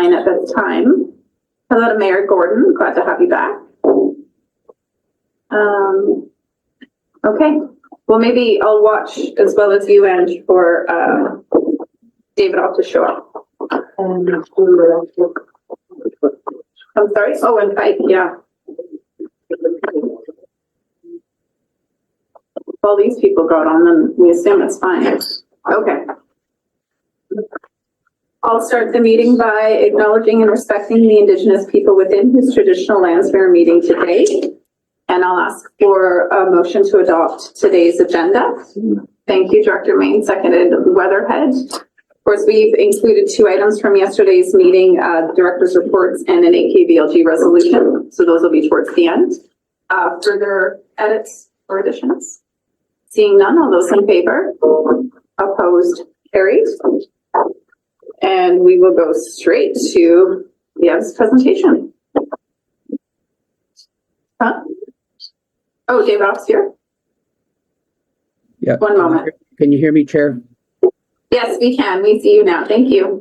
online at this time. Hello to Mayor Gordon, glad to have you back. Okay, well maybe I'll watch as well as you, and for David off to show up. I'm sorry? Oh, and Ike, yeah. All these people got on, then we assume it's fine. Okay. I'll start the meeting by acknowledging and respecting the Indigenous people within whose traditional lands we are meeting today. And I'll ask for a motion to adopt today's agenda. Thank you, Director Main, seconded Weatherhead. Of course, we've included 2 items from yesterday's meeting, director's reports and an AKVLG resolution. So those will be towards the end. Further edits or additions? Seeing none, all those in favor? Opposed? Carried. And we will go straight to Yev's presentation. Huh? Oh, David Off's here? Yeah. One moment. Can you hear me, Chair? Yes, we can. We see you now. Thank you.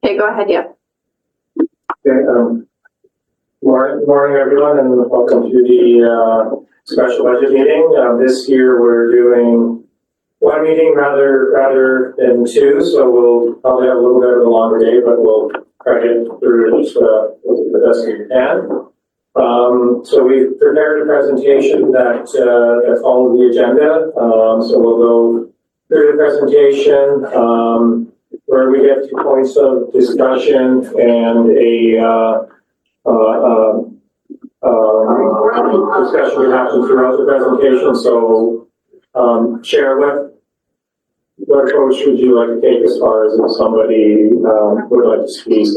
Okay, go ahead, Yev. Okay, morning everyone, and welcome to the special budget meeting. This year we're doing 1 meeting rather than 2, so we'll probably have a little bit of a longer day, but we'll try to get through it the best we can. So we've prepared a presentation that follows the agenda. So we'll go through the presentation where we get to points of discussion and a discussion will happen throughout the presentation. So, Chair, what approach would you like to take as far as if somebody would like to speak?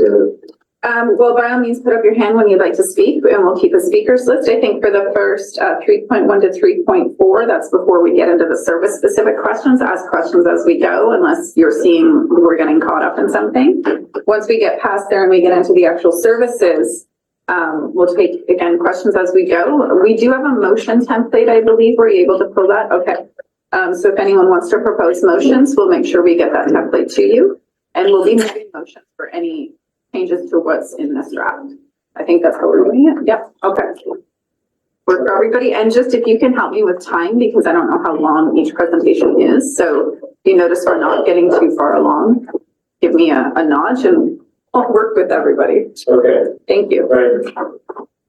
Well, by all means, put up your hand when you'd like to speak, and we'll keep a speakers list. I think for the first 3.1 to 3.4, that's before we get into the service-specific questions. Ask questions as we go, unless you're seeing we're getting caught up in something. Once we get past there and we get into the actual services, we'll take, again, questions as we go. We do have a motion template, I believe. Were you able to pull that? Okay. So if anyone wants to propose motions, we'll make sure we get that template to you. And we'll be moving motions for any changes to what's in this draft. I think that's how we're doing it. Yep. Okay. Work for everybody. And just if you can help me with time, because I don't know how long each presentation is. So if you notice we're not getting too far along, give me a nudge and I'll work with everybody. Okay. Thank you. Right.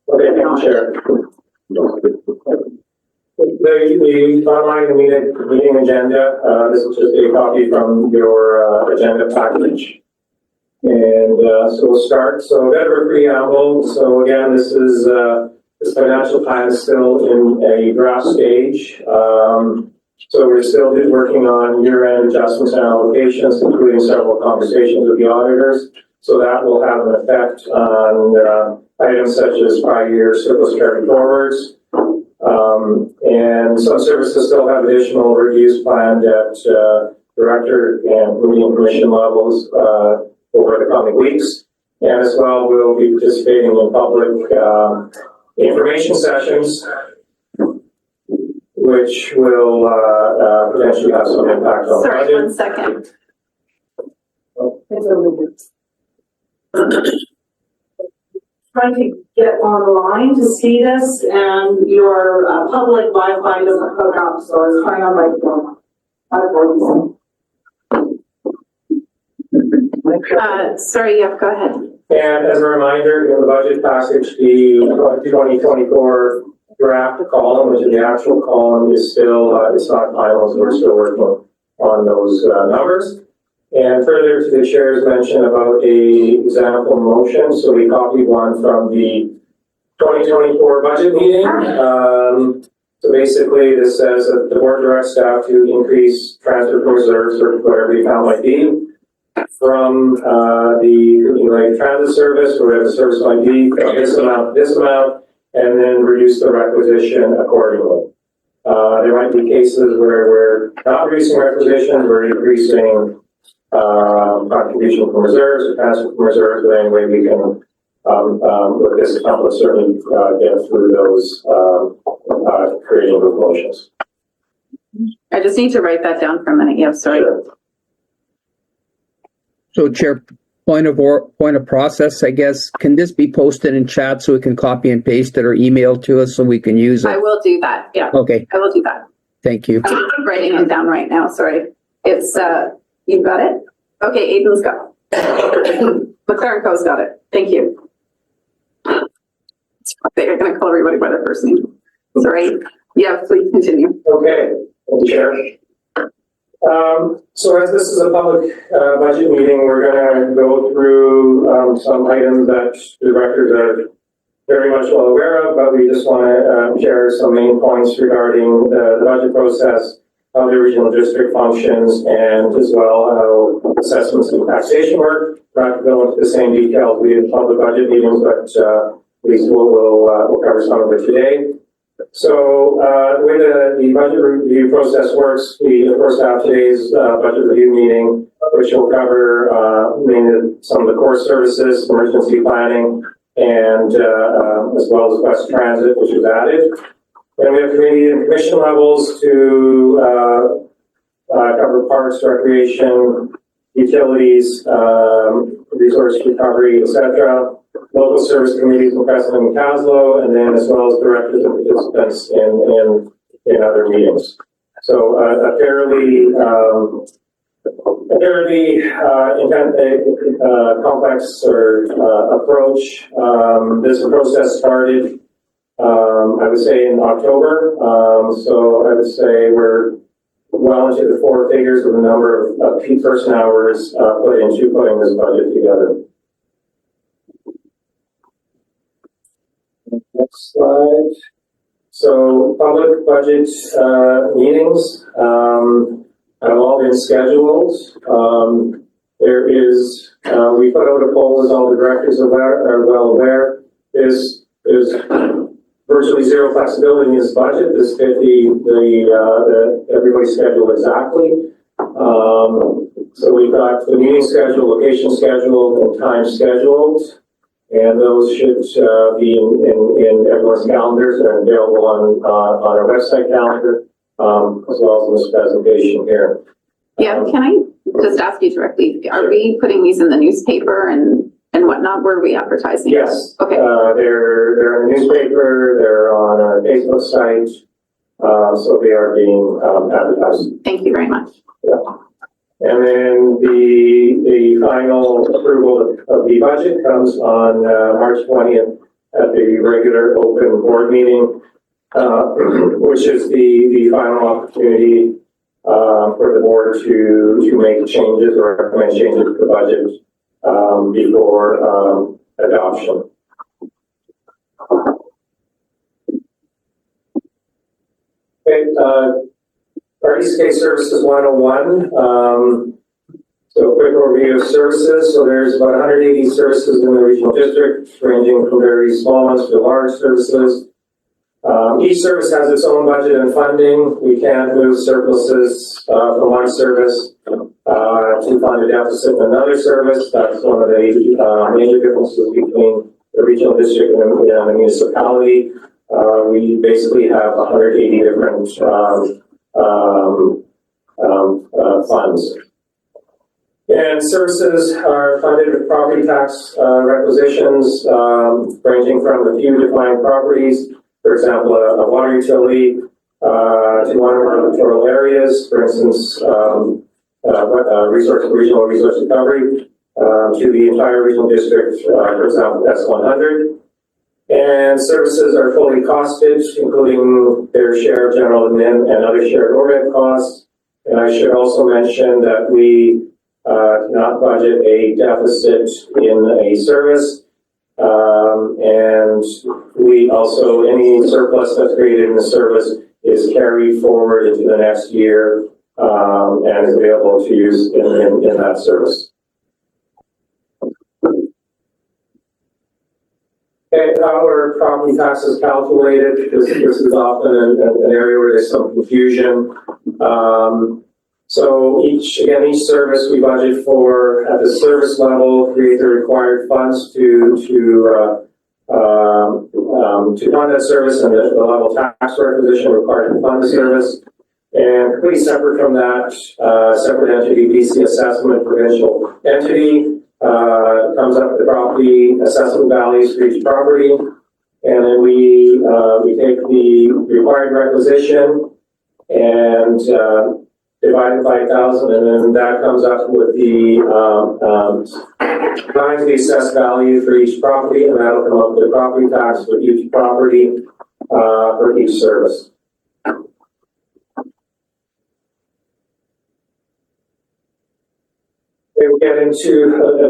Okay, thank you, Chair. The online meeting agenda, this is just a copy from your agenda package. And so we'll start. So that are preamble. So again, this is this financial plan is still in a draft stage. So we're still working on year-end adjustments and allocations, including several conversations with the auditors. So that will have an effect on items such as prior year surplus carry forwards. And some services still have additional reviews planned at director and meeting commission levels over the coming weeks. And as well, we'll be participating in public information sessions, which will potentially have some impact on the budget. Sorry, 1 second. Trying to get online to see this, and your public Wi-Fi doesn't hook up, so I was trying on my phone. Sorry, yeah, go ahead. And as a reminder, in the budget passage, the 2024 draft column, which is the actual column, is still, it's not final, so we're still working on those numbers. And further to the chair's mention about a example motion, so we copied one from the 2024 budget meeting. So basically, this says that the board directs staff to increase transfer from reserves or whatever the account might be from the transit service or whatever the service might be, this amount, and then reduce the requisition accordingly. There might be cases where we're not reducing requisitions, we're increasing contribution from reserves or transfer from reserves, but anyway, we can, with this account, let's certainly get through those, creating those motions. I just need to write that down for a minute. Yeah, sorry. Sure. So Chair, point of process, I guess, can this be posted in chat so we can copy and paste it or email to us so we can use I it? will do that. Yeah, Okay, I will do that. thank you. I'm writing it down right now. Sorry. It's, you've got it? Okay, Aiden's got it. McLaren Co's got it. Thank you. They're going to call everybody by their first name. Sorry. Yeah, please continue. Okay, thank you, Chair. So as this is a public budget meeting, we're going to go through some items that the directors are very much well aware of, but we just want to share some main points regarding the budget process, how the regional district functions, and as well how assessments and taxation work. We're not going to go into the same details we did in public budget meetings, but at least we'll cover some of it today. So the way the budget review process works, we of course have today's budget review meeting, which will cover mainly some of the core services, emergency planning, and as well as bus transit, which was added. Then we have committee and commission levels to cover parks, recreation, utilities, resource recovery, etc. Local service committees in Preston and Caslow, and then as well as directors and participants in other meetings. So a fairly complex or approach. This process started, I would say, in October. So I would say we're well into the four figures of the number of peak person hours put into putting this budget together. Next slide. So public budget meetings have all been scheduled. There is, we put out a poll, as all the directors are well aware. There's virtually zero flexibility in this budget. This fit everybody's schedule exactly. So we've got the meeting schedule, location scheduled, and time scheduled. And those should be in everyone's calendars and available on our website calendar, as well as in this presentation here. Yeah, can I just ask you directly, are we putting these in the newspaper and whatnot? Where are we advertising? Yes. Okay. They're in the newspaper, they're on our Facebook site, so they are being advertised. Thank you very much. Yeah. And then the final approval of the budget comes on March 20th at the regular open board meeting, which is the final opportunity for the board to make changes or recommend changes to the budget before adoption. Okay, RDCK Services 101. So a quick overview of services. So there's about 180 services in the regional district, ranging from very small ones to large services. Each service has its own budget and funding. We can't move surpluses from one service to fund a deficit in another service. That's one of the major differences between the regional district and the municipality. We basically have 180 different funds. And services are funded with property tax requisitions, ranging from a few defined properties, for example, a water utility, to one of our littoral areas, for instance, regional resource recovery, to the entire regional district, for example, S100. And services are fully costed, including their share of general admin and other shared overhead costs. And I should also mention that we not budget a deficit in a service. And we also, any surplus that's created in the service is carried forward into the next year and is available to use in that service. Okay, how are property taxes calculated? This is often an area where there's some confusion. So each service we budget for at the service level, create the required funds to fund that service and the level tax requisition required to fund the service. And completely separate from that, separate entity, BC Assessment, provincial entity, comes up with the property assessment values for each property. And then we take the required requisition and divide it by 1,000, and then that comes up with the times the assessed value for each property, and that'll come up with the property tax for each property for each service. We'll get into a little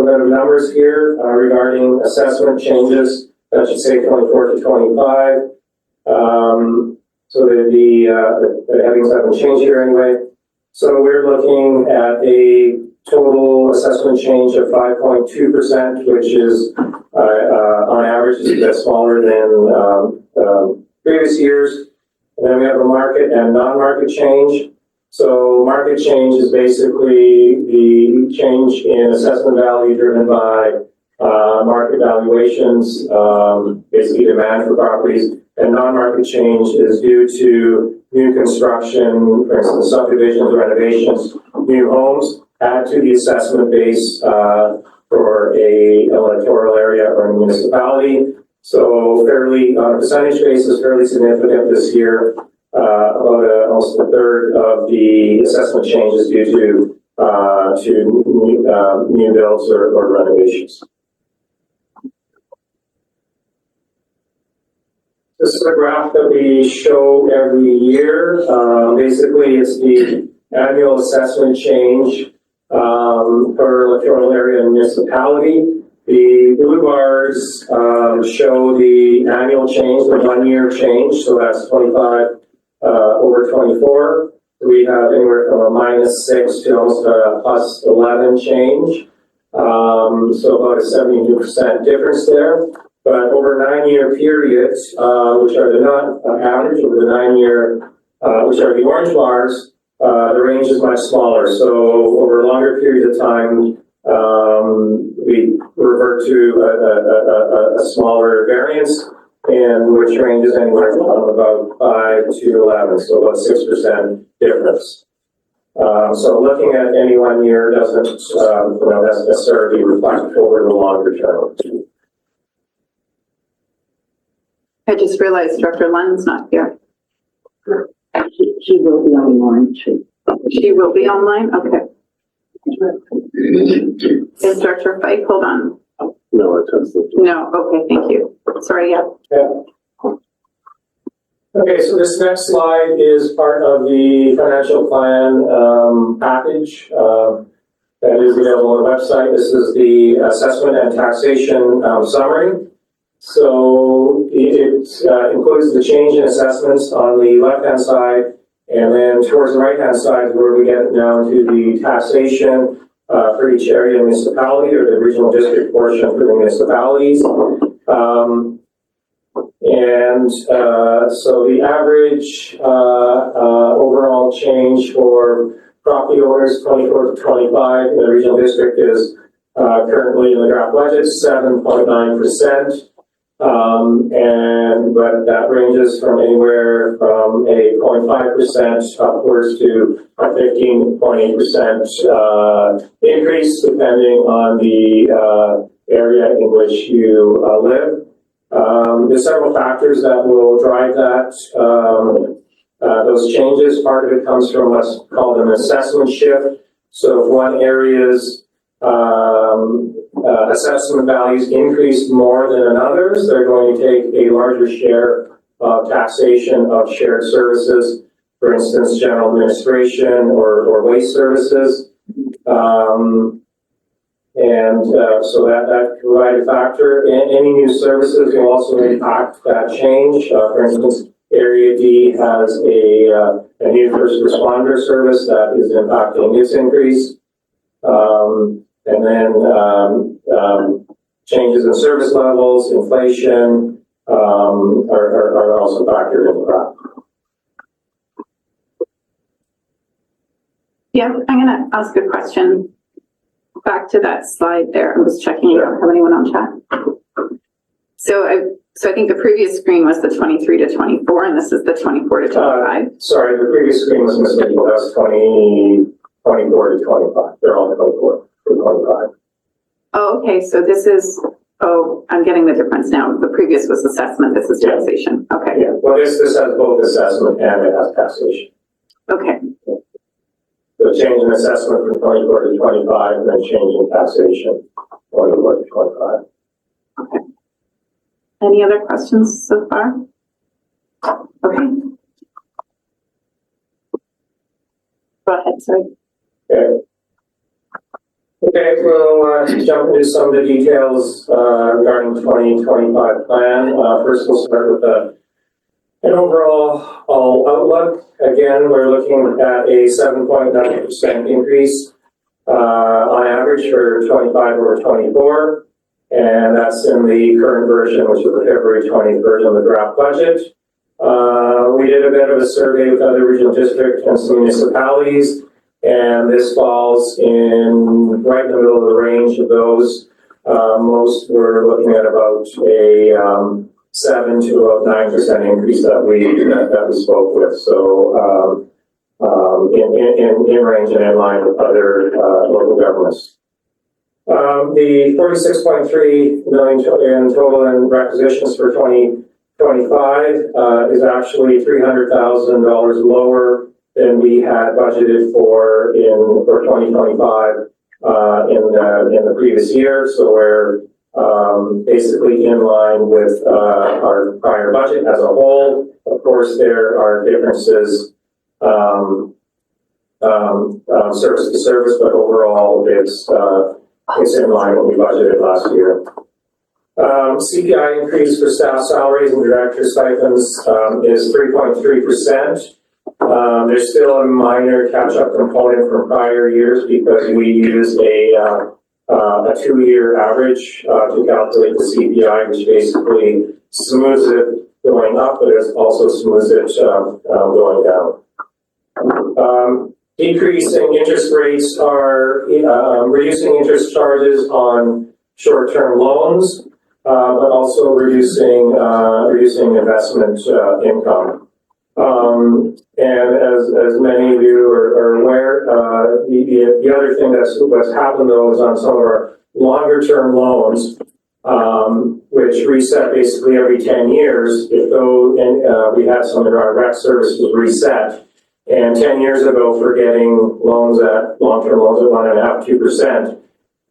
bit of numbers here regarding assessment changes. That should say 24 to 25. So the headings haven't changed here anyway. So we're looking at a total assessment change of 5.2%, which is on average is a bit smaller than previous years. And then we have a market and non-market change. So market change is basically the change in assessment value driven by market valuations, basically demand for properties. And non-market change is due to new construction, for instance, subdivisions, renovations, new homes, add to the assessment base for a electoral area or a municipality. So fairly, on a percentage basis, fairly significant this year. About almost a third of the assessment changes due to new builds or renovations. This is a graph that we show every year. Basically, it's the annual assessment change per electoral area and municipality. The blue bars show the annual change, the 1 year change, so that's 25 over 24. We have anywhere from a -6 to almost a +11 change. So about a 72% difference there. But over a 9-year period, which are the not average, over the 9-year, which are the orange bars, the range is much smaller. So over a longer period of time, we revert to a smaller variance, and which ranges anywhere from about 5 to 11, so about 6% difference. So looking at any 1 year doesn't necessarily reflect over the longer term. I just realized Dr. Lund's not here. She will be online too. She will be online? Okay. Is Dr. Fike? Hold on. No, it doesn't. No, okay, thank you. Sorry, yeah. Okay, so this next slide is part of the financial plan package that is available on the website. This is the assessment and taxation summary. So it includes the change in assessments on the left-hand side, and then towards the right-hand side is where we get down to the taxation for each area and municipality, or the regional district portion for the municipalities. So the average overall change for property owners 24 to 25 in the regional district is currently in the draft budget 7.9%. But that ranges from anywhere from a 0.5% upwards to a 15.8% increase, depending on the area in which you live. There's several factors that will drive that, those changes. Part of it comes from what's called an assessment shift. So if one area's assessment values increase more than another's, they're going to take a larger share of taxation of shared services, for instance, general administration or waste services. So that can provide a factor. Any new services will also impact that change. For instance, Area D has a new first responder service that is impacting its increase. And then changes in service levels, inflation are also factored into that. Yeah, I'm going to ask a question back to that slide there. I was checking. You don't have anyone on chat. So I think the previous screen was the 23 to 24, and this is the 24 to 25. Sorry, the previous screen was missing, but that's 24 to 25. They're all 24 to 25. Oh, okay, so this is, I'm getting the difference now. The previous was assessment, this is taxation. Okay, Yeah, well, this has both assessment and it has taxation. okay. So change in assessment from 24 to 25, and then change in taxation, 24 to 25. Okay. Any other questions so far? Okay. Go ahead, sorry. Okay. Okay, we'll jump into some of the details regarding 2025 plan. First, we'll start with an overall outlook. Again, we're looking at a 7.9% increase on average for 25 over 24. And that's in the current version, which is the February 20th version of the draft budget. We did a bit of a survey with other regional districts and some municipalities, and this falls in right in the middle of the range of those. Most were looking at about a 7 to about 9% increase that we spoke with. So in range and in line with other local governments. The 46.3 million in total in requisitions for 2025 is actually $300,000 lower than we had budgeted for 2025 in the previous year. So we're basically in line with our prior budget as a whole. Of course, there are differences service to service, but overall it's in line with what we budgeted last year. CPI increase for staff salaries and director stipends is 3.3%. There's still a minor catch-up component from prior years because we use a 2-year average to calculate the CPI, which basically smooths it going up, but it also smooths it going down. Decreasing interest rates are reducing interest charges on short-term loans, but also reducing investment income. And as many of you are aware, the other thing that's happened though is on some of our longer-term loans, which reset basically every 10 years. We had some of our rec services reset. And 10 years ago, for getting loans long-term loans at 1.5%,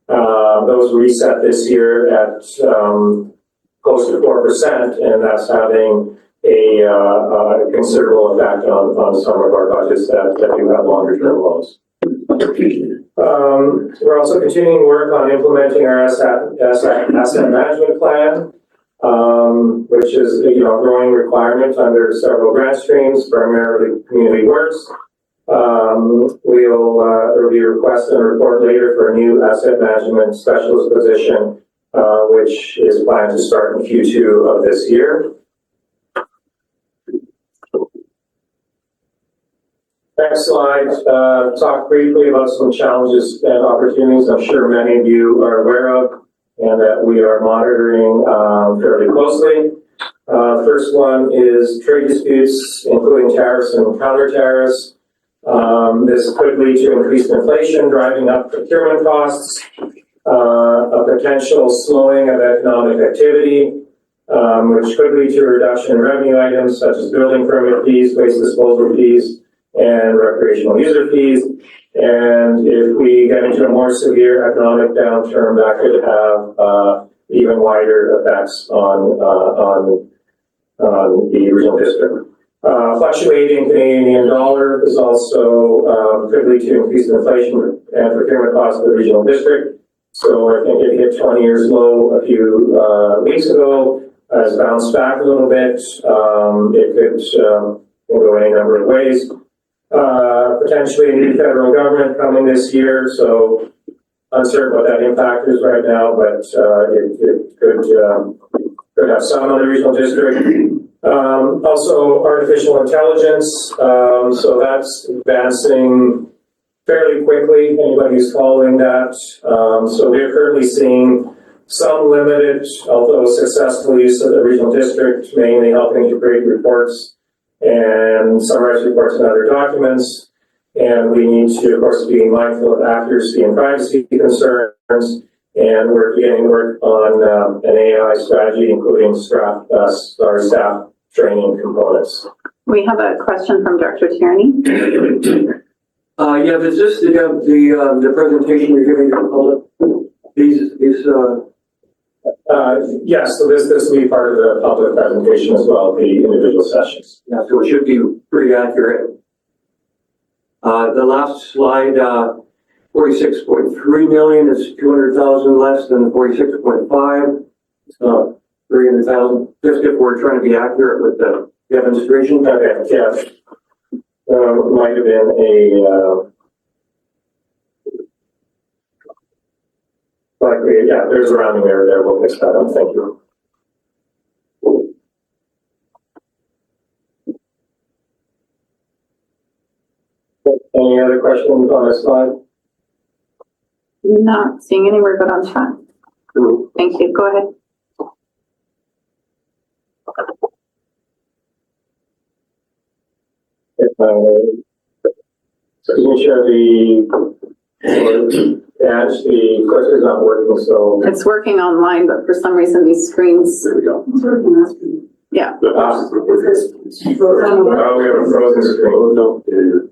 2%, those reset this year at close to 4%, and that's having a considerable effect on some of our budgets that do have longer-term loans. We're also continuing work on implementing our asset management plan, which is a growing requirement under several grant streams, primarily community works. There will be a request and a report later for a new asset management specialist position, which is planned to start in Q2 of this year. Next slide, talk briefly about some challenges and opportunities I'm sure many of you are aware of and that we are monitoring fairly closely. First one is trade disputes, including tariffs and counter-tariffs. This could lead to increased inflation, driving up procurement costs, a potential slowing of economic activity, which could lead to a reduction in revenue items such as building permit fees, waste disposal fees, and recreational user fees. And if we get into a more severe economic downturn, that could have even wider effects on the regional district. Fluctuating Canadian dollar is also could lead to increased inflation and procurement costs of the regional district. So I think it hit 20 years low a few weeks ago, has bounced back a little bit. It could go any number of ways. Potentially a new federal government coming this year, so uncertain what that impact is right now, but it could have some on the regional district. Also, artificial intelligence, so that's advancing fairly quickly. Anybody who's following that, so we're currently seeing some limited, although successful use of the regional district, mainly helping to create reports and summarize reports and other documents. And we need to, of course, be mindful of accuracy and privacy concerns. And we're beginning work on an AI strategy, including staff training components. We have a question from Director Tierney. Yeah, is this the presentation you're giving to the public? Yes, so this will be part of the public presentation as well, the individual sessions. Yeah, so it should be pretty accurate. The last slide, 46.3 million is 200,000 less than 46.5. It's not 300,000. Just if we're trying to be accurate with the demonstration. Okay, yes. Might have been a, yeah, there's a rounding error there. We'll fix that up. Thank you. Any other questions on this slide? Not seeing anywhere but on chat. Thank you. Go ahead. So can you share the badge? The clicker's not working, so. It's working online, but for some reason these screens. There we go. Yeah. Oh, we have a frozen screen. No.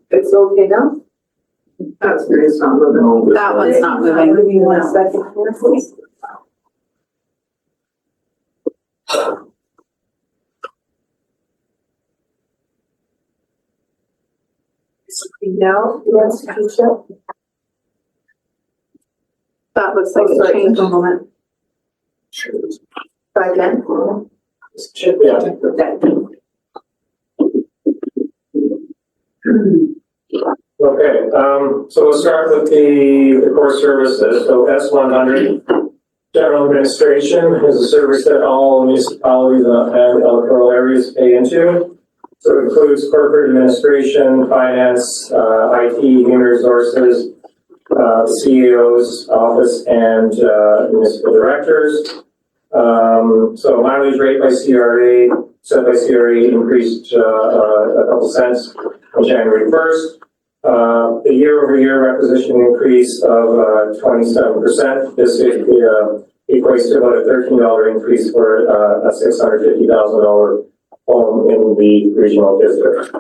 It's okay now? That's great, it's not moving. That one's not moving. Give me 1 second here, please. Now, yes, Keisha. That looks like it changed. A moment. Try again. Yeah. Okay, so we'll start with the core services. So S100, General Administration, is a service that all municipalities and electoral areas pay into. So it includes corporate administration, finance, IT, human resources, CEO's office, and municipal directors. So mileage rate by CRA, set by CRA, increased a couple cents on January 1st. The year-over-year requisition increase of 27%. This equates to about a $13 increase for a $650,000 home in the regional district.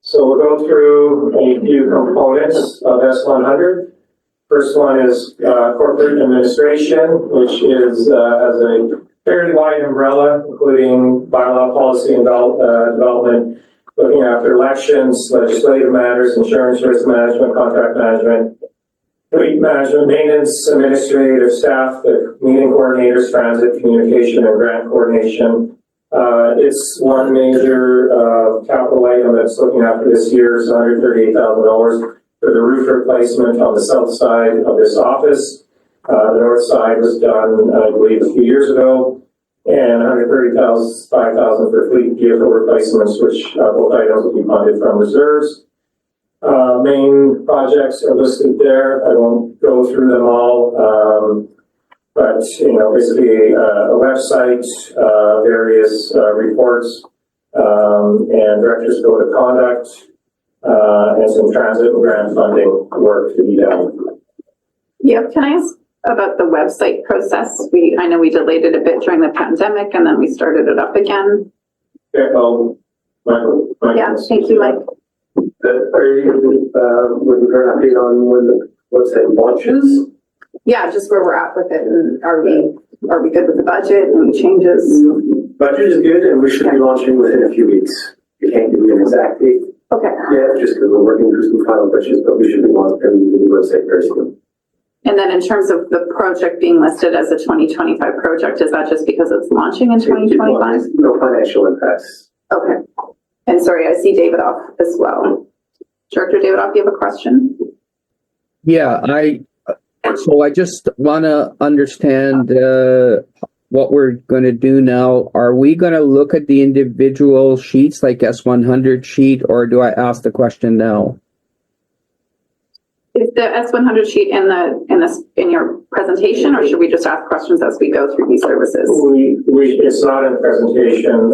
So we'll go through a few components of S100. First one is corporate administration, which is has a fairly wide umbrella, including bylaw, policy, and development, looking after elections, legislative matters, insurance risk management, contract management, fleet management, maintenance, administrative staff, the meeting coordinators, transit, communication, and grant coordination. It's one major capital item that's looking after this year is $138,000 for the roof replacement on the south side of this office. The north side was done, I believe, a few years ago, and $135,000 for fleet vehicle replacements, which both items will be funded from reserves. Main projects are listed there. I won't go through them all, but basically a website, various reports, and directors' code of conduct, and some transit and grant funding work to be done. Yep. Can I ask about the website process? I know we delayed it a bit during the pandemic, and then we started it up again. Okay, Michael. Yeah. Thank you, Mike. Are you looking for an update on when the website launches? Yeah, just where we're at with it, and are we good with the budget? Any changes? Budget is good, and we should be launching within a few weeks. We can't give you an exact date Okay. yet, just because we're working through some final budgets, but we should be launching the new website very soon. And then in terms of the project being listed as a 2025 project, is that just because it's launching in 2025? No financial impacts. Okay. And sorry, I see David off as well. Director David off, do you have a question? Yeah, I just want to understand what we're going to do now. Are we going to look at the individual sheets like S100 sheet, or do I ask the question now? Is the S100 sheet in your presentation, or should we just ask questions as we go through these services? It's not in the presentation.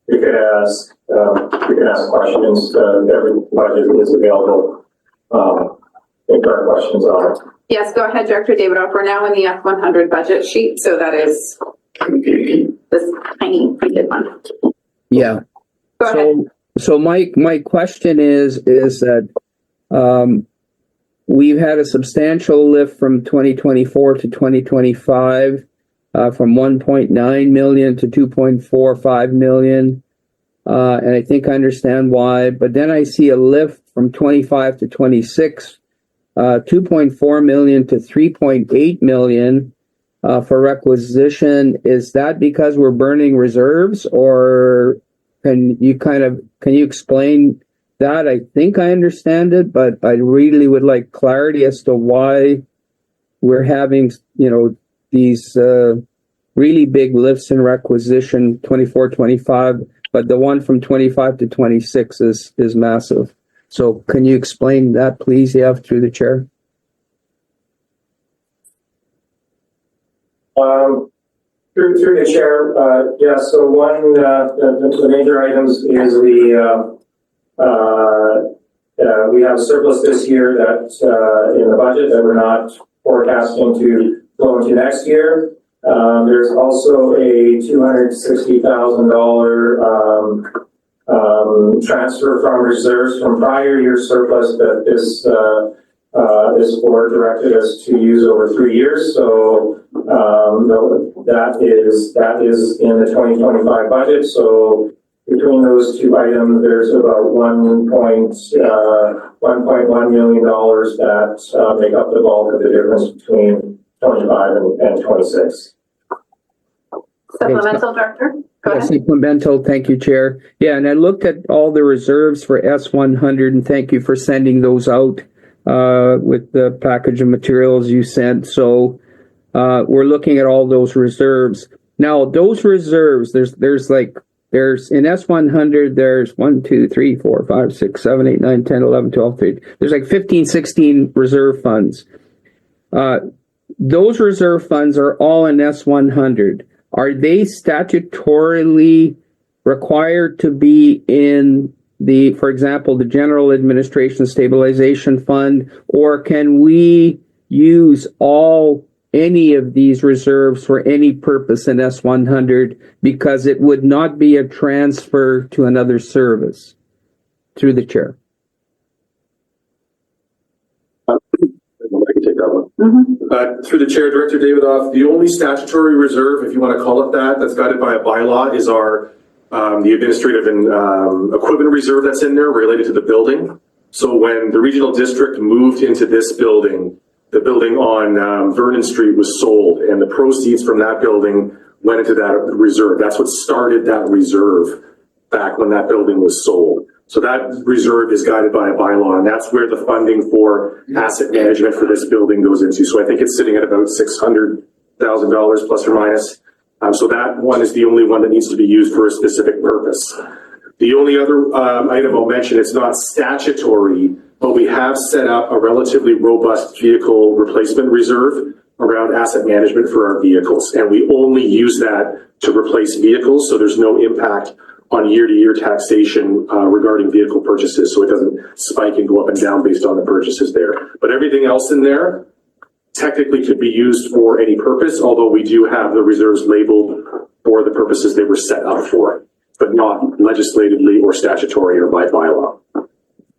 We could ask questions. Every budget is available. If there are questions on it. Yes, go ahead, Director Davidoff. We're now in the F100 budget sheet, so that is this tiny printed one. Yeah. Go ahead. So my question is that we've had a substantial lift from 2024 to 2025, from 1.9 million to 2.45 million. And I think I understand why, but then I see a lift from 25 to 26, 2.4 million to 3.8 million for requisition. Is that because we're burning reserves, or can you explain that? I think I understand it, but I really would like clarity as to why we're having, these really big lifts in requisition 24, 25, but the one from 25 to 26 is massive. So can you explain that, please, through the chair? Through the chair, so one, the major items is we have a surplus this year that in the budget that we're not forecasting to go into next year. There's also a $260,000 transfer from reserves from prior year surplus that this board directed us to use over 3 years. So that is in the 2025 budget. So between those two items, there's about $1.1 million that make up the bulk of the difference between 25 and 26. Supplemental, Director? Go ahead. Supplemental, thank you, Chair. Yeah, and I looked at all the reserves for S100, and thank you for sending those out with the package of materials you sent. So we're looking at all those reserves. Now, those reserves, there's in S100, there's 1, 2, 3, 4, 5, 6, 7, 8, 9, 10, 11, 12, 13. There's like 15, 16 reserve funds. Those reserve funds are all in S100. Are they statutorily required to be in for example, the General Administration Stabilization Fund, or can we use any of these reserves for any purpose in S100 because it would not be a transfer to another service? Through the chair. I can take that one. Mm-hmm. Through the chair, Director Davidoff, the only statutory reserve, if you want to call it that's guided by a bylaw, is our the administrative and equipment reserve that's in there related to the building. So when the regional district moved into this building, the building on Vernon Street was sold, and the proceeds from that building went into that reserve. That's what started that reserve back when that building was sold. So that reserve is guided by a bylaw, and that's where the funding for asset management for this building goes into. So I think it's sitting at about $600,000 plus or minus. So that one is the only one that needs to be used for a specific purpose. The only other item I'll mention, it's not statutory, but we have set up a relatively robust vehicle replacement reserve around asset management for our vehicles. And we only use that to replace vehicles, so there's no impact on year-to-year taxation regarding vehicle purchases, so it doesn't spike and go up and down based on the purchases there. But everything else in there technically could be used for any purpose, although we do have the reserves labeled for the purposes they were set up for, but not legislatively or statutory or by bylaw.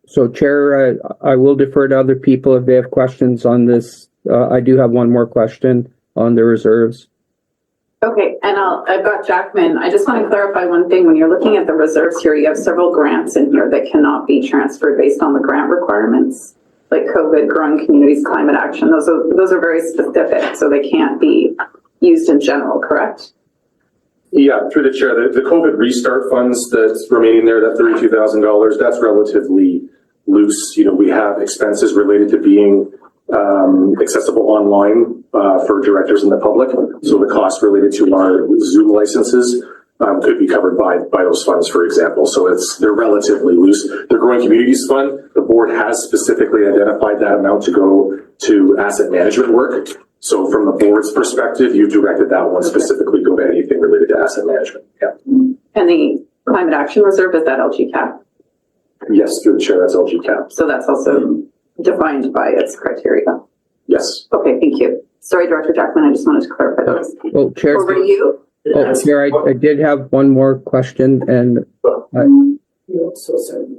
So, Chair, I will defer to other people if they have questions on this. I do have one more question on the reserves. Okay, and I've got Jackman. I just want to clarify one thing. When you're looking at the reserves here, you have several grants in here that cannot be transferred based on the grant requirements, like COVID, growing communities, climate action. Those are very specific, so they can't be used in general, correct? Yeah, through the chair, the COVID restart funds that's remaining there, that $32,000, that's relatively loose. We have expenses related to being accessible online for directors and the public. So the costs related to our Zoom licenses could be covered by those funds, for example. So they're relatively loose. The Growing Communities Fund, the board has specifically identified that amount to go to asset management work. So from the board's perspective, you've directed that one specifically go to anything related to asset management. Yeah. And the Climate Action Reserve, is that LGCAP? Yes, through the chair, that's LGCAP. So that's also defined by its criteria. Yes. Okay, thank you. Sorry, Director Jackman, I just wanted to clarify those. Well, Chair, Over to you. Chair, I did have one more question, and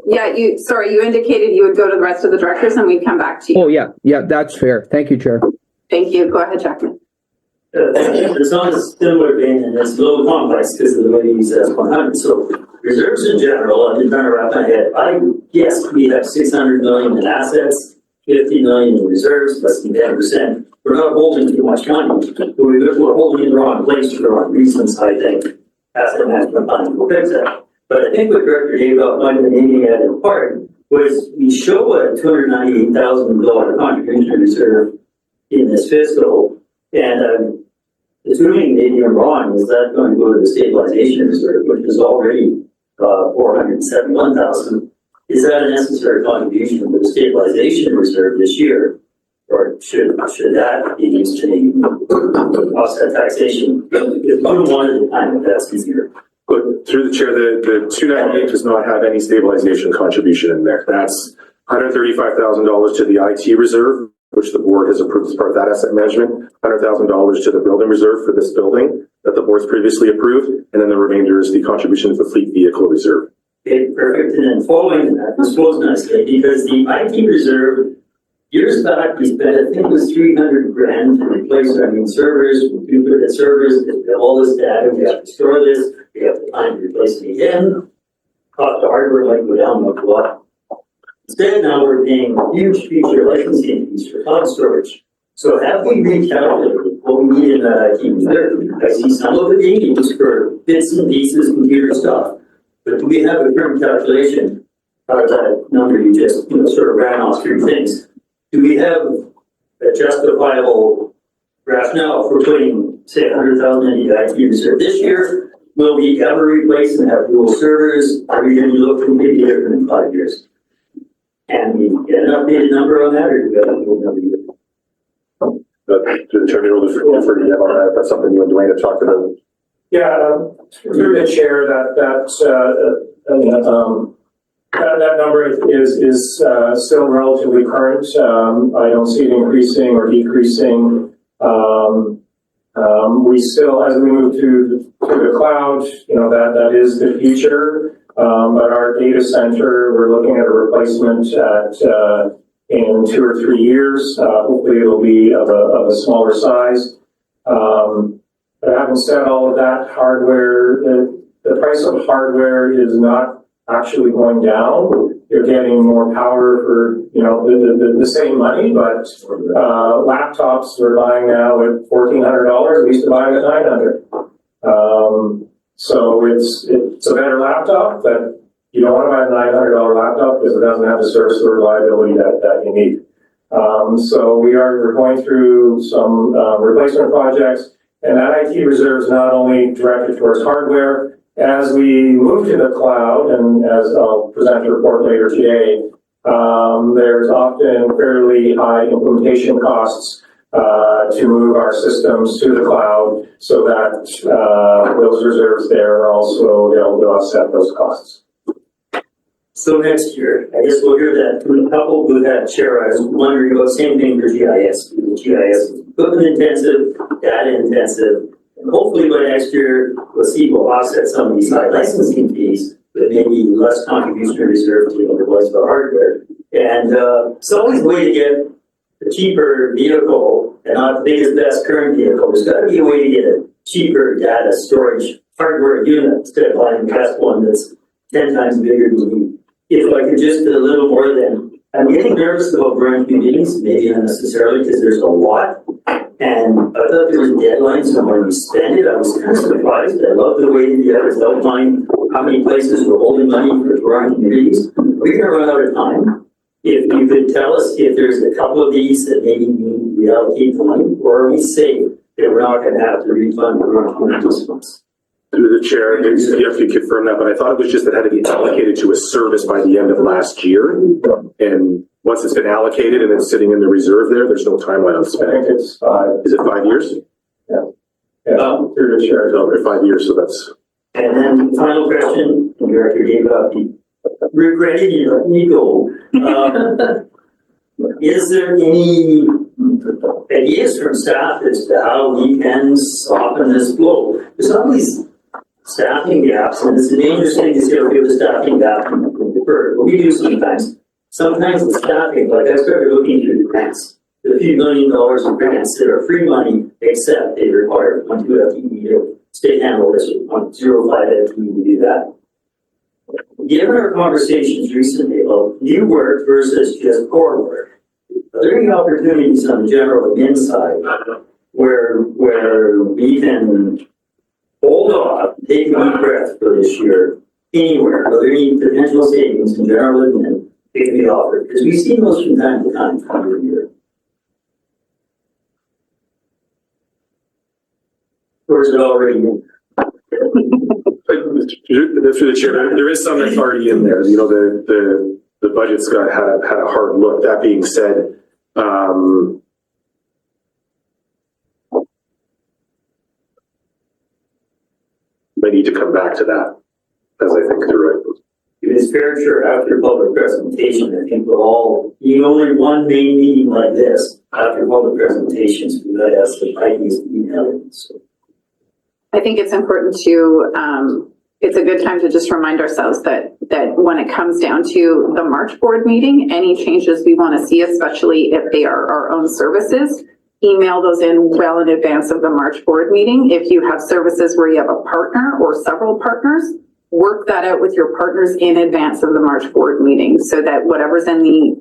Yeah, you indicated you would go to the rest of the directors and we'd come back to you. oh, yeah, that's fair. Thank you, Chair. Thank you. Go ahead, Jackman. It's on a similar vein, and it's a little complex because of the way you said 100. So reserves in general, I've been trying to wrap my head. I guess we have 600 million in assets, 50 million in reserves, less than 10%. We're not holding too much money, but we're holding in the wrong place for the wrong reasons, I think. Asset management money will fix that. But I think what Director Dave outlined in the meeting at in part was we show a $298,000 contribution reserve in this fiscal, and assuming maybe I'm wrong, is that going to go to the stabilization reserve, which is already 471,000? Is that a necessary contribution to the stabilization reserve this year? Or should that be used to offset taxation? If one at a time, if that's easier. But through the chair, the 298 does not have any stabilization contribution in there. That's $135,000 to the IT reserve, which the board has approved as part of that asset management, $100,000 to the building reserve for this building that the board's previously approved, and then the remainder is the contribution to the fleet vehicle reserve. Okay, perfect. And then following that, this was nicely, because the IT reserve, years back, we spent, I think it was 300 grand to replace our main servers, duplicate servers, we have all this data, we have to store this, we have the time to replace it again. Cost of hardware might go down a lot. Instead, now we're paying huge future licensing fees for cloud storage. So have we recalculated what we need in that IT reserve? I see some of it being used for bits and pieces, computer stuff. But do we have a firm calculation of that number you just sort of ran off through things? Do we have a justifiable rationale for putting, say, 100,000 in the IT reserve this year? Will we ever replace and have dual servers? Are we going to look completely different in 5 years? And we get an updated number on that, or do we have a little number? To the chair, we'll defer to Deb on that if that's something you and Dwayne have talked about. Yeah, through the chair, that number is still relatively current. I don't see it increasing or decreasing. We still, as we move to the cloud, that is the future. But our data center, we're looking at a replacement in 2 or 3 years. Hopefully it'll be of a smaller size. But having said all of that, hardware, the price of hardware is not actually going down. You're getting more power for, the same money, but laptops we're buying now at $1,400. We used to buy them at $900. So it's a better laptop, but you don't want to buy a $900 laptop because it doesn't have the service or reliability that you need. So we're going through some replacement projects, and that IT reserve is not only directed towards hardware. As we move to the cloud, and as I'll present a report later today, there's often fairly high implementation costs to move our systems to the cloud, so that those reserves there are also able to offset those costs. So next year, I guess we'll hear that from the couple who had chair. I was wondering about the same thing for GIS. The GIS is equipment intensive, data intensive, and hopefully by next year we'll offset some of these high licensing fees, but maybe less contribution reserve to replace the hardware. And it's always a way to get a cheaper vehicle and not the biggest, best current vehicle. There's got to be a way to get a cheaper data storage hardware unit instead of buying the best one that's 10 times bigger than me. If I could just do a little more than, I'm getting nervous about growing communities, maybe unnecessarily, because there's a lot. And I thought there was deadlines on when we spend it. I was kind of surprised. I love the way that you have us outline how many places we're holding money for growing communities. We're going to run out of time. If you could tell us if there's a couple of these that maybe we reallocate the money, or are we safe that we're not going to have to refund the growing communities funds? Through the chair, you have to confirm that, but I thought it was just that it had to be allocated to a service by the end of last year. And once it's been allocated and it's sitting in the reserve there's no timeline on I spending. think it's 5. Is it 5 years? Through the chair. No, they're 5 years, so that's. And then final question, from Director David, regretting you let me go. Is there any ideas from staff as to how we can soften this blow? There's always staffing gaps, and it's a dangerous thing to say, okay, the staffing gap, but we do sometimes. Sometimes the staffing, like I started looking through the grants, the few $1 million of grants that are free money, except they require 1.2 FTE to state handle this, 0.05 FTE to do that. Given our conversations recently about new work versus just core work, are there any opportunities on the general admin side where we can hold off, take a deep breath for this year anywhere? Are there any potential savings in general admin that can be offered? Because we've seen those from time to time every year. Or is it already in? Through the chair, there is some that's already in there. You know, the budget's had a hard look. That being said, I need to come back to that as I think through it. It is fair, sure, after public presentation, I think we'll all, only one main meeting like this, after public presentations, we might ask the ideas email. So. I think it's important to, it's a good time to just remind ourselves that when it comes down to the March board meeting, any changes we want to see, especially if they are our own services, email those in well in advance of the March board meeting. If you have services where you have a partner or several partners, work that out with your partners in advance of the March board meeting so that whatever's in the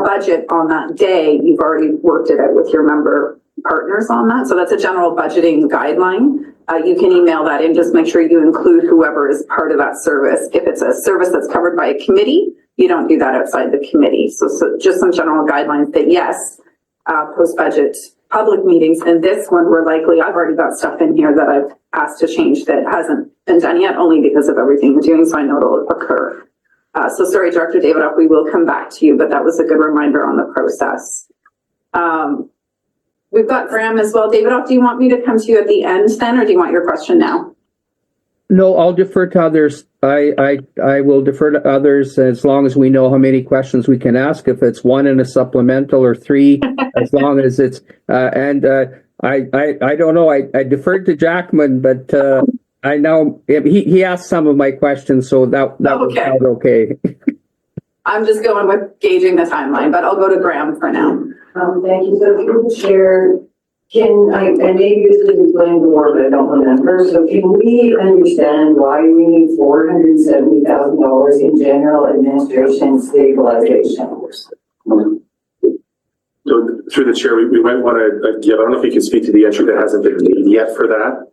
budget on that day, you've already worked it out with your member partners on that. So that's a general budgeting guideline. You can email that in, just make sure you include whoever is part of that service. If it's a service that's covered by a committee, you don't do that outside the committee. So just some general guidelines that yes, post-budget public meetings, and this one we're likely, I've already got stuff in here that I've asked to change that hasn't been done yet, only because of everything we're doing, so I know it'll occur. So sorry, Director David, we will come back to you, but that was a good reminder on the process. We've got Graham as well. David, do you want me to come to you at the end then, or do you want your question now? No, I'll defer to others. I will defer to others as long as we know how many questions we can ask. If it's one in a supplemental or three, as long as it's I don't know. I deferred to Jackman, but I know he asked some of my questions, so that was okay. I'm just going with gauging the timeline, but I'll go to Graham for now. Thank you. So through the chair, and maybe this is explained before, but I don't remember. So can we understand why we need $470,000 in general administration stabilization? So through the chair, we might want to give, I don't know if you can speak to the entry that hasn't been made yet for that,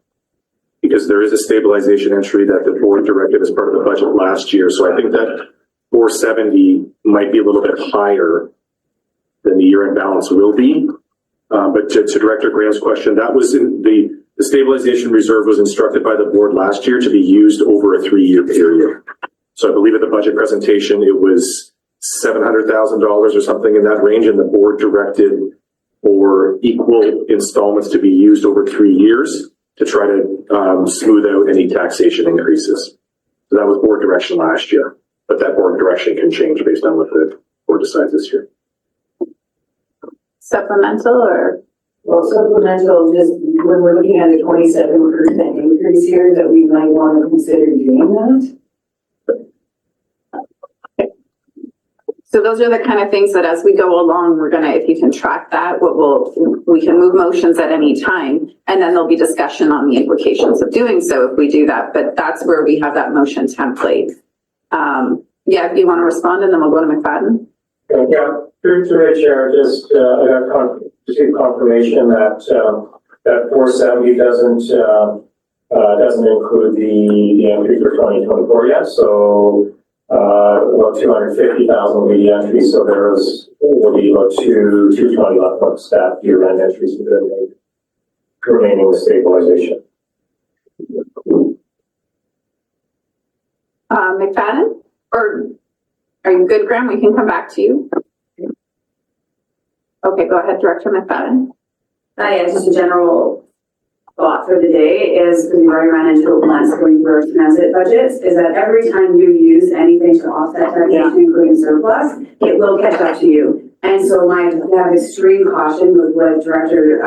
because there is a stabilization entry that the board directed as part of the budget last year. So I think that 470 might be a little bit higher than the year-end balance will be. But to Director Graham's question, that was in the stabilization reserve was instructed by the board last year to be used over a 3-year period. So I believe at the budget presentation, it was $700,000 or something in that range, and the board directed for equal installments to be used over 3 years to try to smooth out any taxation increases. So that was board direction last year, but that board direction can change based on what the board decides this year. Supplemental or? Well, supplemental, just when we're looking at a 27% increase here, that we might want to consider doing that. So those are the kind of things that as we go along, we're gonna, if you can track that, we can move motions at any time, and then there'll be discussion on the implications of doing so if we do that. But that's where we have that motion template. Yeah, if you want to respond, and then we'll go to McFadden. Yeah, through the chair, just I got received confirmation that that 470 doesn't include the entry for 2024 yet. So about 250,000 will be the entry. So will be about 220 left on staff year-end entries within the remaining stabilization. McFadden, or are you good, Graham? We can come back to you. Okay, go ahead, Director McFadden. Yeah, just a general thought for the day is, because we've already run into it once going through our transit budgets, is that every time you use anything to offset taxation, including surplus, it will catch up to you. And so I have extreme caution with what Director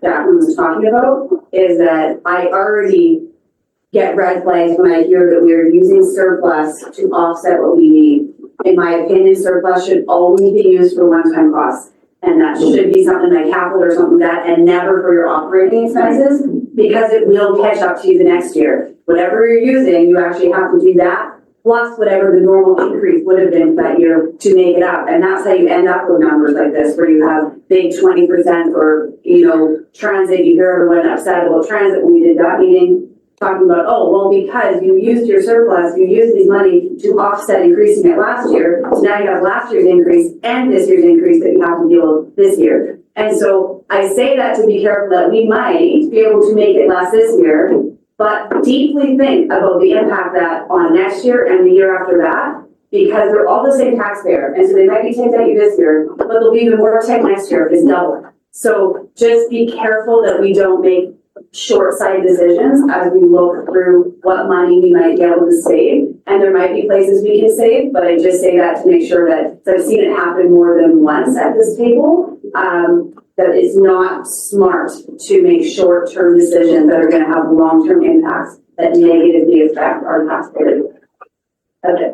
Jackman was talking about, is that I already get red flags when I hear that we are using surplus to offset what we need. In my opinion, surplus should always be used for one-time costs. And that should be something like capital or something like that, and never for your operating expenses, because it will catch up to you the next year. Whatever you're using, you actually have to do that, plus whatever the normal increase would have been that year to make it up. And that's how you end up with numbers like this, where you have big 20% or, transit. You hear everyone upset about transit when we did that meeting, talking about, oh, well, because you used your surplus, you used these money to offset increasing it last year, so now you have last year's increase and this year's increase that you have to deal with this year. And so I say that to be careful that we might be able to make it less this year, but deeply think about the impact that on next year and the year after that, because they're all the same taxpayer. And so they might be ticked at you this year, but they'll be even more ticked next year if it's double. So just be careful that we don't make short-sighted decisions as we look through what money we might be able to save. And there might be places we can save, but I just say that to make sure that, so I've seen it happen more than once at this table, that it's not smart to make short-term decisions that are going to have long-term impacts that negatively affect our taxpayers. Okay.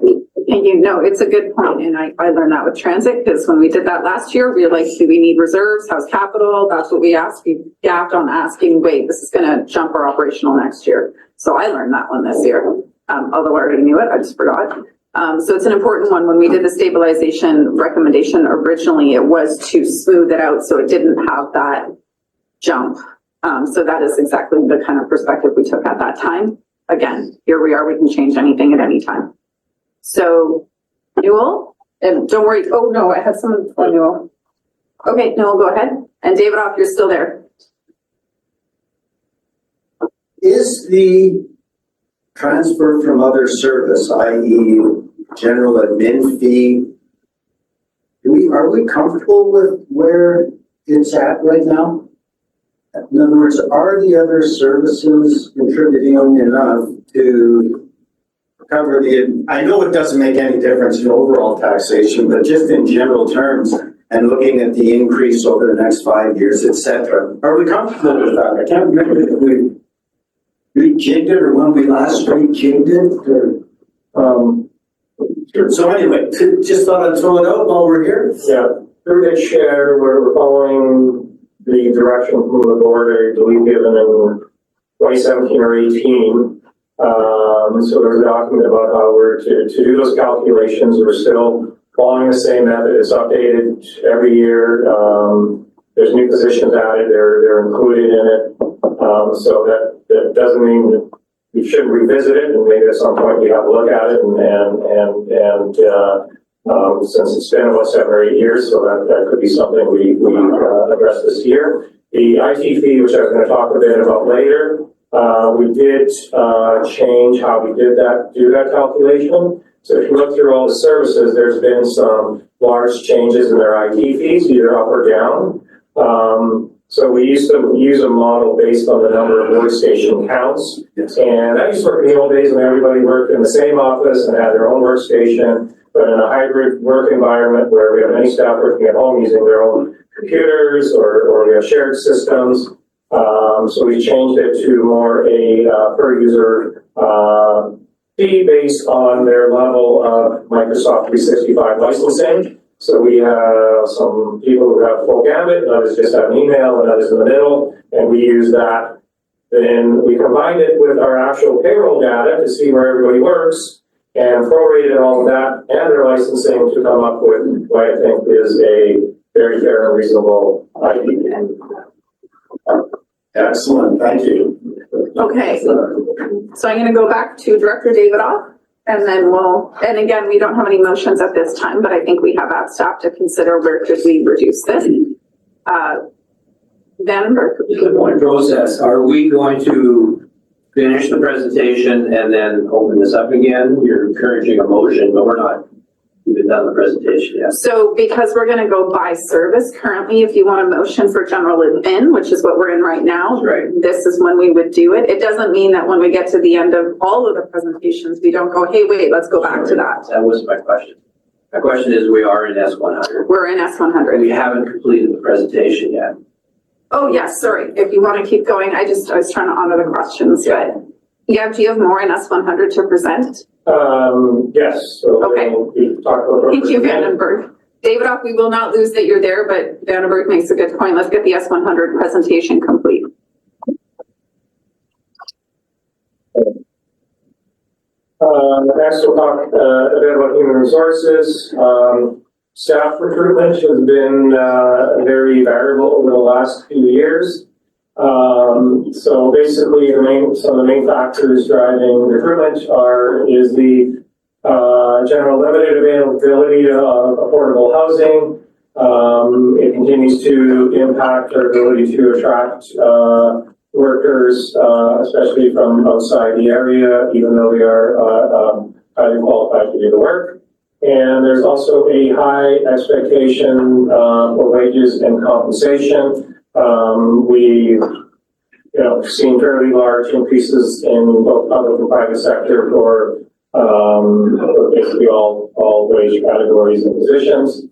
And it's a good point, and I learned that with transit, because when we did that last year, we were like, do we need reserves? How's capital? That's what we asked. We gapped on asking, wait, this is gonna jump our operational next year. So I learned that one this year, although I already knew it, I just forgot. So it's an important one. When we did the stabilization recommendation originally, it was to smooth it out so it didn't have that jump. So that is exactly the kind of perspective we took at that time. Again, here we are, we can change anything at any time. So, Newell, and don't worry. Oh, no, I had someone before Newell. Okay, Newell, go ahead. And David, you're still there. Is the transfer from other service, i.e. general admin fee, are we comfortable with where it's at right now? In other words, are the other services contributing enough to cover I know it doesn't make any difference in overall taxation, but just in general terms, and looking at the increase over the next 5 years, et cetera, are we comfortable with that? I can't remember if we rejigged it or when we last rejigged it. So anyway, just thought I'd throw it out while we're here. Yeah, through the chair, we're following the direction from the board, I believe, given in 2017 or 18. So there's a document about how we're to do those calculations. We're still following the same method. It's updated every year. There's new positions added. They're included in it. So that doesn't mean that we shouldn't revisit it, and maybe at some point we have a look at it. And since it's been about 7 or 8 years, so that could be something we address this year. The IT fee, which I was going to talk a bit about later. We did change how we do that calculation. So if you look through all the services, there's been some large changes in their IT fees, either up or down. So we used to use a model based on the number of workstation counts. Yes. And that used to work in the old days when everybody worked in the same office and had their own workstation. But in a hybrid work environment where we have many staff working at home using their own computers or we have shared systems, so we changed it to more a per user fee based on their level of Microsoft 365 licensing. So we have some people who have full gamut, and others just have an email, and others in the middle, and we use that. Then we combined it with our actual payroll data to see where everybody works, and prorated all of that and their licensing to come up with what I think is a very fair and reasonable idea. Excellent, thank you. Okay, so I'm going to go back to Director Davidoff, and then and again, we don't have any motions at this time, but I think we have asked staff to consider where could we reduce this. Good point, process. Are we going to finish the presentation and then open this up again. You're encouraging a motion, but we're not even done the presentation yet. So because we're gonna go by service currently, if you want a motion for general admin, which is what we're in right now. Right. This is when we would do it. It doesn't mean that when we get to the end of all of the presentations, we don't go, hey, wait, let's go back to that. That was my question. My question is, we are in S100. We're in S100. We haven't completed the presentation yet. Oh, yes, sorry. If you want to keep going, I was trying to honor the questions, but yeah, do you have more in S100 to present? Yes, so Okay. we talked about. Thank you, Vandenberg. Davidoff, we will not lose that you're there, but Vandenberg makes a good point. Let's get the S100 presentation complete. Next we'll talk a bit about human resources. Staff recruitment has been very variable over the last few years. So basically, some of the main factors driving recruitment is the general limited availability of affordable housing. It continues to impact our ability to attract workers, especially from outside the area, even though they are highly qualified to do the work. And there's also a high expectation for wages and compensation. We've seen fairly large increases in both public and private sector for basically all wage categories and positions.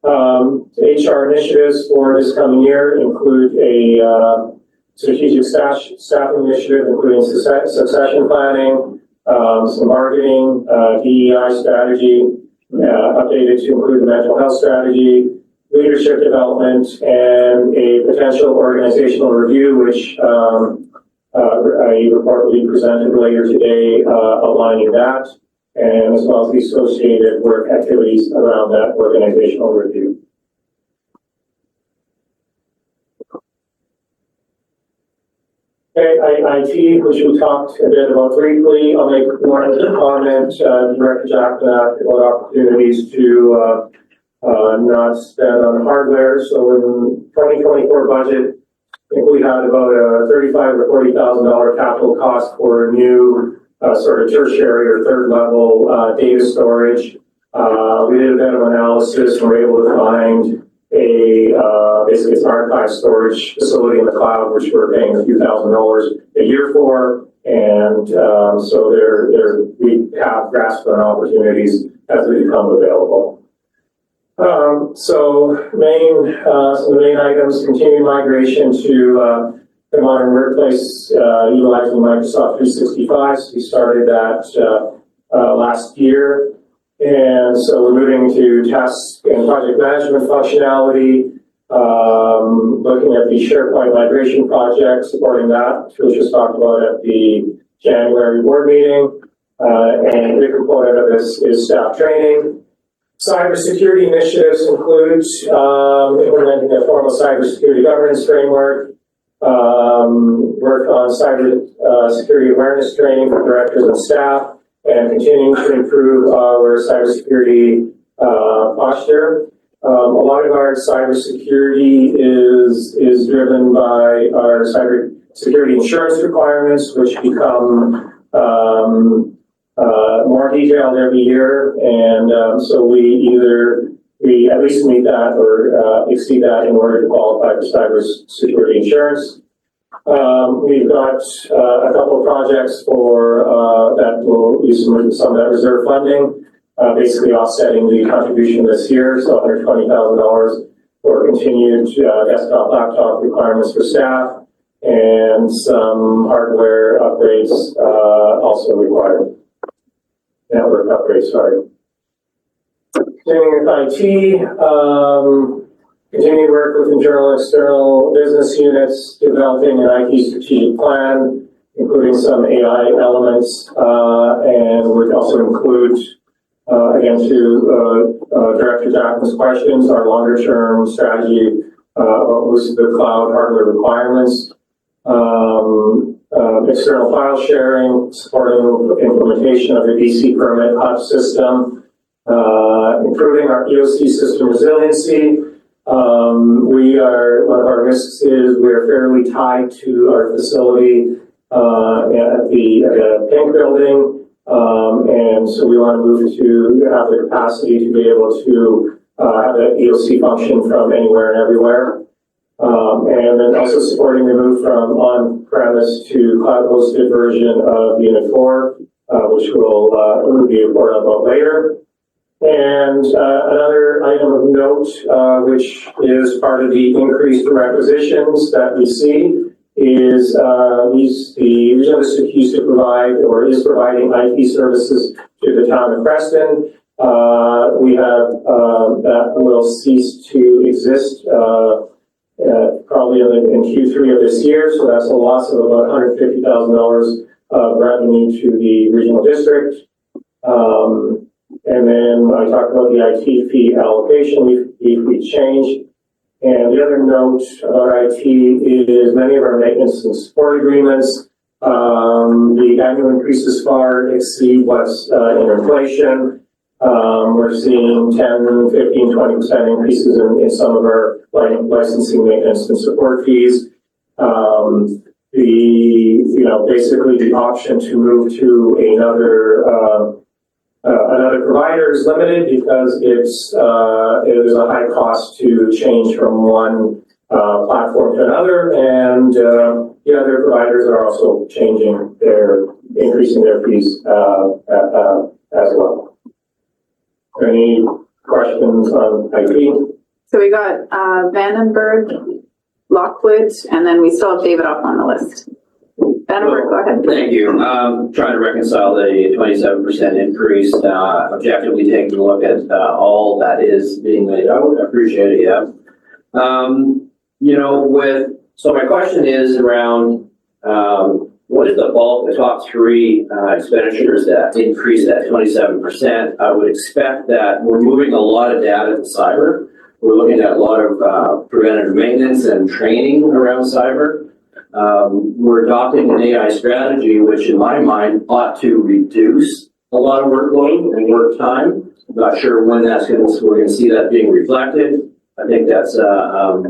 HR initiatives for this coming year include a strategic staffing initiative, including succession planning, some marketing, DEI strategy, updated to include the mental health strategy, leadership development, and a potential organizational review, which a report will be presented later today outlining that, and as well as the associated work activities around that organizational review. IT, which we talked a bit about briefly. I'll make one comment, Director Jackman, about opportunities to not spend on hardware. So in 2024 budget, I think we had about a $35,000 or $40,000 capital cost for a new sort of tertiary or third level data storage. We did a bit of analysis and were able to find basically it's an archive storage facility in the cloud, which we're paying a few $1,000s a year for. And so we have grasped on opportunities as they become available. So some of the main items: continued migration to the modern workplace utilizing Microsoft 365. So we started that last year. And so we're moving to task and project management functionality, looking at the SharePoint migration project, supporting that, which was talked about at the January board meeting. And a big component of this is staff training. Cybersecurity initiatives include implementing a formal cybersecurity governance framework, work on cybersecurity awareness training for directors and staff, and continuing to improve our cybersecurity posture. A lot of our cybersecurity is driven by our cybersecurity insurance requirements, which become more detailed every year, and so we at least meet that or exceed that in order to qualify for cybersecurity insurance. We've got a couple of projects for that will use some of that reserve funding, basically offsetting the contribution this year, so $120,000 for continued desktop, laptop requirements for staff, and some hardware upgrades also required. Network upgrades, sorry. Continuing with IT, continuing work with internal and external business units, developing an IT strategic plan, including some AI elements, and would also include, again, to Director Jackman's questions, our longer-term strategy about most of the cloud hardware requirements, external file sharing, supporting implementation of the DC permit hub system, improving our EOC system resiliency. One of our risks is we're fairly tied to our facility at the Pink Building. And so we want to move to have the capacity to be able to have that EOC function from anywhere and everywhere. And then also supporting the move from on-premise to cloud-hosted version of Unit 4, which we'll be reported about later. And another item of note, which is part of the increased requisitions that we see, is the regional district used to provide or is providing IT services to the town of Preston. We have that will cease to exist probably in Q3 of this year, so that's a loss of about $150,000 of revenue to the regional district. And then I talked about the IT fee allocation, we changed. And the other note about IT is many of our maintenance and support agreements, the annual increases far exceed what's in inflation. We're seeing 10, 15, 20% increases in some of our licensing, maintenance, and support fees. Basically the option to move to another provider is limited because it is a high cost to change from one platform to another, and the other providers are also increasing their fees as well. Any questions on IT? So we got Vandenberg, Lockwood, and then we still have David up on the list. Vandenberg, go ahead. Thank you. Trying to reconcile the 27% increase, objectively taking a look at all that is being laid out. I appreciate it, yeah. So my question is around what is the bulk, the top three expenditures that increase that 27%? I would expect that we're moving a lot of data to cyber. We're looking at a lot of preventative maintenance and training around cyber. We're adopting an AI strategy, which in my mind ought to reduce a lot of workload and work time. I'm not sure when we're going to see that being reflected. I think that's a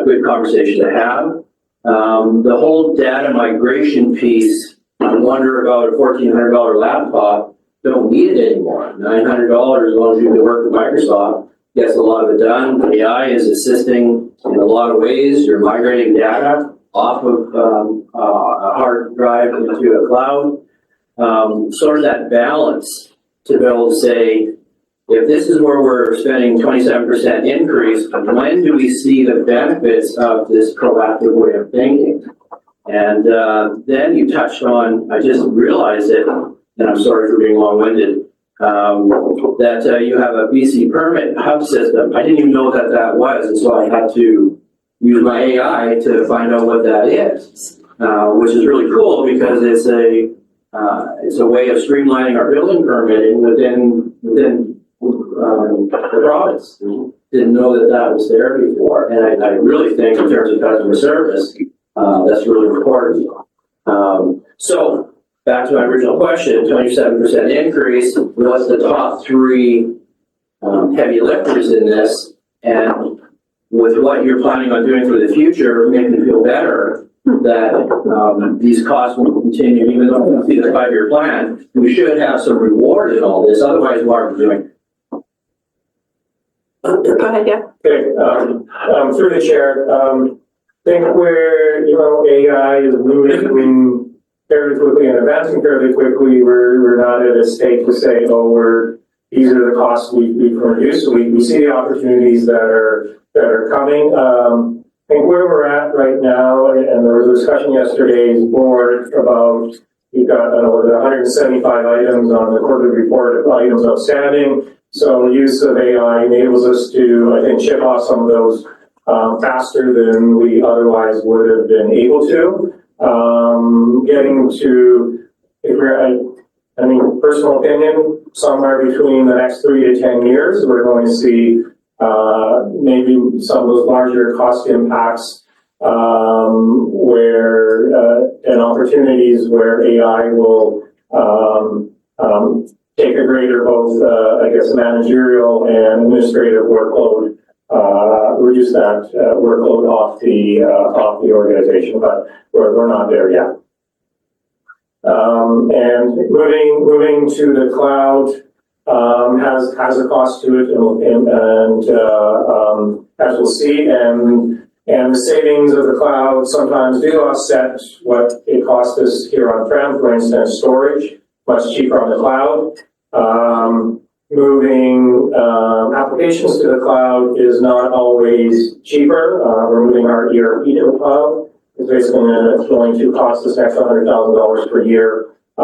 good conversation to have. The whole data migration piece, I wonder about a $1,400 laptop, don't need it anymore. $900 as long as you can work with Microsoft gets a lot of it done. AI is assisting in a lot of ways. You're migrating data off of a hard drive into a cloud. Sort of that balance to be able to say, if this is where we're spending 27% increase, when do we see the benefits of this proactive way of thinking? And then you touched on, I just realized it, and I'm sorry for being long-winded, that you have a BC permit hub system. I didn't even know that was, and so I had to use my AI to find out what that is, which is really cool because it's a way of streamlining our building permitting within the province. Didn't know that was there before, and I really think in terms of customer service, that's really important. So back to my original question, 27% increase. What's the top three heavy lifters in this? And with what you're planning on doing for the future, make me feel better that these costs will continue, even though we don't see the 5-year plan. We should have some reward in all this. Otherwise, what are we doing? Go ahead, yeah. Okay, through the chair, think where, AI is moving fairly quickly and advancing fairly quickly, we're not at a state to say, these are the costs we can reduce. So we see the opportunities that are coming. I think where we're at right now, and there was a discussion yesterday's board about, we've got over 175 items on the quarterly report of items outstanding. So the use of AI enables us to, I think, chip off some of those faster than we otherwise would have been able to. Getting to, personal opinion, somewhere between the next 3 to 10 years, we're going to see maybe some of those larger cost impacts and opportunities where AI will take a greater both, managerial and administrative workload, reduce that workload off the organization, but we're not there yet. And moving to the cloud, has a cost to it, and as we'll see, and the savings of the cloud sometimes do offset what it costs us here on-prem, for instance, storage, much cheaper on the cloud. Moving applications to the cloud is not always cheaper. We're moving our ERP to the cloud. It's basically going to cost us an extra $100,000 per year to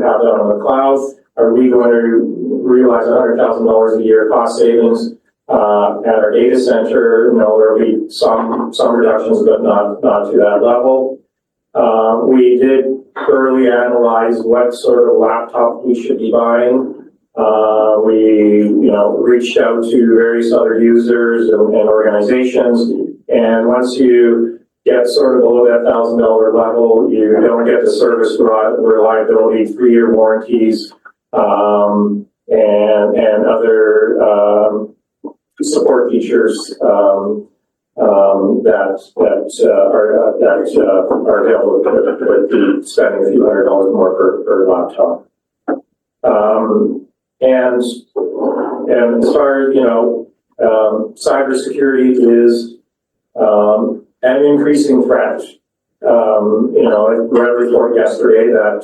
have that on the cloud. Are we going to realize $100,000 a year cost savings at our data center? No, there will be some reductions, but not to that level. We did thoroughly analyze what sort of laptop we should be buying. We, reached out to various other users and organizations, and once you get sort of below that $1,000 level, you don't get the service reliability, 3-year warranties, and other support features that are available with spending a few $100 more per laptop. And as far as, cybersecurity is an increasing threat. I read a report yesterday that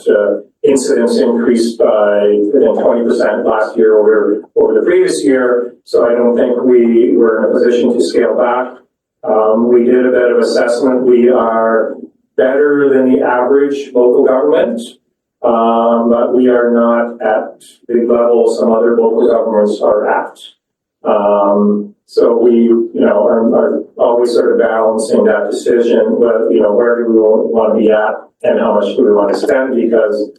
incidents increased by 20% last year over the previous year. So I don't think we were in a position to scale back. We did a bit of assessment. We are better than the average local government. But we are not at the level some other local governments are at. So we, are always sort of balancing that decision, but, where do we want to be at and how much do we want to spend? Because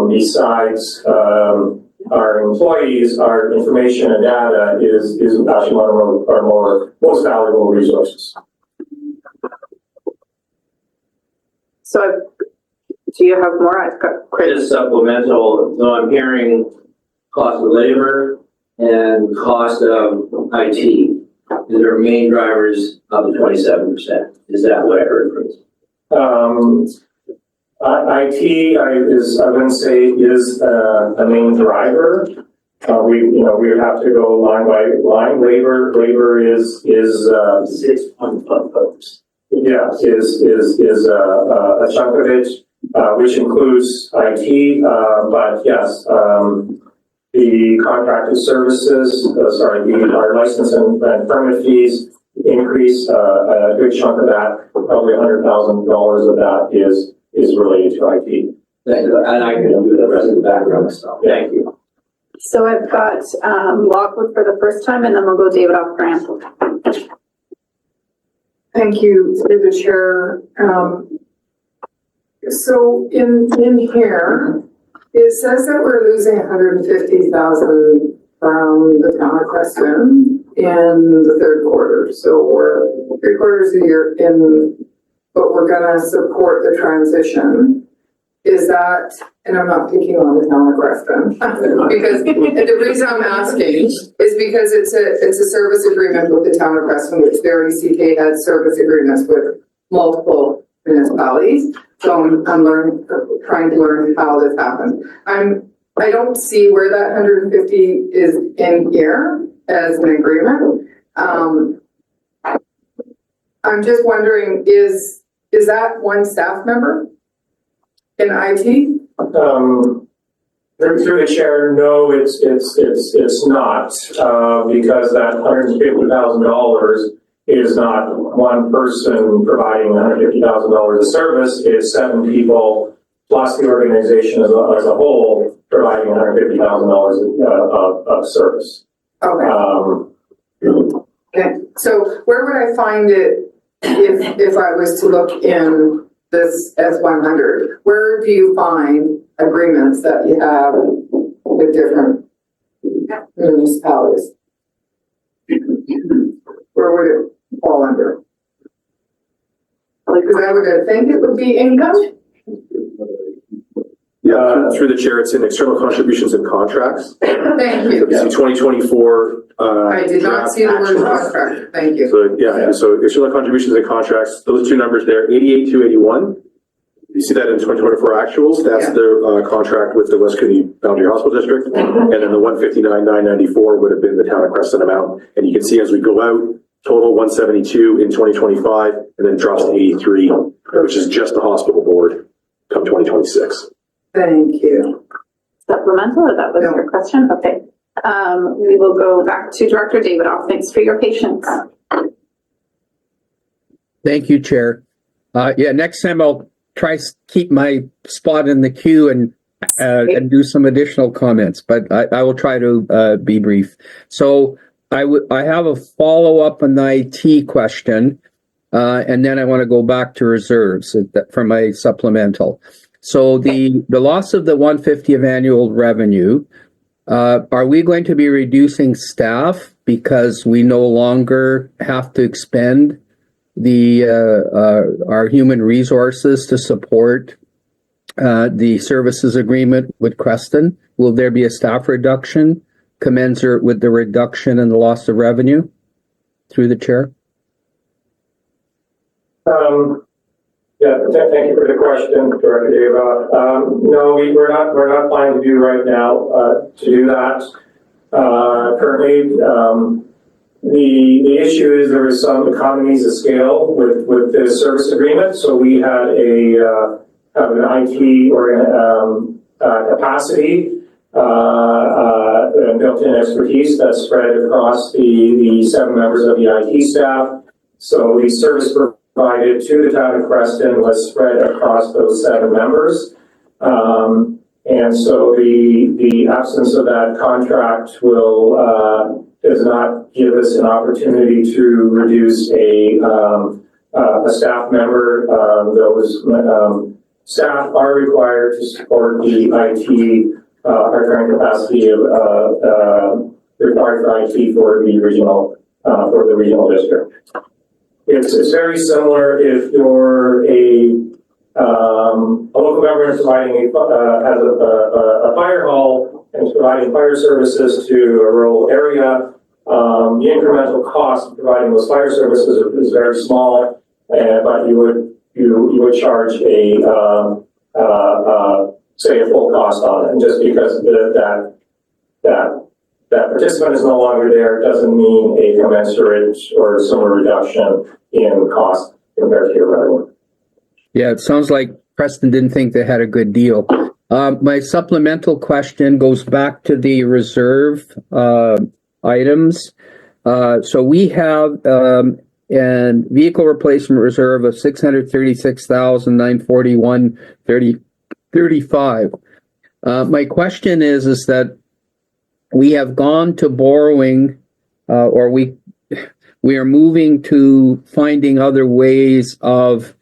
besides our employees, our information and data is actually one of our most valuable resources. So do you have more? I've got Chris. Just supplemental, so I'm hearing cost of labor and cost of IT. These are main drivers of the 27%. Is that what I heard, Chris? IT I wouldn't say is a main driver. We would have to go line by line. Labor is 6.5 folks. Yeah, is a chunk of it, which includes IT, but yes, the contracted services, our license and permit fees increase, a good chunk of that, probably $100,000 of that is related to IT. Thank you. And I can do the rest of the background stuff. Thank you. So I've got Lockwood for the first time, and then we'll go David off Grant. Thank you, through the chair. So in here, it says that we're losing $150,000 from the town of Creston in the third quarter. So we're 3/4 of the year in, but we're gonna support the transition. Is that, and I'm not picking on the town of Creston, because the reason I'm asking is because it's a service agreement with the town of Creston, which the RDCK has service agreements with multiple municipalities. So I'm trying to learn how this happened. I don't see where that 150 is in here as an agreement. I'm just wondering, is that one staff member in IT? Through the chair, no, it's not, because that $150,000 is not one person providing $150,000 of service. It's 7 people plus the organization as a whole providing $150,000 of service. Okay. Okay. So where would I find it if I was to look in this S100? Where do you find agreements that you have with different municipalities? Where would it fall under? Because I would think it would be income. Yeah, through the chair, it's in external contributions and contracts. Thank you. It's in 2024. I did not see the word contract. Thank you. So, so external contributions and contracts, those two numbers there, 88,281. You see that in 2024 actuals, that's Yeah. the contract with the West Kootenay Boundary Hospital District. And then the 159,994 would have been the town of Creston amount. And you can see as we go out, total 172 in 2025, and then drops to 83, which is just the hospital board come 2026. Thank you. Supplemental, or that was No. your question? Okay. We will go back to Director Davidoff. Thanks for your patience. Thank you, Chair. Yeah, next time I'll try keep my spot in the queue and do some additional comments, but I will try to be brief. So I have a follow-up on the IT question, and then I want to go back to reserves for my supplemental. So the loss of the 150 of annual revenue, are we going to be reducing staff because we no longer have to expend our human resources to support the services agreement with Creston? Will there be a staff reduction commensurate with the reduction in the loss of revenue? Through the chair. Thank you for the question, Director Deva. No, we're not planning to do right now to do that. Currently, the issue is there was some economies of scale with the service agreement. So we had an IT or capacity and built-in expertise that spread across the 7 members of the IT staff. So the service provided to the town of Creston was spread across those 7 members. And so the absence of that contract does not give us an opportunity to reduce a staff member. Those staff are required to support the IT, our current capacity of required for IT for the regional district. It's very similar if you're a local government is providing has a fire hall and is providing fire services to a rural area. The incremental cost of providing those fire services is very small, but you would charge say a full cost on it. And just because that participant is no longer there doesn't mean a commensurate or similar reduction in cost compared to your revenue. Yeah, it sounds like Preston didn't think they had a good deal. My supplemental question goes back to the reserve items. So we have an vehicle replacement reserve of $636,941.35. My question is that we have gone to borrowing, or we are moving to finding other ways of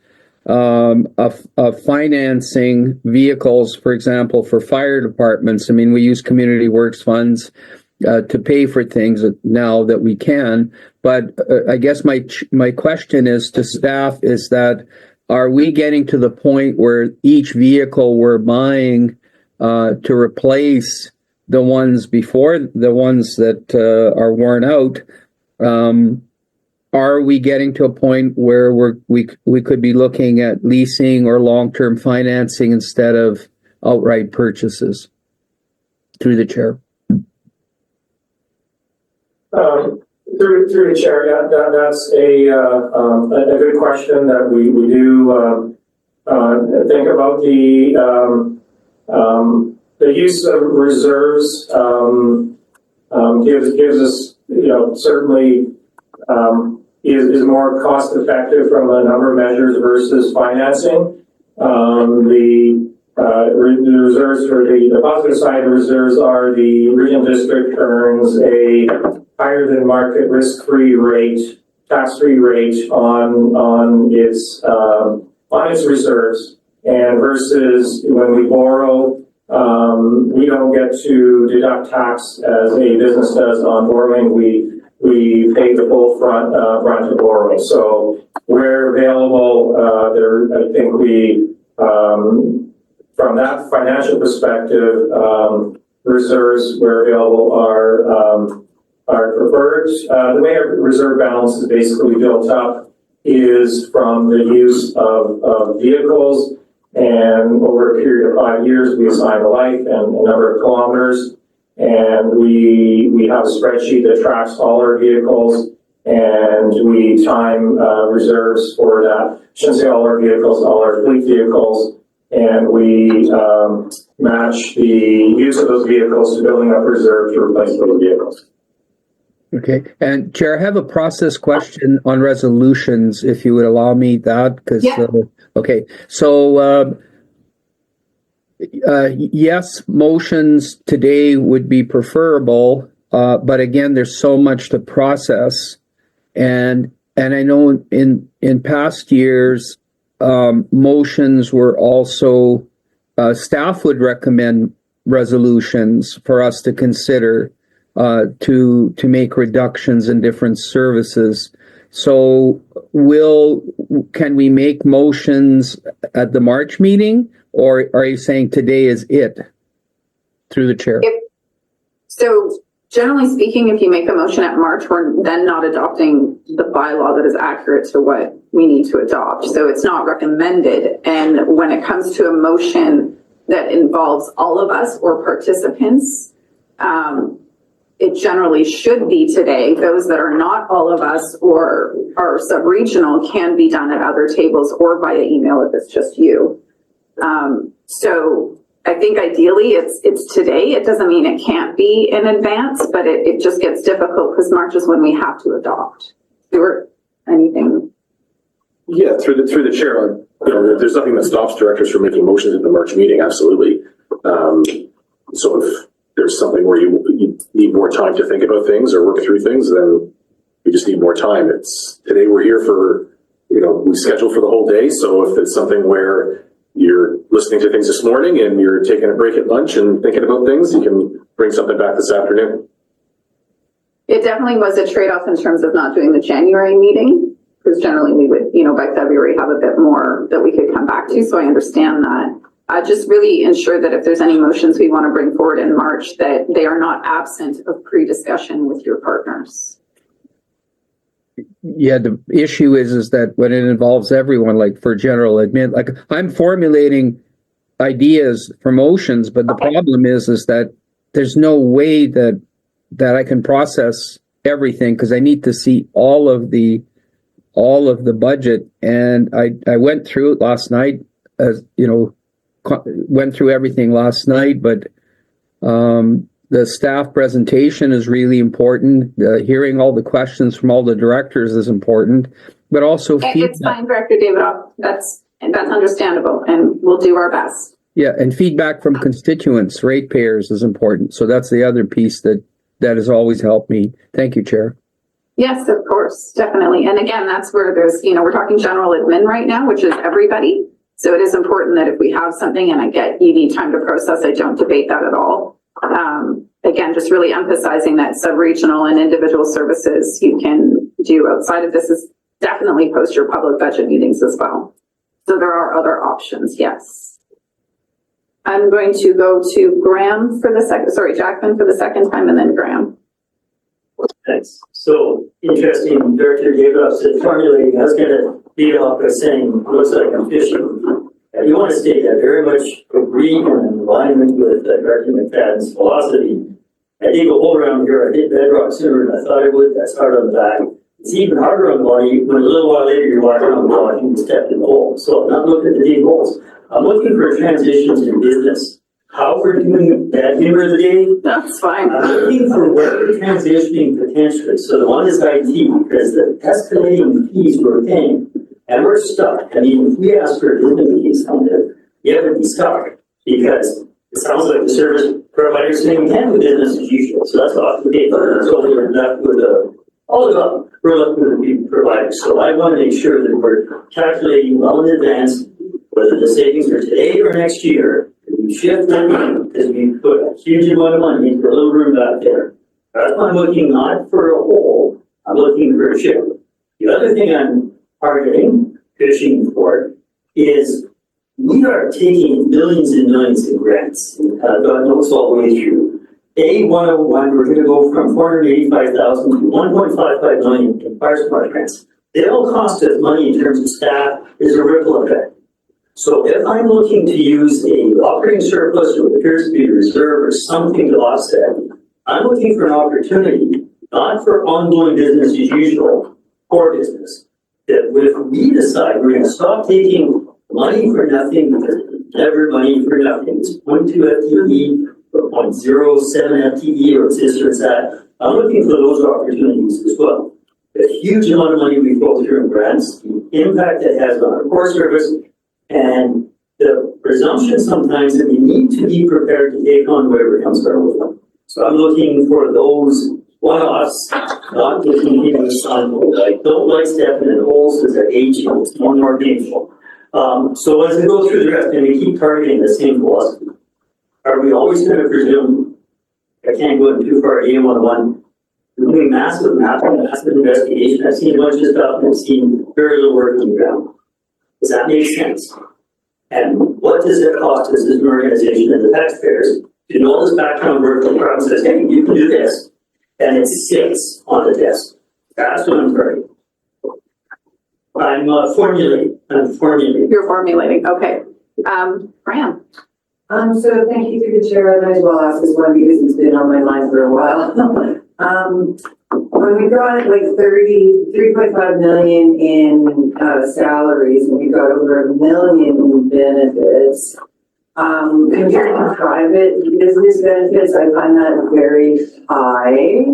financing vehicles, for example, for fire departments. I mean, we use community works funds to pay for things now that we can. But I guess my question is to staff is that, are we getting to the point where each vehicle we're buying to replace the ones before, the ones that are worn out, are we getting to a point where we could be looking at leasing or long-term financing instead of outright purchases? Through the chair. Through the chair, that's a good question that we do think about the use of reserves. Gives us, certainly is more cost effective from a number of measures versus financing. The reserves for the positive side of reserves are the regional district earns a higher than market risk-free rate, tax-free rate on its reserves, and versus when we borrow, we don't get to deduct tax as a business does on borrowing. We pay the full brunt of borrowing. So where available, I think we, from that financial perspective, reserves where available are preferred. The way our reserve balance is basically built up is from the use of vehicles And over a period of 5 years, we assign a life and a number of kilometers. And we have a spreadsheet that tracks all our vehicles, and we time reserves for that. I shouldn't say all our vehicles, all our fleet vehicles. And we match the use of those vehicles to building up reserve to replace those vehicles. Okay, and Chair, I have a process question on resolutions, if you would allow me that, because, Yeah. okay, so, yes, motions today would be preferable, but again, there's so much to process. And I know in past years, motions were also, staff would recommend resolutions for us to consider to make reductions in different services. So can we make motions at the March meeting, or are you saying today is it through the chair? So generally speaking, if you make a motion at March, we're then not adopting the bylaw that is accurate to what we need to adopt. So it's not recommended. And when it comes to a motion that involves all of us or participants, it generally should be today. Those that are not all of us or are sub-regional can be done at other tables or via email if it's just you. So I think ideally it's today. It doesn't mean it can't be in advance, but it just gets difficult because March is when we have to adopt. Stuart, anything? Yeah, through the chair, there's nothing that stops directors from making motions at the March meeting, absolutely. So if there's something where you need more time to think about things or work through things, then you just need more time. Today we're here for, we schedule for the whole day. So if it's something where you're listening to things this morning and you're taking a break at lunch and thinking about things, you can bring something back this afternoon. It definitely was a trade-off in terms of not doing the January meeting, because generally we would, by February have a bit more that we could come back to. So I understand that. Just really ensure that if there's any motions we want to bring forward in March, that they are not absent of pre-discussion with your partners. Yeah, the issue is that when it involves everyone, like for general admin, like I'm formulating ideas for motions, but the problem is that there's no way that I can process everything because I need to see all of the budget. And I went through it last night, went through everything last night, but the staff presentation is really important. Hearing all the questions from all the directors is important, but also feedback. It's fine, Director David. That's understandable, and we'll do our best. Yeah, and feedback from constituents, ratepayers is important. So that's the other piece that has always helped me. Thank you, Chair. Yes, of course, definitely. And again, that's where there's, we're talking general admin right now, which is everybody. So it is important that if we have something and you need time to process, I don't debate that at all. Again, just really emphasizing that sub-regional and individual services you can do outside of this is definitely post your public budget meetings as well. So there are other options, yes. I'm going to go to Jackman for the second time, and then Graham. Thanks. So interesting, Director David, formulating. I was going to lead off by saying, looks like I'm fishing. And you want to state that very much agree and in alignment with Director McFadden's philosophy. I dig a hole around here. I hit bedrock sooner than I thought I would. That's hard on the back. It's even harder on the body when a little while later you're walking around the block and you step in the hole. So I'm not looking at the deep holes. I'm looking for transitions in business. How we're doing that humor of the day. That's fine. I'm looking for where we're transitioning potentially. So the one is IT, because the escalating fees we're paying, and we're stuck. I mean, if we ask for limited fees on it, you have to be stuck, because it sounds like the service provider is saying we can do business as usual. So that's off the table. So we're left with all of them. We're left with the providers. So I want to make sure that we're calculating well in advance whether the savings are today or next year. We shift money because we put a huge amount of money into a little room back there. That's why I'm looking not for a hole, I'm looking for a shift. The other thing I'm targeting, fishing for, is we are taking millions and millions in grants. God knows all the way through. A101, we're going to go from $485,000 to $1.55 million in fire smart grants. They all cost us money in terms of staff. There's a ripple effect. So if I'm looking to use a operating surplus or what appears to be a reserve or something to offset, I'm looking for an opportunity, not for ongoing business as usual, core business. That if we decide we're gonna stop taking money for nothing, because it's never money for nothing, it's 0.2 FTE or 0.07 FTE or it's this or it's that, I'm looking for those opportunities as well. The huge amount of money we throw through in grants, the impact it has on our core service, and the presumption sometimes that we need to be prepared to take on whatever comes our way. So I'm looking for those one-offs, not looking into the sun. I don't like stepping in holes because they're aging, it's more and more painful. So as we go through the rest and we keep targeting the same philosophy, are we always going to presume, I can't go too far, A101, we're doing massive investigation. I've seen a bunch of stuff and I've seen very little work on the ground. Does that make sense? And what does it cost us as an organization and the taxpayers to do all this background work when the crowd says, hey, you can do this, and it sits on the desk? That's what I'm targeting. I'm formulating. You're formulating, okay. Fran? So thank you to the chair, I might as well ask this one because it's been on my mind for a while. When we got like 3.5 million in salaries and we got over 1 million in benefits, compared to private business benefits, I find that very high.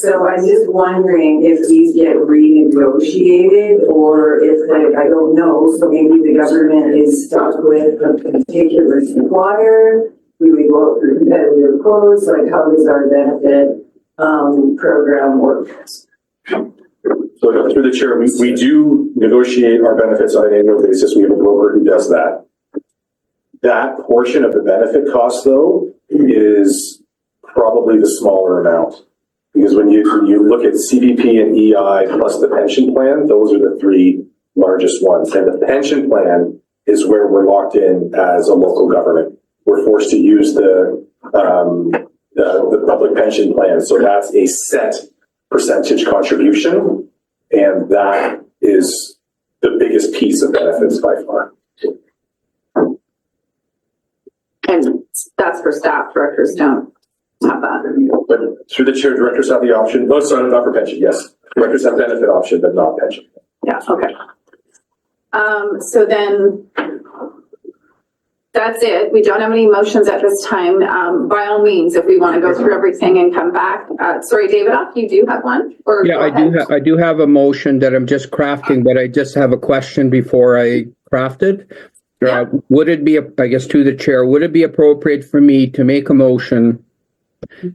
So I'm just wondering if these get renegotiated or if I don't know, so maybe the government is stuck with a particular supplier. We would go out for competitive quotes, like how does our benefit program work? So through the chair, we do negotiate our benefits on an annual basis. We have a broker who does that. That portion of the benefit cost, though, is probably the smaller amount. Because when you look at CVP and EI plus the pension plan, those are the three largest ones. And the pension plan is where we're locked in as a local government. We're forced to use the public pension plan. So that's a set percentage contribution. And that is the biggest piece of benefits by far. And that's for staff, directors don't have that. But through the chair, directors have the option. No, sorry, not for pension. Yes, directors have benefit option, but not pension. Yeah, okay. So then that's it. We don't have any motions at this time. By all means, if we want to go through everything and come back. Sorry, David, you do have one? Or Yeah, I do have a motion that I'm just crafting, but I just have a question before I craft it. Yeah. Would it be, I guess to the chair, would it be appropriate for me to make a motion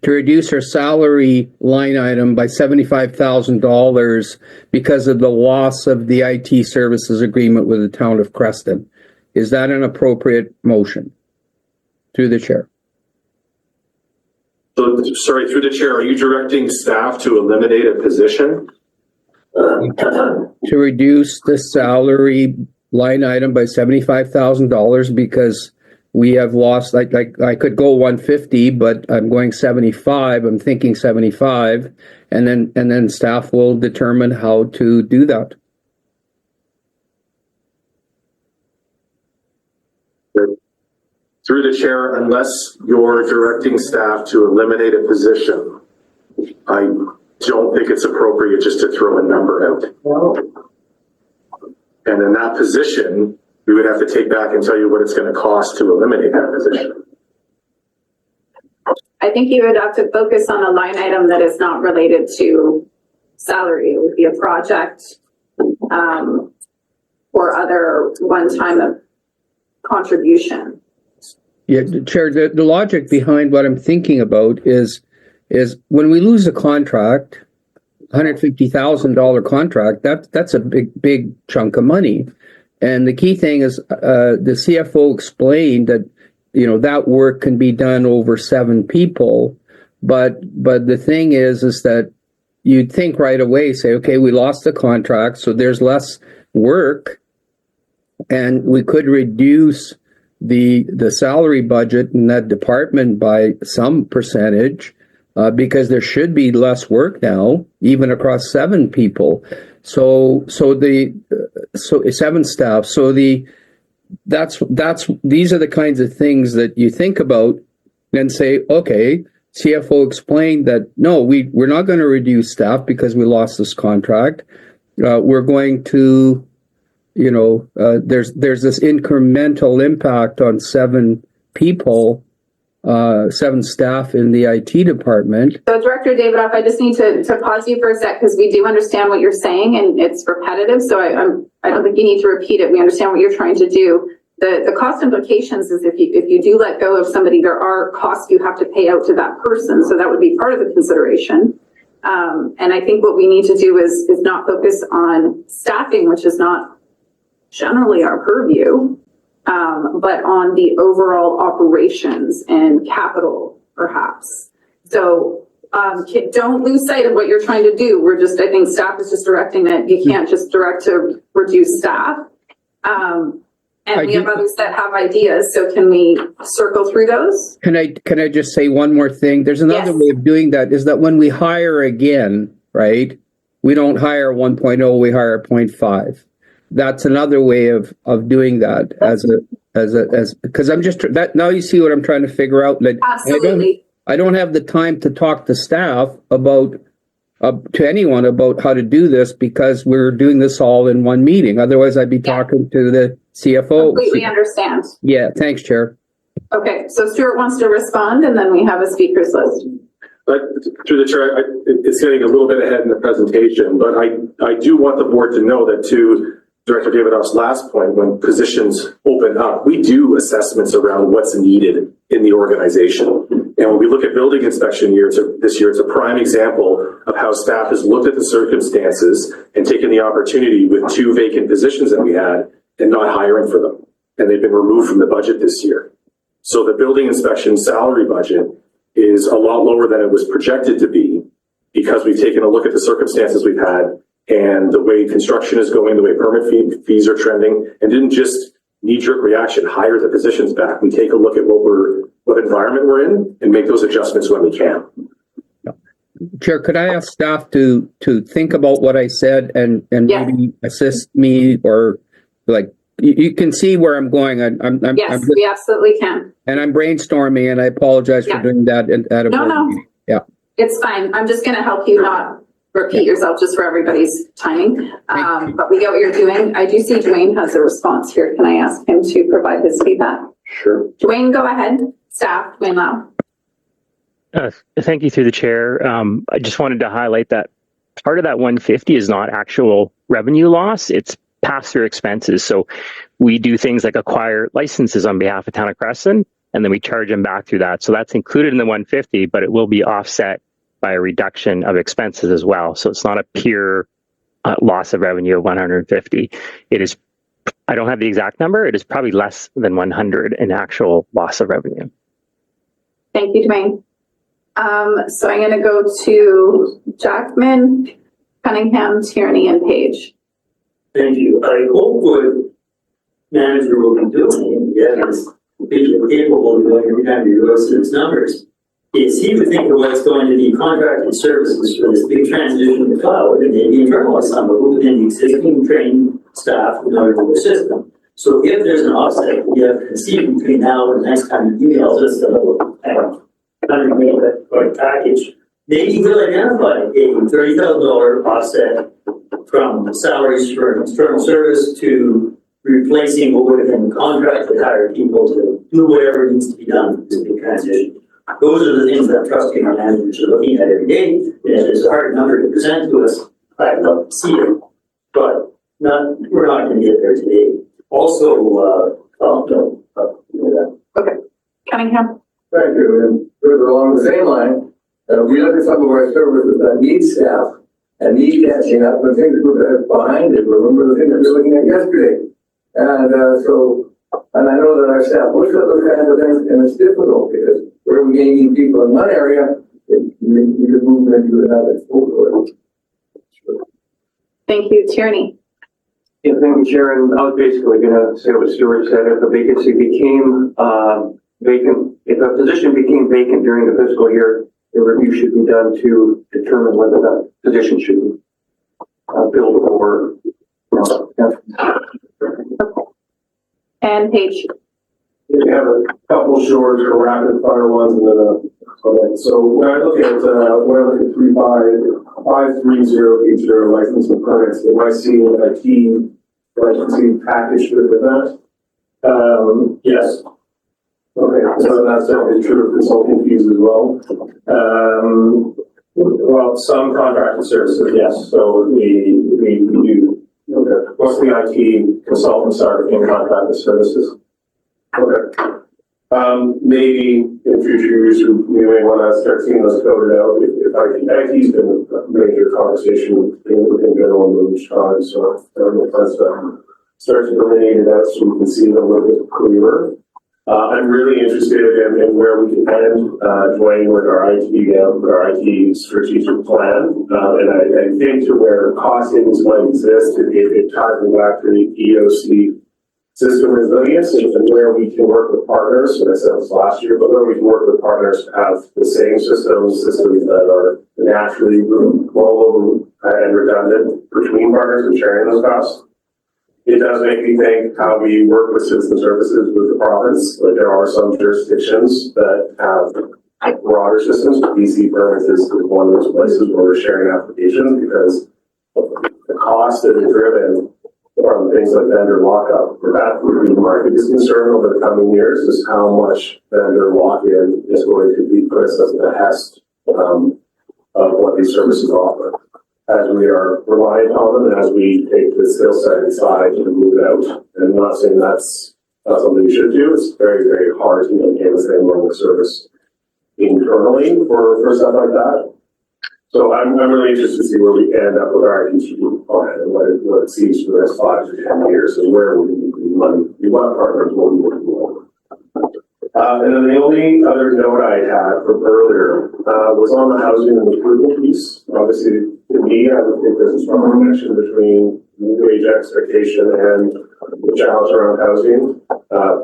to reduce her salary line item by $75,000 because of the loss of the IT services agreement with the town of Creston? Is that an appropriate motion? Through the chair. So, sorry, through the chair, are you directing staff to eliminate a position? To reduce the salary line item by $75,000 because we have lost, I could go 150, but I'm going 75. I'm thinking 75, and then staff will determine how to do that. Through the chair, unless you're directing staff to eliminate a position, I don't think it's appropriate just to throw a number out. And in that position, we would have to take back and tell you what it's going to cost to eliminate that position. I think you would have to focus on a line item that is not related to salary. It would be a project or other one-time contribution. Yeah, Chair, the logic behind what I'm thinking about is when we lose a contract, $150,000 contract, that's a big chunk of money. And the key thing is the CFO explained that, that work can be done over 7 people. But the thing is that you'd think right away, say, okay, we lost the contract, so there's less work and we could reduce the salary budget in that department by some percentage because there should be less work now, even across 7 people. So 7 staff. So the these are the kinds of things that you think about and say, okay, CFO explained that, no, we're not going to reduce staff because we lost this contract. We're going to, there's this incremental impact on 7 people, 7 staff in the IT department. So Director Davidoff, I just need to pause you for a sec because we do understand what you're saying and it's repetitive. So I don't think you need to repeat it. We understand what you're trying to do. The cost implications is if you do let go of somebody, there are costs you have to pay out to that person. So that would be part of the consideration. And I think what we need to do is not focus on staffing, which is not generally our purview, but on the overall operations and capital, perhaps. So don't lose sight of what you're trying to do. I think staff is just directing that you can't just direct to reduce staff. And we have others that have ideas, so can we circle through those? Can I just say one more thing? There's another way of doing that, is that when we hire again, right, we don't hire 1.0, we hire 0.5. That's another way of doing that because I'm just that now you see what I'm trying to figure out. Like, Absolutely. I don't have the time to talk to staff about to anyone about how to do this because we're doing this all in one meeting. Otherwise, I'd be talking to the CFO. Completely understand. Yeah, thanks, Chair. Okay, so Stuart wants to respond, and then we have a speakers list. But through the chair, it's getting a little bit ahead in the presentation, but I do want the board to know that to Director Davidoff's last point, when positions open up, we do assessments around what's needed in the organization. And when we look at building inspection this year, it's a prime example of how staff has looked at the circumstances and taken the opportunity with 2 vacant positions that we had and not hiring for them. And they've been removed from the budget this year. So the building inspection salary budget is a lot lower than it was projected to be because we've taken a look at the circumstances we've had and the way construction is going, the way permit fees are trending, and didn't just knee-jerk reaction, hire the positions back. We take a look at what environment we're in and make those adjustments when we can. Chair, could I ask staff to think about what I said and maybe assist me, or like you can see where I'm going. Yes, we absolutely can. And I'm brainstorming, and I apologize for doing that at a board meeting. Yeah, it's fine. I'm just going to help you not repeat yourself just for everybody's timing. But we get what you're doing. I do see Dwayne has a response here. Can I ask him to provide his feedback? Sure. Dwayne, go ahead. Staff, Dwayne Lau. Thank you through the chair. I just wanted to highlight that part of that 150 is not actual revenue loss. It's pass-through expenses. So we do things like acquire licenses on behalf of Town of Crescent, and then we charge them back through that. So that's included in the 150, but it will be offset by a reduction of expenses as well. So it's not a pure loss of revenue of 150. It is, I don't have the exact number. It is probably less than 100 in actual loss of revenue. Thank you, Dwayne. So I'm going to go to Jackman, Cunningham, Tierney, and Page. Thank you. I hope what manager will be doing, is completely capable of doing every time he goes to his numbers, is he would think of what's going to be contracted services for this big transition to cloud, and maybe internalize some of it within the existing trained staff in our new system. So if there's an offset, we have conceived between now and the next time he emails us a package, maybe we'll identify a $30,000 offset from salaries for external service to replacing what would have been contracted hired people to do whatever needs to be done for this big transition. Those are the things that I'm trusting our managers are looking at every day. And if it's a hard number to present to us, I'd love to see it. But we're not going to get there today. Also, Okay, Cunningham. Thank you. And further along the same line, we look at some of our services that need staff and need catching up when things were behind it. Remember the things we were looking at yesterday. And I know that our staff looks at those kinds of things, and it's difficult because we're gaining people in one area, we could move them into another. Thank you, Tierney. Yeah, thank you, Sharon. I was basically going to say what Stuart said. If a vacancy became vacant, if a position became vacant during the fiscal year, a review should be done to determine whether that position should be filled or And page. We have a couple short or rapid fire ones and then okay. So when I look at 538080 license and permits, am I seeing a key licensing package within that? Yes. Okay, so that's true of consulting fees as well. Well, some contracted services, yes. So we do. Okay. What's the IT consultants are in contracted services? Okay. Maybe in future years, we may want to start seeing those coded out. If IT's been a major conversation in general in each time, so I don't know if that's start to delineate it out so we can see it a little bit clearer. I'm really interested in where we can end, Dwayne, with our IT strategic plan. And I think to where cost savings might exist, it ties me back to the EOC system resilience and where we can work with partners. And I said this last year, but where we can work with partners to have the same systems that are naturally rollable and redundant between partners and sharing those costs. It does make me think how we work with citizen services with the province. Like there are some jurisdictions that have broader systems. BC permits is one of those places where we're sharing applications because the cost that is driven from things like vendor lockup. That would be my biggest concern over the coming years is how much vendor lock-in is going to be put us at the behest of what these services offer. As we are reliant on them and as we take the skill set inside and move it out. And I'm not saying that's not something we should do. It's very, very hard to maintain the same level of service internally for stuff like that. So I'm really interested to see where we end up with our IT plan and what it sees for the next 5 to 10 years and where we need money. We want partners will be working on. And then the only other note I had from earlier was on the housing and approval piece. Obviously, to me, I would think there's a strong connection between wage expectation and the challenge around housing.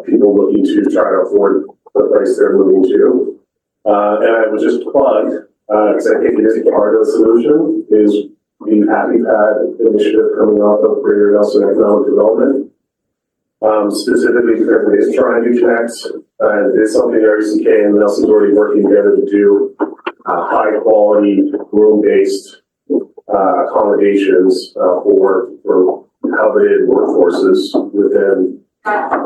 People looking to try to afford the place they're moving to. And I would just plug, because I think it is part of the solution, is the Happy Pad initiative coming off of Greater Nelson Economic Development. Specifically because it is trying to connect, it's something RDCK and Nelson's already working together to do high quality room-based accommodations for coveted workforces within a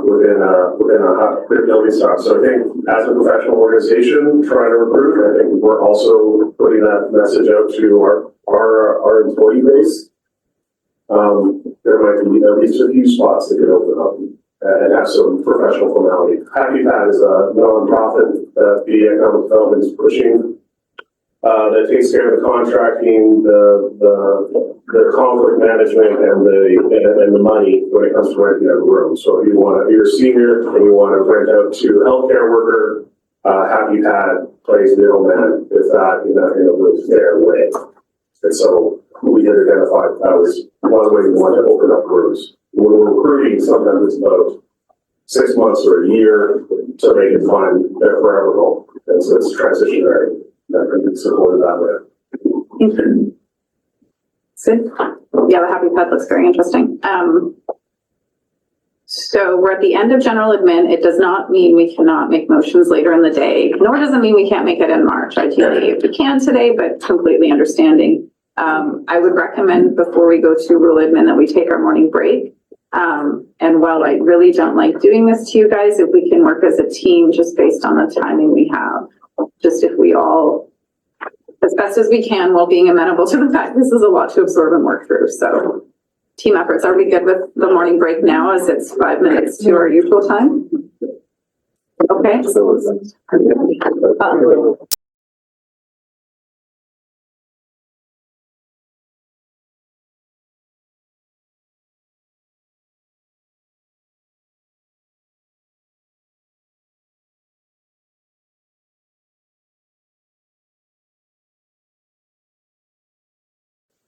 building stock. So I think as a professional organization trying to recruit, I think we're also putting that message out to our employee base. There might be at least a few spots that could open up and have some professional formality. Happy Pad is a non-profit that the economic development is pushing that takes care of the contracting, the conflict management, and the money when it comes to renting out a room. So if you're a senior and you want to rent out to a healthcare worker, Happy Pad plays middleman if that in their way. And so we had identified that was one way we want to open up rooms. When we're recruiting, sometimes it's about 6 months or a year so they can find their forever home. And so it's transitionary. That can be supported that way. Sid? Yeah, the Happy Pad looks very interesting. So we're at the end of general admin. It does not mean we cannot make motions later in the day, nor does it mean we can't make it in March. Ideally, if we can today, but completely understanding. I would recommend before we go to rule admin that we take our morning break. And while I really don't like doing this to you guys, if we can work as a team just based on the timing we have, just if we all, as best as we can, while being amenable to the fact this is a lot to absorb and work through. So team efforts. Are we good with the morning break now as it's 5 minutes to our usual time? Okay.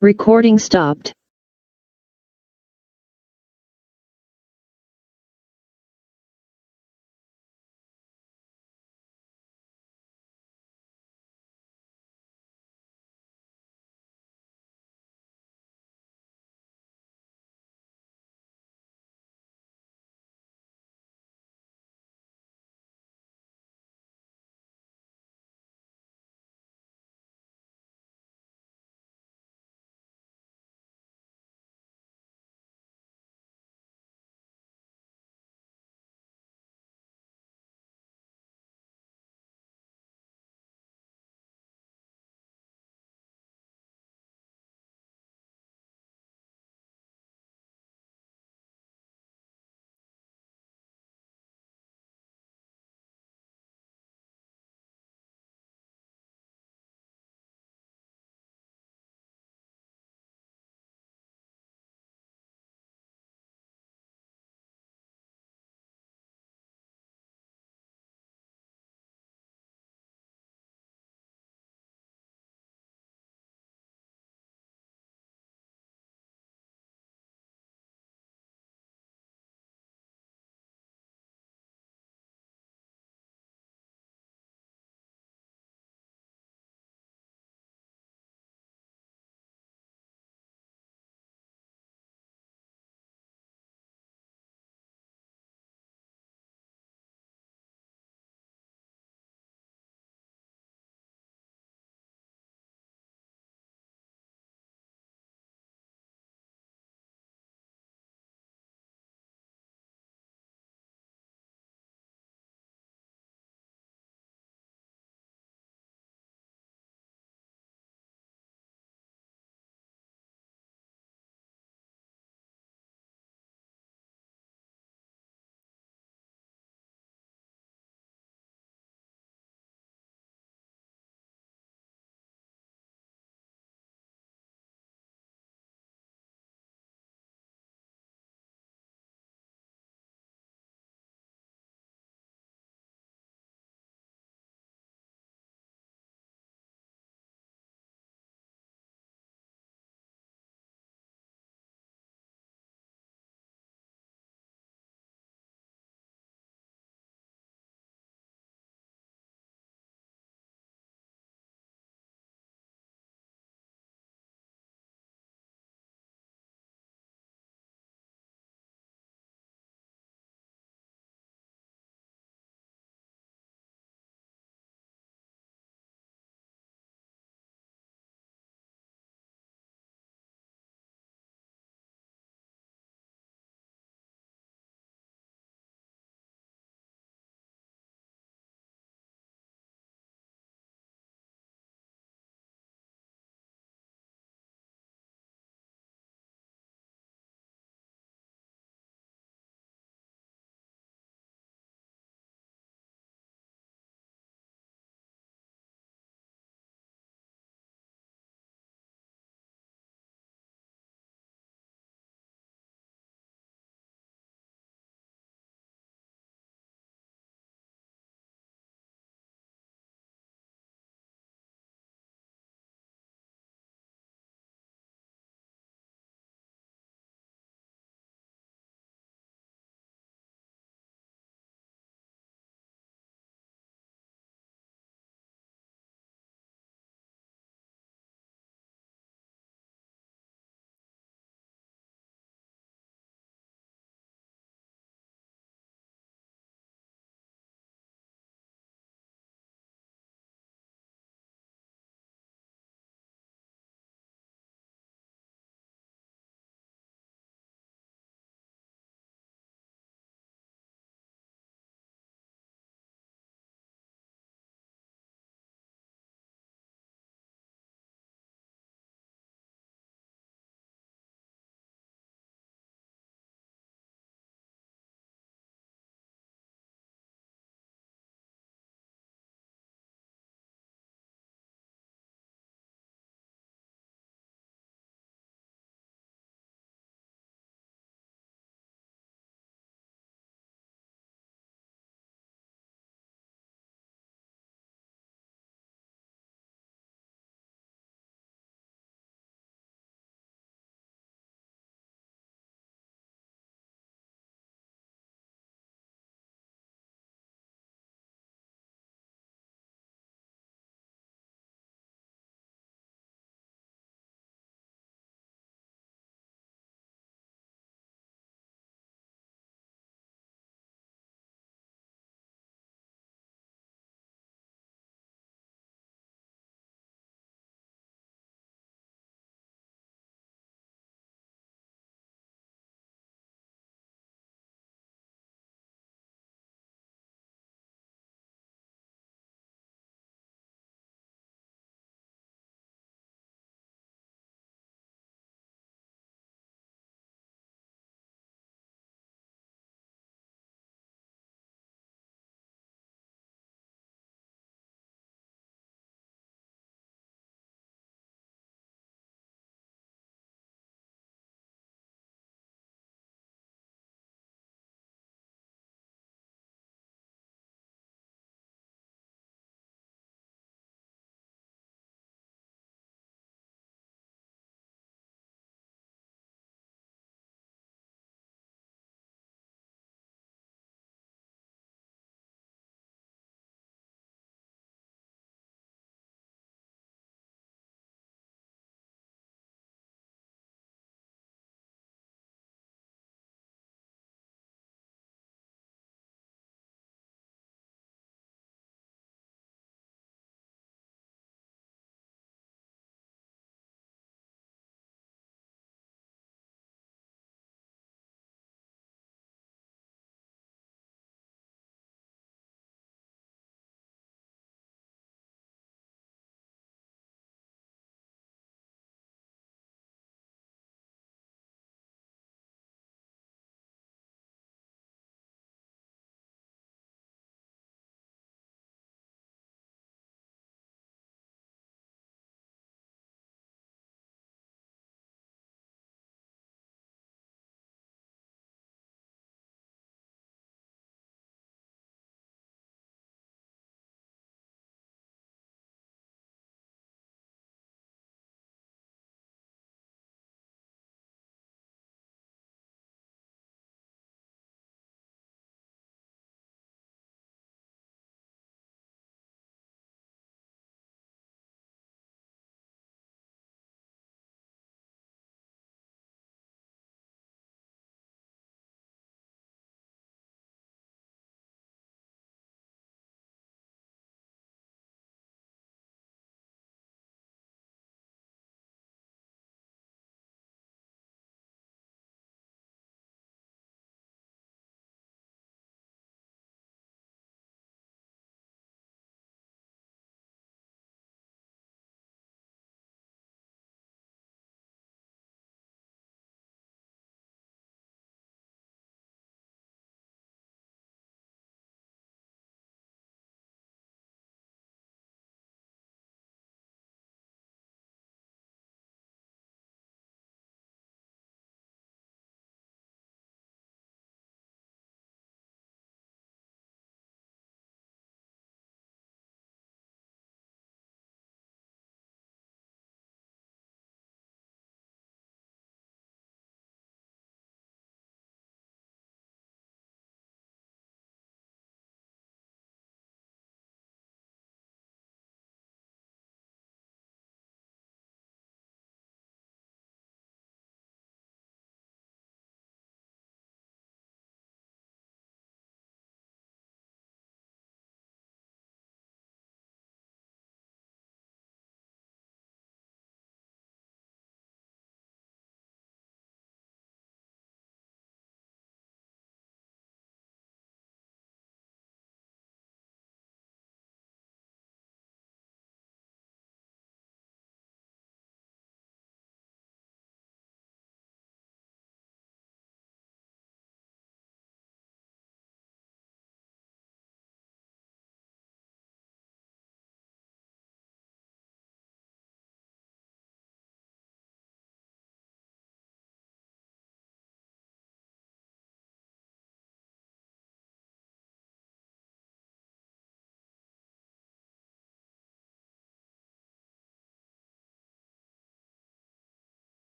Recording stopped.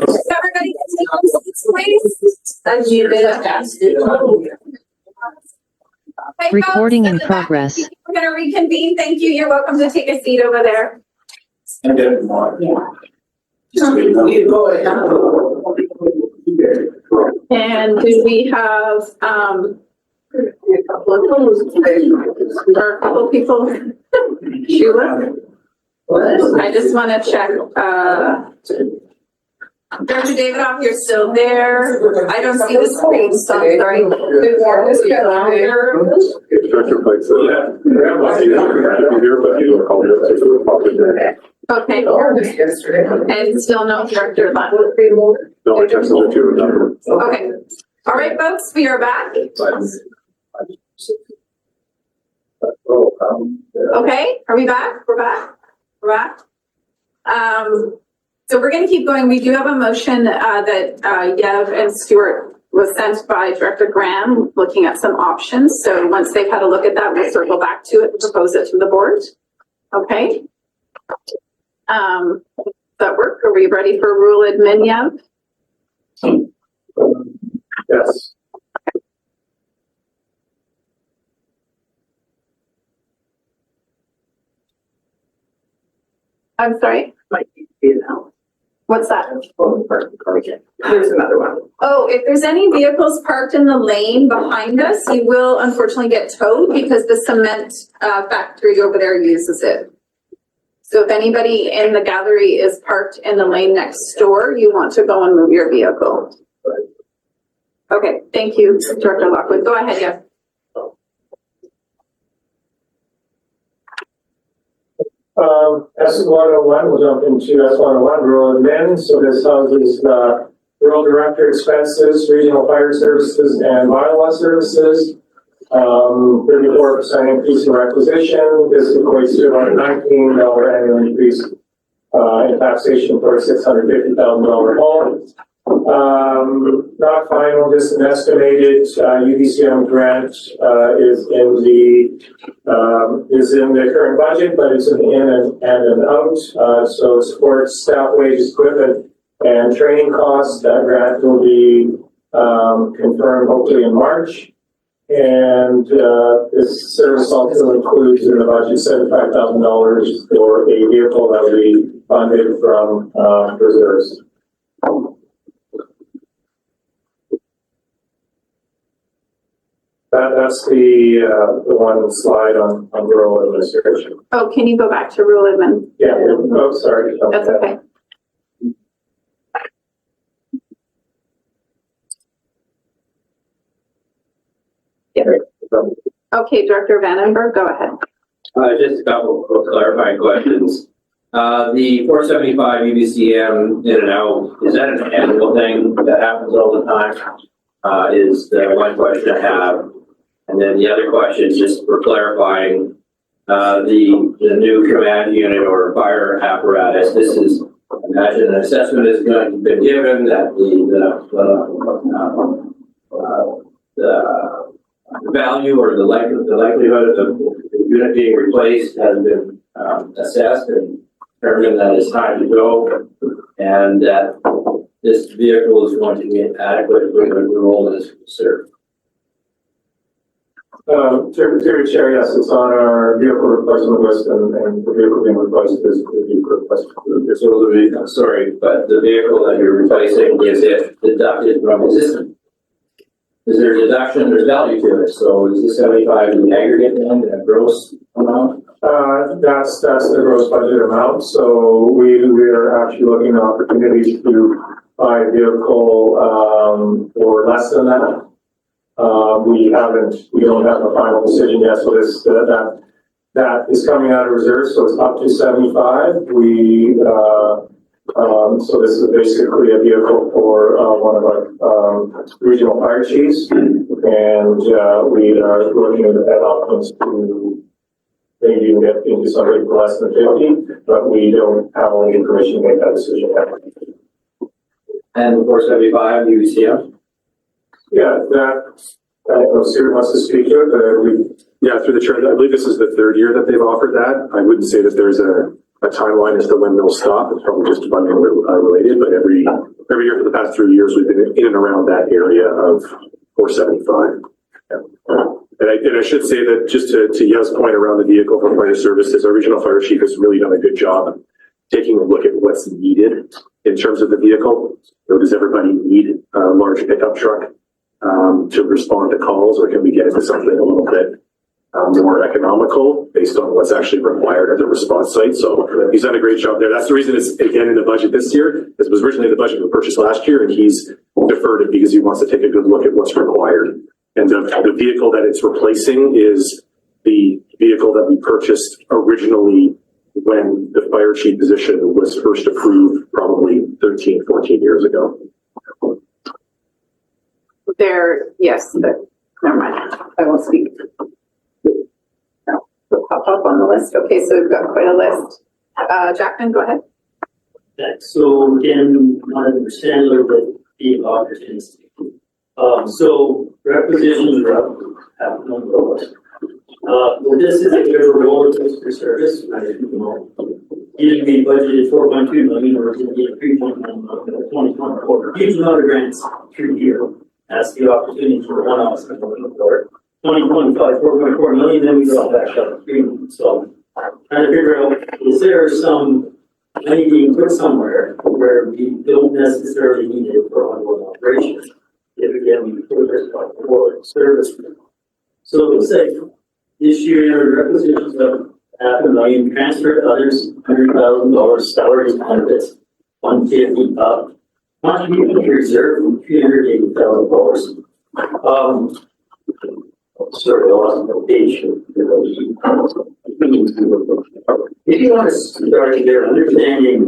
Everybody can take home seats, please. As you did at Recording in progress. We're gonna reconvene. Thank you. You're welcome to take a seat over there. And then more. You go ahead. And do we have, are a couple people, Sheila? I just want to check, Dr. Davidoff, you're still there. I don't see the screen, so I'm sorry. Okay. And still no director left. No, I texted her too. Okay. All right, folks, we are back. Okay, are we back? We're back. We're back. So we're going to keep going. We do have a motion that Yev and Stuart was sent by Director Graham looking at some options. So once they've had a look at that, we'll circle back to it and propose it to the board. Okay. Does that work? Are we ready for rule admin, Yev? Yes. I'm sorry? What's that? There's another one. Oh, if there's any vehicles parked in the lane behind us, you will unfortunately get towed because the cement factory over there uses it. So if anybody in the gallery is parked in the lane next door, you want to go and move your vehicle. Okay, thank you, Director Lockwood. Go ahead, yeah. S101, we'll jump into S101, rural admin. So this houses rural director expenses, regional fire services, and bylaw services. 34% increase in requisition. This equates to about a $19 annual increase in taxation for a $650,000 home. Not final, just an estimated UBCM grant is in the current budget, but it's an in and an out. So it supports staff wages, equipment, and training costs. That grant will be confirmed hopefully in March. And this service also includes in the budget $75,000 for a vehicle that will be funded from reserves. That's the one slide on rural administration. Oh, can you go back to rule admin? Yeah, oh, sorry. That's okay. Yeah. Okay, Director Vandenberg, go ahead. Just a couple of clarifying questions. The 475 UBCM in and out, is that an annual thing that happens all the time? Is the one question I have. And then the other question, just for clarifying, the new command unit or fire apparatus, this is, imagine an assessment has been given that the value or the likelihood of the unit being replaced has been assessed and determined that it's time to go, and that this vehicle is going to be adequate for the role that it's served. Through Chair, yes, it's on our vehicle replacement list, and the vehicle being replaced is the vehicle replacement. So but the vehicle that you're replacing, is it deducted from the system? Is there a deduction? There's value to it. So is this 75 in the aggregate then, the gross amount? That's the gross budget amount. So we are actually looking at opportunities to buy a vehicle for less than that. We don't have a final decision yet. So that is coming out of reserve. So it's up to 75. So this is basically a vehicle for one of our regional fire chiefs, and we are looking at options to maybe even get into something for less than 50, but we don't have all the information to make that decision yet. And the 475 UBCM? Yeah, I don't know if Stuart wants to speak to it, Yeah, through the chair, I believe this is the third year that they've offered that. I wouldn't say that there's a timeline as to when they'll stop. It's probably just funding related, but every every year for the past 3 years, we've been in and around that area of 475. And I should say that just to Yev's point around the vehicle for fire services, our regional fire chief has really done a good job of taking a look at what's needed in terms of the vehicle. So does everybody need a large pickup truck to respond to calls, or can we get into something a little bit more economical based on what's actually required at the response site? So he's done a great job there. That's the reason it's again in the budget this year. This was originally the budget we purchased last year, and he's deferred it because he wants to take a good look at what's required. And the vehicle that it's replacing is the vehicle that we purchased originally when the fire chief position was first approved, probably 13, 14 years ago. Yes, but never mind. I won't speak. No, it'll pop up on the list. Okay, so we've got quite a list. Jackman, go ahead. Thanks. So again, I want to understand a little bit the opportunities. So requisitions are up, half a million dollars. Well, this is a bit of a roller coaster service. Either we budgeted 4.2 million or we get 3.1 million for 2024. Huge amount of grants through the year. That's the opportunity for one off for 2025, 4.4 million, then we go back up to 3 million. So trying to figure out, is there some money being put somewhere where we don't necessarily need it for ongoing operations? If again, we put this for service. So it looks like this year requisitions of $500,000, transfer to others, $100,000, salaries, benefits, $150,000 up. Contribution to reserve, $380,000. Sorry, I lost the page. If you want to start there, understanding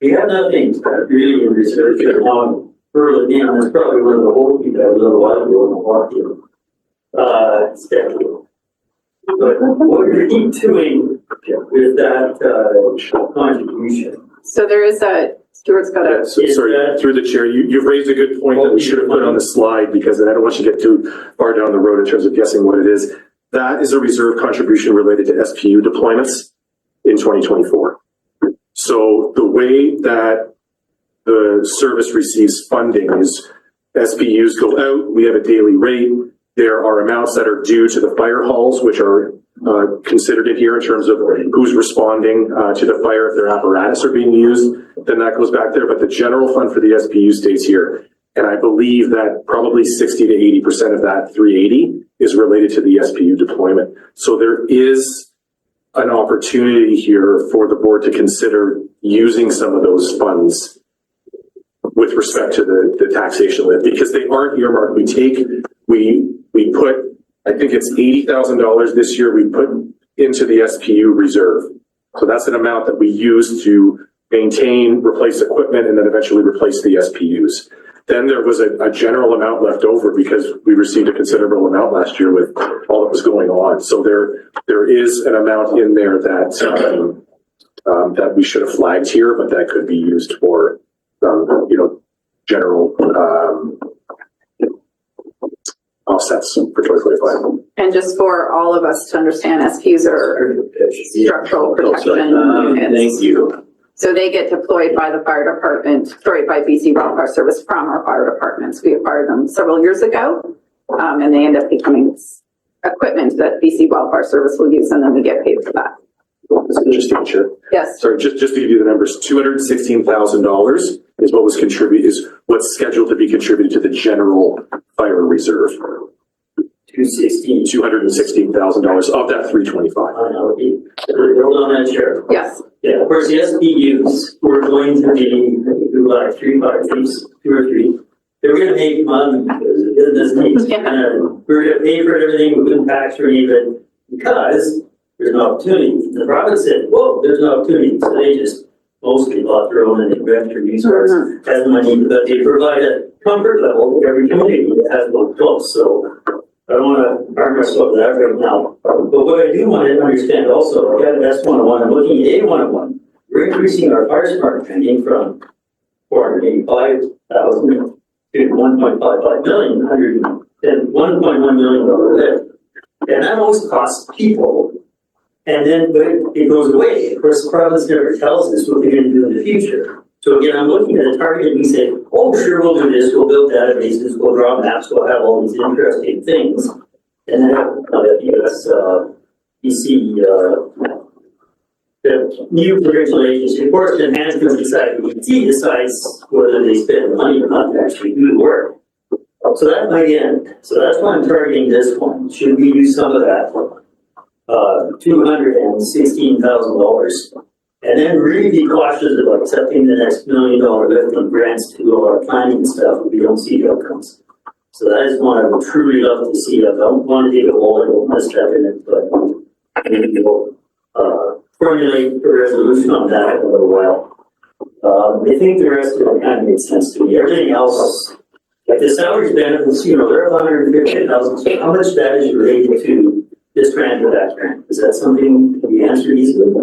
we have nothing really in research on early in, that's probably one of the whole people a little while ago in Milwaukee. Schedule. But what are you doing with that contribution? So there is a, Stuart's got a. Sorry, through the chair, you've raised a good point that we should have put on the slide, because I don't want you to get too far down the road in terms of guessing what it is. That is a reserve contribution related to SPU deployments in 2024. So the way that the service receives funding is SPUs go out, we have a daily rate. There are amounts that are due to the fire halls, which are considered in here in terms of who's responding to the fire if their apparatus are being used, then that goes back there. But the general fund for the SPU stays here. And I believe that probably 60 to 80% of that 380 is related to the SPU deployment. So there is an opportunity here for the board to consider using some of those funds with respect to the taxation lift, because they aren't earmarked. We put, I think it's $80,000 this year we put into the SPU reserve. So that's an amount that we use to maintain, replace equipment, and then eventually replace the SPUs. Then there was a general amount left over because we received a considerable amount last year with all that was going on. So there is an amount in there that that we should have flagged here, but that could be used for general offsets for 2025. And just for all of us to understand, SPUs are structural protection units. Thank you. So they get deployed by the fire department, by BC Wildfire Service from our fire departments. We acquired them several years ago, and they end up becoming equipment that BC Wildfire Service will use, and then we get paid for that. That's interesting, Chair. Yes. Sorry, just to give you the numbers, $216,000 is what was contributed, is what's scheduled to be contributed to the general fire reserve. $216,000 of that $325,000. Hold on that, Chair. Yes. Yeah, of course, the SPUs were going to be, I think, like 2 or 3. They were going to make money because the business needs. Yeah. We were going to pay for everything, we couldn't tax for even because there's an opportunity. The province said, whoa, there's an opportunity. So they just mostly bought their own and investor resources as money, but they provide a comfort level to every community that has one close. So I don't want to argue myself with that right now. But what I do want to understand also, I've got S101, I'm looking at A101. We're increasing our fire smart training from 485,000 to 1.55 million, $1.1 million lift. And that always costs people. And then but it goes away. Of course, the province never tells us what they're going to do in the future. So again, I'm looking at a target and we say, oh, sure, we'll do this, we'll build databases, we'll draw maps, we'll have all these interesting things. And then, you see, the new provincial agency, Forest Enhancement Society, decides whether they spend money or not to actually do the work. So that might end. So that's why I'm targeting this one. Should we use some of that? $216,000. And then really be cautious about accepting the next $1 million lift in grants to do all our planning stuff if we don't see the outcomes. So that is one I would truly love to see. I don't want to dig a hole, I don't want to step in it, but maybe we'll formulate a resolution on that in a little while. I think the rest of it kind of makes sense to me. Everything else, like the salaries benefits, they're $150,000. So how much of that is related to this grant or that grant? Is that something that we answer easily?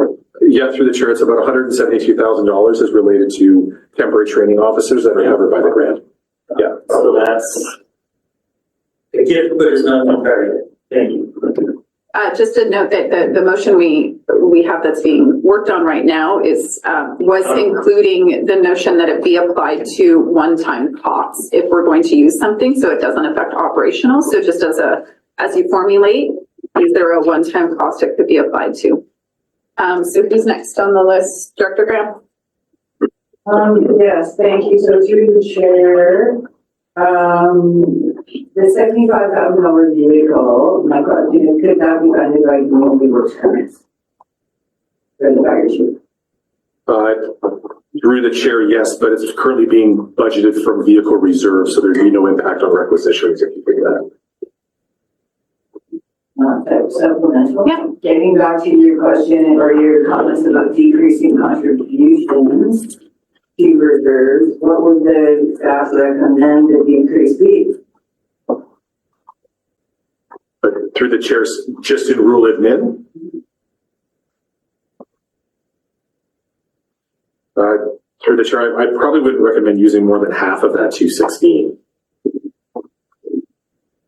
Yeah, through the chair, it's about $172,000 is related to temporary training officers that are covered by the grant. Yeah. So that's a gift, but it's not a target. Thank you. Just to note that the motion we have that's being worked on right now was including the notion that it be applied to one-time costs if we're going to use something, so it doesn't affect operational. So just as you formulate, is there a one-time cost it could be applied to? So who's next on the list? Director Graham? Yes, thank you. So through the chair, the $75,000 vehicle, my question is, could that be funded by community works grants? For the fire chief? Through the chair, yes, but it's currently being budgeted from vehicle reserve, so there'd be no impact on requisitions if you think that. Supplemental. Yeah. Getting back to your question or your comments about decreasing contributions to reserves, what would the staff recommend the decrease be? But through the chairs, just in rule admin. Through the chair, I probably wouldn't recommend using more than half of that 216.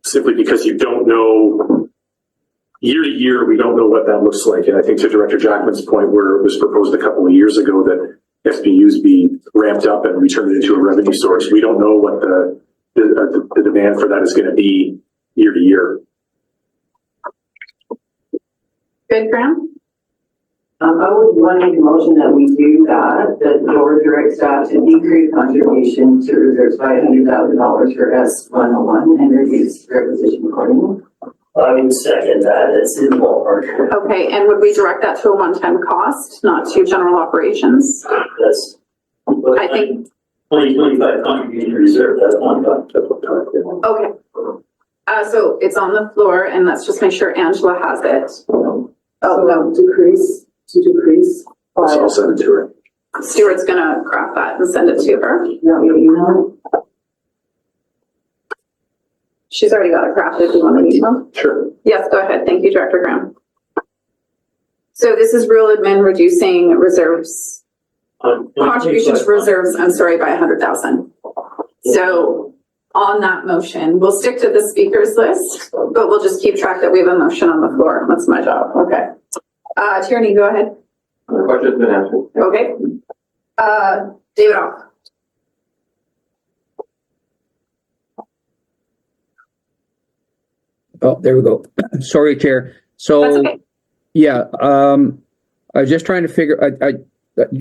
Simply because you don't know, year to year, we don't know what that looks like. And I think to Director Jackman's point, where it was proposed a couple of years ago that SBUs be ramped up and we turn it into a revenue source, we don't know what the demand for that is going to be year to year. Good, Graham? I would want to make a motion that we do that the board directs staff to decrease contributions to reserves by $100,000 for S101 and reduce requisition accordingly. I would second that. It's in the ballpark. Okay, and would we direct that to a one-time cost, not to general operations? That's. I think. 2025 contribution reserve, that's one time. Okay. So it's on the floor, and let's just make sure Angela has it. Oh, no. To decrease. I'll send it to her. Stuart's gonna craft that and send it to her. No, your email? She's already got it crafted. Do you want the email? Sure. Yes, go ahead. Thank you, Director Graham. So this is real admin reducing reserves, contributions to reserves, I'm sorry, by 100,000. So on that motion, we'll stick to the speakers list, but we'll just keep track that we have a motion on the floor. That's my job. Okay. Tierney, go ahead. The budget's been answered. Okay. David Ock. Oh, there we go. Sorry, Chair. So, That's okay. yeah, I was just trying to figure,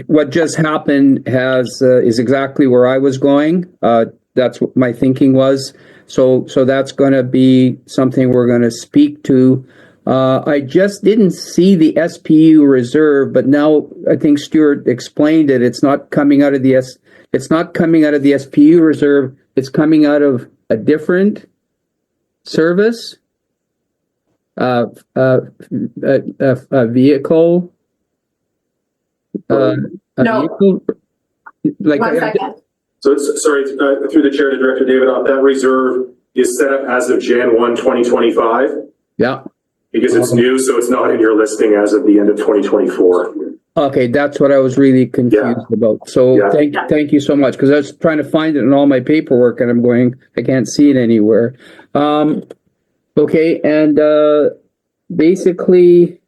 what just happened is exactly where I was going. That's what my thinking was. So that's going to be something we're going to speak to. I just didn't see the SPU reserve, but now I think Stuart explained it. It's not coming out of the SPU reserve. It's coming out of a different service, a vehicle. No. Vehicle, like 1 second. So, sorry, through the chair to Director David, that reserve is set up as of Jan 1, 2025. Yeah. Because it's new, so it's not in your listing as of the end of 2024. Okay, that's what I was really confused about. So thank you so much, because I was trying to find it in all my paperwork and I'm going, I can't see it anywhere. Okay, and basically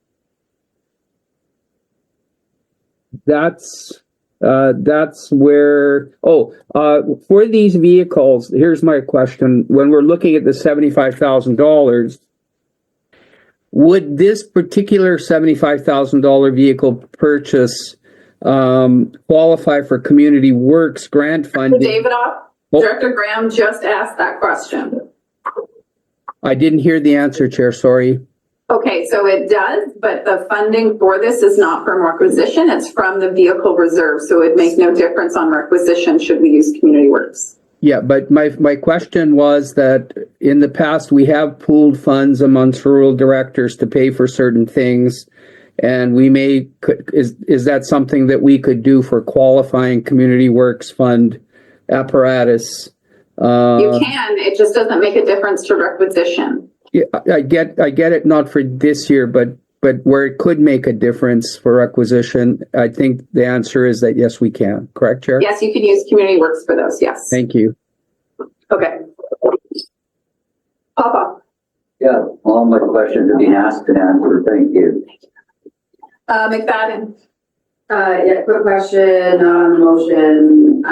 that's That's where, for these vehicles, here's my question. When we're looking at the $75,000, would this particular $75,000 vehicle purchase qualify for Community Works grant funding? David off. Director Graham just asked that question. I didn't hear the answer, Chair, sorry. Okay, so it does, but the funding for this is not from requisition, it's from the vehicle reserve, so it makes no difference on requisition should we use Community Works. Yeah, but my question was that in the past, we have pooled funds amongst rural directors to pay for certain things. And is that something that we could do for qualifying Community Works Fund apparatus? You can, it just doesn't make a difference to requisition. Yeah, I get it, not for this year, but where it could make a difference for requisition, I think the answer is that yes, we can. Correct, Chair? Yes, you can use Community Works for those, yes. Thank you. Okay. Papa. Yeah, all my questions have been asked and answered. Thank you. McFadden. Yeah, quick question on the motion.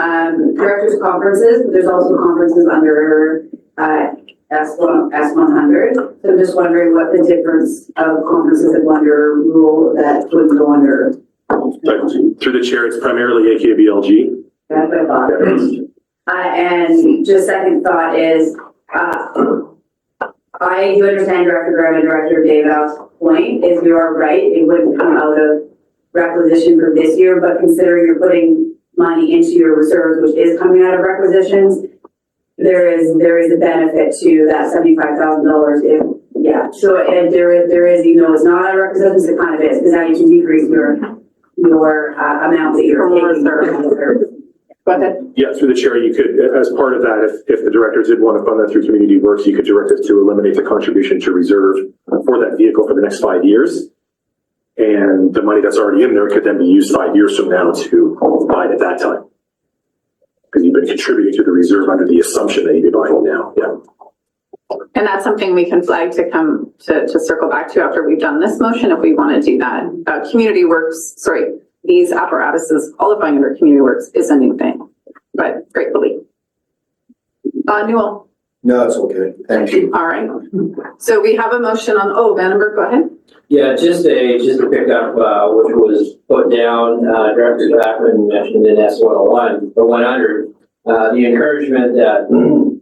Directors conferences, but there's also conferences under S100. So I'm just wondering what the difference of conferences and under rule that would go under. Through the chair, it's primarily AKBLG. That's what I thought. And just second thought is, I do understand Director Graham and Director David's point is you are right, it wouldn't come out of requisition for this year, but considering you're putting money into your reserves, which is coming out of requisitions, there is a benefit to that $75,000. So and there is, even though it's not out of requisitions, it kind of is, because now you can decrease your amount that you're taking from reserves. Go ahead. Yeah, through the chair, you could, as part of that, if the director did want to fund that through Community Works, you could direct us to eliminate the contribution to reserve for that vehicle for the next 5 years. And the money that's already in there could then be used 5 years from now to buy it at that time. Because you've been contributing to the reserve under the assumption that you'd be buying it now, yeah. And that's something we can flag to come to circle back to after we've done this motion, if we want to do that. Community Works, these apparatuses qualifying under Community Works is a new thing, but gratefully. Newell. No, it's okay. Thank you. All right. So we have a motion on, Vandenberg, go ahead. Yeah, just to pick up, which was put down, Director Jackman mentioned in S101, or 100, the encouragement that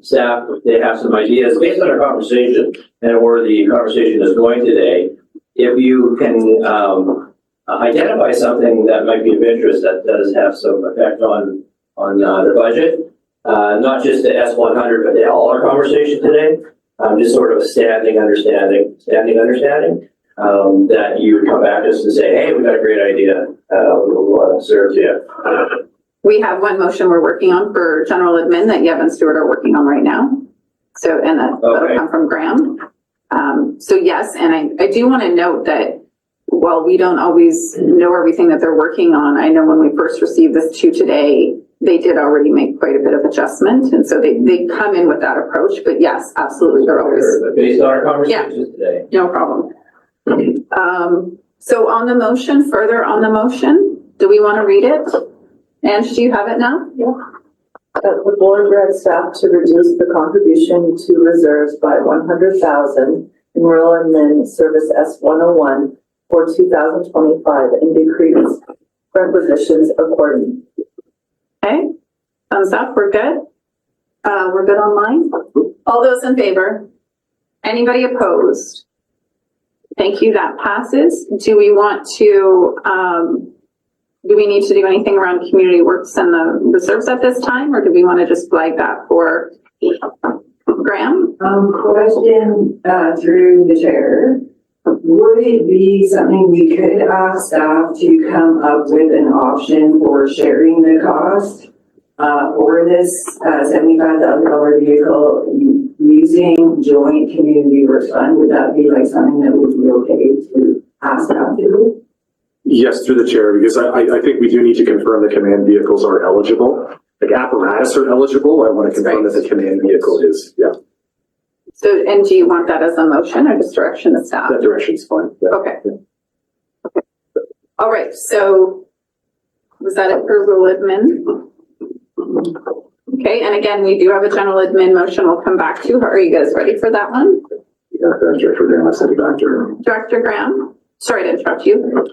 staff, if they have some ideas based on our conversation and where the conversation is going today, if you can identify something that might be of interest that does have some effect on the budget, not just the S100, but all our conversation today, just sort of a standing understanding, that you would come back to us and say, hey, we've got a great idea, we want to serve you. We have one motion we're working on for general admin that Yev and Stewart are working on right now. So, and that'll come from Graham. So yes, and I do want to note that while we don't always know everything that they're working on, I know when we first received this today, they did already make quite a bit of adjustment. And so they come in with that approach, but yes, absolutely. They're always based on our conversations today. No problem. So on the motion, further on the motion, do we want to read it? Ange, do you have it now? Yeah. The board directs staff to reduce the contribution to reserves by $100,000 in rural admin service S101 for 2025 and decrease requisitions accordingly. Okay, thumbs up, we're good. We're good online. All those in favor? Anybody opposed? Thank you, that passes. Do we want to, do we need to do anything around Community Works and the reserves at this time, or do we want to just flag that for Graham? Question through the chair. Would it be something we could ask staff to come up with an option for sharing the cost for this $75,000 vehicle using joint Community Works Fund? Would that be like something that would be okay to ask staff to do? Yes, through the chair, because I think we do need to confirm the command vehicles are eligible. Like apparatus are eligible. I want to confirm that the command vehicle is, yeah. So, and do you want that as a motion or just direction of staff? That direction's fine. Yeah. Okay. Okay. All right. So Was that it for rule admin? Okay, and again, we do have a general admin motion we'll come back to. Are you guys ready for that one? Yeah, Director Graham, I sent it back to her. Director Graham, sorry to interrupt you.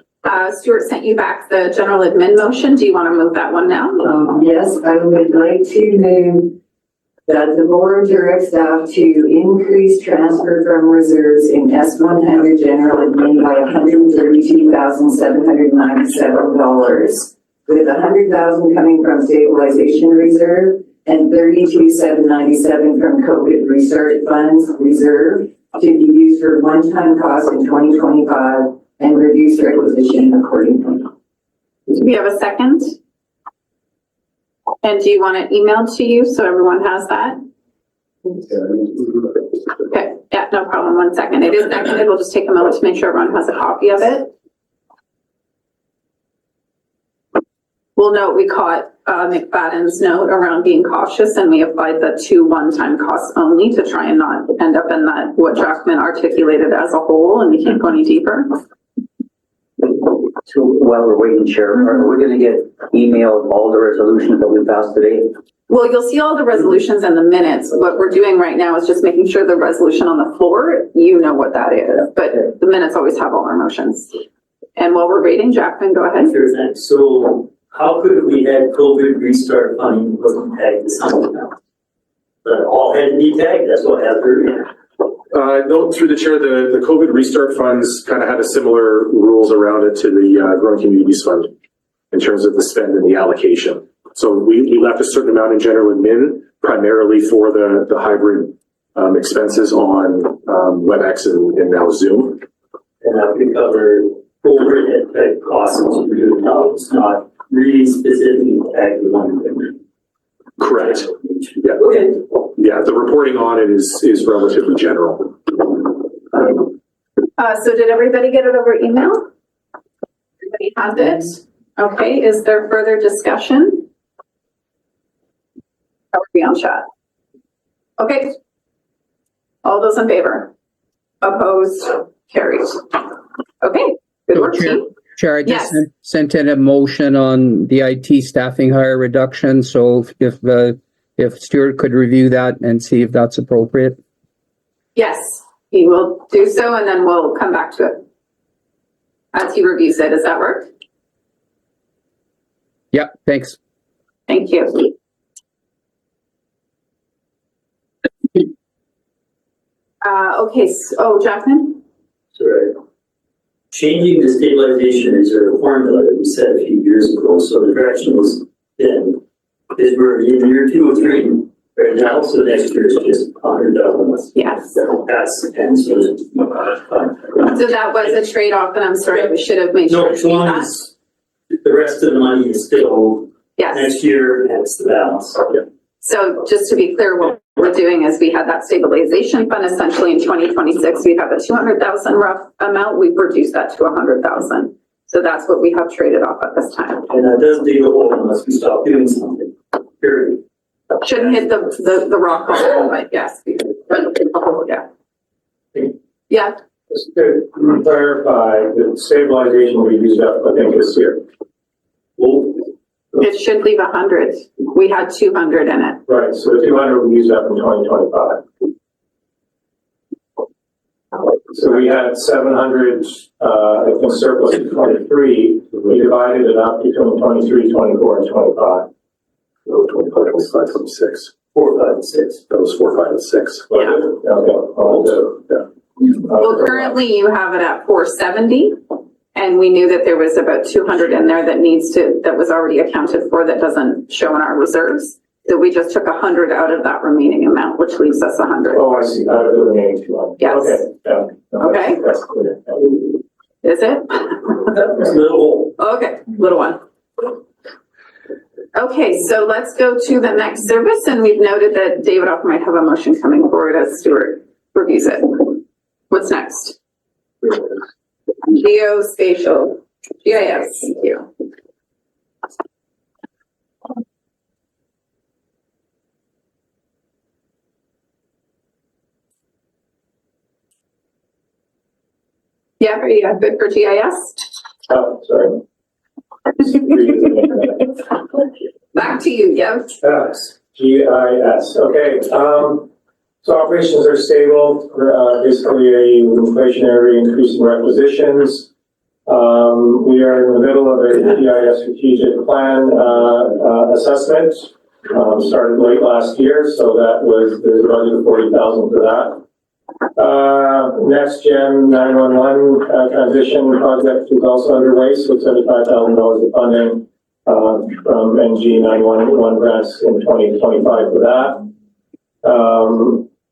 Stuart sent you back the general admin motion. Do you want to move that one now? Yes, I would like to move that the board directs staff to increase transfer from reserves in S100 general admin by $132,797, with $100,000 coming from stabilization reserve and $32,797 from COVID restart funds reserve to be used for one-time costs in 2025 and reduce requisition accordingly. Do we have a second? And do you want it emailed to you so everyone has that? Okay, yeah, no problem. 1 second. It is seconded. We'll just take a moment to make sure everyone has a copy of it. We'll note we caught McFadden's note around being cautious, and we applied the 2 one-time costs only to try and not end up in that what Jackman articulated as a whole, and we can't go any deeper. So while we're waiting, Chair, are we gonna get emailed all the resolutions that we passed today? Well, you'll see all the resolutions in the minutes. What we're doing right now is just making sure the resolution on the floor, you know what that is, but the minutes always have all our motions. And while we're waiting, Jackman, go ahead. Sure, thanks. So how could we had COVID restart funding wasn't tagged to something else? But all had to be tagged, that's what happened. No, through the chair, the COVID restart funds kind of had a similar rules around it to the Growing Communities Fund in terms of the spend and the allocation. So we left a certain amount in general admin primarily for the hybrid expenses on WebEx and now Zoom. And that could cover overhead type costs, it's not really specifically tagged to one thing. Correct. Yeah. Okay. Yeah, the reporting on it is relatively general. So did everybody get it over email? Everybody has it? Okay, is there further discussion? How are we on chat? Okay. All those in favor? Opposed? Carried. Okay, good work, team. Chair, I just Yes. sent in a motion on the IT staffing hire reduction, so if Stuart could review that and see if that's appropriate. Yes, he will do so, and then we'll come back to it as he reviews it. Does that work? Yep, thanks. Thank you. Okay, so, Jackman? Sorry. Changing the stabilization reserve formula that we said a few years ago, so the direction was then, is we're in year 2 or 3 right now, so next year is just 100,000. Yes. That's, and so. So that was a trade-off, and I'm sorry, we should have made sure. No, to as do long that. as the rest of the money is still Yes. next year, and it's the balance. So just to be clear, what we're doing is we had that stabilization fund essentially in 2026. We have a 200,000 rough amount. We've reduced that to 100,000. So that's what we have traded off at this time. And that doesn't dig a hole unless we stop doing something, period. Shouldn't hit the rock bottom, but yes. Yeah. Yeah. Just to clarify, the stabilization we used up, I think, this year. Well, It should leave 100. We had 200 in it. Right, so the 200 we used up in 2025. So we had 700, I think surplus in 23. We divided it up between 23, 24, and 25. No, 25, 25, 26. 4, 5, and 6. That was 4, 5, and 6. Yeah. Okay. Well, currently you have it at 470. And we knew that there was about 200 in there that was already accounted for that doesn't show in our reserves. So we just took 100 out of that remaining amount, which leaves us 100. Oh, I see, out of the remaining 200. Yes. Okay, yeah. Okay. That's clear. Is it? Little. Okay, little one. Okay, so let's go to the next service, and we've noted that David Ocker might have a motion coming forward as Stuart reviews it. What's next? Geospatial, GIS, thank you. Yeah, are you good for GIS? Oh, sorry. Back to you, Yev. Yes, GIS, okay, so operations are stable, basically a inflationary increase in requisitions. We are in the middle of a GIS strategic plan, assessment, started late last year, so there's a budget of 40,000 for that. Next Gen 911 transition project is also underway, so $75,000 of funding from NG 911 grants in 2025 for that.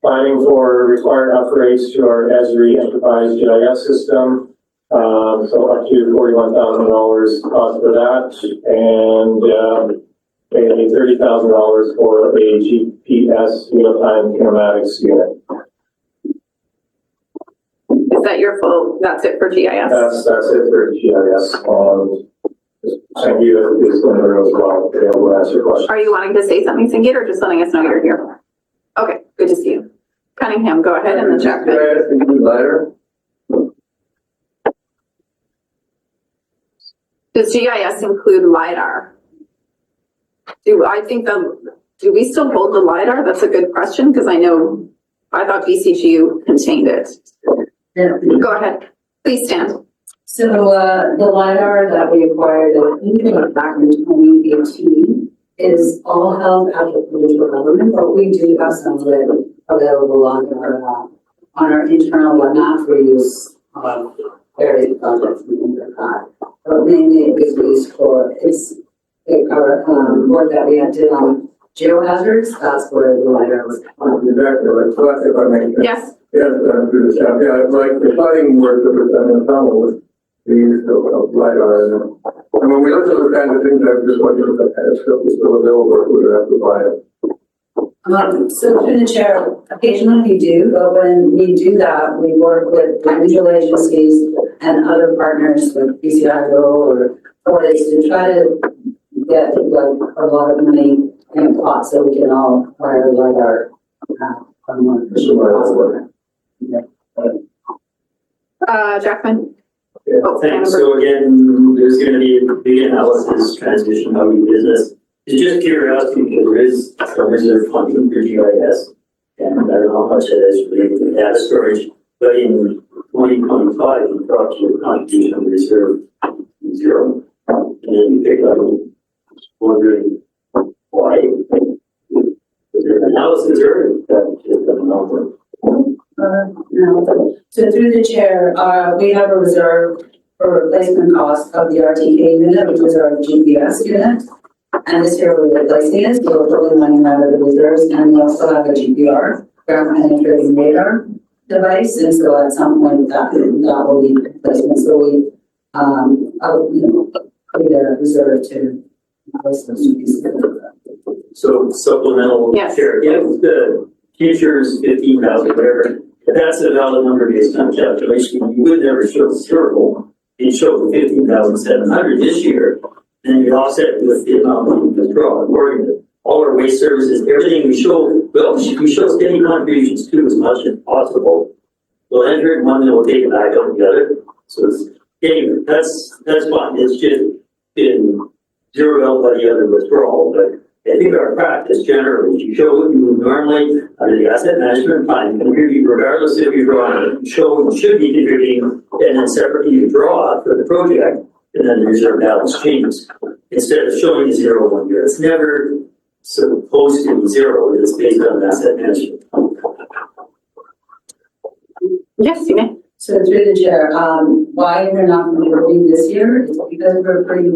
Planning for required upgrades to our Esri Enterprise GIS system, so up to $41,000 cost for that, and $30,000 for a GPS real-time kinematics unit. Is that your full, that's it for GIS? That's it for GIS. Sangeeta is in the room as well. They'll answer your question. Are you wanting to say something, Sangeeta, or just letting us know you're here? Okay, good to see you. Cunningham, go ahead in the chat. Does GIS include LiDAR? Do we still hold the LiDAR? That's a good question, because I thought BCGU contained it. Yeah. Go ahead, please stand. So, the LiDAR that we acquired, I think it was back in 2018, is all held at the provincial government, but we do have some of it available on our internal webmap for use of various projects and things like that. But mainly it is used for, our work that we had did on geohazards, that's where the LiDAR was. Yes. Yeah, like the fighting work that was done in tunnel with the use of LiDAR. And when we look at those kinds of things, I just wonder if that kind of stuff is still available, or we would have to buy it. So through the chair, occasionally we do, but when we do that, we work with individual agencies and other partners like BC Hydro or Fortis to try to get like a lot of money in a pot so we can all acquire LiDAR from one possible. Jackman. Yeah, thanks. So again, there's going to be a big analysis transition how we business. It's just curiosity because there is some reserve funding for GIS, and I don't know how much that is related to data storage. But in 2025, we brought to a contribution reserve zero, and then we picked up wondering why. Was there an analysis or that just doesn't know? No. So through the chair, we have a reserve for replacement cost of the RDCK unit, which is our GPS unit. And this year we're replacing it, so we're pulling money out of the reserves, and we also have a GPR, ground penetrating radar device, and so at some point that will be replacement. So we, create a reserve to replace those two pieces. So supplemental share, yeah, the futures 15,000, whatever. If that's a valid number based on calculation, you would never show zero. You show 15,700 this year, and you offset it with the amount of withdrawal. According to all our waste services, everything we show, well, we show steady contributions too as much as possible. We'll enter it one and we'll take it back out the other. So it's, anyway, that's fine. It's just been zeroed out by the other withdrawal, but I think our practice generally is you show what you would normally under the asset management plan contribute regardless if you're drawing it. You show what you should be contributing and then separately you draw for the project and then the reserve balance changes. Instead of showing zero 1 year, it's never supposed to be zero. It's based on asset management. Yes, you may. So through the chair, why we're not contributing this year is because we're pretty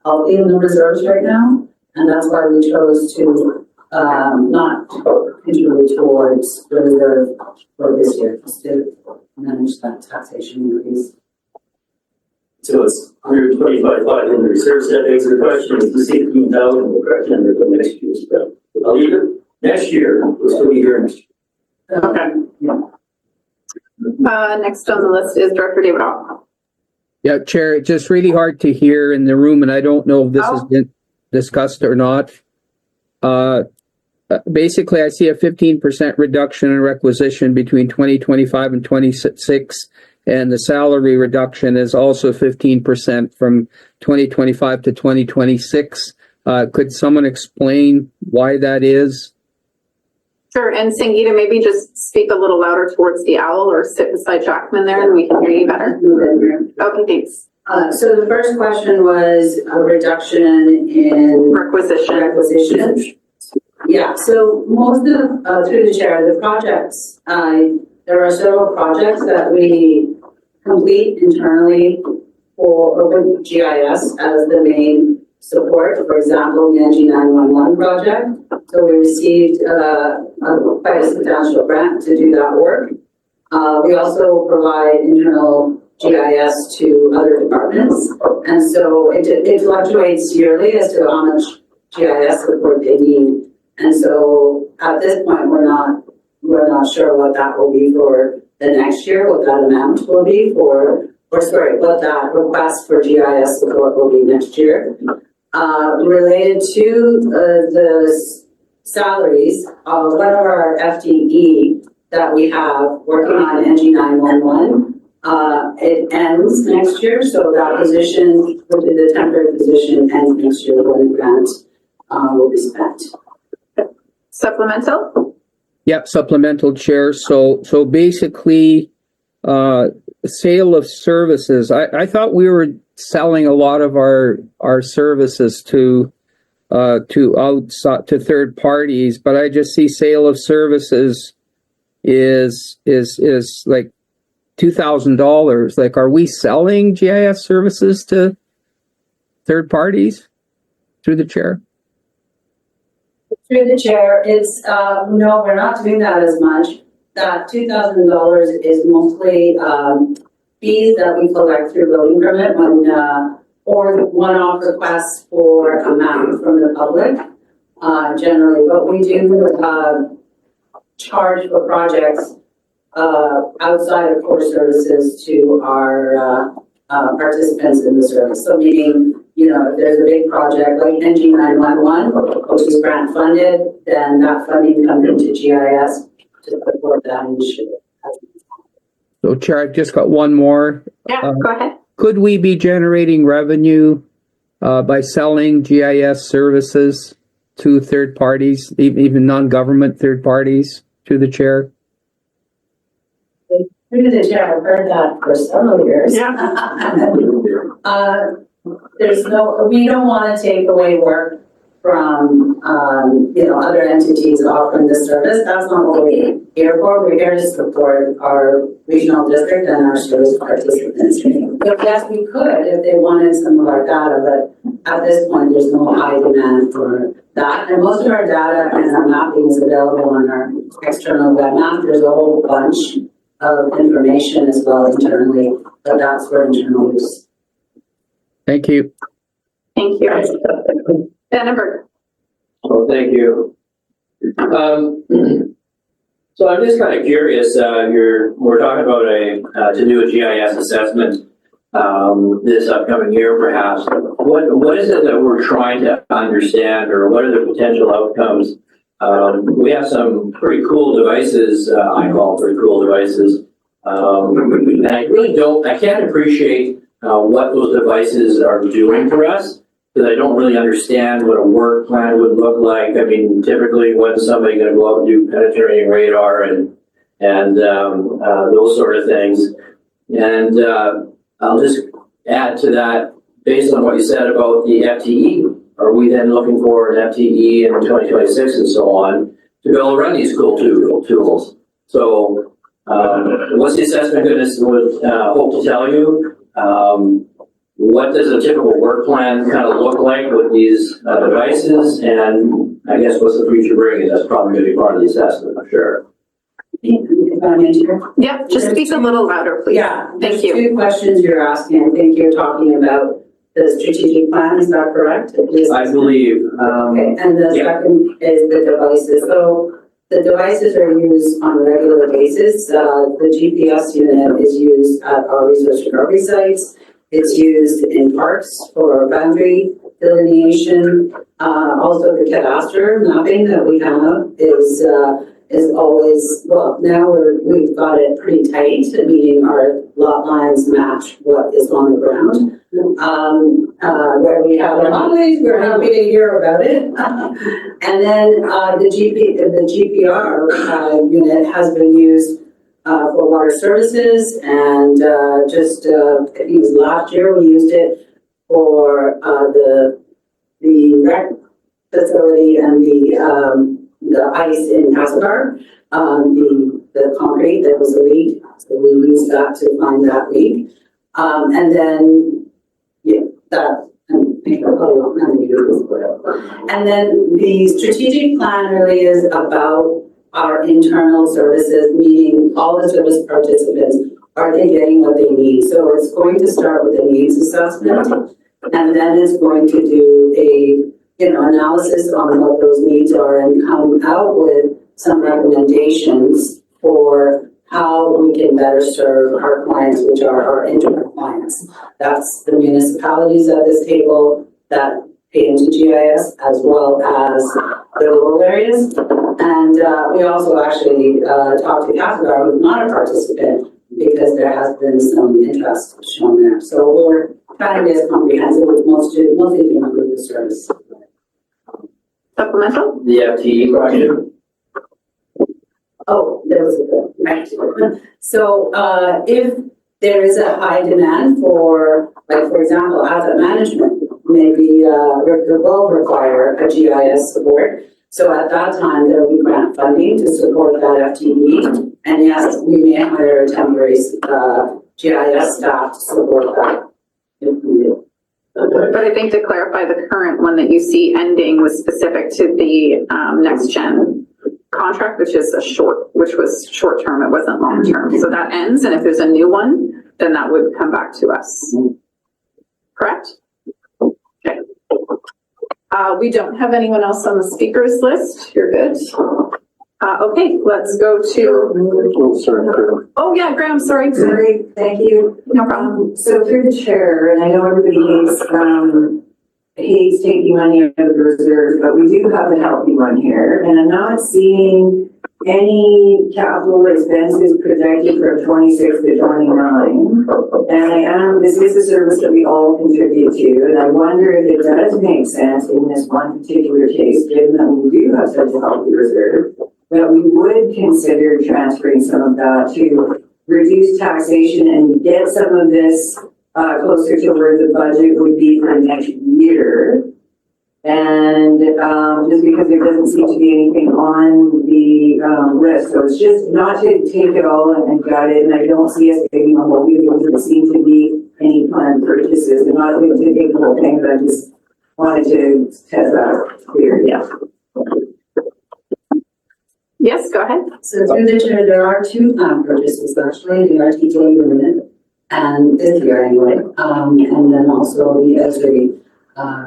healthy in the reserves right now. And that's why we chose to not contribute towards the reserve for this year, just to manage that taxation increase. So it's 125,500 in the reserve. That begs the question: is the 16,000 will correct under the next year's bill? I'll leave it. Next year, we'll still be here next year. Okay. Next on the list is Director David Ott. Yeah, Chair, it's just really hard to hear in the room, and I don't know if this has been discussed or not. Basically, I see a 15% reduction in requisition between 2025 and 26, And the salary reduction is also 15% from 2025 to 2026. Could someone explain why that is? Sure, and Sangeeta, maybe just speak a little louder towards the owl or sit beside Jackman there and we can hear you better. Okay, thanks. So the first question was a reduction in requisition. Yeah, so most of, through the chair, the projects, there are several projects that we complete internally for with GIS as the main support. For example, the NG 911 project. So we received quite a substantial grant to do that work. We also provide internal GIS to other departments. And so it fluctuates yearly as to how much GIS support they need. And so at this point, we're not sure what that will be for the next year, what that amount will be what that request for GIS support will be next year. Related to the salaries, one of our FTE that we have working on NG 911, it ends next year, so that position, which is a temporary position, ends next year when the grant will be spent. Supplemental? Yep, supplemental, Chair. So basically, sale of services. I thought we were selling a lot of our services to outside, to third parties, but I just see sale of services is like $2,000. Like, are we selling GIS services to third parties through the chair? Through the chair, it's, no, we're not doing that as much. That $2,000 is mostly fees that we collect through building permit when, or one-off requests for amount from the public, generally. But we do charge for projects outside of core services to our participants in the service. So meaning, you know, if there's a big project like NG 911, which is grant funded, then that funding comes into GIS to support that initiative. So, Chair, I've just got one more. Yeah, go ahead. Could we be generating revenue by selling GIS services to third parties, even non-government third parties, through the chair? Through the chair, I've heard that for several years. Yeah. We don't want to take away work from, other entities offering the service. That's not what we're here for. We're here to support our regional district and our service participants. So yes, we could if they wanted some of our data, but at this point, there's no high demand for that. And most of our data and our mapping is available on our external web map. There's a whole bunch of information as well internally, but that's for internal use. Thank you. Thank you. Denneberg. Well, thank you. So I'm just kind of curious, we're talking about to do a GIS assessment this upcoming year perhaps. What is it that we're trying to understand, or what are the potential outcomes? We have some pretty cool devices, I call pretty cool devices, and I can't appreciate what those devices are doing for us, because I don't really understand what a work plan would look like. I mean, typically when somebody's going to go out and do penetrating radar and those sort of things. And I'll just add to that, based on what you said about the FTE, are we then looking for an FTE in 2026 and so on to be able to run these cool tools? So what's the assessment would hope to tell you? What does a typical work plan kind of look like with these devices? And I guess what's the future bringing? That's probably going to be part of the assessment, I'm sure. Yep, just speak a little louder, please. Yeah, thank you. Two questions you're asking. I think you're talking about the strategic plan, is that correct? I believe. Okay, and the second is the devices. So the devices are used on a regular basis. The GPS unit is used at our research recovery sites. It's used in parks for boundary delineation. Also, the cadastre mapping that we have is always, well, now we've got it pretty tight, meaning our lot lines match what is on the ground. Where we have anomalies, we're happy to hear about it. And then, the GPR, unit has been used, for water services, and, I think it was last year, we used it for, the rec facility and the ice in Castlegar, the concrete, there was a leak, so we used that to find that leak. And then, yeah, that, and then the strategic plan really is about our internal services, meaning all the service participants, are they getting what they need? So it's going to start with a needs assessment, and then it's going to do a analysis on what those needs are and come out with some recommendations for how we can better serve our clients, which are our internal clients. That's the municipalities at this table that pay into GIS, as well as the rural areas. And we also actually talked to Castlegar, who's not a participant, because there has been some interest shown there. So we're trying to be as comprehensive as mostly to improve the service. Supplemental? The FTE question? Oh, there was a right. So if there is a high demand for, like, for example, asset management, maybe will require a GIS support. So at that time, there will be grant funding to support that FTE. And yes, we may hire a temporary GIS staff to support that if needed. But I think to clarify, the current one that you see ending was specific to the next gen contract, which was short term, it wasn't long term. So that ends, and if there's a new one, then that would come back to us. Correct? Okay. We don't have anyone else on the speakers list. You're good. Okay, let's go to. Oh yeah, Graham, sorry. Sorry, thank you. No problem. So through the chair, and I know everybody hates taking money out of the reserve, but we do have a healthy one here, and I'm not seeing any capital expenses projected from 26 to 29. And this is a service that we all contribute to, and I wonder if it does make sense in this one particular case, given that we do have such a healthy reserve, that we would consider transferring some of that to reduce taxation and get some of this closer to where the budget would be for next year. And just because there doesn't seem to be anything on the list, so it's just not to take it all and gut it, and I don't see us taking a whole year. There doesn't seem to be any planned purchases. I'm not going to take the whole thing, but I just wanted to test that clear. Yeah. Yes, go ahead. So through the chair, there are two planned purchases actually, the RDCK Budget, and this year anyway, and then also the Esri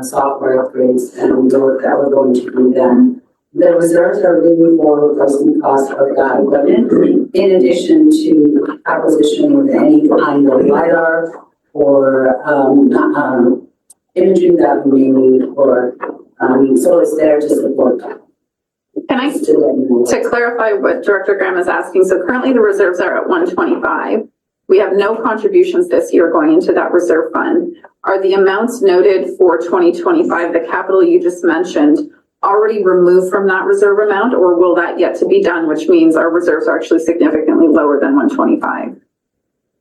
software upgrades and the work that we're going to do then. The reserves are really for replacement cost of that equipment, in addition to acquisition of any kind of LiDAR or imaging that we may need, or so it's there to support that. Can I, to clarify what Director Graham is asking, so currently the reserves are at 125. We have no contributions this year going into that reserve fund. Are the amounts noted for 2025, the capital you just mentioned, already removed from that reserve amount, or will that yet to be done, which means our reserves are actually significantly lower than 125?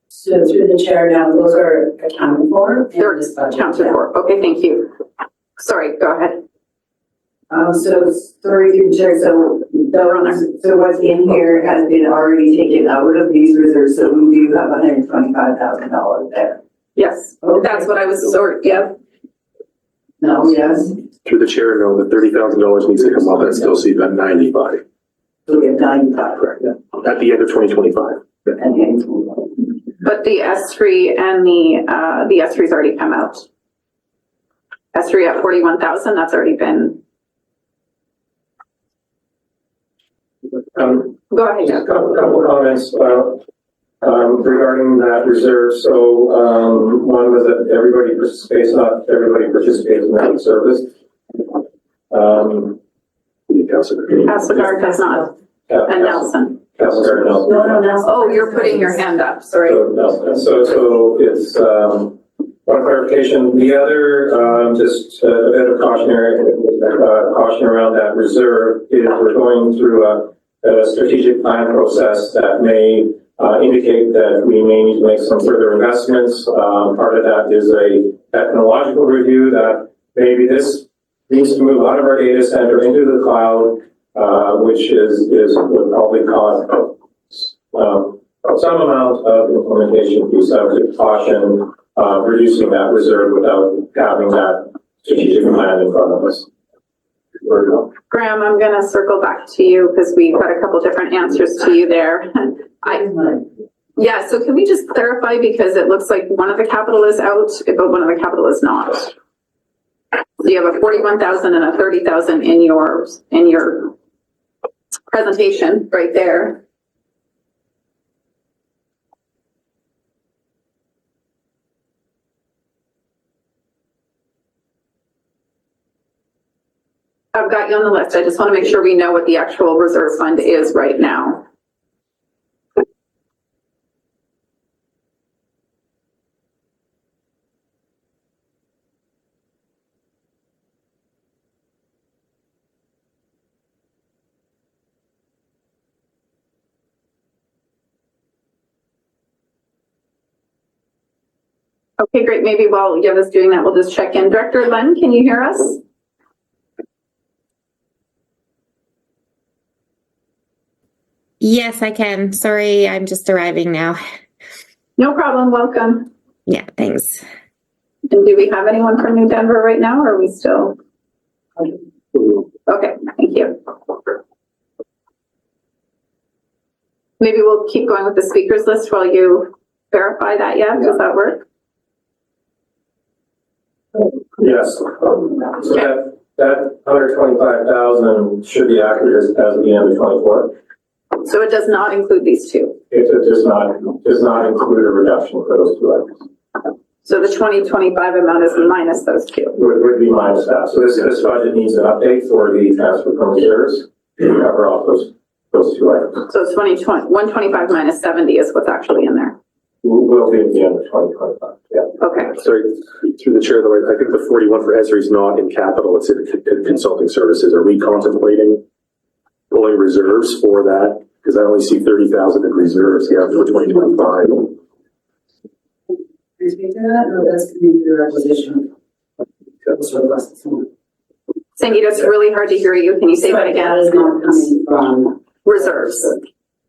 So through the chair now, those are accounted for. They're accounted for. Okay, thank you. Sorry, go ahead. So sorry, through the chair, so what's in here has been already taken out of these reserves, so we do have $125,000 there. Yes, okay. That's what I was yep. No, yes. Through the chair, no, the $30,000 needs to come up and still see that 95. So we have 95. Correct. At the end of 2025. But the S3 and the S3's already come out. S3 at 41,000, that's already been. Go ahead, Just a couple of comments regarding that reserve. So one was that everybody participates, not everybody participates in that service. Castlegar does not. And Nelson. Councilor Nelson. Nelson. Oh, you're putting your hand up, sorry. So it's, one clarification. The other, just a bit of caution around that reserve is we're going through a strategic plan process that may indicate that we may need to make some further investments. Part of that is a technological review that maybe this needs to move out of our data center into the cloud, which would probably cost some amount of implementation fee, subject to caution, reducing that reserve without having that strategic plan in front of us. Graham, I'm going to circle back to you because we've got a couple different answers to you there. Yeah, so can we just clarify, because it looks like one of the capital is out, but one of the capital is not. So you have a 41,000 and a 30,000 in your presentation right there. I've got you on the list. I just want to make sure we know what the actual reserve fund is right now. Okay, great. Maybe while Yeva's doing that, we'll just check in. Director Len, can you hear us? Yes, I can. Sorry, I'm just arriving now. No problem. Welcome. Yeah, thanks. And do we have anyone from New Denver right now, or are we still? Okay, thank you. Maybe we'll keep going with the speakers list while you verify that. Yeah, does that work? Yes. So that 125,000 should be accurate as of the end of 24. So it does not include these two. It does not include a reduction for those two items. So the 2025 amount is minus those two. Would be minus that. So this budget needs an update for the transfer from reserves to cover off those two items. So it's 125 minus 70 is what's actually in there. Will be at the end of 2025. Yeah. Okay. Sorry, through the chair, though, I think the 41 for Esri is not in capital, it's in consulting services. Are we contemplating pulling reserves for that? Because I only see 30,000 in reserves, yeah, for 2025. Can you speak to that, or that's coming through acquisition? Sangeeta, it's really hard to hear you. Can you say that again? That is not coming from reserves.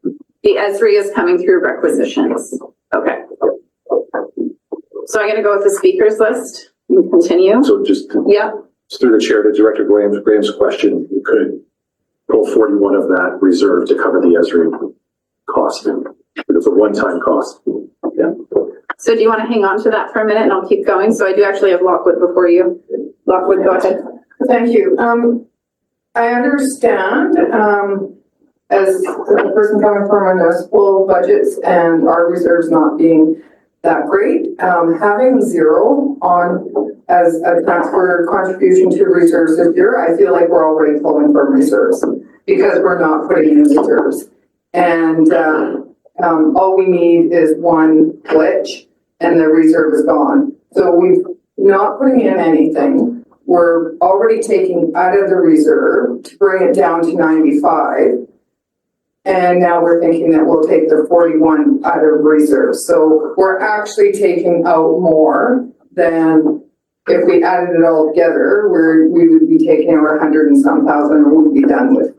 The Esri is coming through requisitions. Okay. So I'm going to go with the speakers list and continue. So just through the chair to Director Graham's question, you could pull 41 of that reserve to cover the Esri cost. It's a one-time cost. Yeah. So do you want to hang on to that for a minute and I'll keep going? So I do actually have Lockwood before you. Lockwood, go ahead. Thank you. I understand, as a person coming from a municipal budgets and our reserves not being that great, having zero on as a transfer contribution to reserves this year, I feel like we're already pulling from reserves because we're not putting in reserves. And all we need is one glitch and the reserve is gone. So we're not putting in anything. We're already taking out of the reserve to bring it down to 95. And now we're thinking that we'll take the 41 out of reserve. So we're actually taking out more than if we added it all together, we would be taking over 100 and some thousand and we'd be down to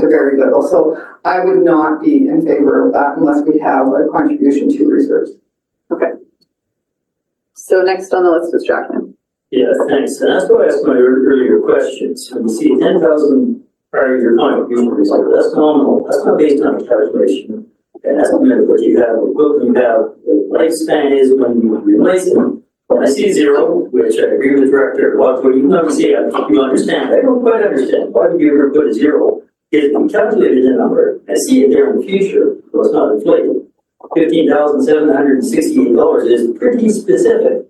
very little. So I would not be in favor of that unless we have a contribution to reserves. Okay. So next on the list is Jacqueline. Yeah, thanks. And that's why I asked my earlier questions. When you see 10,000 prior year contribution reserve, that's nominal. That's not based on a calculation. And that's not what you have. What you have, the lifespan is when you replace them. When I see zero, which I agree with the director, what you never see, you understand. I don't quite understand. Why do you ever put a zero? It's been calculated a number. I see it there in the future, so it's not inflated. $15,768 is pretty specific.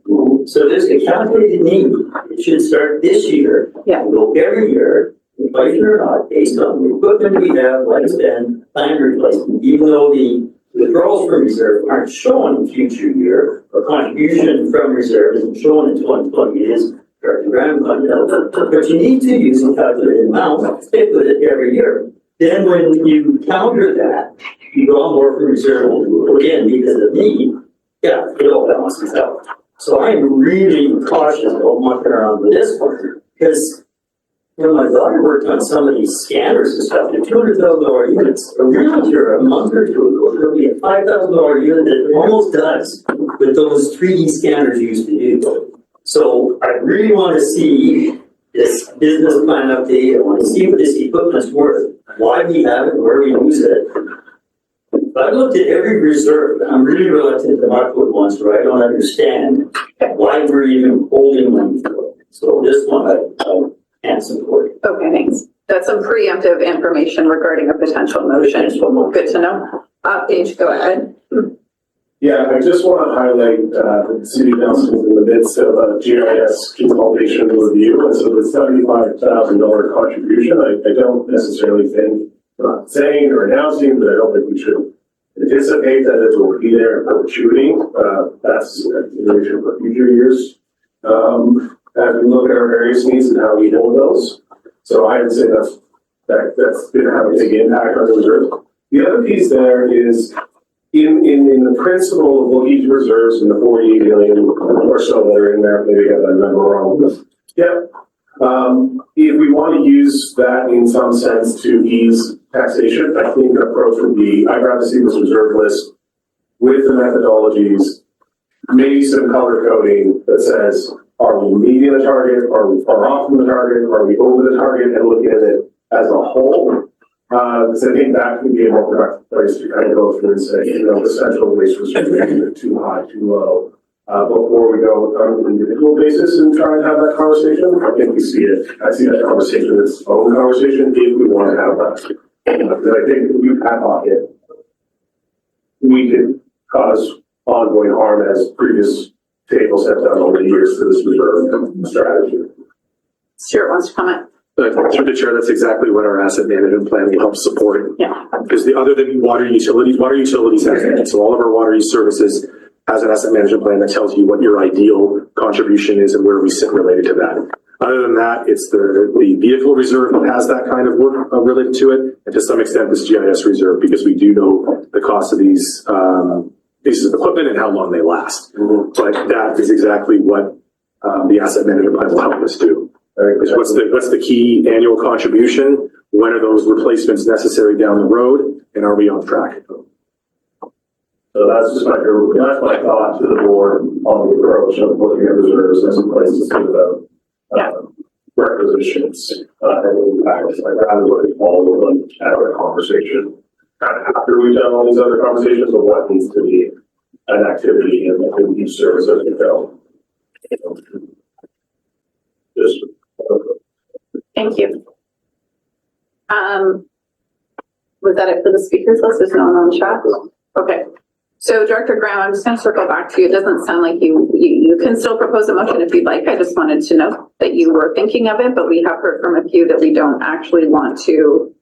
So there's a calculated need. It should start this year. Yeah. And go every year inflation or not, based on the equipment we have, lifespan, planned replacement, even though the withdrawals from reserve aren't shown in future year, or contribution from reserve isn't shown in 2020, it is Director Graham pointed out, but you need to use a calculated amount, stick with it every year. Then when you counter that, you draw more from reserve again because of need, yeah, it all balances out. So I'm really cautious about mucking around with this one, because when my daughter worked on some of these scanners and stuff, the $200,000 units, a realtor a month or two ago, there'll be a $5,000 unit that almost does with those 3D scanners used to do. So I really want to see this business plan update. I want to see what this equipment's worth, why we have it, where we use it. I've looked at every reserve, and I'm really reluctant to mark with ones where I don't understand why we're even holding them for it. So this one I can't support. Okay, thanks. That's some preemptive information regarding a potential motion. Good to know. Paige, go ahead. Yeah, I just want to highlight that the city council is in the midst of a GIS consolidation review, and so the $75,000 contribution, I don't necessarily think, I'm not saying or announcing, but I don't think we should anticipate that it will be there in perpetuity. That's a consideration for future years. As we look at our various needs and how we hold those. So I would say that's going to have a big impact on the reserve. The other piece there is in the principle of looking to reserves in the 48 million or so that are in there, maybe I got that number wrong. Yep. If we want to use that in some sense to ease taxation, I think the approach would be, I'd rather see this reserve list with the methodologies, maybe some color coding that says, are we meeting the target? Are we far off from the target? Are we over the target? And looking at it as a whole. Because I think that can be a more productive place to kind of go through and say, the central waste reserve is too high, too low. Before we go on an individual basis and try and have that conversation, I think we see it. I see that conversation as its own conversation if we want to have that. Because I think if we padlock it, we could cause ongoing harm as previous tables have done over the years to this reserve strategy. Stuart wants to comment. Through the chair, that's exactly what our asset management plan will help support. Yeah. Because other than water utilities has that. So all of our water use services has an asset management plan that tells you what your ideal contribution is and where we sit related to that. Other than that, it's the vehicle reserve that has that kind of work related to it, and to some extent this GIS reserve, because we do know the cost of these pieces of equipment and how long they last. But that is exactly what the asset management plan will help us do. What's the key annual contribution? When are those replacements necessary down the road? And are we on track? So that's just my thought to the board on the approach of looking at reserves as a place to think about requisitions and impacts. I'd rather look at all of them and have a conversation after we've done all these other conversations of what needs to be an activity in each service as we go. Just Thank you. Was that it for the speakers list? There's no one on chat? Okay. So Director Graham, I'm just going to circle back to you. It doesn't sound like you can still propose a motion if you'd like. I just wanted to know that you were thinking of it, but we have heard from a few that we don't actually want to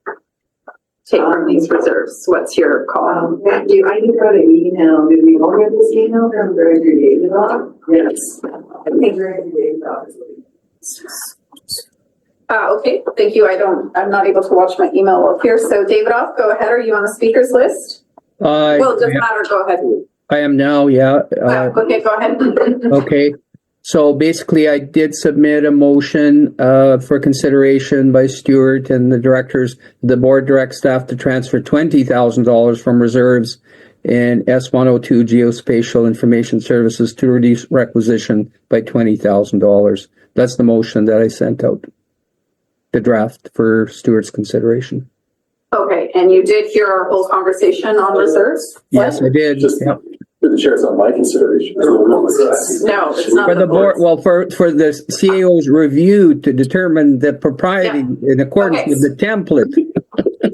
take from these reserves. What's your call? I just got an email. Did we all get this email from Director Davidoff? Yes. I think Director Davidoff is leaving. Okay, thank you. I'm not able to watch my email up here. So Davidoff, go ahead. Are you on the speakers list? Well, it doesn't matter. Go ahead. I am now, yeah. Okay, go ahead. Okay. So basically, I did submit a motion for consideration by Stuart and the directors. The board directs staff to transfer $20,000 from reserves in S102 Geospatial Information Services to reduce requisition by $20,000. That's the motion that I sent out, the draft for Stuart's consideration. Okay, and you did hear our whole conversation on reserves? Yes, I did. Yep. For the chair, it's not my consideration. No, it's not. For the board, well, for the CAO's review to determine the propriety in accordance with the template.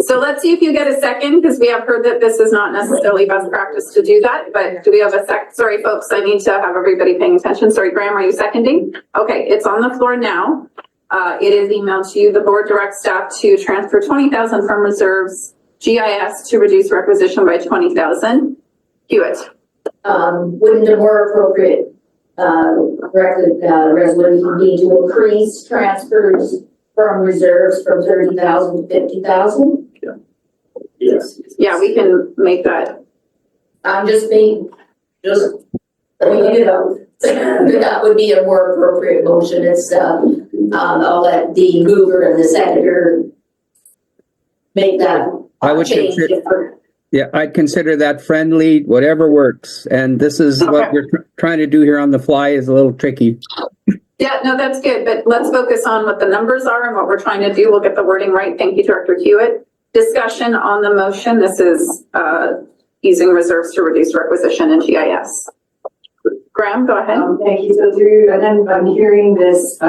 So let's see if you get a second, because we have heard that this is not necessarily best practice to do that, but do we have a sec? Sorry, folks, I need to have everybody paying attention. Sorry, Graham, are you seconding? Okay, it's on the floor now. It is emailed to you. The board directs staff to transfer 20,000 from reserves GIS to reduce requisition by 20,000. Hewitt. Wouldn't a more appropriate, resolution be to increase transfers from reserves from 30,000 to 50,000? Yes. Yeah, we can make that. I'm just being, just pointing it out. That would be a more appropriate motion. It's, I'll let the mover and the seconder make that I would change. consider, yeah, I'd consider that friendly, whatever works. And this is what we're trying to do here on the fly is a little tricky. Yeah, no, that's good, but let's focus on what the numbers are and what we're trying to do. We'll get the wording right. Thank you, Director Hewitt. Discussion on the motion. This is using reserves to reduce requisition in GIS. Graham, go ahead. Thank you. So through, and then I'm hearing this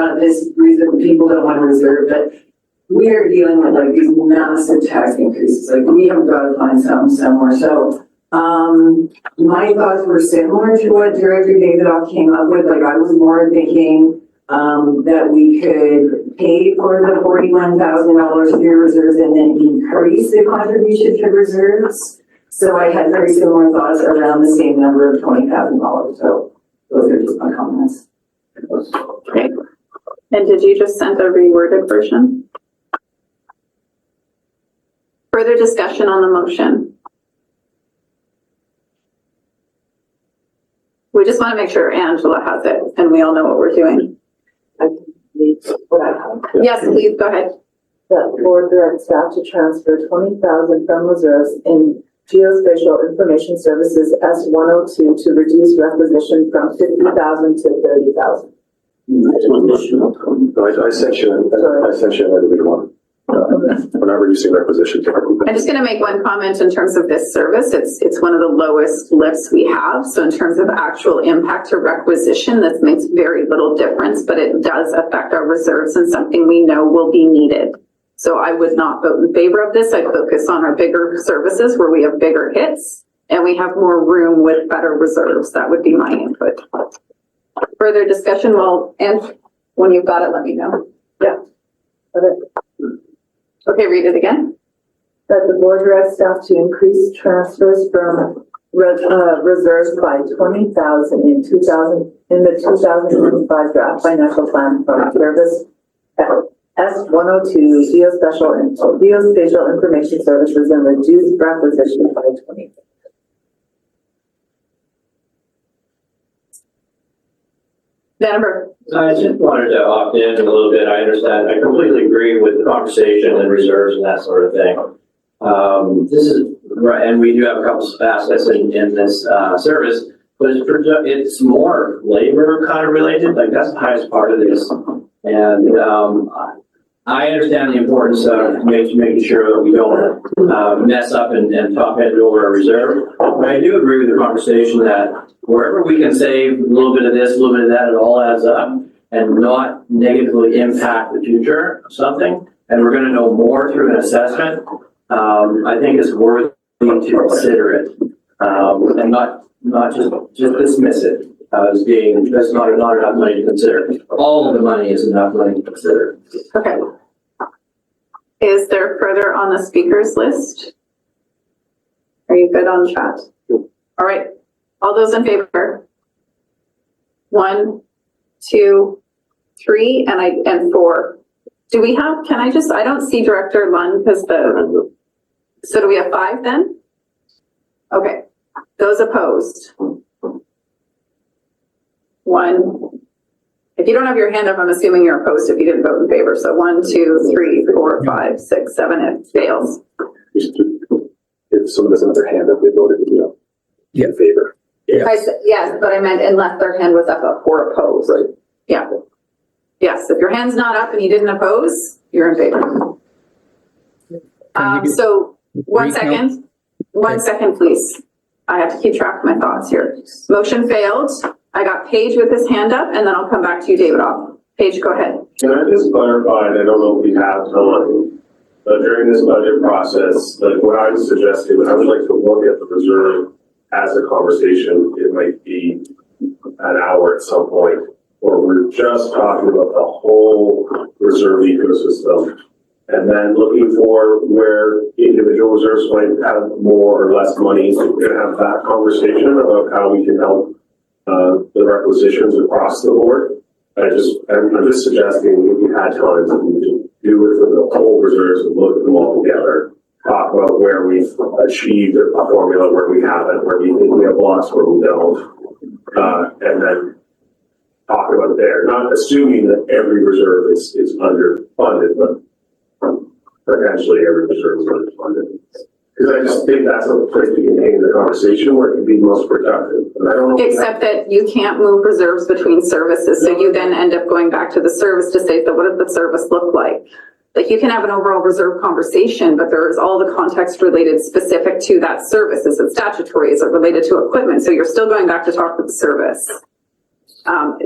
reason people don't want to reserve, but we are dealing with like these massive tax increases. Like we have got to find something somewhere. So my thoughts were similar to what Director Davidoff came up with. Like I was more thinking that we could pay for the $41,000 through reserves and then increase the contribution to reserves. So I had very similar thoughts around the same number of $20,000. So those are just my comments. Okay. And did you just send a reworded version? Further discussion on the motion. We just want to make sure Angela has it and we all know what we're doing. Yes, please go ahead. That board directs staff to transfer 20,000 from reserves in Geospatial Information Services S102 to reduce requisition from 50,000 to 30,000. I sent you another one. We're not reducing requisition. I'm just going to make one comment in terms of this service. It's one of the lowest lifts we have. So in terms of actual impact to requisition, this makes very little difference, but it does affect our reserves and something we know will be needed. So I would not vote in favor of this. I'd focus on our bigger services where we have bigger hits and we have more room with better reserves. That would be my input. Further discussion? Well, and when you've got it, let me know. Yeah. Okay, read it again. That the board directs staff to increase transfers from reserves by 20,000 in the 2025 draft financial plan from service S102 Geospatial Information Services and reduce requisition by 20. Jennifer. I just wanted to opt in a little bit. I understand. I completely agree with the conversation and reserves and that sort of thing. This is right, and we do have a couple of assets in this service, but it's more labor kind of related. Like that's the highest part of this, and I understand the importance of making sure that we don't mess up and top end over our reserve. But I do agree with the conversation that wherever we can save a little bit of this, a little bit of that, it all adds up and not negatively impact the future of something. And we're going to know more through an assessment. I think it's worthy to consider it and not just dismiss it as being that's not enough money to consider. All of the money is enough money to consider. Okay. Is there further on the speakers list? Are you good on chat? All right. All those in favor? 1, 2, 3, and 4. Do we have, I don't see Director Lund because so do we have 5 then? Okay. Those opposed? 1. If you don't have your hand up, I'm assuming you're opposed if you didn't vote in favor. So 1, 2, 3, 4, 5, 6, 7, it fails. If someone doesn't have their hand up, they voted, in favor. Yes. Yes, but I meant unless their hand was up or opposed. Right. Yeah. Yes, if your hand's not up and you didn't oppose, you're in favor. So 1 second. 1 second, please. I have to keep track of my thoughts here. Motion failed. I got Paige with his hand up, and then I'll come back to you, Davidoff. Paige, go ahead. Can I just clarify, and I don't know if we have time, but during this budget process, like what I was suggesting, I would like to look at the reserve as a conversation. It might be an hour at some point or we're just talking about the whole reserve ecosystem. And then looking for where individual reserves might have more or less money. So we're gonna have that conversation about how we can help the requisitions across the board. I'm just suggesting if you had time that we could do it for the whole reserves and look at them all together. Talk about where we've achieved a formula, where we haven't, where we think we have lots, where we don't. And then talk about it there, not assuming that every reserve is underfunded, but potentially every reserve is underfunded. Because I just think that's a place to contain the conversation where it can be most productive. And I don't know. Except that you can't move reserves between services, so you then end up going back to the service to say, so what does the service look like? Like you can have an overall reserve conversation, but there is all the context related specific to that service. Is it statutory? Is it related to equipment? So you're still going back to talk with the service.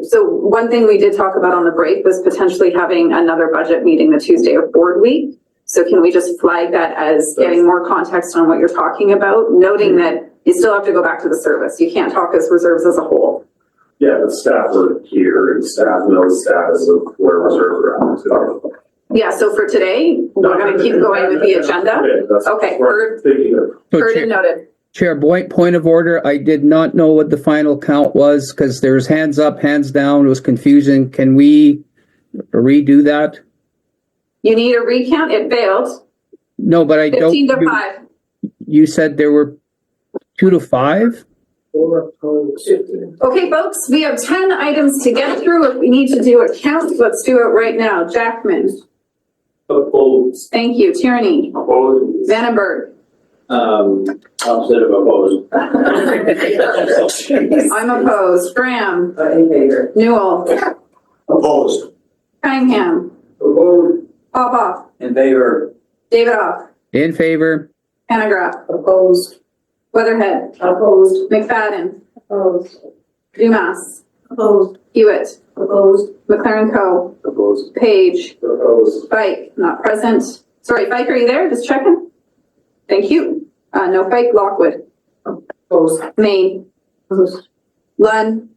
So one thing we did talk about on the break was potentially having another budget meeting the Tuesday of board week. So can we just flag that as getting more context on what you're talking about, noting that you still have to go back to the service. You can't talk as reserves as a whole. Yeah, but staff are here and staff knows status of where reserves are at. So. Yeah, so for today, we're going to keep going with the agenda. Okay, heard and noted. Chair, point of order. I did not know what the final count was because there's hands up, hands down. It was confusing. Can we redo that? You need a recount. It failed. No, but I don't. 15 to 5. You said there were 2 to 5? Okay, folks, we have 10 items to get through. If we need to do a count, let's do it right now. Jackman. Opposed. Thank you. Tierney. Opposed. Vandenberg. Opposite of opposed. I'm opposed. Graham. In favor. Newell. Opposed. Cunningham. Opposed. Popoff. In favor. Davidoff. In favor. Hanegraaff. Opposed. Weatherhead. Opposed. McFadden. Opposed. Dumas. Opposed. Hewitt. Opposed. McLaren Co. Opposed. Page. Opposed. Fike, not present. Sorry, Fike, are you there? Just checking. Thank you. No Fike. Lockwood. Opposed. Maine. Opposed. Lund.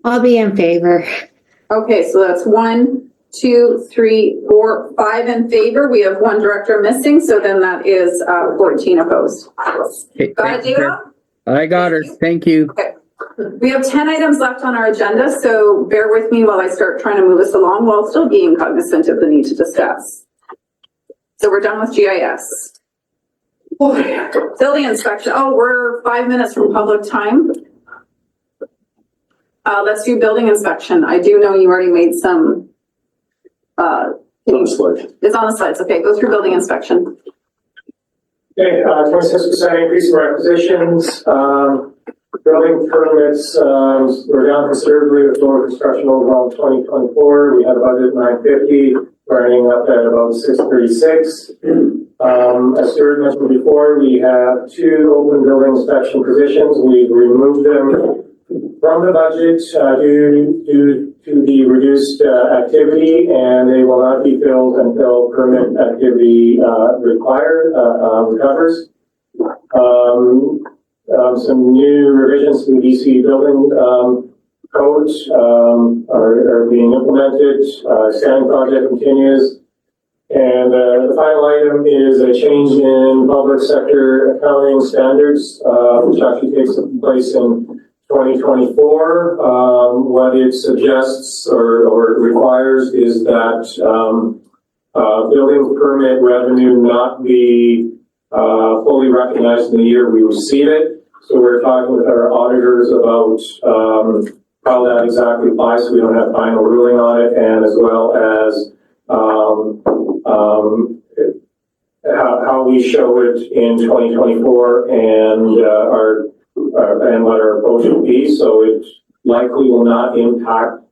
I'll be in favor. Okay, so that's 1, 2, 3, 4, 5 in favor. We have 1 director missing, so then that is 14 opposed. Okay, Got it, David? I got her. Thank you. Okay. We have 10 items left on our agenda, so bear with me while I start trying to move us along while still being cognizant of the need to discuss. So we're done with GIS. Building inspection. Oh, we're 5 minutes from public time. Let's do building inspection. I do know you already made some. It's on the slide. It's on the slides. Okay, go through building inspection. Okay, 26% increase in requisitions. Building permits were down considerably with lower construction overall in 2024. We had a budget of 950, running up at about 636. As Stuart mentioned before, we have 2 open building inspection positions. We've removed them from the budget due to the reduced activity, and they will not be filled until permit activity recovers. Some new revisions to the DC building code are being implemented. Scanning project continues. And the final item is a change in public sector accounting standards, which actually takes place in 2024. What it suggests or requires is that building permit revenue not be fully recognized in the year we receive it. So we're talking with our auditors about how that exactly applies, so we don't have final ruling on it, and as well as how we show it in 2024 and what our approach will be. So it likely will not impact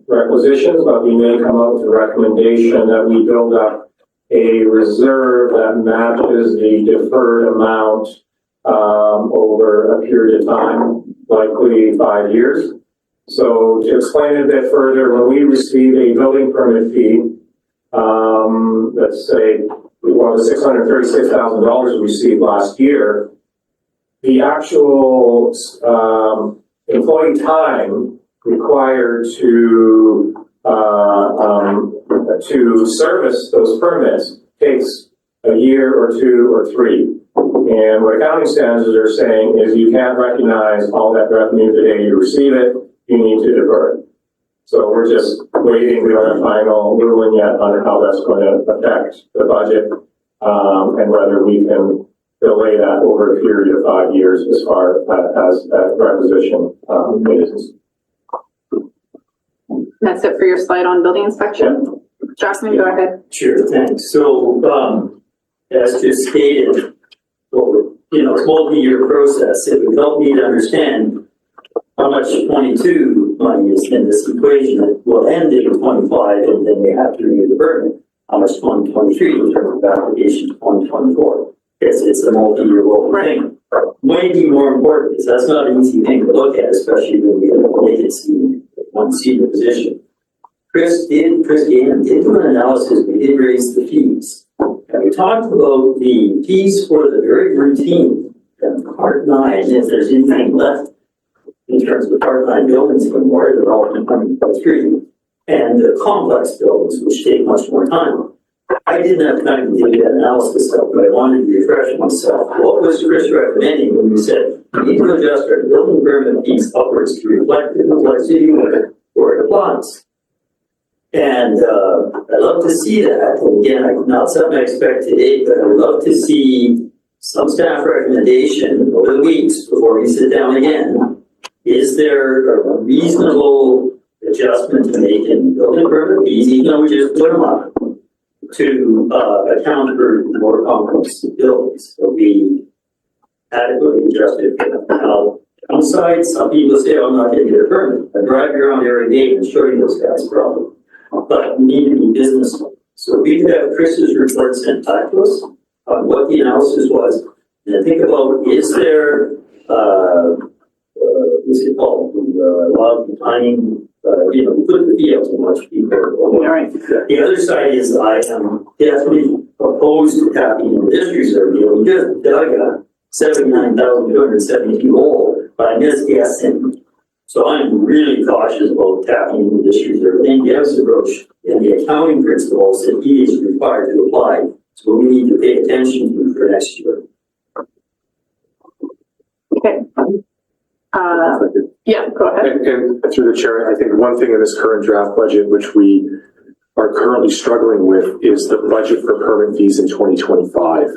requisitions, but we may come out with a recommendation that we build up a reserve that matches the deferred amount over a period of time, likely 5 years. So to explain it a bit further, when we receive a building permit fee, let's say, well, the $636,000 we received last year, the actual employee time required to service those permits takes a year or two or three. And what accounting standards are saying is you can't recognize all that revenue the day you receive it, you need to defer it. So we're just waiting, we don't have final ruling yet on how that's going to affect the budget, and whether we can delay that over a period of 5 years as far as requisition basis. That's it for your slide on building inspection. Jocelyn, go ahead. Sure, thanks. So, as just stated, well, you know, it's a multi-year process. It would help me to understand how much 22 money is in this equation that will end in 25, and then they have to renew the permit. How much 2023 in terms of application 2024. It's a multi-year rolling thing. Might be more important, because that's not an easy thing to look at, especially when we have a vacancy, one senior position. Chris Gannon did do an analysis, we did raise the fees. And we talked about the fees for the very routine, part 9, if there's anything left in terms of part-time buildings anymore, they're all coming by 3. And the complex buildings, which take much more time. I didn't have time to do that analysis stuff, but I wanted to refresh myself. What was Chris recommending when he said, we need to adjust our building permit fees upwards to reflect the complexity where it applies? And I'd love to see that. And again, not something I expect today, but I would love to see some staff recommendation over the weeks before we sit down again. Is there a reasonable adjustment to make in building permit fees, even though we just put them up, to account for more complex buildings? So we adequately adjusted. Now, downside, some people say, I'm not going to get a permit. I drive around every day and show you those guys' problem. But we need to be businessmen. So we could have Chris's report sent back to us on what the analysis was, and then think about, is there, what's it called, a lot of timing, you know, put the fee up too much, people. Right. The other side is I am definitely opposed to tapping into this reserve. You know, we just dug a 79,272 hole, but I missed guessing. So I'm really cautious about tapping into this reserve. And Dev's approach and the accounting principles that he is required to apply. So we need to pay attention to for next year. Okay. Yeah, go ahead. And through the chair, I think one thing in this current draft budget, which we are currently struggling with, is the budget for permit fees in 2025.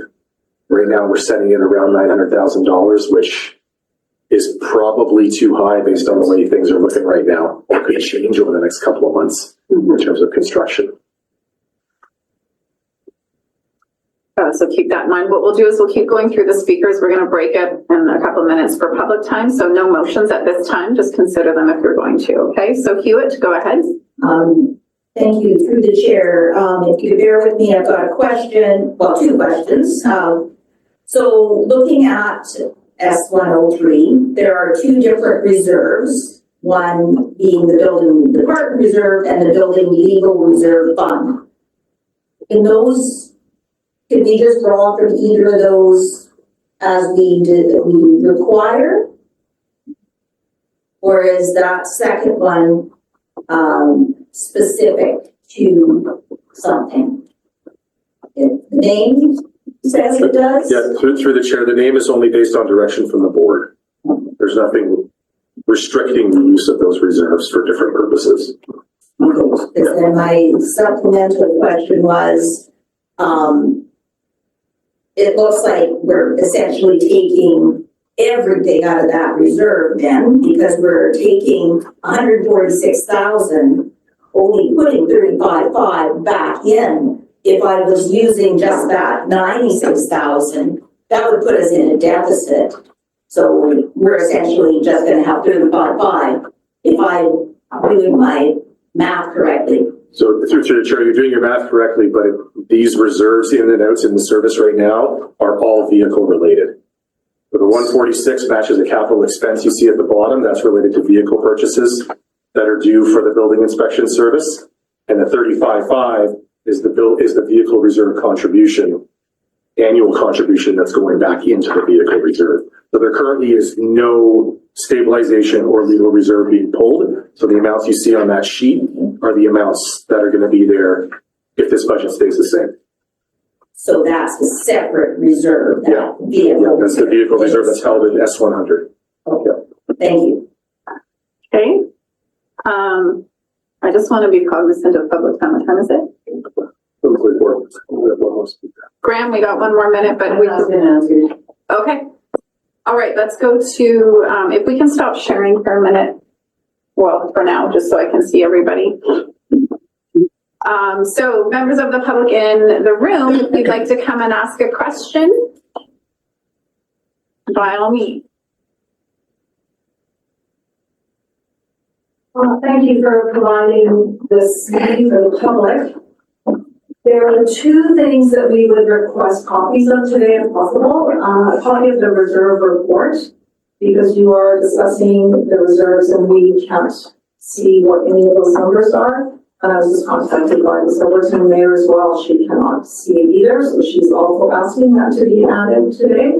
Right now, we're setting it around $900,000, which is probably too high based on the way things are looking right now. It could change over the next couple of months in terms of construction. So keep that in mind. What we'll do is we'll keep going through the speakers. We're going to break it in a couple of minutes for public time. So no motions at this time. Just consider them if you're going to. Okay. So Hewitt, go ahead. Thank you, through the chair. If you could bear with me, I've got a question, well, 2 questions. So looking at S103, there are 2 different reserves, one being the building department reserve and the building legal reserve fund. In those, can we just draw from either of those as we require? Or is that second one specific to something? If the name says it does? Yeah, through the chair, the name is only based on direction from the board. There's nothing restricting the use of those reserves for different purposes. Okay, because then my supplemental question was, it looks like we're essentially taking everything out of that reserve then, because we're taking 146,000, only putting 35.5 back in. If I was using just that 96,000, that would put us in a deficit. So we're essentially just going to have 35.5 if I'm doing my math correctly. So through the chair, you're doing your math correctly, but these reserves in and outs in the service right now are all vehicle related. So the 146 matches a capital expense you see at the bottom. That's related to vehicle purchases that are due for the building inspection service. And the 35.5 is the vehicle reserve contribution, annual contribution that's going back into the vehicle reserve. So there currently is no stabilization or legal reserve being pulled. So the amounts you see on that sheet are the amounts that are going to be there if this budget stays the same. So that's a separate reserve, that vehicle. Yeah, that's the vehicle reserve that's held in S100. Thank you. Okay. I just want to be cognizant of public time. What time is it? Graham, we got one more minute, but we Has been answered. okay. All right, let's go to, if we can stop sharing for a minute. Well, for now, just so I can see everybody. So members of the public in the room, if you'd like to come and ask a question, by all means. Thank you for providing this meeting for the public. There are two things that we would request copies of today if possible. A copy of the reserve report, because you are discussing the reserves and we can't see what any of those numbers are. And I was just contacted by the Silverton mayor as well. She cannot see it either, so she's also asking that to be added today.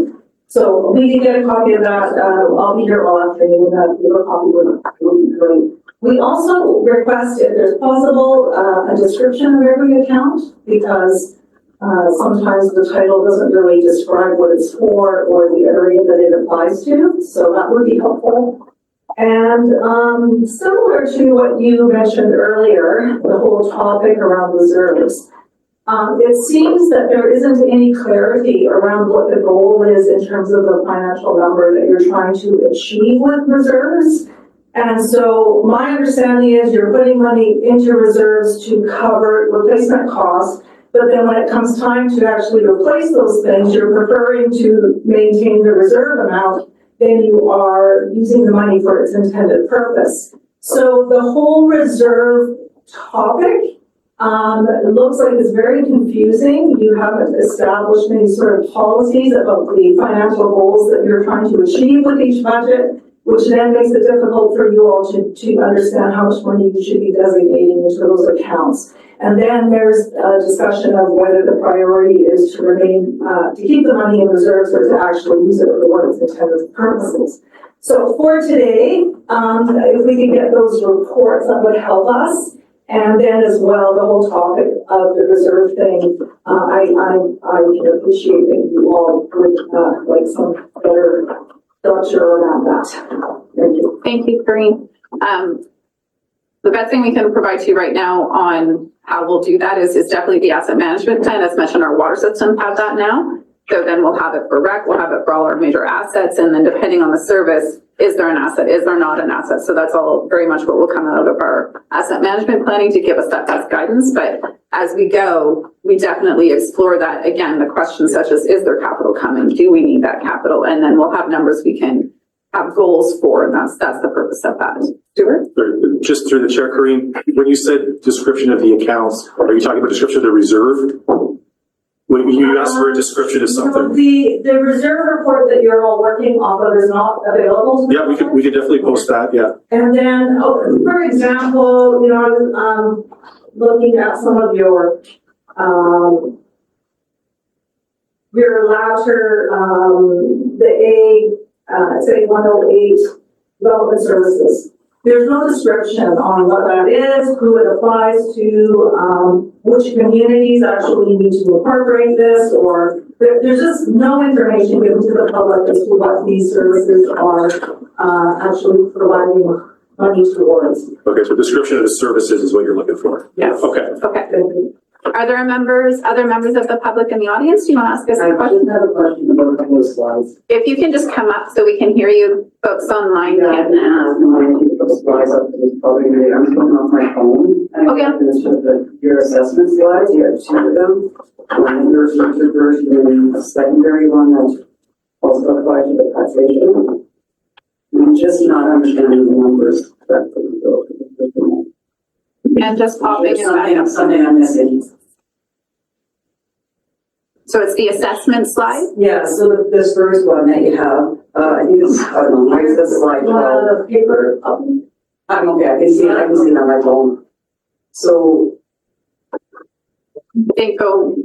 So we can get a copy of that. I'll be here all afternoon. That paper copy would be great. We also request, if there's possible, a description of every account, because sometimes the title doesn't really describe what it's for or the area that it applies to. So that would be helpful. And similar to what you mentioned earlier, the whole topic around reserves. It seems that there isn't any clarity around what the goal is in terms of the financial number that you're trying to achieve with reserves. And so my understanding is you're putting money into reserves to cover replacement costs, but then when it comes time to actually replace those things, you're preferring to maintain the reserve amount than you are using the money for its intended purpose. So the whole reserve topic it looks like it's very confusing. You haven't established any sort of policies about the financial goals that you're trying to achieve with each budget, which then makes it difficult for you all to understand how much money you should be designating into those accounts. And then there's a discussion of whether the priority is to remain, to keep the money in reserves or to actually use it for what its intended purposes. So for today, if we can get those reports, that would help us. And then as well, the whole topic of the reserve thing, I can appreciate that you all would like some better structure around that. Thank you. Thank you, Corinne. The best thing we can provide to you right now on how we'll do that is definitely the asset management plan. As mentioned, our water systems have that now. So then we'll have it for rec, we'll have it for all our major assets, and then depending on the service, is there an asset, is there not an asset? So that's all very much what will come out of our asset management planning to give us that best guidance. But as we go, we definitely explore that. Again, the questions such as, is there capital coming? Do we need that capital? And then we'll have numbers we can have goals for, and that's the purpose of that. Stuart? Just through the chair, Corinne, when you said description of the accounts, are you talking about description of the reserve? When you asked for a description of something? The reserve report that you're all working off of is not available to Yeah, we could definitely post that, yeah. And then, for example, you know, I was looking at some of your latter, say 108 development services. There's no description on what that is, who it applies to, which communities actually need to incorporate this, or there's just no information given to the public as to what these services are actually providing money towards. Okay, so description of the services is what you're looking for? Yes. Okay. Okay. Are there other members of the public in the audience? Do you want to ask us a question? I have a question about those slides. If you can just come up so we can hear you, folks online Yeah, can. I keep those slides up to this probably I'm putting on my phone. Okay. This is your assessment slides, you have two of them. One version, and the secondary one that also applies to the taxation. I'm just not understanding the numbers correctly. And just popping in. Something I'm missing. So it's the assessment slide? Yeah, so this first one that you have, I think it's, I don't know, where's the slide? The paper. I'm okay, I can see it on my phone. So. They go.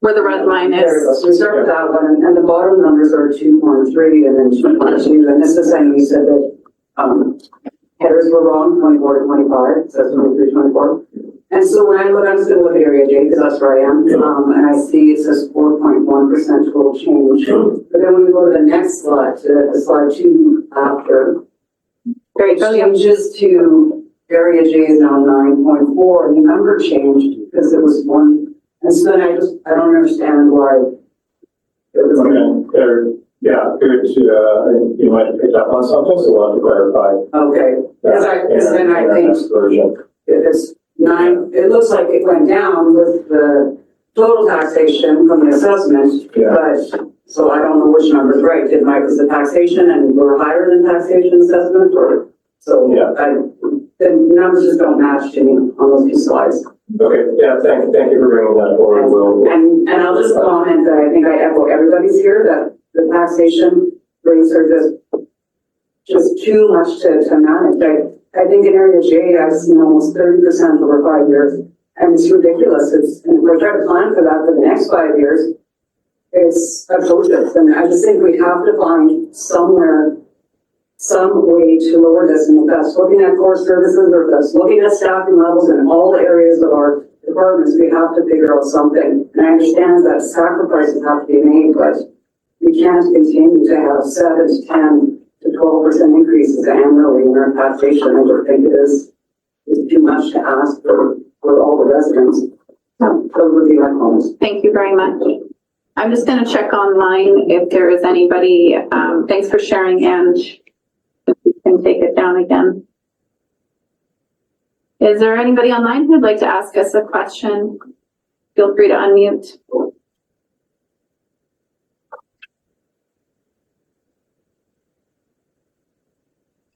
Where the red line There we go. is. So we start with that one, and the bottom numbers are 2.3 and then 2.2, and this is saying you said that, headers were wrong, 24 to 25, so that's 23, 24. And so when I look, I'm just gonna look at area J, because that's where I am, and I see it says 4.1% total change. But then when we go to the next slide, to slide 2 after, Very it good. changes to area J is now 9.4, and the number changed because it was 1. And so then I don't understand why. It was Yeah, good to, you might have picked up on something, so we'll have to clarify. okay, because then I think Version. if it's 9, it looks like it went down with the total taxation from the assessment, Yeah. but, so I don't know which number's right. Did was the taxation and we're higher than taxation assessment, or, so Yeah. the numbers just don't match to me on those two slides. Okay, yeah, thank you for bringing that forward, Will. And I'll just comment that I think I echo everybody's here, that the taxation rates are just too much to manage. I think in area J, I've seen almost 30% over 5 years, and it's ridiculous. And if we're trying to plan for that for the next 5 years, it's atrocious. And I just think we have to find somewhere, some way to lower this, and if that's looking at core services, or if that's looking at staffing levels in all areas of our departments, we have to figure out something. And I understand that sacrifices have to be made, but we can't continue to have 7 to 10 to 12% increases annually in our taxation. I don't think it is too much to ask for all the residents. So those would be my comments. Thank you very much. I'm just gonna check online if there is anybody, thanks for sharing, and if we can take it down again. Is there anybody online who'd like to ask us a question? Feel free to unmute.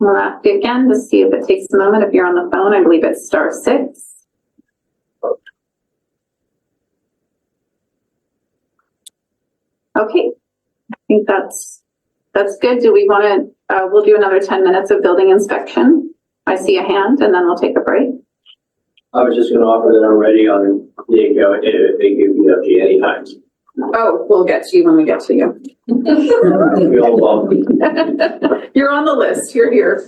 We'll ask you again to see if it takes a moment. If you're on the phone, I believe it's *6. Okay, I think that's good. Do we want to, we'll do another 10 minutes of building inspection. I see a hand, and then we'll take a break. I was just gonna offer that I'm ready on the go, if they give me up to any time. Oh, we'll get to you when we get to you. We all welcome. You're on the list, you're here.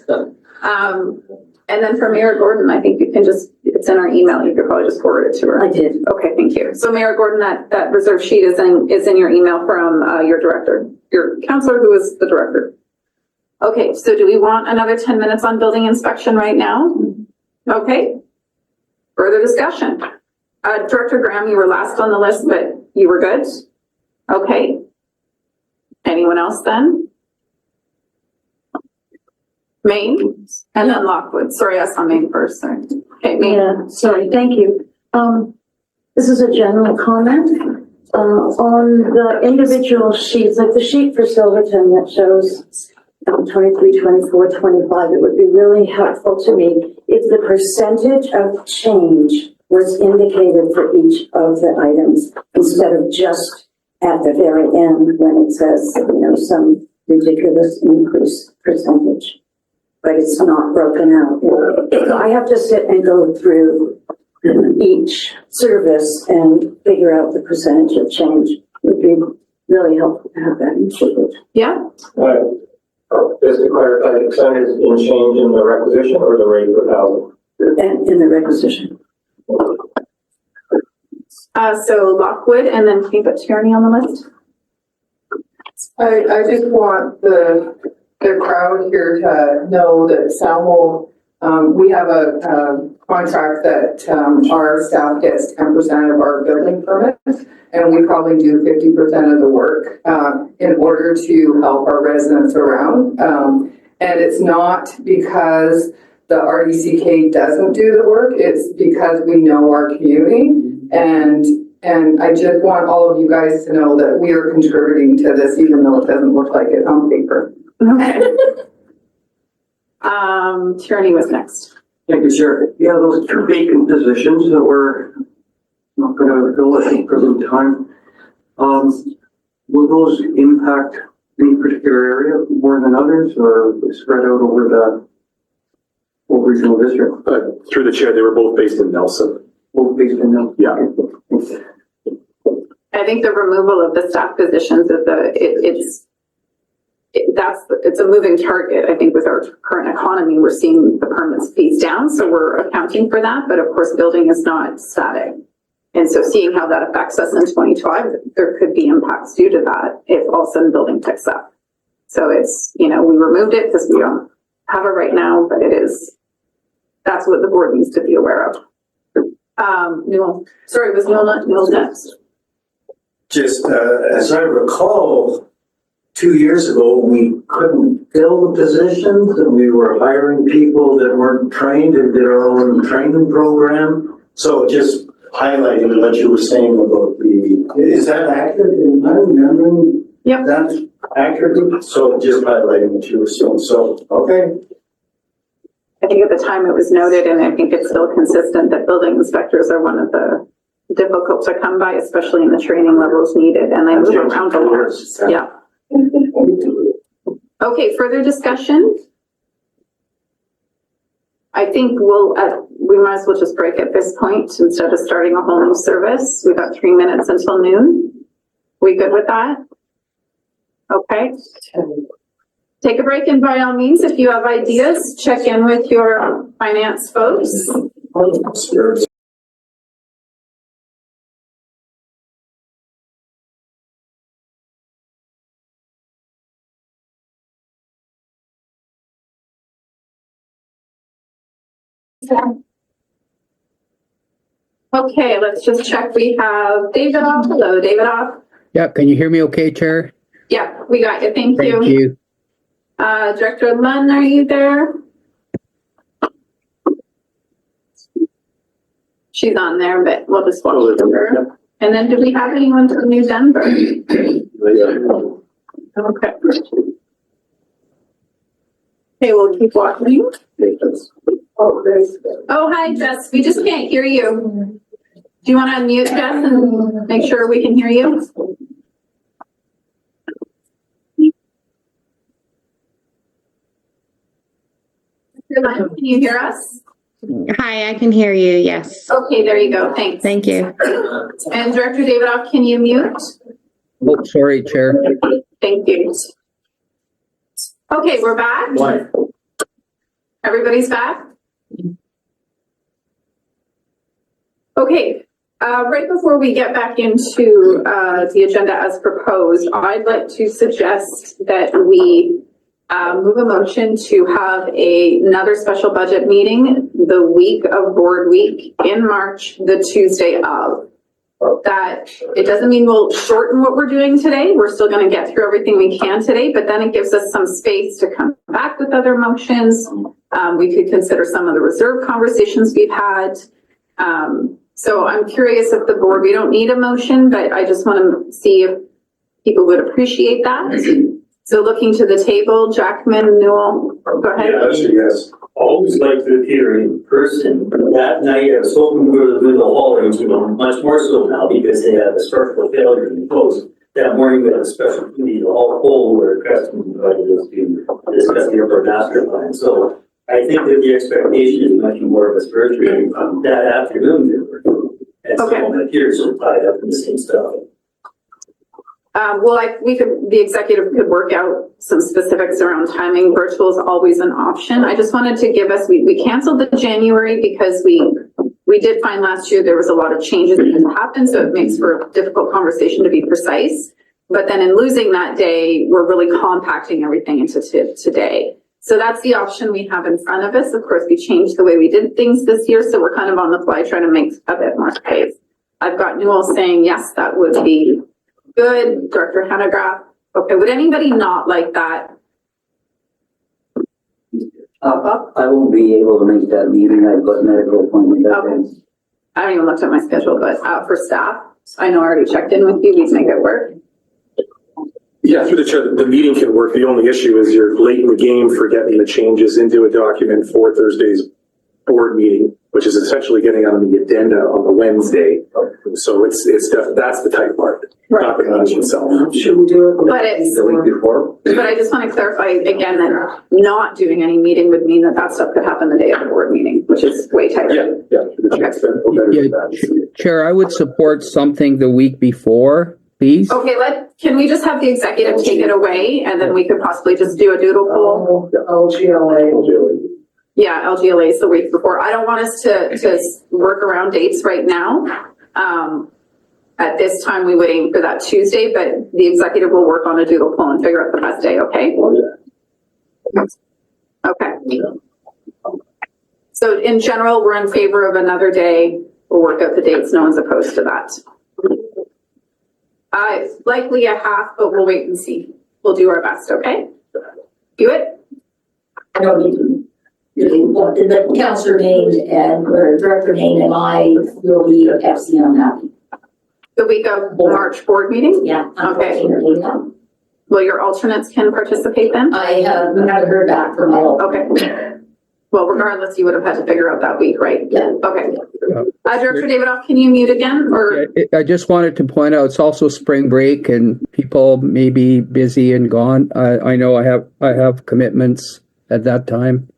And then for Mayor Gordon, I think you can just, it's in our email, you could probably just forward it to her. I did. Okay, thank you. So Mayor Gordon, that reserve sheet is in your email from your director, your counselor who is the director. Okay, so do we want another 10 minutes on building inspection right now? Okay. Further discussion. Director Graham, you were last on the list, but you were good? Okay. Anyone else then? Maine and then Lockwood. Sorry, I saw Maine first, sorry. Okay, Maine. Yeah, sorry, thank you. This is a general comment. On the individual sheets, like the sheet for Silverton that shows 23, 24, 25, it would be really helpful to me if the percentage of change was indicated for each of the items instead of just at the very end when it says, some ridiculous increase percentage. But it's not broken out. I have to sit and go through each service and figure out the percentage of change. It would be really helpful to have that included. Yeah. Just to clarify, the percentage in change in the requisition or the rate per thousand? And in the requisition. So Lockwood, and then can you put Tierney on the list? I just want the crowd here to know that Salmo, we have a contract that our staff gets 10% of our building permits, and we probably do 50% of the work in order to help our residents around. And it's not because the RDCK doesn't do the work, it's because we know our community. And I just want all of you guys to know that we are contributing to this, even though it doesn't look like it on paper. Okay. Tierney was next. Thank you, Chair. Yeah, those 2 vacant positions that we're not gonna fill at any present time, will those impact any particular area more than others, or spread out over the whole regional district? Through the chair, they were both based in Nelson. Both based in Nelson? Yeah. I think the removal of the staff positions is it's a moving target. I think with our current economy, we're seeing the permits fees down, so we're accounting for that. But of course, building is not static. And so seeing how that affects us in 2025, there could be impacts due to that if all of a sudden building picks up. So it's, we removed it because we don't have it right now, but that's what the board needs to be aware of. Newell, sorry, was Newell next? Just, as I recall, 2 years ago, we couldn't fill the positions and we were hiring people that weren't trained and did our own training program. So just highlighting what you were saying about is that accurate? Am I remembering? Yep. That's accurate. So just highlighting what you were saying. So, okay. I think at the time it was noted, and I think it's still consistent, that building inspectors are one of the difficult to come by, especially in the training levels needed, and they move around a lot. Yeah. Okay, further discussion? I think we might as well just break at this point instead of starting a whole new service. We've got 3 minutes until noon. We good with that? Okay. Take a break, and by all means, if you have ideas, check in with your finance folks. Okay, let's just check. We have David off. Hello, David off. Yeah, can you hear me okay, Chair? Yeah, we got you. Thank you. Thank you. Director Lunn, are you there? She's on there, but we'll just watch her. And then do we have anyone from New Denver? Okay. Okay, we'll keep watching. Oh, hi, Jess. We just can't hear you. Do you want to unmute, Jess, and make sure we can hear you? Can you hear us? Hi, I can hear you. Yes. Okay, there you go. Thanks. Thank you. And Director Davidoff, can you mute? Oh, sorry, Chair. Thank you. Okay, we're back. Why? Everybody's back? Okay, right before we get back into the agenda as proposed, I'd like to suggest that we move a motion to have another special budget meeting the week of board week in March, the Tuesday of. That it doesn't mean we'll shorten what we're doing today. We're still going to get through everything we can today, but then it gives us some space to come back with other motions. We could consider some of the reserve conversations we've had. So I'm curious if the board, we don't need a motion, but I just want to see if people would appreciate that. So looking to the table, Jackman, Newell, go ahead. Yes. Always like to appear in person. That night, I was hoping we were doing the hall arrangement, much more so now because they had a structural failure in the post. That morning, we had a special committee, the whole where Preston invited us to discuss the upper master plan. So I think that the expectation is much more of a spiritual that afternoon. And someone appears so tied up in the same stuff. The executive could work out some specifics around timing. Virtual is always an option. I just wanted to give us, we canceled the January because we did find last year there was a lot of changes that had to happen, so it makes for a difficult conversation to be precise. But then in losing that day, we're really compacting everything into today. So that's the option we have in front of us. Of course, we changed the way we did things this year, so we're kind of on the fly trying to make a bit more space. I've got Newell saying, yes, that would be good. Director Hanegraaff. Okay, would anybody not like that? I won't be able to make that meeting. I've got medical appointment that day. I haven't even looked at my schedule, but for staff, I know I already checked in with you. We make it work. Yeah, through the chair, the meeting can work. The only issue is you're late in the game for getting the changes into a document for Thursday's board meeting. which is essentially getting on the agenda on the Wednesday. So that's the tight part, not the meeting itself. Should we do it But it's, The week before? but I just want to clarify again that not doing any meeting would mean that stuff could happen the day of the board meeting, which is way tighter. Chair, I would support something the week before, please. Okay, can we just have the executive take it away and then we could possibly just do a doodle poll? LGLA. Yeah, LGLA is the week before. I don't want us to work around dates right now. At this time, we would aim for that Tuesday, but the executive will work on a doodle poll and figure out the best day, okay? Okay. So in general, we're in favor of another day. We'll work out the dates. No one's opposed to that. Likely a half, but we'll wait and see. We'll do our best, okay? Do it? I don't need to. The Councillor Maine or Director Maine and I will be FC on that. The week of March board meeting? Yeah. Okay. Unfortunately, yeah. Well, your alternates can participate then? I haven't heard back from my own. Okay. Well, regardless, you would have had to figure out that week, right? Yeah. Okay. Director Davidoff, can you mute again or? I just wanted to point out, it's also spring break and people may be busy and gone. I know I have commitments at that time.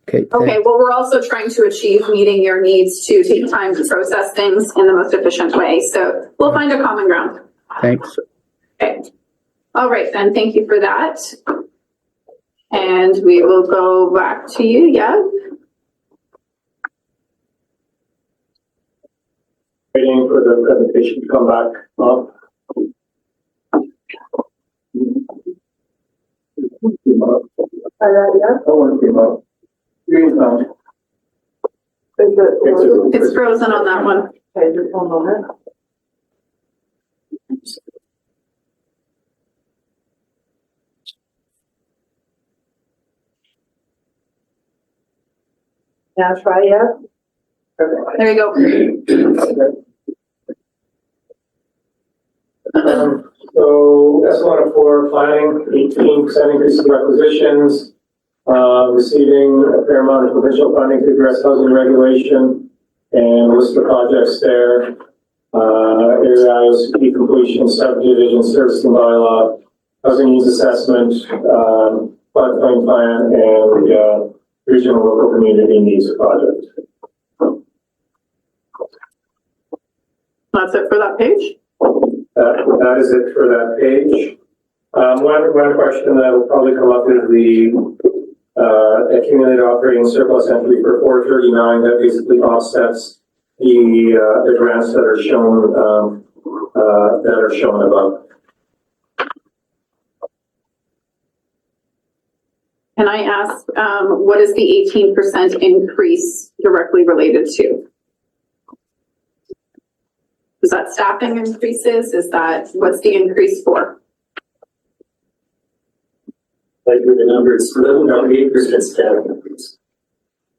Okay. Okay, well, we're also trying to achieve meeting your needs to take time to process things in the most efficient way. So we'll find a common ground. Thanks. Okay. All right, then. Thank you for that. And we will go back to you, yeah? Waiting for the presentation to come back up. It's frozen on that one. Okay, just one moment. Now try it. Perfect. There you go. So S104 planning, 18% increase in requisitions, receiving a fair amount of provincial funding to address housing regulation, and list of projects there. Areas, key completion, subdivision, service and bylaw, housing needs assessment, floodplain plan, and regional local community needs project. That's it for that page? That is it for that page. One question that will probably come up is the accumulated operating surplus entry for 439 that basically offsets the grants that are shown above. Can I ask, what is the 18% increase directly related to? Is that staffing increases? What's the increase for? Like with the numbers, 8% staff increase.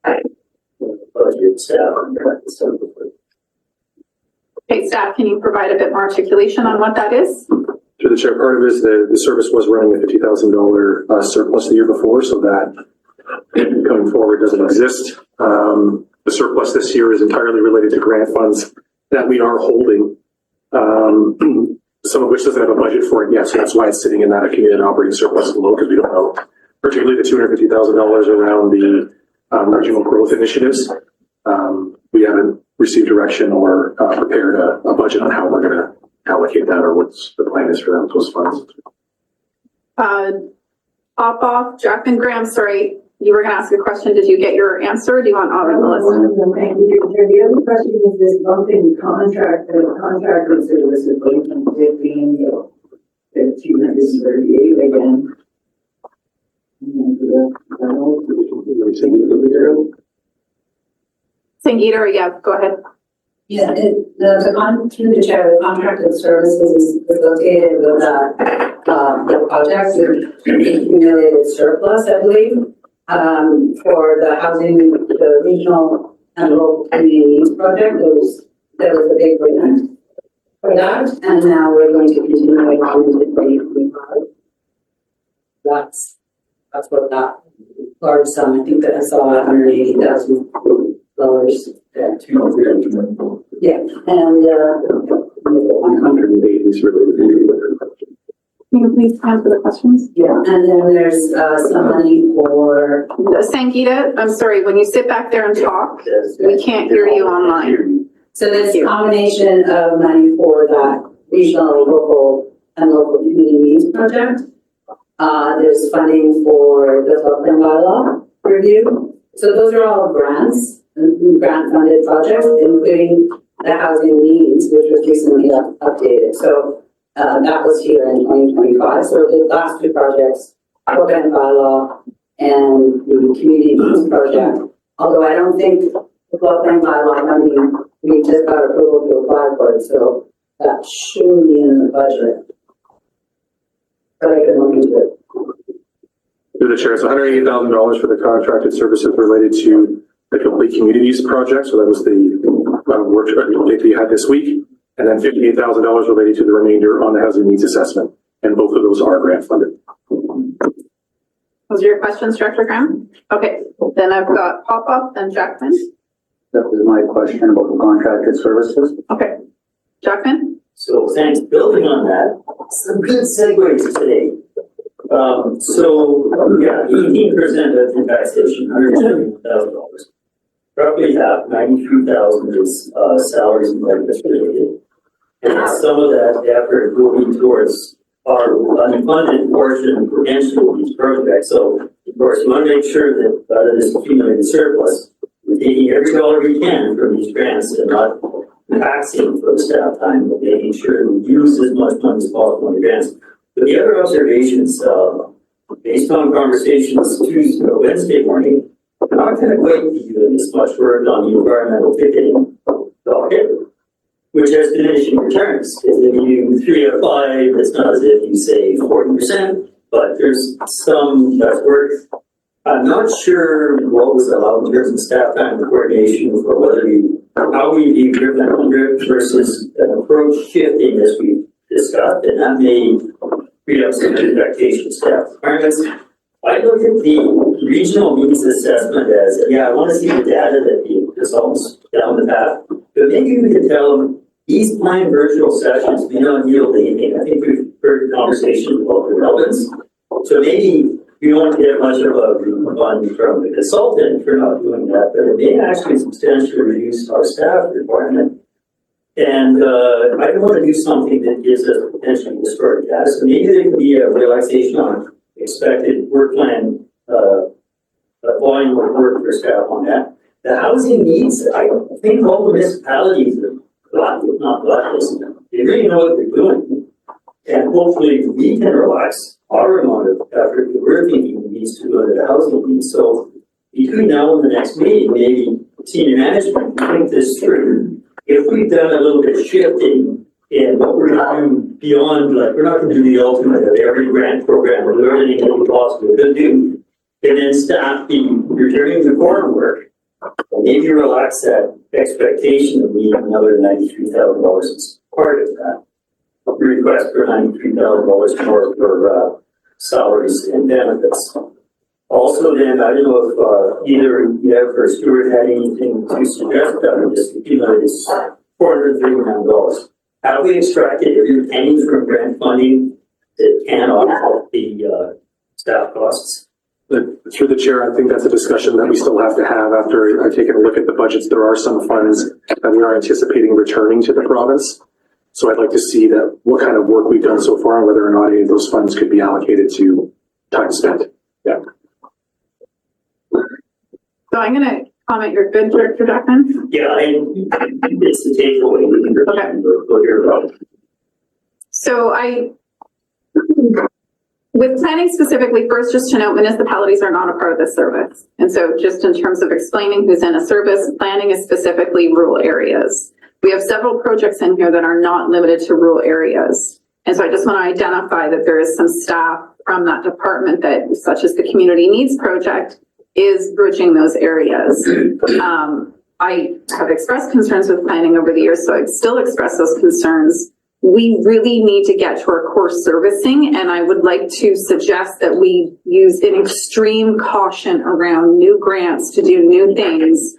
Budget staff. Okay, staff, can you provide a bit more articulation on what that is? Through the chair, part of it is the service was running a $50,000 surplus the year before, so that coming forward doesn't exist. The surplus this year is entirely related to grant funds that we are holding, some of which doesn't have a budget for it yet, so that's why it's sitting in that accumulated operating surplus below, because we don't know, particularly the $250,000 around the regional growth initiatives. We haven't received direction or prepared a budget on how we're going to allocate that or what's the plan is for those funds. Off, Jack and Graham, sorry, you were going to ask a question. Did you get your answer? Or do you want all of the list? Thank you. The other question is this bumping contract, the contracted service is going from 15 to 238 again. Sangeeta, yeah, go ahead. Yeah, through the chair, the contracted services is associated with the project, the accumulated surplus, I believe, for the housing, the regional and local community needs project. There was a big grant for that, and now we're going to continue it on to 2025. That's what that large sum, I think that I saw 180,000 at 200. Yeah, and, 108 is related. Can you please answer the questions? yeah, and then there's, some money for, Sangita, I'm sorry, when you sit back there and talk, we can't hear you online. so there's a combination of money for that regional, local, and local community needs project. There's funding for the floodplain bylaw review. So those are all grants, grant funded projects, including the housing needs, which was recently updated. So that was here in 2025. So the last two projects, floodplain bylaw and the community needs project. Although I don't think the floodplain bylaw funding, we just got approval to apply for it. So that shouldn't be in the budget. But I can look into it. Through the chair, it's $180,000 for the contracted services related to the complete communities project. So that was the workshop that we had this week. And then $58,000 related to the remainder on the housing needs assessment. And both of those are grant funded. Those are your questions, Director Graham? Okay, then I've got Pop-Up and Jackman. That was my question about the contracted services. Okay, Jackman? So thanks, building on that, some good segues today. So, yeah, 18% of the taxation, $171,000. Roughly half, $93,000 is salaries and benefits related. And some of that effort will be towards our unfunded portion potentially of these projects. So, of course, you want to make sure that out of this accumulated surplus, we're taking every dollar we can from these grants and not taxing for the staff time, but making sure we use as much money as possible in the grants. But the other observations, based on conversations Wednesday morning, I'm not going to quite be doing this much work on the environmental ticketing docket, which has diminishing returns. Because if you do 3 out of 5, it's not as if you say 40%, but there's some that's worth. I'm not sure what was allowed in terms of staff time and coordination for whether how we view driven 100 versus an approach shifting as we discussed, and that may free up some expectation staff requirements. I look at the regional needs assessment as, yeah, I want to see the data that the consultants down the path, but maybe we could tell them these planned virtual sessions may not yield anything. I think we've heard conversations about the relevance. So maybe we won't get much of a refund from the consultant for not doing that, but it may actually substantially reduce our staff requirement. And I want to do something that gives us potentially historic data. So maybe there could be a relaxation on expected work plan, volume of work for staff on that. The housing needs, I think all the municipalities are not blacklist. They really know what they're doing. And hopefully we can relax our amount of effort that we're thinking needs to go to the housing needs. So between now and the next meeting, maybe senior management can think this through. If we've done a little bit of shifting in what we're going to do beyond, like, we're not going to do the ultimate of every grant program or do everything that we possibly could do, and then staff be returning to core work, maybe relax that expectation of needing another $93,000 as part of that request for $93,000 more for salaries and benefits. Also, then, I don't know if either Yev or Stuart had anything to suggest on this. It's $439. Have we extracted every penny from grant funding that can offset the staff costs? Through the chair, I think that's a discussion that we still have to have after I've taken a look at the budgets. There are some funds that we are anticipating returning to the province. So I'd like to see that what kind of work we've done so far and whether or not any of those funds could be allocated to time spent. Yeah. So I'm going to comment. You're good, Director Jackman? Yeah, it's the takeaway. Okay. So with planning specifically, first, just to note, municipalities are not a part of this service. And so just in terms of explaining who's in a service, planning is specifically rural areas. We have several projects in here that are not limited to rural areas. And so I just want to identify that there is some staff from that department that, such as the Community Needs Project, is bridging those areas. I have expressed concerns with planning over the years, so I'd still express those concerns. We really need to get to our core servicing, and I would like to suggest that we use an extreme caution around new grants to do new things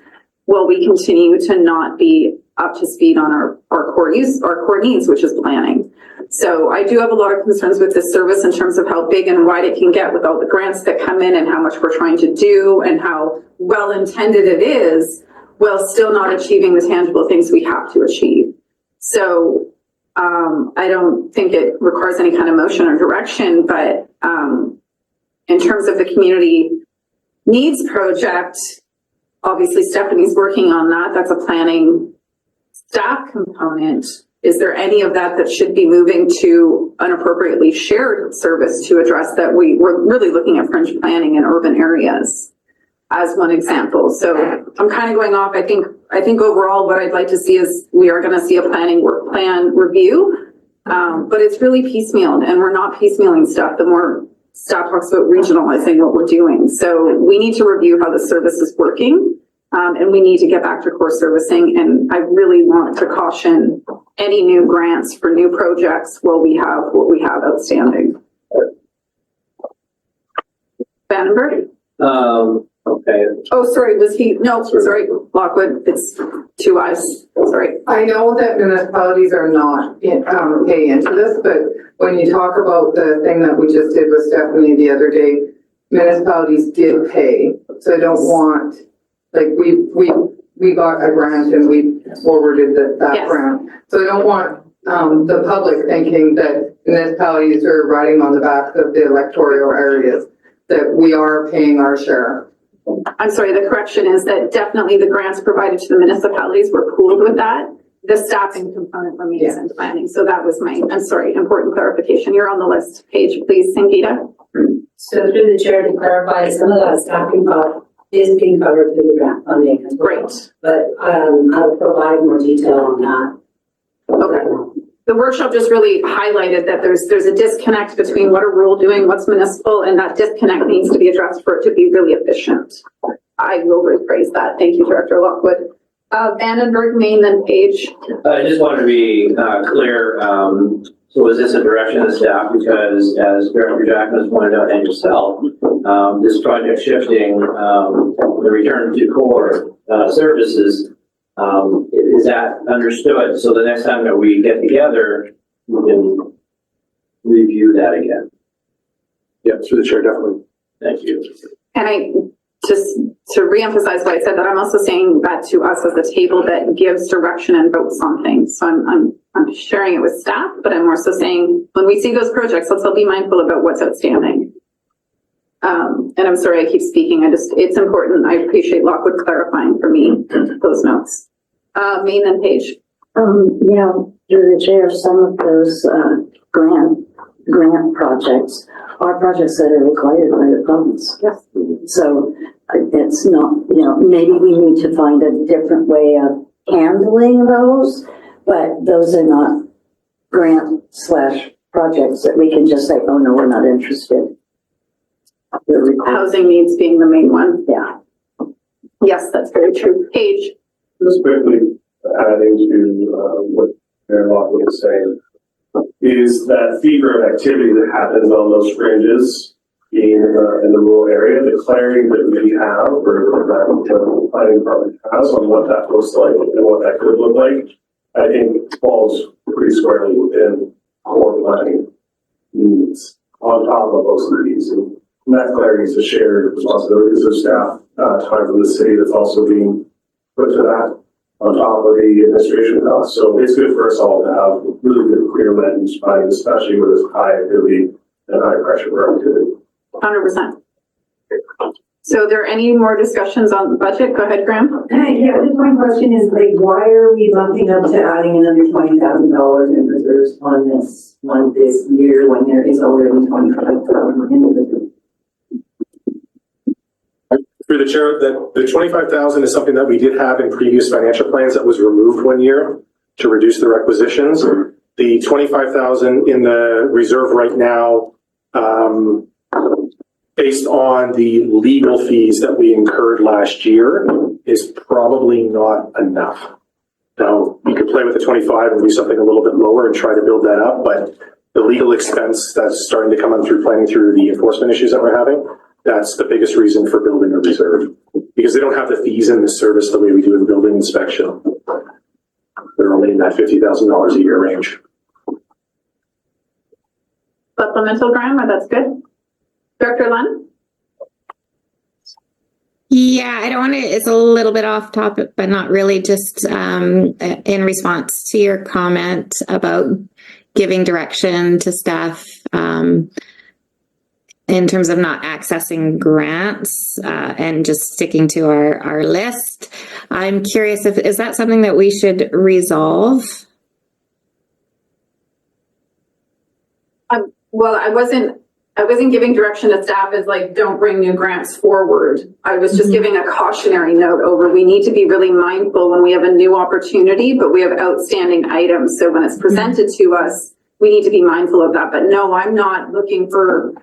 will we continue to not be up to speed on our core needs, which is planning. So I do have a lot of concerns with this service in terms of how big and wide it can get with all the grants that come in and how much we're trying to do and how well intended it is, while still not achieving the tangible things we have to achieve. So I don't think it requires any kind of motion or direction, but in terms of the community needs project, obviously Stephanie's working on that. That's a planning staff component. Is there any of that that should be moving to an appropriately shared service to address that? We're really looking at fringe planning in urban areas as one example. So I'm kind of going off. I think overall what I'd like to see is we are going to see a planning work plan review, but it's really piecemealed, and we're not piecemealing stuff. The more staff talks about regionalizing what we're doing. So we need to review how the service is working, and we need to get back to core servicing. And I really want to caution any new grants for new projects while we have what we have outstanding. Vandenberg? Okay. Oh, sorry, was he? No, sorry, Lockwood, it's two eyes, sorry. I know that municipalities are not paying into this, but when you talk about the thing that we just did with Stephanie the other day, municipalities did pay. So I don't want, like, we got a grant and we forwarded that grant. So I don't want the public thinking that municipalities are riding on the backs of the electoral areas, that we are paying our share. I'm sorry, the correction is that definitely the grants provided to the municipalities were pooled with that. The staffing component remains in planning. So that was I'm sorry, important clarification. You're on the list. Page, please, Sangeeta. So through the chair, to clarify, some of that staffing cost is being covered through the grant funding as well. Great. But I'll provide more detail on that. Okay. The workshop just really highlighted that there's a disconnect between what are rural doing, what's municipal, and that disconnect needs to be addressed for it to be really efficient. I will rephrase that. Thank you, Director Lockwood. Vandenberg, Main, then Page. I just want to be clear. So is this a direction of the staff? Because as Director Jackman has pointed out and yourself, this project shifting the return to core services, is that understood? So the next time that we get together, we can review that again. Yeah, through the chair, definitely. Thank you. And I just to reemphasize what I said, that I'm also saying that to us as a table that gives direction and votes on things. So I'm sharing it with staff, but I'm also saying when we see those projects, let's all be mindful about what's outstanding. And I'm sorry I keep speaking. It's important. I appreciate Lockwood clarifying for me those notes. Main and Page. Yeah, through the chair, some of those grant projects are projects that are required by the province. Yes. So it's not, maybe we need to find a different way of handling those, but those are not grant/projects that we can just say, oh no, we're not interested. Housing needs being the main one. Yeah. Yes, that's very true. Page. Just quickly adding to what Mayor Lockwood was saying, is that fever of activity that happens on those fringes in the rural area, the clarity that we have, or that the planning department has on what that looks like and what that could look like, I think falls pretty squarely within core planning needs on top of those needs. And that clarity is a shared responsibility of staff, time from the city that's also being put to that on top of the administration costs. So it's good for us all to have really good, clear land use planning, especially with this high activity and high pressure for activity. 100%. So are there any more discussions on the budget? Go ahead, Graham. Yeah, just my question is, like, why are we bumping up to adding another $20,000 in reserves on this year when there is already $25,000 in reserves? Through the chair, that the 25,000 is something that we did have in previous financial plans that was removed one year to reduce the requisitions. The 25,000 in the reserve right now, based on the legal fees that we incurred last year, is probably not enough. Now, you could play with the 25 and do something a little bit lower and try to build that up, but the legal expense that's starting to come on through planning through the enforcement issues that we're having, that's the biggest reason for building a reserve. because they don't have the fees in the service the way we do in building inspection. They're only in that $50,000 a year range. Supplemental, Graham, or that's good? Director Lund? Yeah, I don't want to, it's a little bit off topic, but not really, just in response to your comment about giving direction to staff in terms of not accessing grants and just sticking to our list. I'm curious if, is that something that we should resolve? Well, I wasn't giving direction to staff as like, don't bring new grants forward. I was just giving a cautionary note over, we need to be really mindful when we have a new opportunity, but we have outstanding items. So when it's presented to us, we need to be mindful of that. But no, I'm not looking to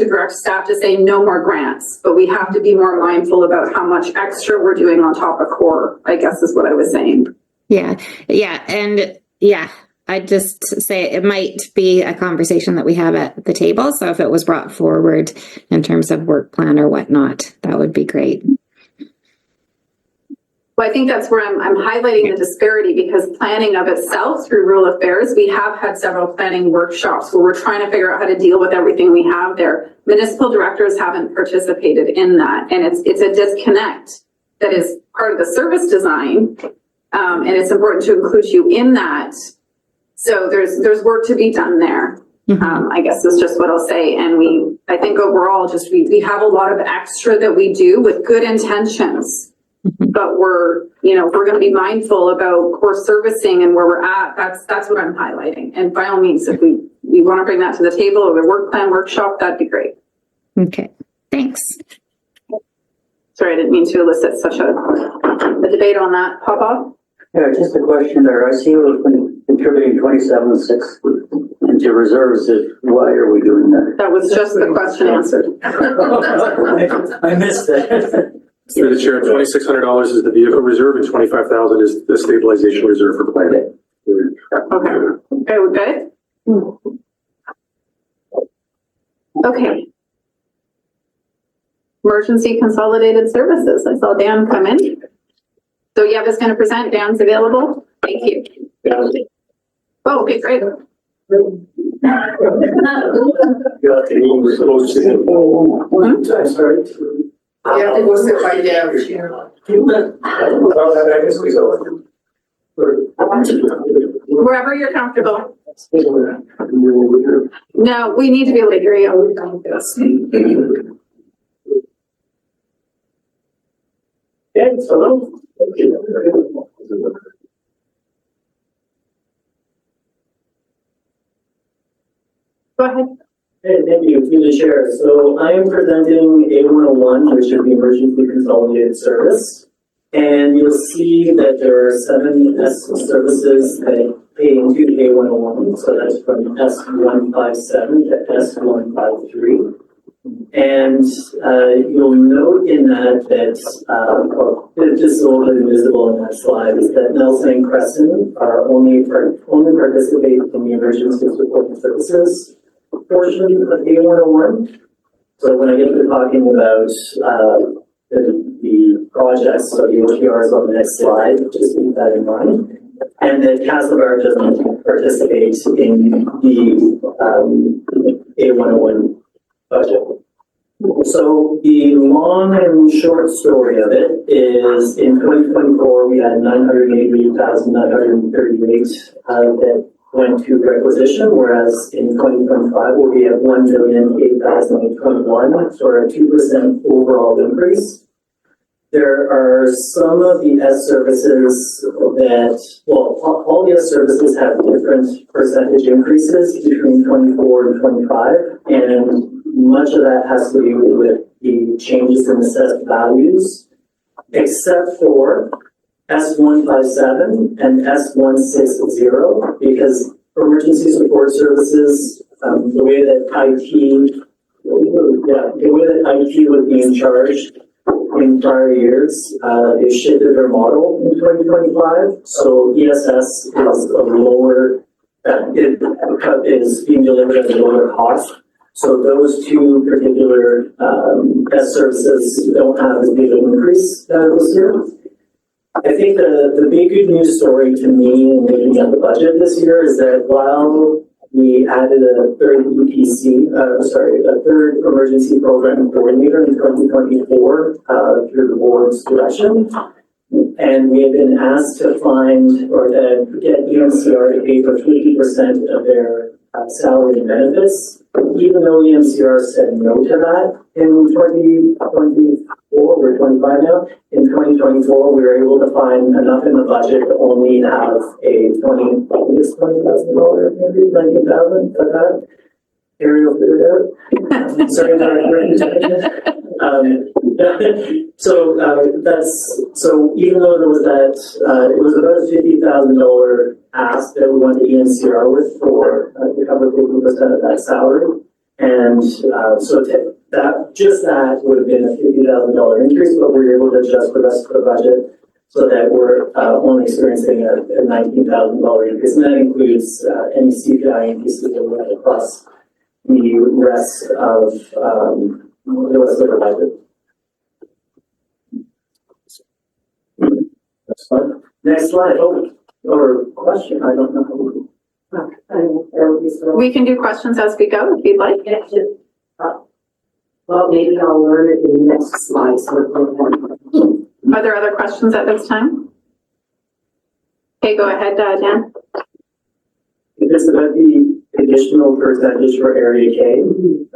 direct staff to say no more grants, but we have to be more mindful about how much extra we're doing on top of core, I guess is what I was saying. Yeah. And I'd just say it might be a conversation that we have at the table. So if it was brought forward in terms of work plan or whatnot, that would be great. Well, I think that's where I'm highlighting the disparity, because planning of itself through rural affairs, we have had several planning workshops where we're trying to figure out how to deal with everything we have there. Municipal directors haven't participated in that, and it's a disconnect that is part of the service design, and it's important to include you in that. So there's work to be done there. I guess is just what I'll say. And I think overall, just we have a lot of extra that we do with good intentions. But we're going to be mindful about core servicing and where we're at. That's what I'm highlighting. And by all means, if we want to bring that to the table or the work plan workshop, that'd be great. Okay, thanks. Sorry, I didn't mean to elicit such a debate on that. Papa? Yeah, just a question there. I see we've been contributing 27.6 into reserves. Why are we doing that? That was just the question answered. I missed that. Through the chair, $2,600 is the vehicle reserve and $25,000 is the stabilization reserve for planning. Okay, we're good? Okay. Emergency consolidated services. I saw Dan come in. So Yev is going to present. Dan's available. Thank you. Oh, okay, great. Sorry. You have to go sit by Deb. Wherever you're comfortable. No, we need to be able to hear you. Yes, hello. Go ahead. Hey, thank you, through the chair. So I am presenting A101, which is the Emergency Consolidated Service. And you'll see that there are 7 S services that pay into A101. So that's from S157 to S153. And you'll note in that it's just a little bit invisible in that slide, is that Nelson and Crescent are only participate in the emergency support services portion of A101. So when I get to talking about the projects, so the OPRs on the next slide, just keep that in mind. And that Castlegar doesn't participate in the A101 budget. So the long and short story of it is in 2024, we had 988,938 that went to requisition, whereas in 2025, we'll be at 1,008,821 for a 2% overall increase. There are some of the S services that, well, all the S services have different percentage increases between 24 and 25, and much of that has to do with the changes in assessed values, except for S157 and S160, because for emergency support services, the way that IT was being charged in prior years, they shifted their model in 2025. So ESS is a lower, is being delivered at a lower cost So those two particular, best services don't have as big an increase, this year. I think the big good news story to me in looking at the budget this year is that while we added a third a third emergency program coordinator in 2024 through the board's direction. And we have been asked to find or to get UNCR to pay for 50% of their salary and benefits. Even though UNCR said no to that in 2024, we're 25 now. In 2024, we were able to find enough in the budget to only have a $20,000, maybe $19,000 for that. Ariel figured out. Sorry, so even though there was that, it was about a $50,000 ask that we wanted ENCR with for to cover 50% of that salary. And so that would have been a $50,000 increase, but we were able to adjust the rest of the budget so that we're only experiencing a $19,000 increase. And that includes any CPI increases that we have across the rest of the budget. Next slide. Next slide. Oh, or question. I don't know. We can do questions as we go if you'd like. Well, maybe I'll learn it in the next slide. Are there other questions at this time? Okay, go ahead, Dan. It's about the additional percentage for Area K.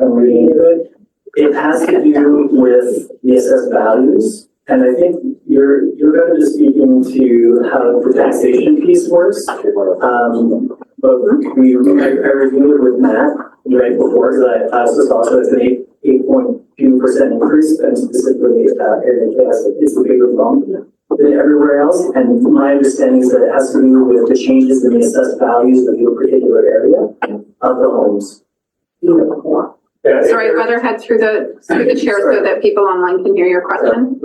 I'm reading into it. It has to do with the assessed values. And I think you're going to be speaking to how the taxation piece works. But I reviewed it with Matt right before, so I also saw that it's an 8.2% increase, and specifically Area K is the bigger bump than everywhere else. And my understanding is that it has to do with the changes in the assessed values of your particular area of the homes. Sorry, Weatherhead through the chair so that people online can hear your question.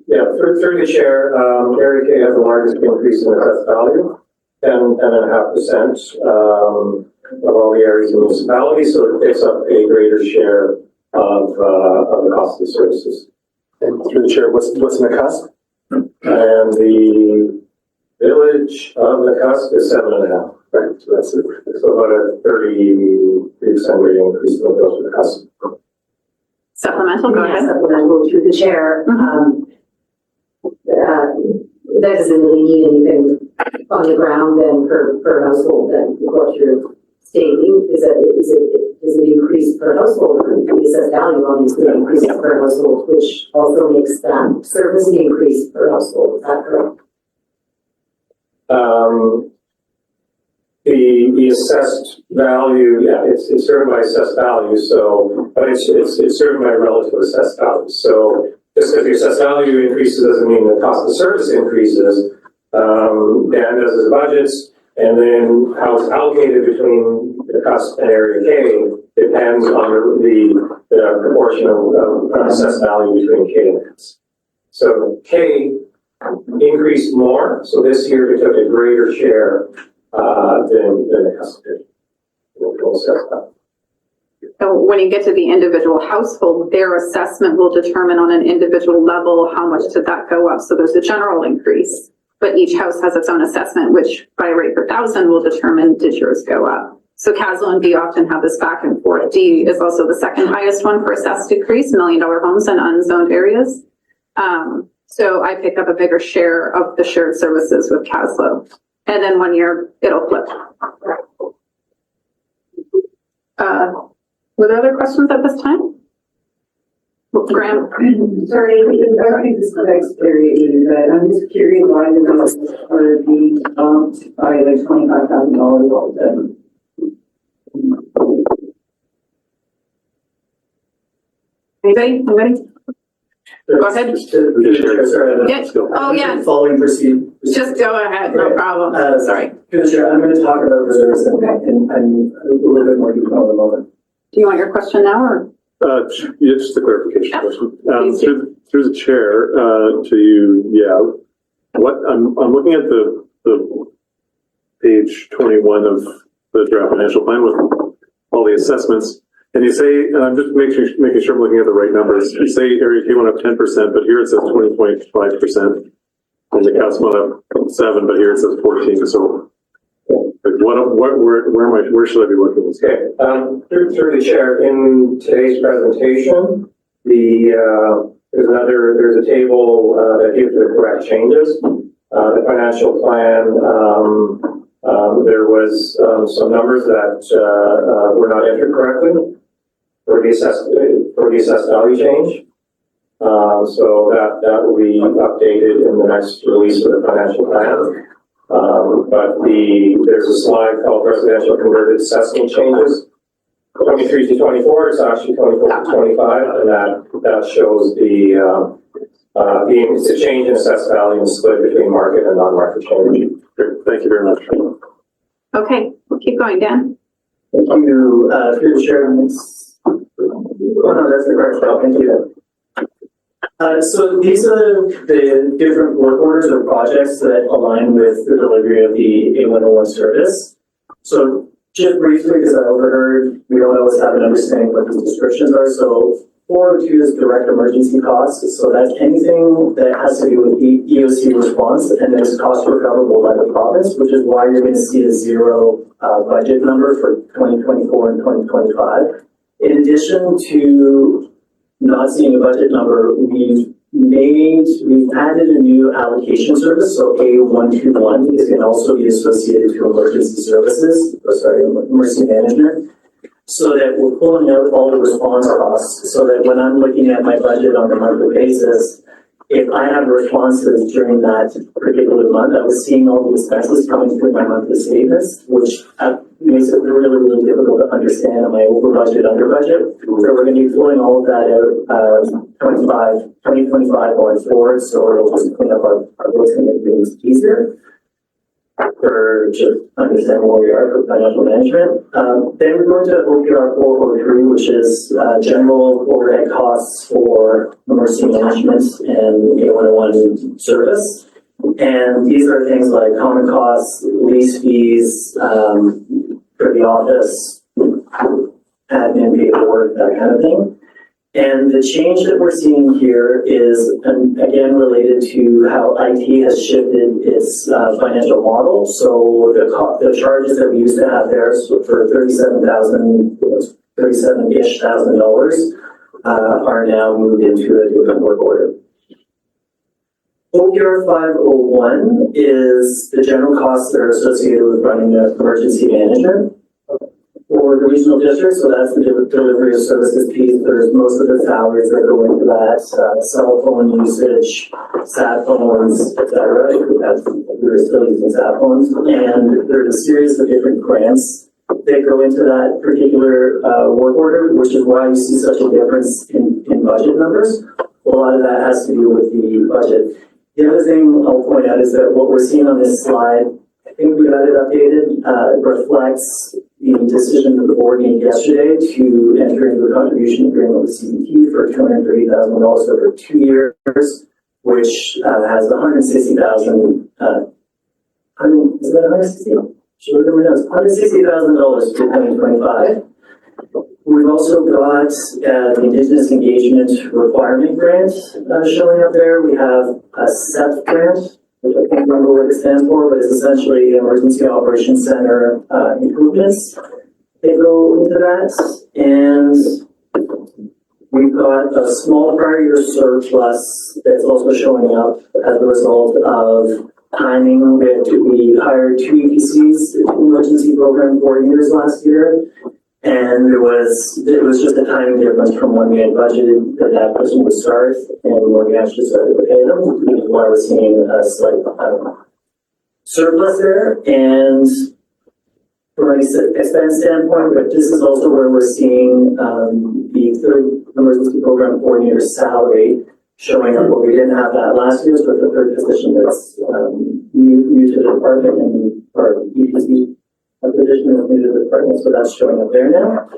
Yeah, through the chair, Area K has the largest increase in assessed value, 10.5% of all the areas in the municipality, so it picks up a greater share of the cost of the services. And through the chair, what's in the cusp? And the village of the cusp is 7.5. Right, so that's so about a 33% rate increase in the village of the cusp. Supplemental, go ahead. Supplemental through the chair. That doesn't really need anything on the ground then per household then what you're stating. Does it increase per household? The assessed value obviously increases per household, which also makes that service increase per household. Is that correct? The assessed value, yeah, it's driven by assessed value, so, but it's driven by relative assessed value. So just because the assessed value increases doesn't mean the cost of service increases. Dan does his budgets, and then how it's allocated between the cusp and Area K depends on the proportion of assessed value between K and S. So K increased more, so this year it took a greater share than the cusp did. So when you get to the individual household, their assessment will determine on an individual level how much did that go up. So there's a general increase, but each house has its own assessment, which by rate per thousand will determine did yours go up. So Castle and D often have this back and forth. D is also the second highest one for assessed decrease, $1 million homes in unzoned areas. So I pick up a bigger share of the shared services with Caslo. And then 1 year it'll flip. Were there other questions at this time? Graham? Sorry, I don't think this affects Area, but I'm just curious why the numbers are being bumped by like $25,000 all of them. Anybody? Go ahead. Yes. Oh, yeah. Following proceed. Just go ahead, no problem. Sorry. Commissioner, I'm going to talk about reserves and a little bit more detail in a moment. Do you want your question now or? Yeah, just a clarification question. Through the chair, to you, what I'm looking at the page 21 of the draft financial plan with all the assessments, And you say, and I'm just making sure I'm looking at the right numbers. You say area K went up 10%, but here it says 20.5%. And the CAS went up 7, but here it says 14. So, like, where should I be looking? Okay, through the chair, in today's presentation, there's a table that gives the correct changes. The financial plan, there was some numbers that were not entered correctly for the assessed value change. So that will be updated in the next release of the financial plan. But there's a slide called residential converted assessment changes. 23 to 24 is actually 24 to 25, and that shows the change in assessed value and split between market and non-market change. Great. Thank you very much. Okay, we'll keep going, Dan. Thank you, through the chair. Oh, no, that's the correct spell. Thank you. So these are the different work orders or projects that align with the delivery of the A101 service. So just briefly, because I overheard, we don't always have an understanding what these descriptions are. So 402 is direct emergency costs. So that's anything that has to do with EOC response, and there's cost recoverable by the province, which is why you're going to see a zero budget number for 2024 and 2025. In addition to not seeing a budget number, we've added a new allocation service. So A121 is going to also be associated to emergency services, emergency management, so that we're pulling out all the response costs, so that when I'm looking at my budget on a monthly basis, if I have responses during that particular month, I was seeing all the expenses coming through my monthly statements, which makes it really, really difficult to understand, am I over budget, under budget? So we're going to be pulling all of that out 2025 going forward, so it'll just clean up our books and make things easier for just understanding where we are for financial management. Then we're going to OPR 403, which is general overhead costs for emergency management and A101 service. And these are things like common costs, lease fees for the office, admin paperwork, that kind of thing. And the change that we're seeing here is, again, related to how IT has shifted its financial model. So the charges that we used to have there for $37,000-ish are now moved into a different work order. OPR 501 is the general costs that are associated with running the emergency management for the regional district. So that's the delivery of services piece. There's most of the salaries that go into that, cell phone usage, sat phones, etc. We're still using sat phones. And there's a series of different grants that go into that particular work order, which is why you see such a difference in budget numbers. A lot of that has to do with the budget. The other thing I'll point out is that what we're seeing on this slide, I think we got it updated, reflects the decision that the board made yesterday to enter into a contribution agreement with CBT for $230,000 over 2 years, which has $160,000. Is that $160,000? Sure, $160,000 for 2025. We've also got the Indigenous Engagement Requirement Grant showing up there. We have a SEP grant, which I can't remember what it stands for, but it's essentially Emergency Operations Center improvements. They go into that. And we've got a small prior year surplus that's also showing up as a result of timing that we hired 2 EPCs, emergency program coordinators last year. And it was just a timing difference from when we had budgeted that person would start and when we actually started to pay them, which is why we're seeing a slight surplus there. And from an expense standpoint, but this is also where we're seeing the third emergency program coordinator salary showing up, where we didn't have that last year, but the third position that's new to the department and our EPC position is new to the department, so that's showing up there now.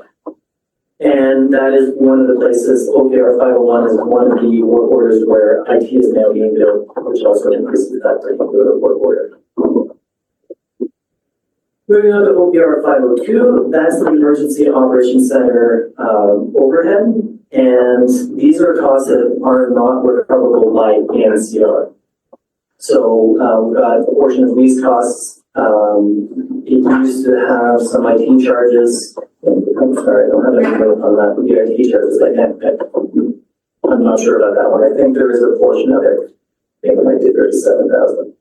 And that is one of the places, OPR 501 is one of the work orders where IT is now being billed, which also increases that particular work order. Moving on to OPR 502, that's the Emergency Operations Center overhead. And these are costs that are not recoverable by NCR. So we've got a portion of these costs. It used to have some IT charges. I'm sorry, I don't have any note on that. The IT charges, I'm not sure about that one. I think there is a portion of it. I think it might be 37,000.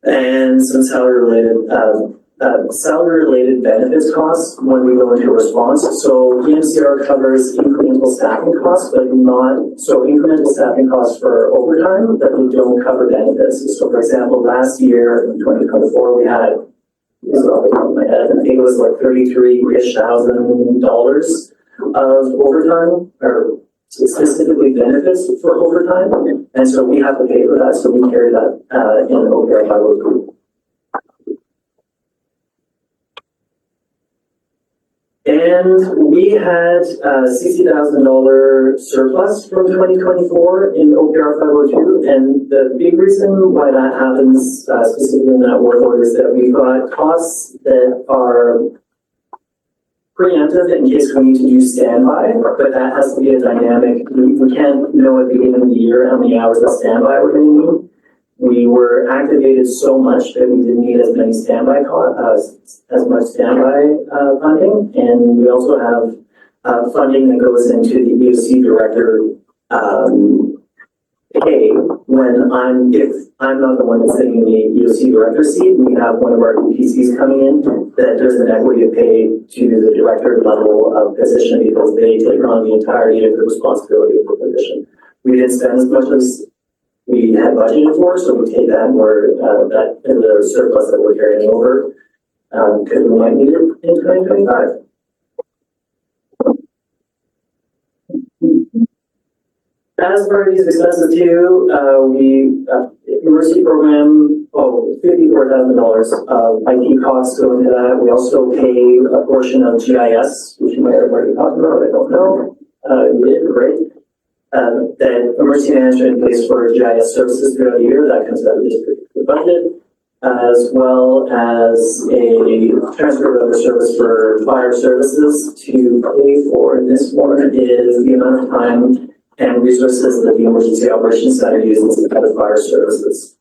And some salary-related benefits costs when we go into response. So EMCR covers incremental staffing costs, but not, so incremental staffing costs for overtime, but we don't cover benefits. So for example, last year in 2024, we had, this is off the top of my head, I think it was like $33,000-ish of overtime, or specifically benefits for overtime. And so we have to pay for that, so we carry that in OPR 502. And we had $60,000 surplus from 2024 in OPR 502. And the big reason why that happens, specifically in that work order, is that we've got costs that are preemptive in case we need to do standby, but that has to be a dynamic. We can't know at the beginning of the year how many hours of standby we're going to need. We were activated so much that we didn't need as many standby as much standby funding, and we also have funding that goes into the EOC director pay if I'm not the one that's sitting in the EOC director seat. We have one of our EPCs coming in that there's an equity of pay to the director level of position because they take on the entirety of the responsibility of the position. We didn't spend as much as we had budgeted for, so we take that and that in the surplus that we're carrying over because we might need it in 2025. As part of these expenses too, emergency program, $54,000 of IT costs go into that. We also pay a portion of GIS, which you might have already talked about, I don't know. You did, great. That emergency management pays for GIS services throughout the year. That comes out of the budget, as well as a transfer of other service for fire services to pay for. And this one is the amount of time and resources that the Emergency Operations Center uses to cover fire services.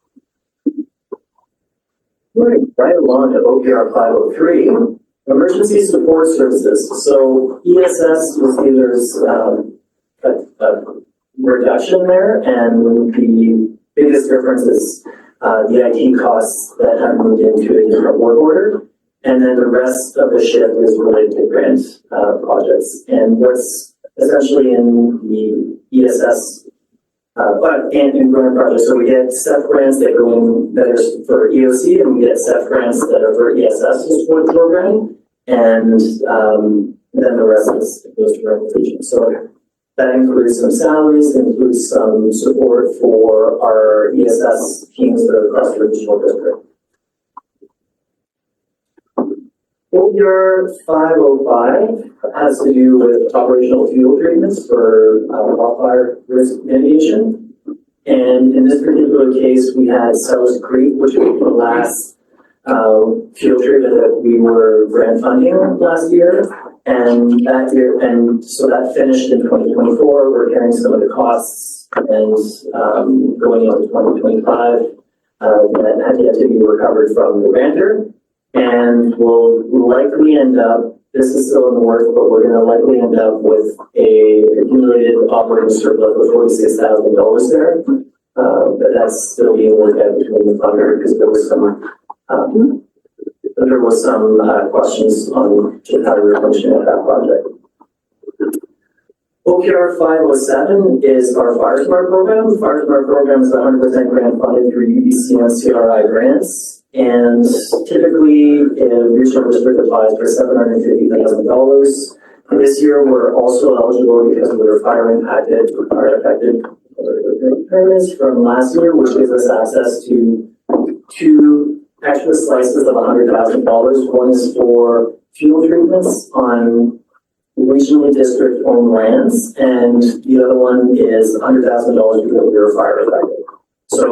Right along to OPR 503, emergency support services. So ESS, you'll see there's a reduction there, and the biggest difference is the IT costs that have moved into a different work order, and then the rest of the shift is related to grant projects. And what's essentially in the ESS and grant projects, so we get CEF grants that go in that are for EOC, and we get CEF grants that are for ESS support program, and then the rest goes to requisition. So that includes some salaries, includes some support for our ESS teams that are across the regional district. OPR 505 has to do with operational fuel treatments for wildfire risk mitigation. And in this particular case, we had Sellers Creek, which was the last fuel treatment that we were grant funding last year. And so that finished in 2024. We're carrying some of the costs and going into 2025 that had yet to be recovered from the grantor. And we'll likely end up, this is still in the works, but we're going to likely end up with a accumulated operating surplus of $46,000 there. But that's still being worked out between the funder because there was some questions on just how to replenish that project. OPR 507 is our Fire Smart program. The Fire Smart program is 100% grant funded through UBC and CRI grants. And typically, a regional district applies for $750,000. This year, we're also eligible because we were fire affected permits from last year, which gives us access to two extra slices of $100,000. One is for fuel treatments on regionally district-owned lands, and the other one is $100,000 because we were fire affected. So,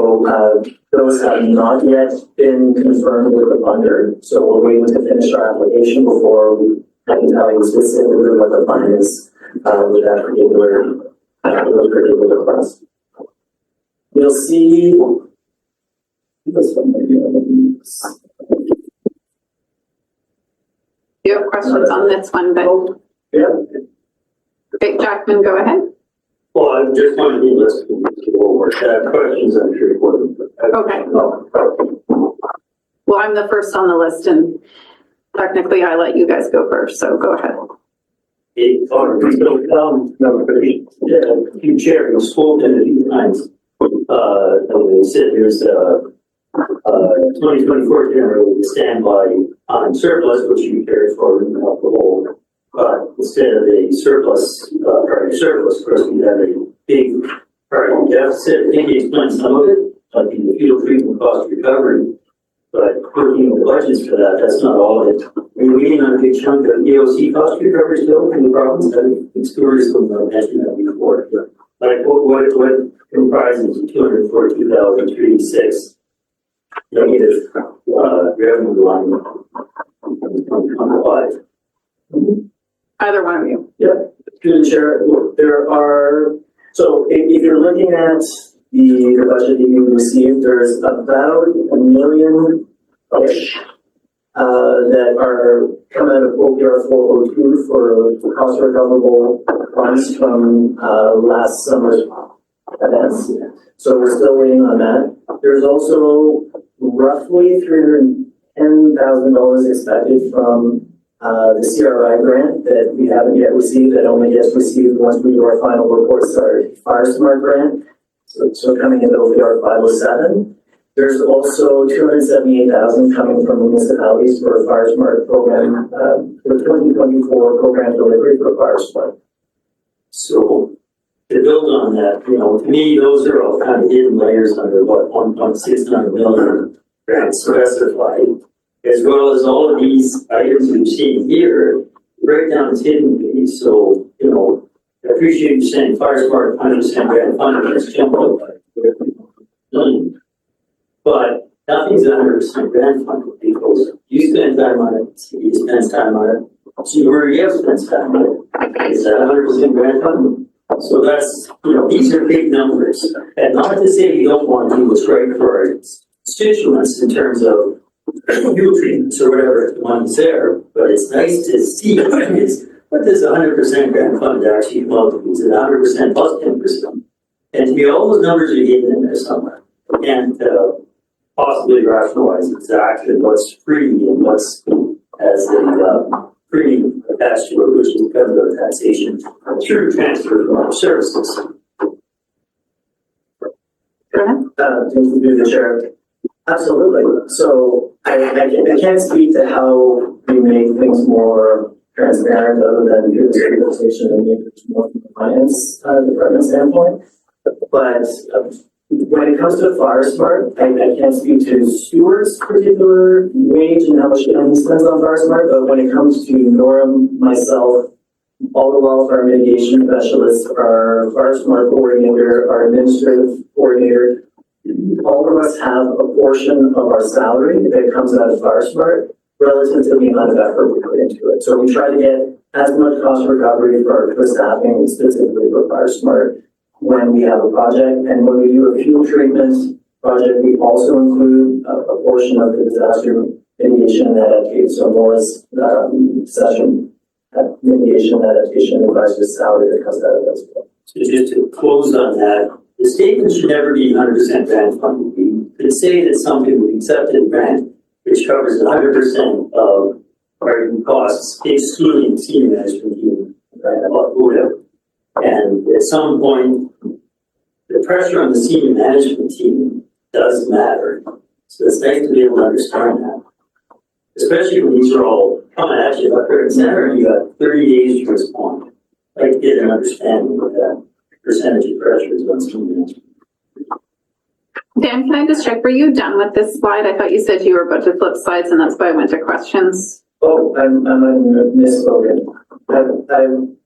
those have not yet been confirmed with the funder, so we're waiting to finish our application before I can tell you specifically what the fund is, with that those particular requests. You'll see. This one maybe. You have questions on this one, but. Yeah. Okay, Jackman, go ahead. Well, I just want to be listening to over questions, I'm sure. Okay. Well, I'm the first on the list and technically I let you guys go first, so go ahead. You chair, you've spoken a few times. You said there's a 2024 general standby on surplus, which you carry forward and help the whole. But instead of a surplus, of course, we have a big priority deficit. I think you explained some of it, like the fuel treatment cost recovery. But looking at the budgets for that, that's not all of it. We're waiting on a big chunk of EOC cost recovery still from the province. I think it's tourism mentioned that before. Like what comprises 242,386 negative revenue line on 5. Either one of you. Yep, through the chair, there are, so if you're looking at the budget that you received, there's about $1 million-ish that are coming out of OPR 402 for cost recoverable funds from last summer's events. So we're still waiting on that. There's also roughly $310,000 expected from the CRI grant that we haven't yet received, that only gets received once we do our final reports, our Fire Smart grant. So coming into OPR 507. There's also $278,000 coming from municipalities for a Fire Smart program, for 2024 program delivery for Fire Smart. So to build on that, to me, those are all kind of hidden layers under what 1.6 million grants specified, as well as all of these items we've seen here. The breakdown is hidden piece. So, I appreciate you saying Fire Smart 100% grant funding is jump up by million. But nothing's 100% grant funded because you spend time on it, you spend time on it, so you already have spent time on it. Is that 100% grant funded? So that's, these are big numbers. And not to say you don't want to do what's right for our constituents in terms of fuel treatments or whatever, the money's there, but it's nice to see what does 100% grant fund actually amount to? Is it 100% plus 10%? And to me, all those numbers are hidden in there somewhere. And possibly rationalize exactly what's free and what's as a free attached to it, which is government taxation through transfer of services. Go ahead. Through the chair. Absolutely. So I can't speak to how we make things more transparent other than through the presentation and make it more from the finance department standpoint. But when it comes to Fire Smart, I can't speak to Stuart's particular wage and how much money he spends on Fire Smart, but when it comes to Norm, myself, all the wildfire mitigation specialists, our Fire Smart coordinator, our administrative coordinator, all of us have a portion of our salary that comes out of Fire Smart relative to the amount of effort we put into it. So we try to get as much cost recovery for staffing, specifically for Fire Smart, when we have a project. And when we do a fuel treatment project, we also include a portion of the disaster mitigation and adaptation. So Laura's session, mitigation, adaptation, advisor's salary that comes out of those. So just to close on that, the statement should never be 100% grant funded. You could say that something with accepted grant, which covers 100% of our costs, excluding senior management team, whatever. And at some point, the pressure on the senior management team does matter. So it's nice to be able to understand that. Especially when these are all coming at you left, right, and center, and you got 30 days to respond. I'd like to get an understanding of that percentage of pressure is on senior management. Dan, can I just check, were you done with this slide? I thought you said you were about to flip slides and that's why I went to questions. Oh, I might have misspoken.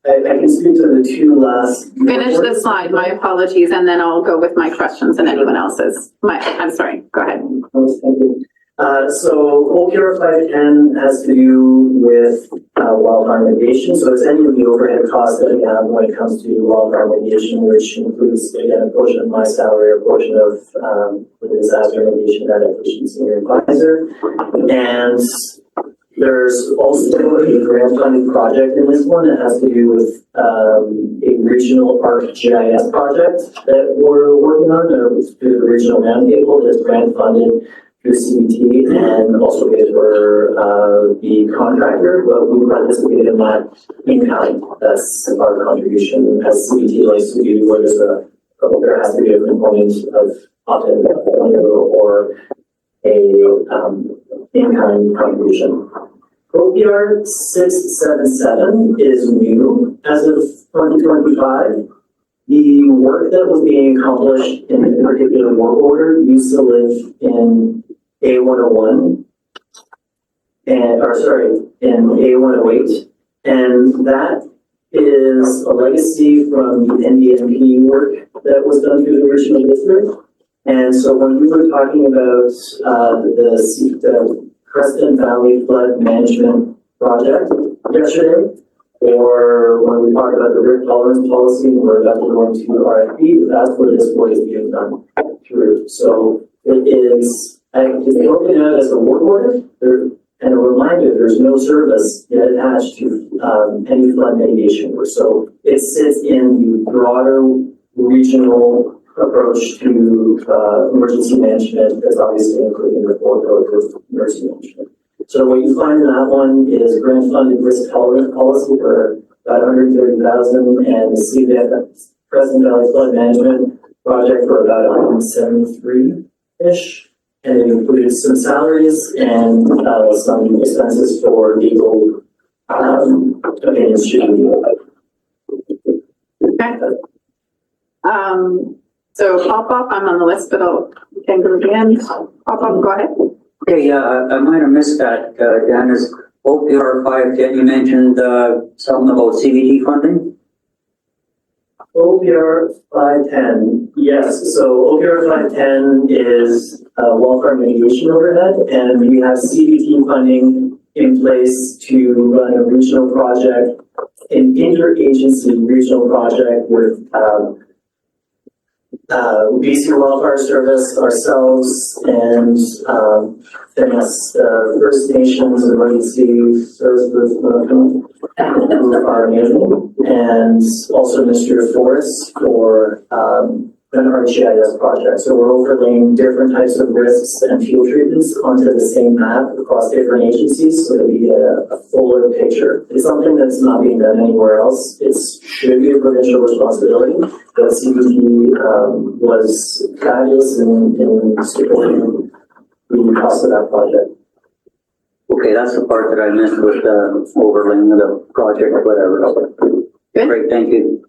I can speak to the two last. Finish the slide, my apologies, and then I'll go with my questions and anyone else's. I'm sorry, go ahead. Thank you. So OPR 510 has to do with wildfire mitigation. So it's any of the overhead costs that we have when it comes to wildfire mitigation, which includes, again, a portion of my salary, a portion of the disaster mitigation adaptation senior advisor. And there's also a grant funded project in this one that has to do with a regional ArcGIS project that we're working on, through the regional roundtable that's grant funded through CBT and also paid for the contractor, but we participate in that in kind. That's our contribution as CBT likes to do, where there has to be a component of opt-in or a in-kind contribution. OPR 677 is new as of 2025. The work that was being accomplished in a particular work order used to live in A101 in A108, and that is a legacy from the NDMP work that was done through the original district. And so when we were talking about the Creston Valley Flood Management Project yesterday, or when we talked about the risk tolerance policy and we're about to go into RFP, that's what this work is being done through. So it's broken out as a work order, and a reminder, there's no service yet attached to any flood mitigation work. So it sits in the broader regional approach to emergency management, that's obviously including the board of emergency management. So what you find in that one is grant funded risk tolerance policy for about $130,000 and the CVF Crescent Valley Flood Management Project for about $173-ish. And it included some salaries and some expenses for legal opinions should be needed. Okay. So pop-up, I'm on the list, but I can go again. Pop-up, go ahead. Okay, I might have missed that, Janice. OPR 510, you mentioned something about CBT funding? OPR 510, yes. So OPR 510 is wildfire mitigation overhead, and we have CBT funding in place to run a regional project, an interagency regional project with BC Wildfire Service, ourselves, and First Nations Emergency Services who are amazing, and also Ministry of Forests for an RGIS project. So we're overlaying different types of risks and field treatments onto the same map across different agencies so that we get a fuller picture. It's something that's not being done anywhere else. It should be a provincial responsibility, but CBT was fabulous in supporting the cost of that project. Okay, that's the part that I missed with the overlaying of the project or whatever. Good. Great, thank you.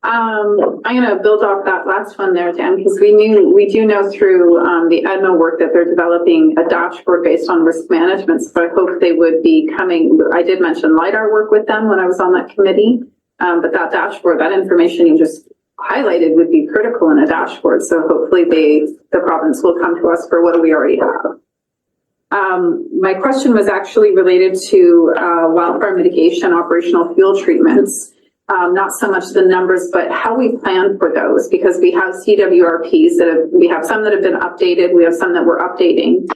I'm going to build off that last one there, Dan, because we do know through the EDMA work that they're developing a dashboard based on risk management. So I hope they would be coming. I did mention LiDAR work with them when I was on that committee, but that dashboard, that information you just highlighted would be critical in a dashboard. So hopefully the province will come to us for what do we already have. My question was actually related to wildfire mitigation, operational fuel treatments. Not so much the numbers, but how we plan for those, because we have CWRPs we have some that have been updated, we have some that we're updating.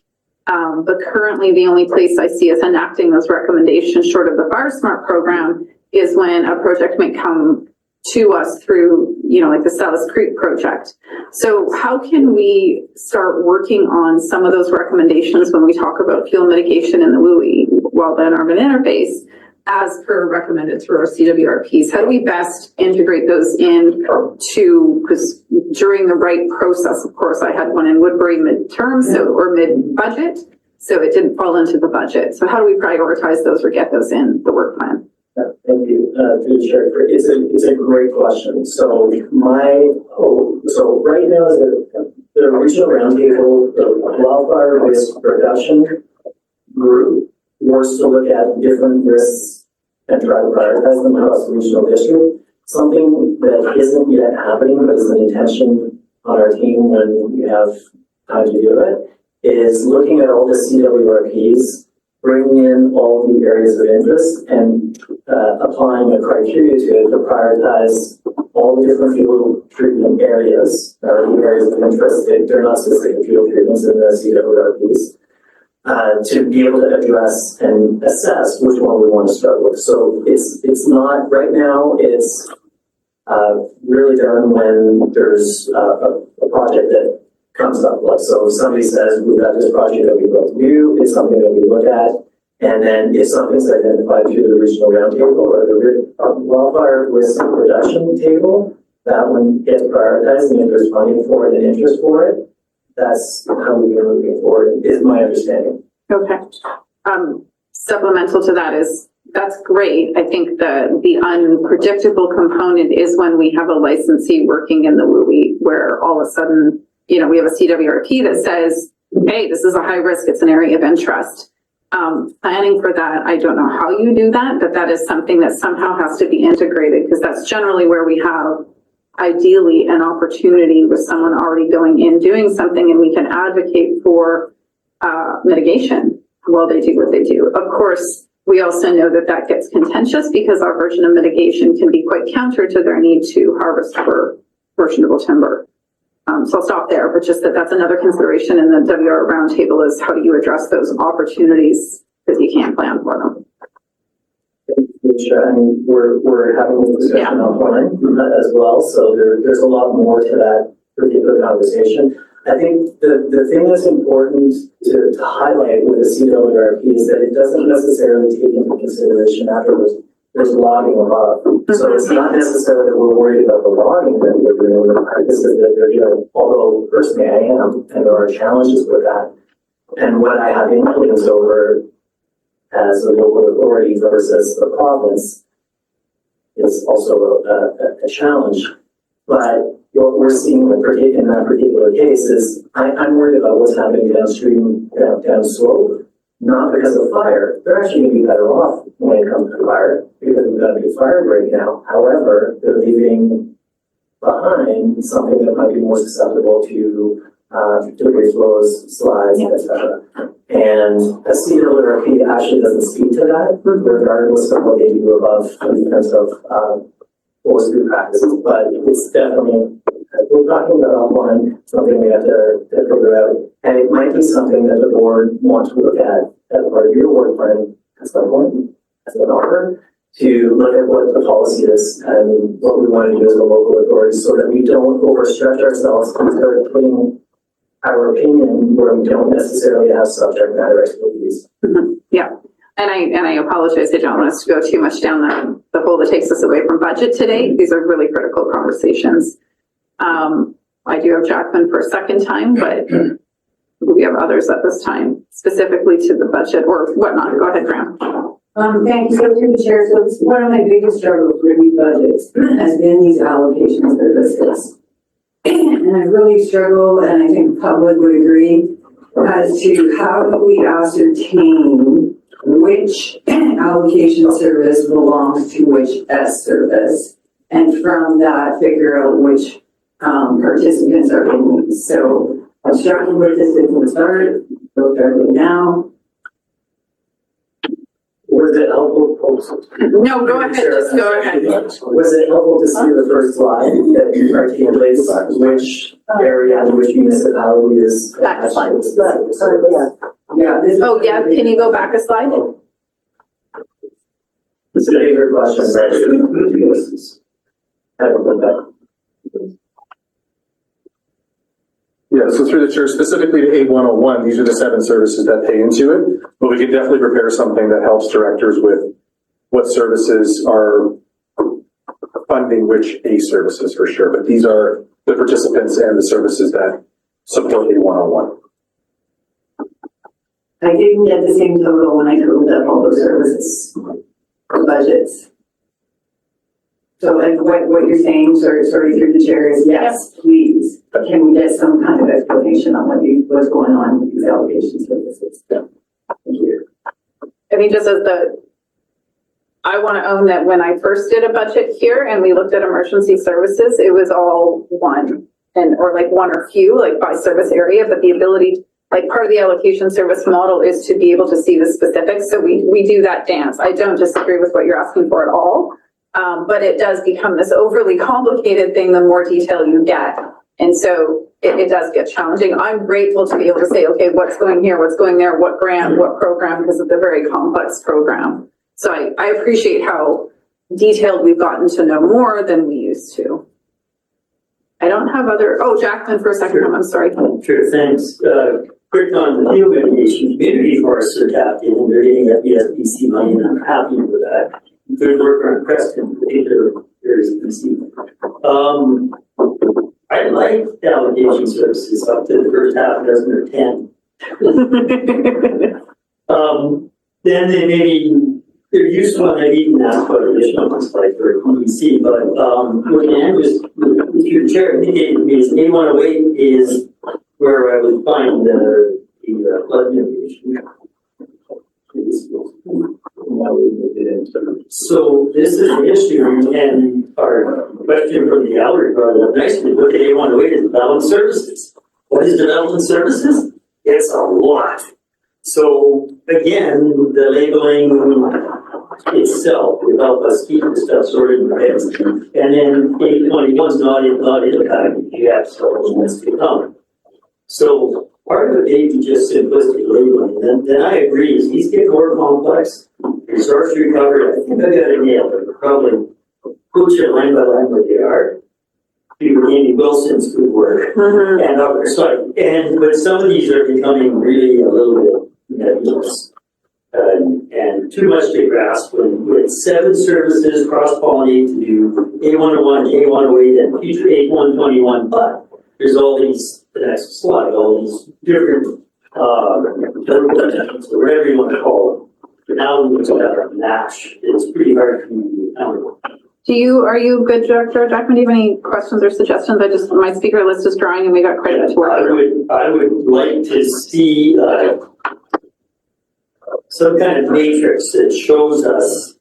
But currently the only place I see us enacting those recommendations short of the Fire Smart program is when a project may come to us through, like the Sellis Creek project. So how can we start working on some of those recommendations when we talk about fuel mitigation in the WUI, Wildland Urban Interface, as per recommended through our CWRPs? How do we best integrate those in because during the right process, of course, I had one in Woodbury midterm, or mid-budget, so it didn't fall into the budget. So how do we prioritize those or get those in the work plan? Thank you, through the chair. It's a great question. So right now, the regional roundtable, the wildfire risk reduction group works to look at different risks and try to prioritize them across the regional district. Something that isn't yet happening, but is an intention on our team when we have time to do it, is looking at all the CWRPs, bringing in all the areas of interest and applying a criteria to it to prioritize all the different field treatment areas, or the areas of interest. They're not specific field treatments in the CWRPs. To be able to address and assess which one we want to start with. So it's not, right now, it's really done when there's a project that comes up. Like, so if somebody says, we've got this project that we'd like to do, it's something that we look at. And then if something's identified through the regional roundtable or the wildfire risk reduction table, that one gets prioritized, and if there's funding for it and interest for it, that's how we're moving forward, is my understanding. Okay. Supplemental to that is, that's great. I think the unpredictable component is when we have a licensee working in the WUI, where all of a sudden, we have a CWRP that says, hey, this is a high risk, it's an area of interest. Planning for that, I don't know how you do that, but that is something that somehow has to be integrated, because that's generally where we have ideally an opportunity with someone already going in, doing something, and we can advocate for mitigation while they do what they do. Of course, we also know that that gets contentious because our version of mitigation can be quite counter to their need to harvest for merchantable timber. So I'll stop there, but just that's another consideration in the WR roundtable is how do you address those opportunities because you can't plan for them. Which, we're having this discussion offline as well, so there's a lot more to that particular conversation. I think the thing that's important to highlight with the CWRP is that it doesn't necessarily take into consideration afterwards. There's logging above. So it's not necessarily that we're worried about the logging that we're doing with the practices that they're doing, although personally I am, and there are challenges with that. And what I have influence over as a local authority versus the province is also a challenge. But what we're seeing in that particular case is I'm worried about what's happening downstream, downslope, not because of fire. They're actually going to be better off when it comes to fire because we've got a big fire break now. However, they're leaving behind something that might be more susceptible to debris flows, slides, etc. And a CWRP actually doesn't speak to that, regardless of what they do above in terms of forestry practices. But it's definitely, we're talking about offline, something we have to figure out. And it might be something that the board wants to look at as part of your work plan at some point, as an offer, to look at what the policy is and what we want to do as a local authority so that we don't overstretch ourselves and start putting our opinion where we don't necessarily have subject matter expertise. Yeah. And I apologize, I don't want us to go too much down the hole that takes us away from budget today. These are really critical conversations. I do have Jacqueline for a second time, but we have others at this time, specifically to the budget or whatnot. Go ahead, Graham. Thank you, so through the chair. So one of my biggest struggles with these budgets has been these allocation services. And I really struggle, and I think the public would agree, as to how do we ascertain which allocation service belongs to which S service, and from that figure out which participants are in these. So I'm struggling with this at the start, we'll start with now. Was it helpful? No, go ahead, just go ahead. Was it helpful to see the first slide that articulates which area and which municipality is? That slide. Yeah. Oh, yeah, can you go back a slide? It's a favorite question, right? Yeah, so through the chair, specifically to A101, these are the 7 services that pay into it, but we can definitely prepare something that helps directors with what services are funding which A services for sure, but these are the participants and the services that support A101. I didn't get the same total when I totaled up all those services budgets. So like what you're saying, sorry through the chair, is yes, please. But can we get some kind of explanation on what's going on with these allocation services? Thank you. I mean, just as I want to own that when I first did a budget here and we looked at emergency services, it was all one or like one or few, like by service area, but the ability, like part of the allocation service model is to be able to see the specifics. So we do that dance. I don't disagree with what you're asking for at all. But it does become this overly complicated thing the more detail you get. And so it does get challenging. I'm grateful to be able to say, okay, what's going here, what's going there, what grant, what program, because it's a very complex program. So I appreciate how detailed we've gotten to know more than we used to. I don't have Jacqueline for a second. I'm sorry. Sure, thanks. Quick on the field mitigation, community forests are tapped in, and they're getting that BSPC money, and I'm happy with that. Good work on Preston, in particular, there's BC. I like allocation services up to the first half dozen or 10. Then they maybe, they're useful and they've even asked for additional ones like for EDC, but what Dan just, your chair indicated to me is A108 is where I would find the flood mitigation. So this is an issue, and our question from the gallery brought it up nicely. Look at A108 is development services. What is development services? It's a lot. So again, the labeling itself will help us keep the stuff sorted in the heads. And then 821 is not in the package yet, so it's to come. So part of it may be just simplistic labeling. Then I agree, as these get more complex, resource recovery, I think I got it nailed, but probably put your line by line where they are. Do Andy Wilson's good work and others. But some of these are becoming really a little bit nebulous and too much to grasp when 7 services cross-pollinate to do A101, A108, and future A121, but there's all these, the next slide, all these different, whatever you want to call them. Now we look at a match. It's pretty hard for me to be accountable. Are you good, Director Jackman? Do you have any questions or suggestions? My speaker list is drawing and we got quite a bit to work through. I would like to see some kind of matrix that shows us,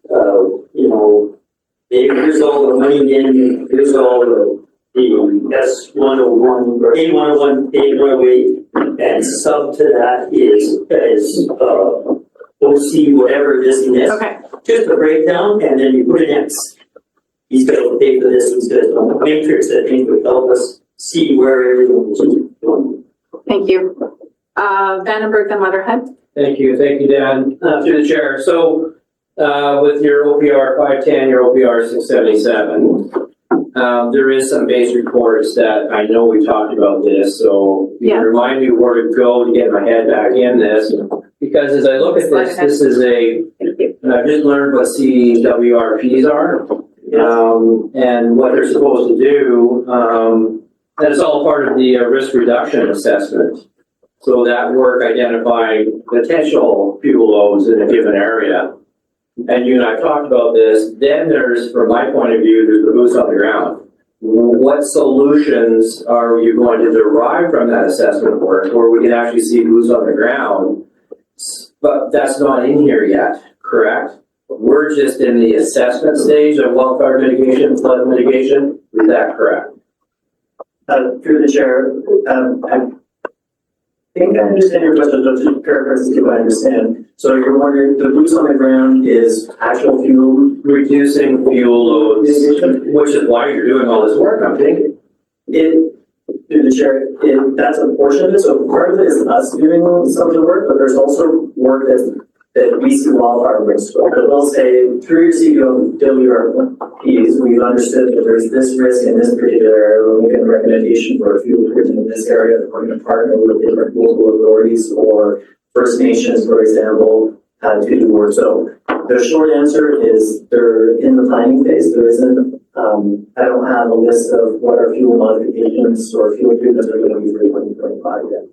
maybe here's all the money in, here's all the S101 or A101, A108, and sub to that is OC, whatever this is. Okay. Just a breakdown, and then you put an X. He's got to pay for this, he's got a matrix that I think would help us see where everything is going. Thank you. Vandenberg, then Leatherhead. Thank you, Dan. Through the chair. So with your OPR 510, your OPR 677, there is some base reports that I know we talked about this, so you can remind me where to go to get my head back in this. Because as I look at this, this is I've just learned what CWRPs are and what they're supposed to do. And it's all part of the risk reduction assessment. So that work identifying potential fuel loads in a given area. And you and I talked about this. Then there's, from my point of view, there's the boots on the ground. What solutions are you going to derive from that assessment work where we can actually see boots on the ground? But that's not in here yet, correct? We're just in the assessment stage of wildfire mitigation, flood mitigation. Is that correct? Through the chair, I think I understand your question, but to paraphrase if I understand. So you're wondering, the boots on the ground is actual fuel? Reducing fuel loads, which is why you're doing all this work, I'm thinking. Through the chair, that's a portion of it. So part of it is us doing some of the work, but there's also work that we see wildfire risk. But they'll say, through your CWRPs, we've understood that there's this risk in this particular area. We're making a recommendation for a fuel treatment in this area that we're going to partner with different local authorities or First Nations, for example, to do work. So the short answer is they're in the planning phase. There isn't, I don't have a list of what our fuel modifications or fuel treatments are going to be for 2025 yet.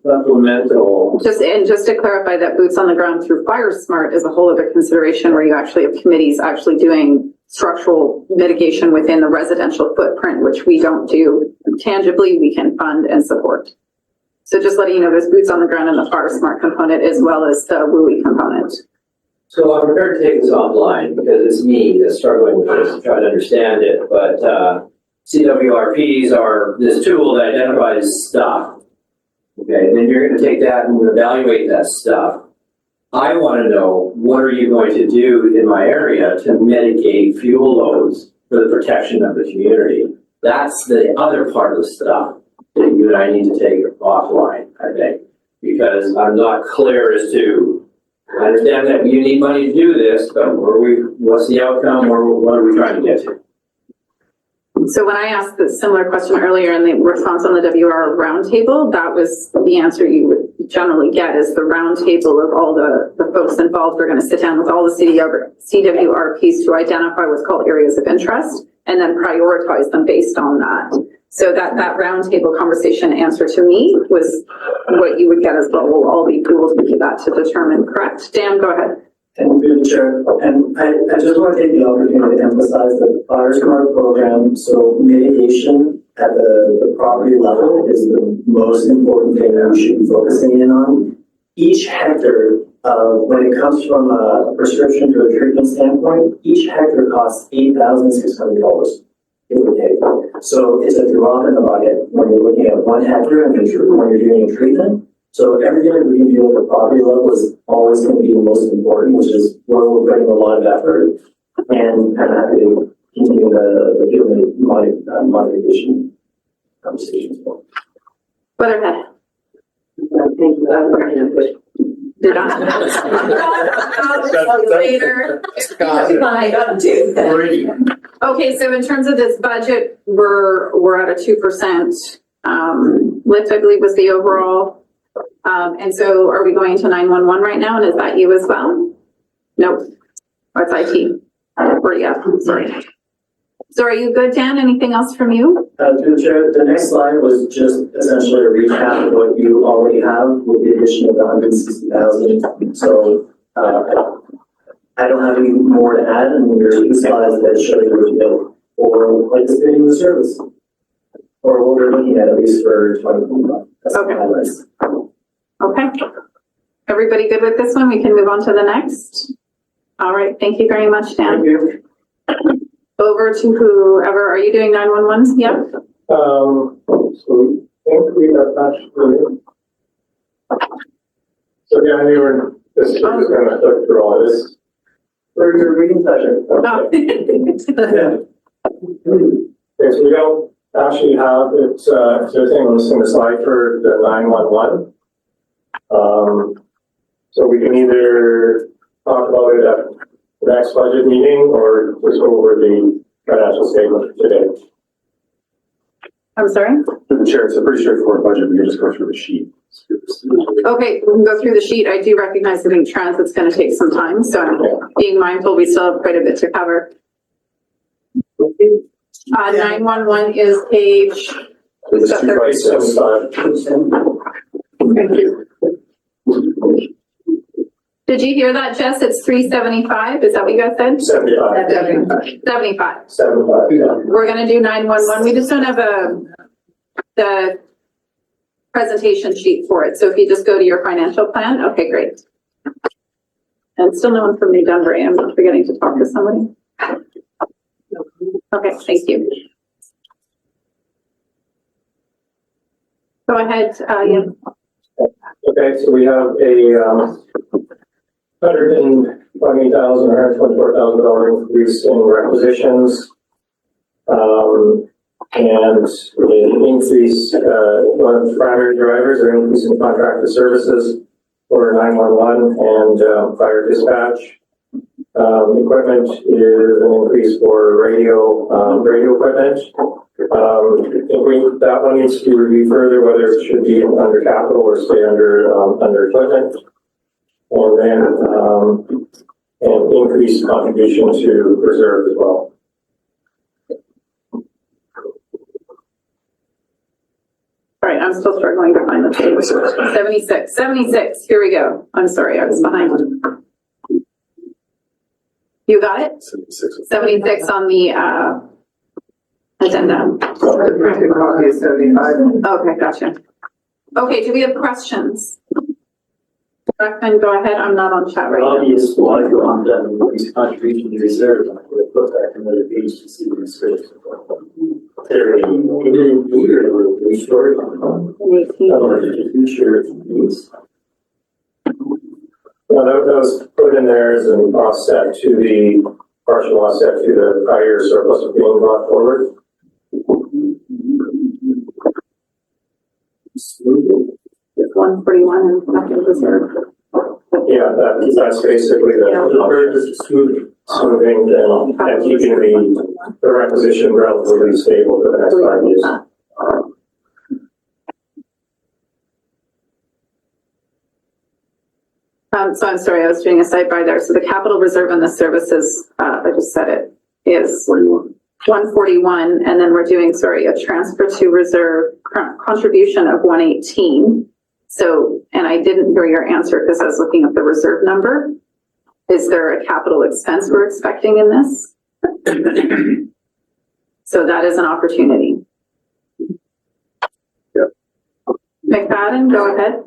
Supplemental. Just to clarify, that boots on the ground through Fire Smart is a whole other consideration where you actually have committees actually doing structural mitigation within the residential footprint, which we don't do tangibly, we can fund and support. So just letting you know, there's boots on the ground in the Fire Smart component as well as the WUI component. So I'm prepared to take this offline because it's me that's struggling with this, to try to understand it, but, CWRPs are this tool that identifies stuff. Okay, then you're gonna take that and evaluate that stuff. I wanna know, what are you going to do in my area to mitigate fuel loads for the protection of the community? That's the other part of the stuff that you and I need to take offline, I think. Because I'm not clear as to, I understand that you need money to do this, but what's the outcome, or what are we trying to get to? So when I asked the similar question earlier and the response on the WR roundtable, that was the answer you would generally get, is the roundtable of all the folks involved. We're going to sit down with all the CWRPs to identify what's called areas of interest and then prioritize them based on that. So that roundtable conversation answer to me was what you would get as well. We'll all be tools to do that to determine, correct? Dan, go ahead. Thank you, Chair. And I just want to take the opportunity to emphasize the Fire Smart program. So mitigation at the property level is the most important thing that we should be focusing in on. Each hectare, when it comes from a prescription to a treatment standpoint, each hectare costs $8,600. So it's a drop in the bucket when you're looking at 1 hectare and when you're doing a treatment. So everything that we can do at the property level is always going to be the most important, which is where we're putting a lot of effort, and kind of have to continue the modification conversations. Weatherhead. Thank you. Did I? Later. Okay, so in terms of this budget, we're at a 2% lift, I believe was the overall. And so are we going to 911 right now? And is that you as well? Nope. Or it's IT. Or yeah, sorry. So are you good, Dan? Anything else from you? Through the chair, the next slide was just essentially a recap of what you already have with the addition of the 160,000. So I don't have any more to add, and there's 2 slides that show you what you did for participating in the service, or what we're looking at least for 2025. That's okay. The highlights. Okay. Everybody good with this one? We can move on to the next. All right. Thank you very much, Dan. Thank you. Over to whoever. Are you doing 911? Yep. So I think we are actually. So yeah, we were just going to look through all this. For your reading pleasure. Okay, so we don't actually have it, everything on the slide for the 911. So we can either talk about it at the next budget meeting or just go over the financial statement for today. I'm sorry? Through the chair, it's a pretty straightforward budget. We can just go through the sheet. Okay, we can go through the sheet. I do recognize that in transit's going to take some time, so I'm being mindful we still have quite a bit to cover. 911 is page. It's 2.75. Thank you. Did you hear that, Jess? It's 375. Is that what you guys said? 75. 75. 75. Yeah. We're going to do 911. We just don't have the presentation sheet for it. So if you just go to your financial plan, okay, great. And still no one from New Dunbury. I'm forgetting to talk to somebody. Okay, thank you. Go ahead, yeah. Okay, so we have a $124,000 increase in requisitions. And an increase, one of the primary drivers are increasing contracted services for 911 and fire dispatch. Equipment is an increase for radio equipment. That one needs to be reviewed further, whether it should be under capital or stay under equipment. And then an increased contribution to reserve as well. All right, I'm still struggling to find the page. 76, here we go. I'm sorry, I was behind. You got it? 76 on the agenda. The printed copy is 75. Okay, gotcha. Okay, do we have questions? Beckman, go ahead. I'm not on chat right now. Obvious why you want that increased contribution to reserve, I'm gonna put back another page to see the reserve. There, it didn't need it, we stored on. Future needs. Well, that was put in there as an offset to the, partial offset to the prior year surplus being brought forward. It's 141 and capital reserve. Yeah, that's basically the purpose of smoothing and keeping the requisition relatively stable for the next 5 years. So I'm sorry, I was doing a sidebar there. So the capital reserve in the services, I just said it, is 141, and then we're doing, a transfer to reserve contribution of 118. So, and I didn't hear your answer because I was looking at the reserve number. Is there a capital expense we're expecting in this? So that is an opportunity. McFadden, go ahead.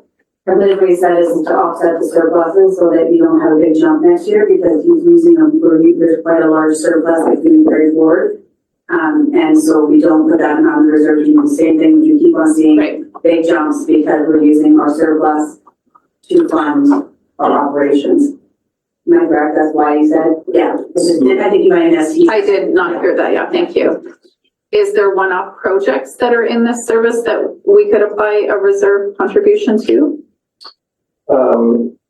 And then what he said is to offset the surpluses so that you don't have a big jump next year because he's using them for, there's quite a large surplus that's being carried forward. And so we don't put that amount of reserve. You do the same thing. You keep on seeing big jumps because we're using our surplus to fund our operations. Am I correct? That's why you said? Yeah. I think you might have asked. I did not hear that. Yeah, thank you. Is there one-off projects that are in this service that we could apply a reserve contribution to?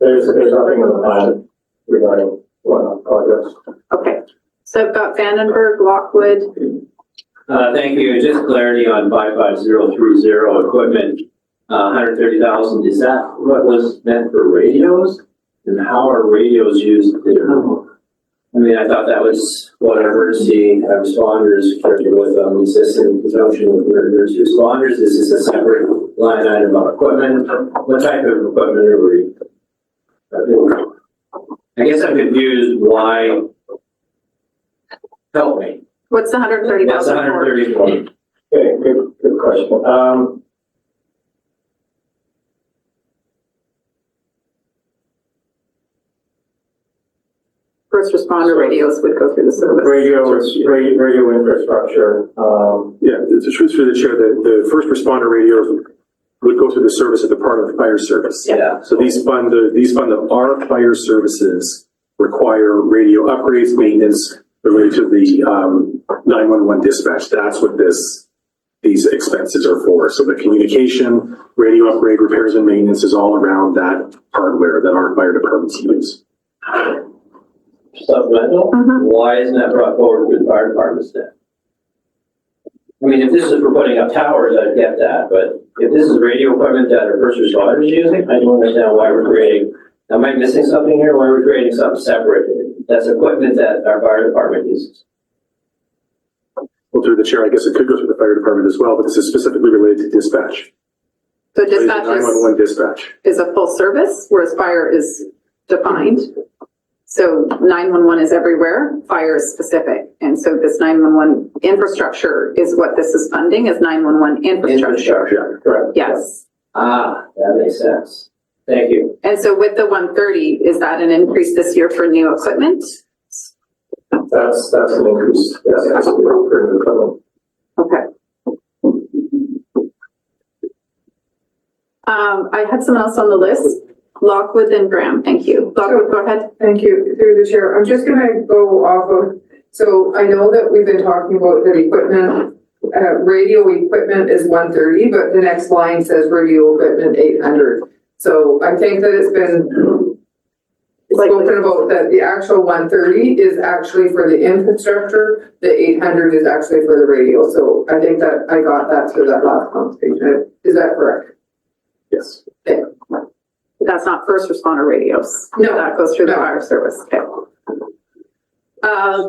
There's nothing in the plan regarding one-off projects. Okay. So I've got Vandenberg, Lockwood. Thank you. Just clarity on 55030 equipment, 130,000. Is that what was meant for radios? And how are radios used there? I mean, I thought that was what emergency responders carried with them. Is this in conjunction with emergency responders? Is this a separate line item of equipment? What type of equipment are we? I guess I'm confused why. Help me. What's the 130,000? What's 130,000? Okay, good question. First responder radios would go through the service. Radio infrastructure. Yeah, the truth for the chair, the first responder radios would go through the service at the part of the fire service. Yeah. So these fund our fire services require radio upgrades, maintenance related to the 911 dispatch. That's what these expenses are for. So the communication, radio upgrade, repairs and maintenance is all around that hardware that our fire departments use. Supplemental? Why isn't that brought forward with fire departments then? I mean, if this is for putting up towers, I'd get that, but if this is radio equipment that our first responders using, I don't understand why we're creating, am I missing something here? Why are we creating something separate? That's equipment that our fire department uses. Well, through the chair, I guess it could go through the fire department as well, but this is specifically related to dispatch. So dispatch 911 dispatch is a full service, whereas fire is defined. So 911 is everywhere, fire is specific. And so this 911 infrastructure is what this is funding, is 911 infrastructure. Correct. Yes. Ah, that makes sense. Thank you. And so with the 130, is that an increase this year for new equipment? That's an increase. Yes, that's for new equipment. Okay. I had someone else on the list. Lockwood and Graham, thank you. Lockwood, go ahead. Thank you, through the chair. I'm just gonna go off of, so I know that we've been talking about that equipment, radio equipment is 130, but the next line says radio equipment 800. So I think that it's been spoken about that the actual 130 is actually for the infrastructure, the 800 is actually for the radio. So I think that I got that through that last conversation. Is that correct? Yes. Okay. That's not first responder radios. No. That goes through the fire service. Okay.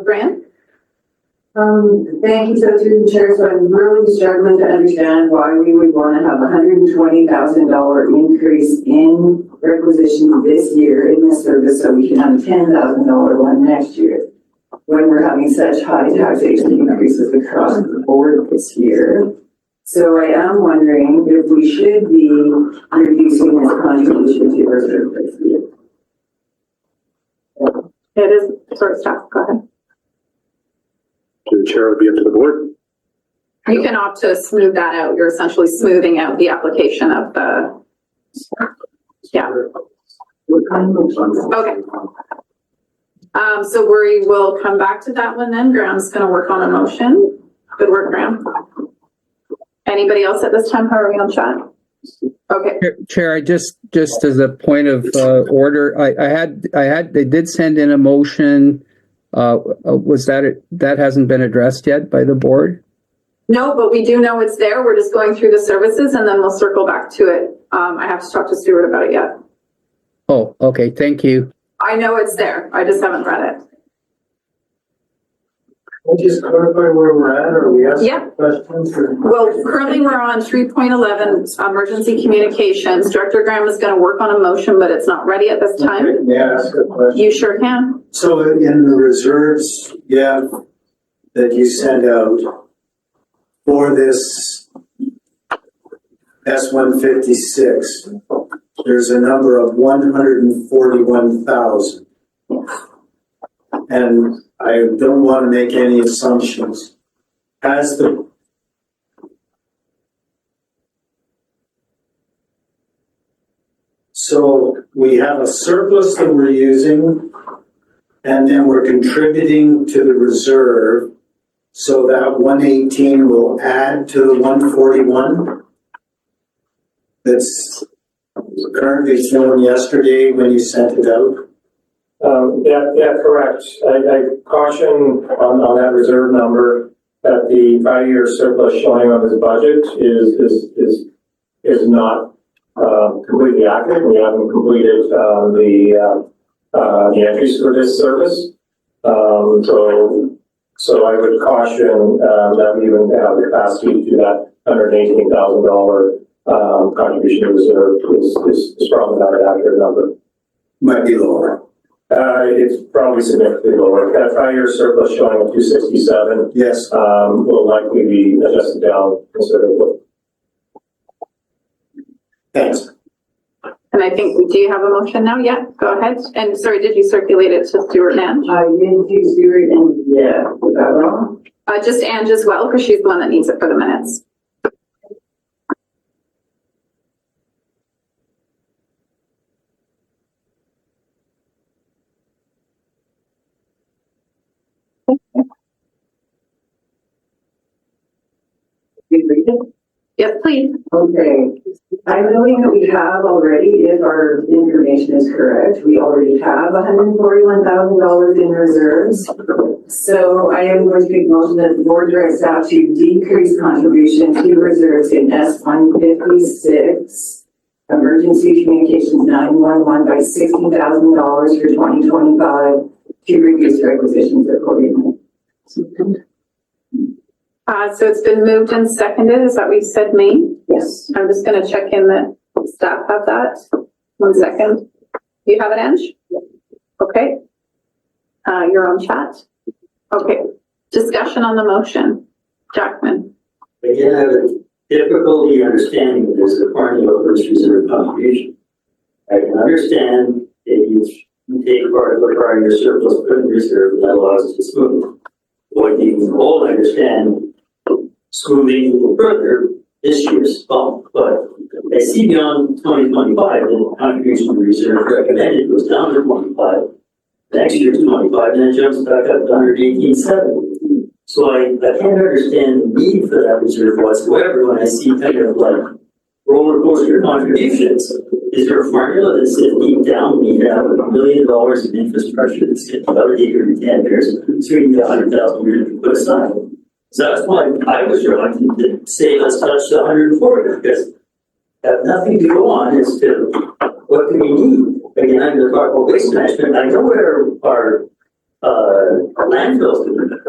Grant? Thank you, so through the chair, so I'm really struggling to understand why we would want to have $120,000 increase in requisition this year in this service, so we can have a $10,000 one next year, when we're having such high taxation increases across the board this year. So I am wondering if we should be reducing this contribution to reserve this year. It is, sorry, staff, go ahead. To the chair would be up to the board. You can opt to smooth that out. You're essentially smoothing out the application of the, yeah. Okay. So we will come back to that one then. Graham's gonna work on a motion. Good work, Graham. Anybody else at this time? How are we on chat? Okay. Chair, I just as a point of order, they did send in a motion. Was that hasn't been addressed yet by the board? No, but we do know it's there. We're just going through the services and then we'll circle back to it. I have to talk to Stuart about it yet. Oh, okay. Thank you. I know it's there. I just haven't read it. Can you just clarify where we're at, or we asking questions? Well, currently we're on 3.11, emergency communications. Director Graham is going to work on a motion, but it's not ready at this time. May I ask a question? You sure can. So in the reserves, that you sent out for this S-156, there's a number of 141,000. And I don't want to make any assumptions. So we have a surplus that we're using, and then we're contributing to the reserve, so that 118 will add to the 141 that's currently shown yesterday when you sent it out. Yeah, correct. I caution on that reserve number that the prior year surplus showing on this budget is not completely accurate. We haven't completed the entries for this service. So I would caution that we even have the capacity to do that $118,000 contribution to reserve is probably not an accurate number. Might be lower. It's probably significantly lower. That prior year surplus showing at 267. Yes. Will likely be adjusted down considerably. Thanks. And I think, do you have a motion now? Yeah, go ahead. And sorry, did you circulate it to Stuart and Ange? I did do Stuart and was that wrong? Just Ange as well, because she's the one that needs it for the minutes. Yes, please. Okay. I'm noting that we have already, if our information is correct, we already have $141,000 in reserves. So I am going to make a motion that the board directs staff to decrease contribution to reserves in S-156, emergency communications 911 by $60,000 for 2025 to reduce requisitions accordingly. So it's been moved and seconded. Is that what you said, Maine? Yes. I'm just going to check in that staff have that. 1 second. You have it, Ange? Okay. You're on chat. Okay. Discussion on the motion. Jackman. Again, I have a difficulty understanding this, the formula for this reserve contribution. I can understand if you take part of the prior year surplus, put in reserve, that allows us to smooth. What you can all understand, smoothing a little further this year's bump, but I see beyond 2025 the contribution to reserve recommended goes down to 25. Next year's 25, and then it jumps back up to 118.7. So I can't understand the need for that reserve whatsoever when I see kind of like roller coaster contributions. Is there a formula that says deep down we have $1 million in infrastructure that's getting about 8 or 10 years, so we need $100,000 to put aside? So that's why I was reluctant to say let's touch the 140, because I have nothing to go on as to what do we need. Again, I'm going to talk about waste management. I know where our landfills are.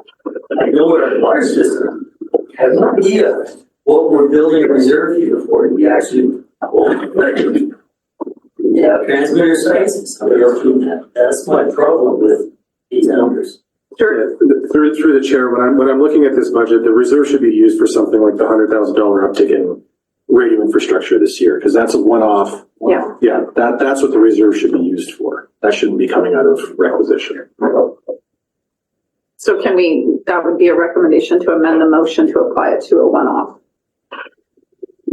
I know where our water system. I have no idea what we're building a reserve here for. We actually transmitter sites and somebody else doing that. That's my problem with these numbers. Sure. Through the chair, when I'm looking at this budget, the reserve should be used for something like the $100,000 uptick in radio infrastructure this year, because that's a one-off. Yeah. Yeah, that's what the reserve should be used for. That shouldn't be coming out of requisition. So that would be a recommendation to amend the motion to apply it to a one-off.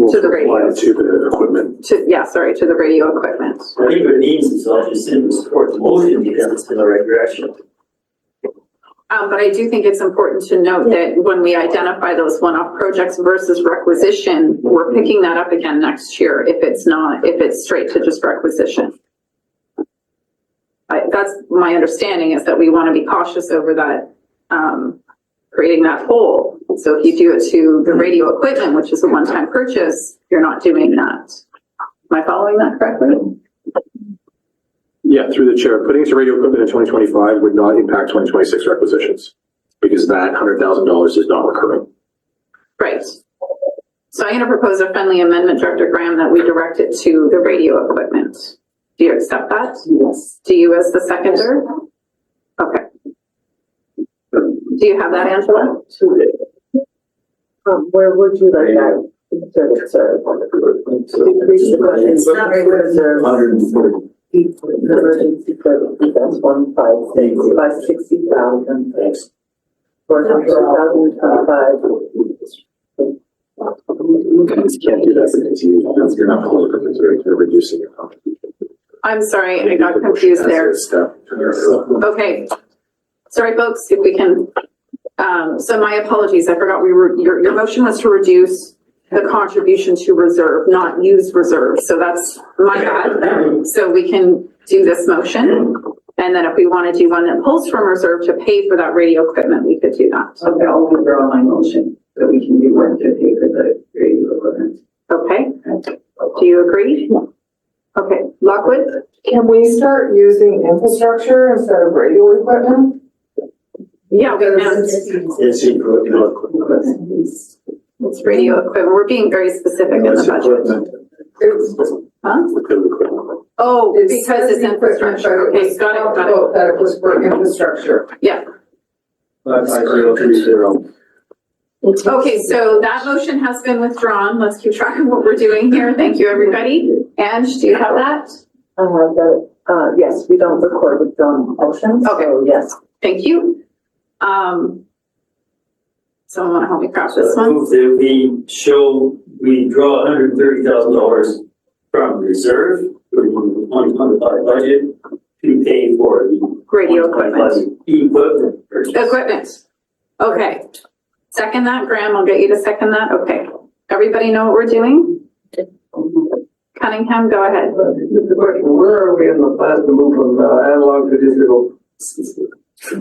To the radio. To the equipment. To the radio equipment. I think what it needs is I'll just simply support the motion because it's in the right direction. But I do think it's important to note that when we identify those one-off projects versus requisition, we're picking that up again next year if it's straight to just requisition. That's my understanding, is that we want to be cautious over that, creating that hole. So if you do it to the radio equipment, which is a one-time purchase, you're not doing that. Am I following that correctly? Yeah, through the chair, putting it to radio equipment in 2025 would not impact 2026 requisitions, because that $100,000 is not recurring. Right. So I'm going to propose a friendly amendment, Director Graham, that we direct it to the radio equipment. Do you accept that? Yes. Do you as the seconder? Okay. Do you have that, Angela? Where would you like that inserted, sir? Decrease the budget, reserve. 140. Emergency services, that's 156, by 60,000. Thanks. For 2025. You guys can't do that because you're not pulling from reserve, you're reducing your contribution. I'm sorry, I got confused there. Okay. Sorry, folks, if we can, so my apologies, I forgot your motion was to reduce the contribution to reserve, not use reserve. So that's my bad. So we can do this motion. And then if we want to do one that pulls from reserve to pay for that radio equipment, we could do that. Okay, I'll withdraw my motion so we can do one to pay for the radio equipment. Okay. Do you agree? Okay. Lockwood? Can we start using infrastructure instead of radio equipment? Yeah, we can. It's radio equipment. We're being very specific in the budget. Huh? Oh, because it's infrastructure. Okay, got it. That it was for infrastructure. Yeah. Okay, so that motion has been withdrawn. Let's keep track of what we're doing here. Thank you, everybody. Ange, do you have that? I have that, yes, we don't record withdrawn motions, Okay. so yes. Thank you. Someone want to help me craft this one? Move that we draw $130,000 from reserve for the 2025 budget to pay for the Radio equipment. Equipment purchase. Equipment. Okay. Second that, Graham, I'll get you to second that. Okay. Everybody know what we're doing? Cunningham, go ahead. Where are we in the plan to move from analog to digital?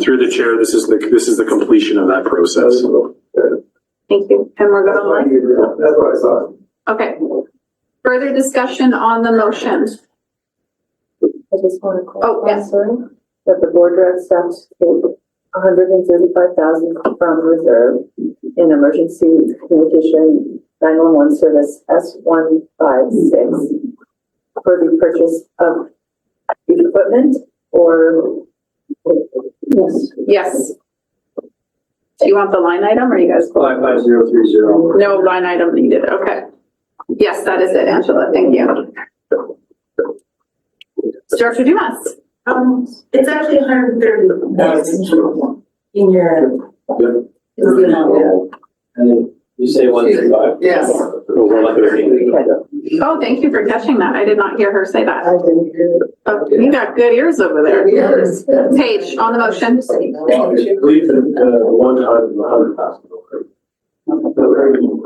Through the chair, this is the completion of that process. Thank you. And we're good online? That's what I thought. Okay. Further discussion on the motion? I just want to Oh, yes. that the board directs staff to take 135,000 from reserve in emergency communication 911 service S156 for the purchase of equipment or yes. Yes. Do you want the line item or you guys? 55030. No line item needed. Okay. Yes, that is it, Angela. Thank you. Director Dumas. It's actually 130,000 in your. And you say 135? Yes. Oh, thank you for catching that. I did not hear her say that. Oh, you got good ears over there. Paige, on the motion. Leave the one time $100,000.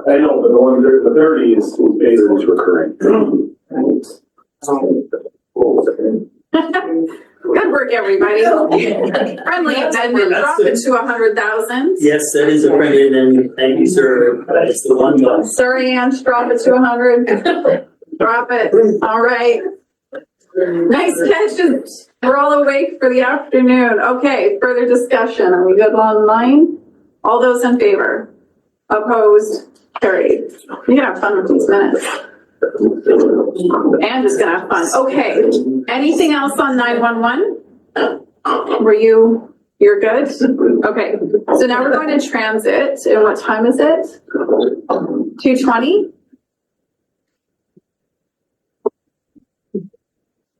I know, but the 30 is basically recurring. Good work, everybody. Friendly amendment, drop it to 100,000. Yes, that is a friendly amendment. Thank you, sir. That's the one guy. Sorry, Ange, drop it to 100. Drop it. All right. Nice catches. We're all awake for the afternoon. Okay, further discussion. Are we good online? All those in favor? Opposed? Carried. You can have fun with these minutes. And just gonna have fun. Okay. Anything else on 911? Were you You're good? Okay, so now we're going to transit, and what time is it? 2:20?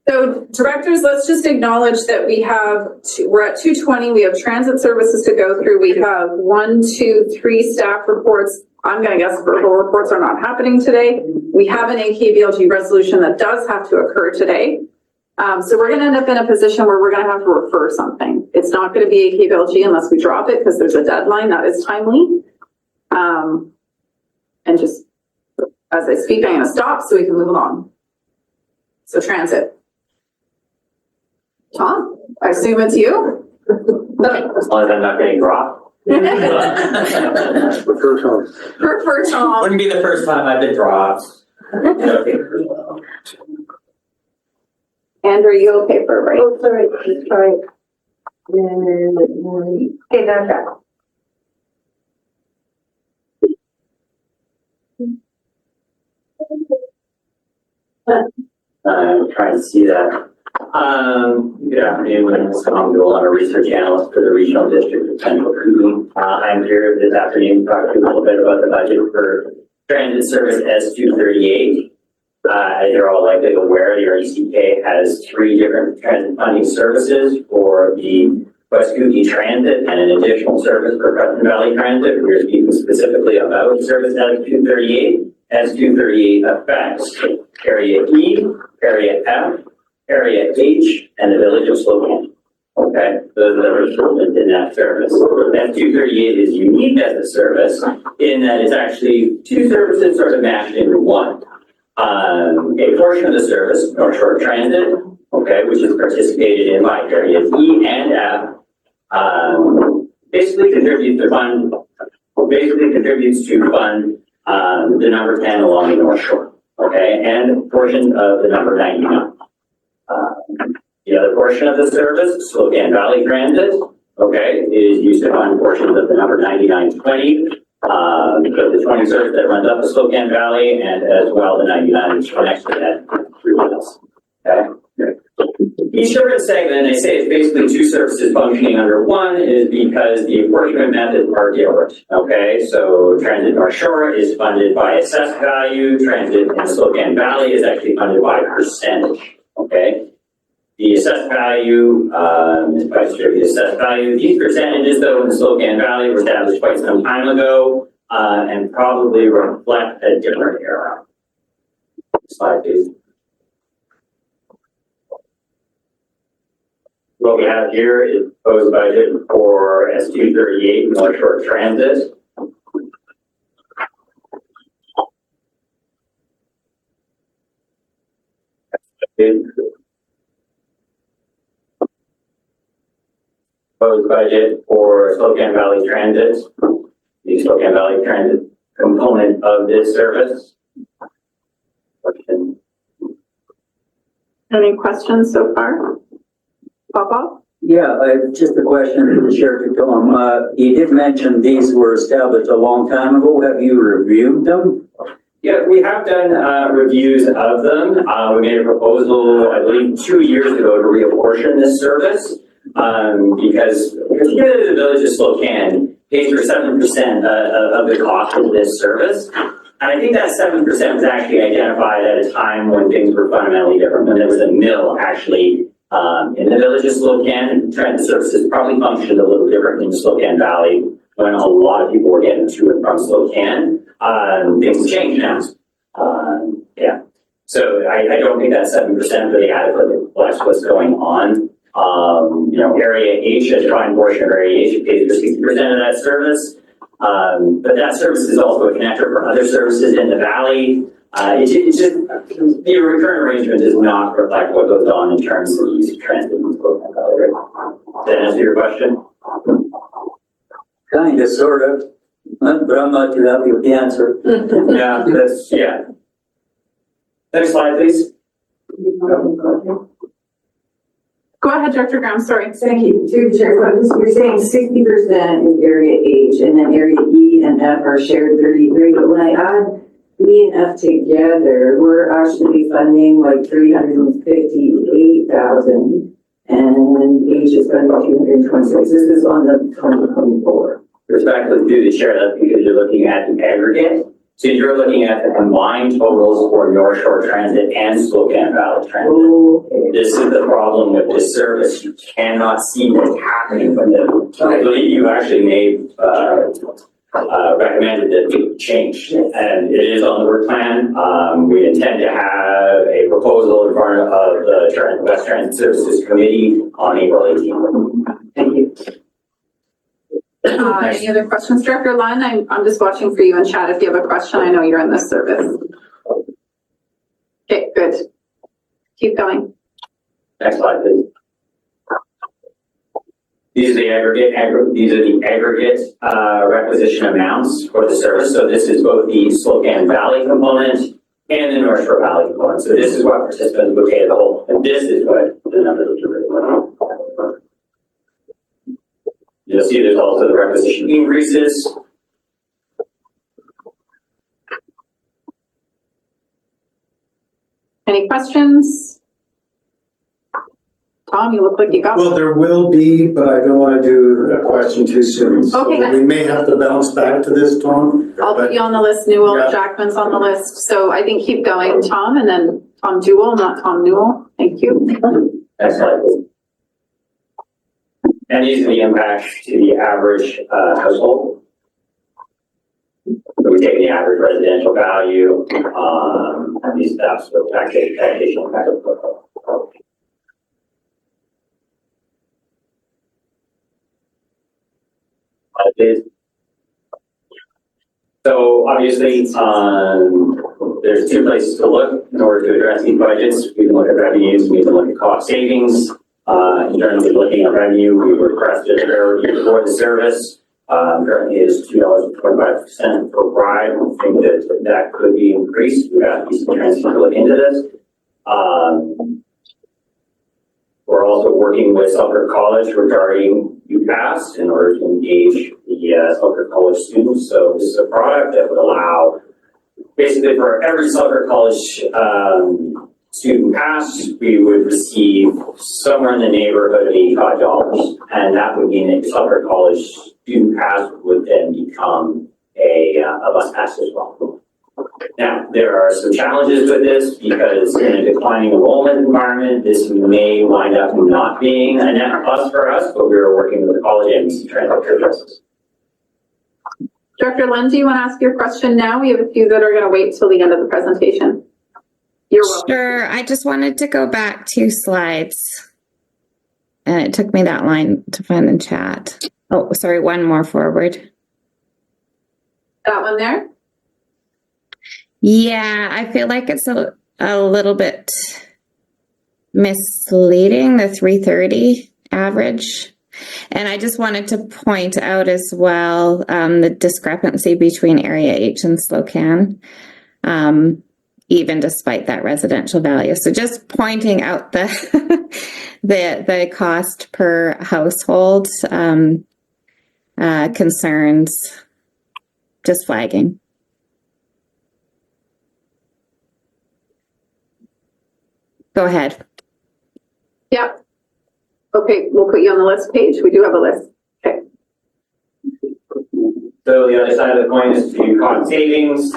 So directors, let's just acknowledge that we're at 2:20, we have transit services to go through, we have 1, 2, 3 staff reports. I'm gonna guess verbal reports are not happening today. We have an AKBLG resolution that does have to occur today. So we're gonna end up in a position where we're gonna have to refer something. It's not gonna be AKBLG unless we drop it because there's a deadline that is timely. And just as I speak, I'm gonna stop so we can move along. So transit. Tom, I assume it's you? Okay. As long as I'm not getting dropped. Prefer Tom. Prefer Tom. Wouldn't be the first time I've been dropped. Andrew, are you okay for a break? Oh, sorry, sorry. Okay, that's that. I'm trying to see that. Good afternoon, my name is Tom Gould. I'm a research analyst for the Regional District of Central Cooney. I'm here this afternoon to talk to you a little bit about the budget for transit service S238. As you're all likely aware, the RDCK has 3 different transit funding services for the West Cooney Transit and an additional service for Crescent Valley Transit. We're speaking specifically about service S238. S238 affects Area E, Area F, Area H, and the Village of Slocan. Okay, those are the in that service. S238 is unique as a service in that it's actually 2 services sort of mashed into one. A portion of the service, North Shore Transit, okay, which is participated in by areas E and F, basically contributes to fund the number 10 along the North Shore, okay, and a portion of the number 99. The other portion of the service, Slocan Valley Transit, okay, is used to fund portions of the number 9920. The 20 service that runs up the Slocan Valley, and as well the 99 which connects to that through us. Okay. Each service segment, they say it's basically 2 services functioning under one, is because the apportionment methods are different. Okay, so Transit North Shore is funded by assessed value. Transit in Slocan Valley is actually funded by percentage. Okay. The assessed value is by distributed assessed value. These percentages, though, in the Slocan Valley were established quite some time ago and probably reflect a different era. Slide, please. What we have here is proposed budget for S238 North Shore Transit. Proposed budget for Slocan Valley Transit, the Slocan Valley Transit component of this service. Question. Any questions so far? Papa? Yeah, just a question to the Sheriff Tom. You did mention these were established a long time ago. Have you reviewed them? Yeah, we have done reviews of them. We made a proposal, I believe, 2 years ago to reapportion this service. Because particularly the Village of Slocan pays for 7% of the cost of this service. And I think that 7% was actually identified at a time when things were fundamentally different, when there was a mill actually in the Village of Slocan. Transit services probably functioned a little different in the Slocan Valley when a lot of people were getting to and from Slocan. Things change now. Yeah. So I don't think that 7% really adequately reflects what's going on. Area H, a defined portion of Area H, pays for 60% of that service. But that service is also a connector for other services in the valley. It's just, the current arrangement does not reflect what goes on in terms of the use of transit in the Slocan Valley. Does that answer your question? Kind of, sort of, but I'm not too happy with the answer. Yeah. Next slide, please. Go ahead, Director Graham, sorry. Thank you. Through the chair, you're saying 60% is area H and then area E and F are shared 33, but when I add E and F together, we're actually funding like 358,000 And each is going to be 226. This is on the 2024. Respectfully through the chair, that's because you're looking at the aggregate. So you're looking at the combined totals for North Shore Transit and Spokane Valley Transit. This is the problem with this service. You cannot see what's happening with it. I believe you actually made, recommended that it change. And it is on the work plan. We intend to have a proposal in front of the West Transit Services Committee on April 18th. Thank you. Any other questions, Director Lund? I'm just watching for you in chat. If you have a question, I know you're in this service. Okay, good. Keep going. Next slide, please. These are the aggregate requisition amounts for the service. So this is both the Spokane Valley component and the North Shore Valley component. So this is what participants would pay as a whole, and this is what the numbers are really like. You'll see there's also the requisition increases. Any questions? Tom, you look like you got Well, there will be, but I don't want to do a question too soon. Okay. So we may have to bounce back to this, Tom. I'll put you on the list. Newell, Yeah. Jackman's on the list. So I think keep going, Tom, and then Tom Dewell, not Tom Newell. Thank you. Next slide, please. And these are the impacts to the average household. So we take the average residential value, and these steps of taxation impact. So obviously, there's two places to look in order to address these budgets. We can look at revenues, we can look at cost savings. In terms of looking at revenue, we requested a priority for the service. Currently is $2.25 per ride. I think that could be increased. We've got these transfers to look into this. We're also working with Selkirk College regarding UPass in order to engage the Selkirk College students. So this is a product that would allow basically for every Selkirk College student pass, we would receive somewhere in the neighborhood of $85. And that would mean that Selkirk College student pass would then become a bus pass as well. Now, there are some challenges with this because in a declining enrollment environment, this may wind up not being a net plus for us, but we are working with the college and BC Transit services. Director Lund, do you want to ask your question now? We have a few that are going to wait till the end of the presentation. You're welcome. Sure. I just wanted to go back 2 slides. And it took me that line to find the chat. Oh, sorry, one more forward. That one there? Yeah, I feel like it's a little bit misleading, the 330 average. And I just wanted to point out as well the discrepancy between Area H and Spokane, even despite that residential value. So just pointing out the the cost per household concerns, just flagging. Go ahead. Yeah. Okay, we'll put you on the list page. We do have a list. Okay. So the other side of the coin is to cost savings.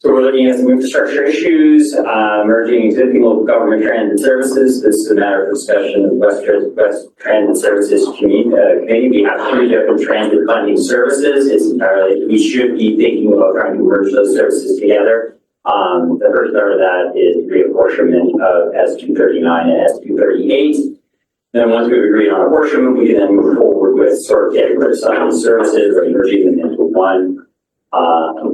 So we're looking at some infrastructure issues, merging existing local government transit services. This is a matter of discussion of West Transit Services Committee. We have 3 different transit funding services. It's entirely, we should be thinking about trying to merge those services together. The first part of that is reapportionment of S239 and S238. Then once we've agreed on apportionment, we can then move forward with sort of getting rid of some of the services or merging them into one.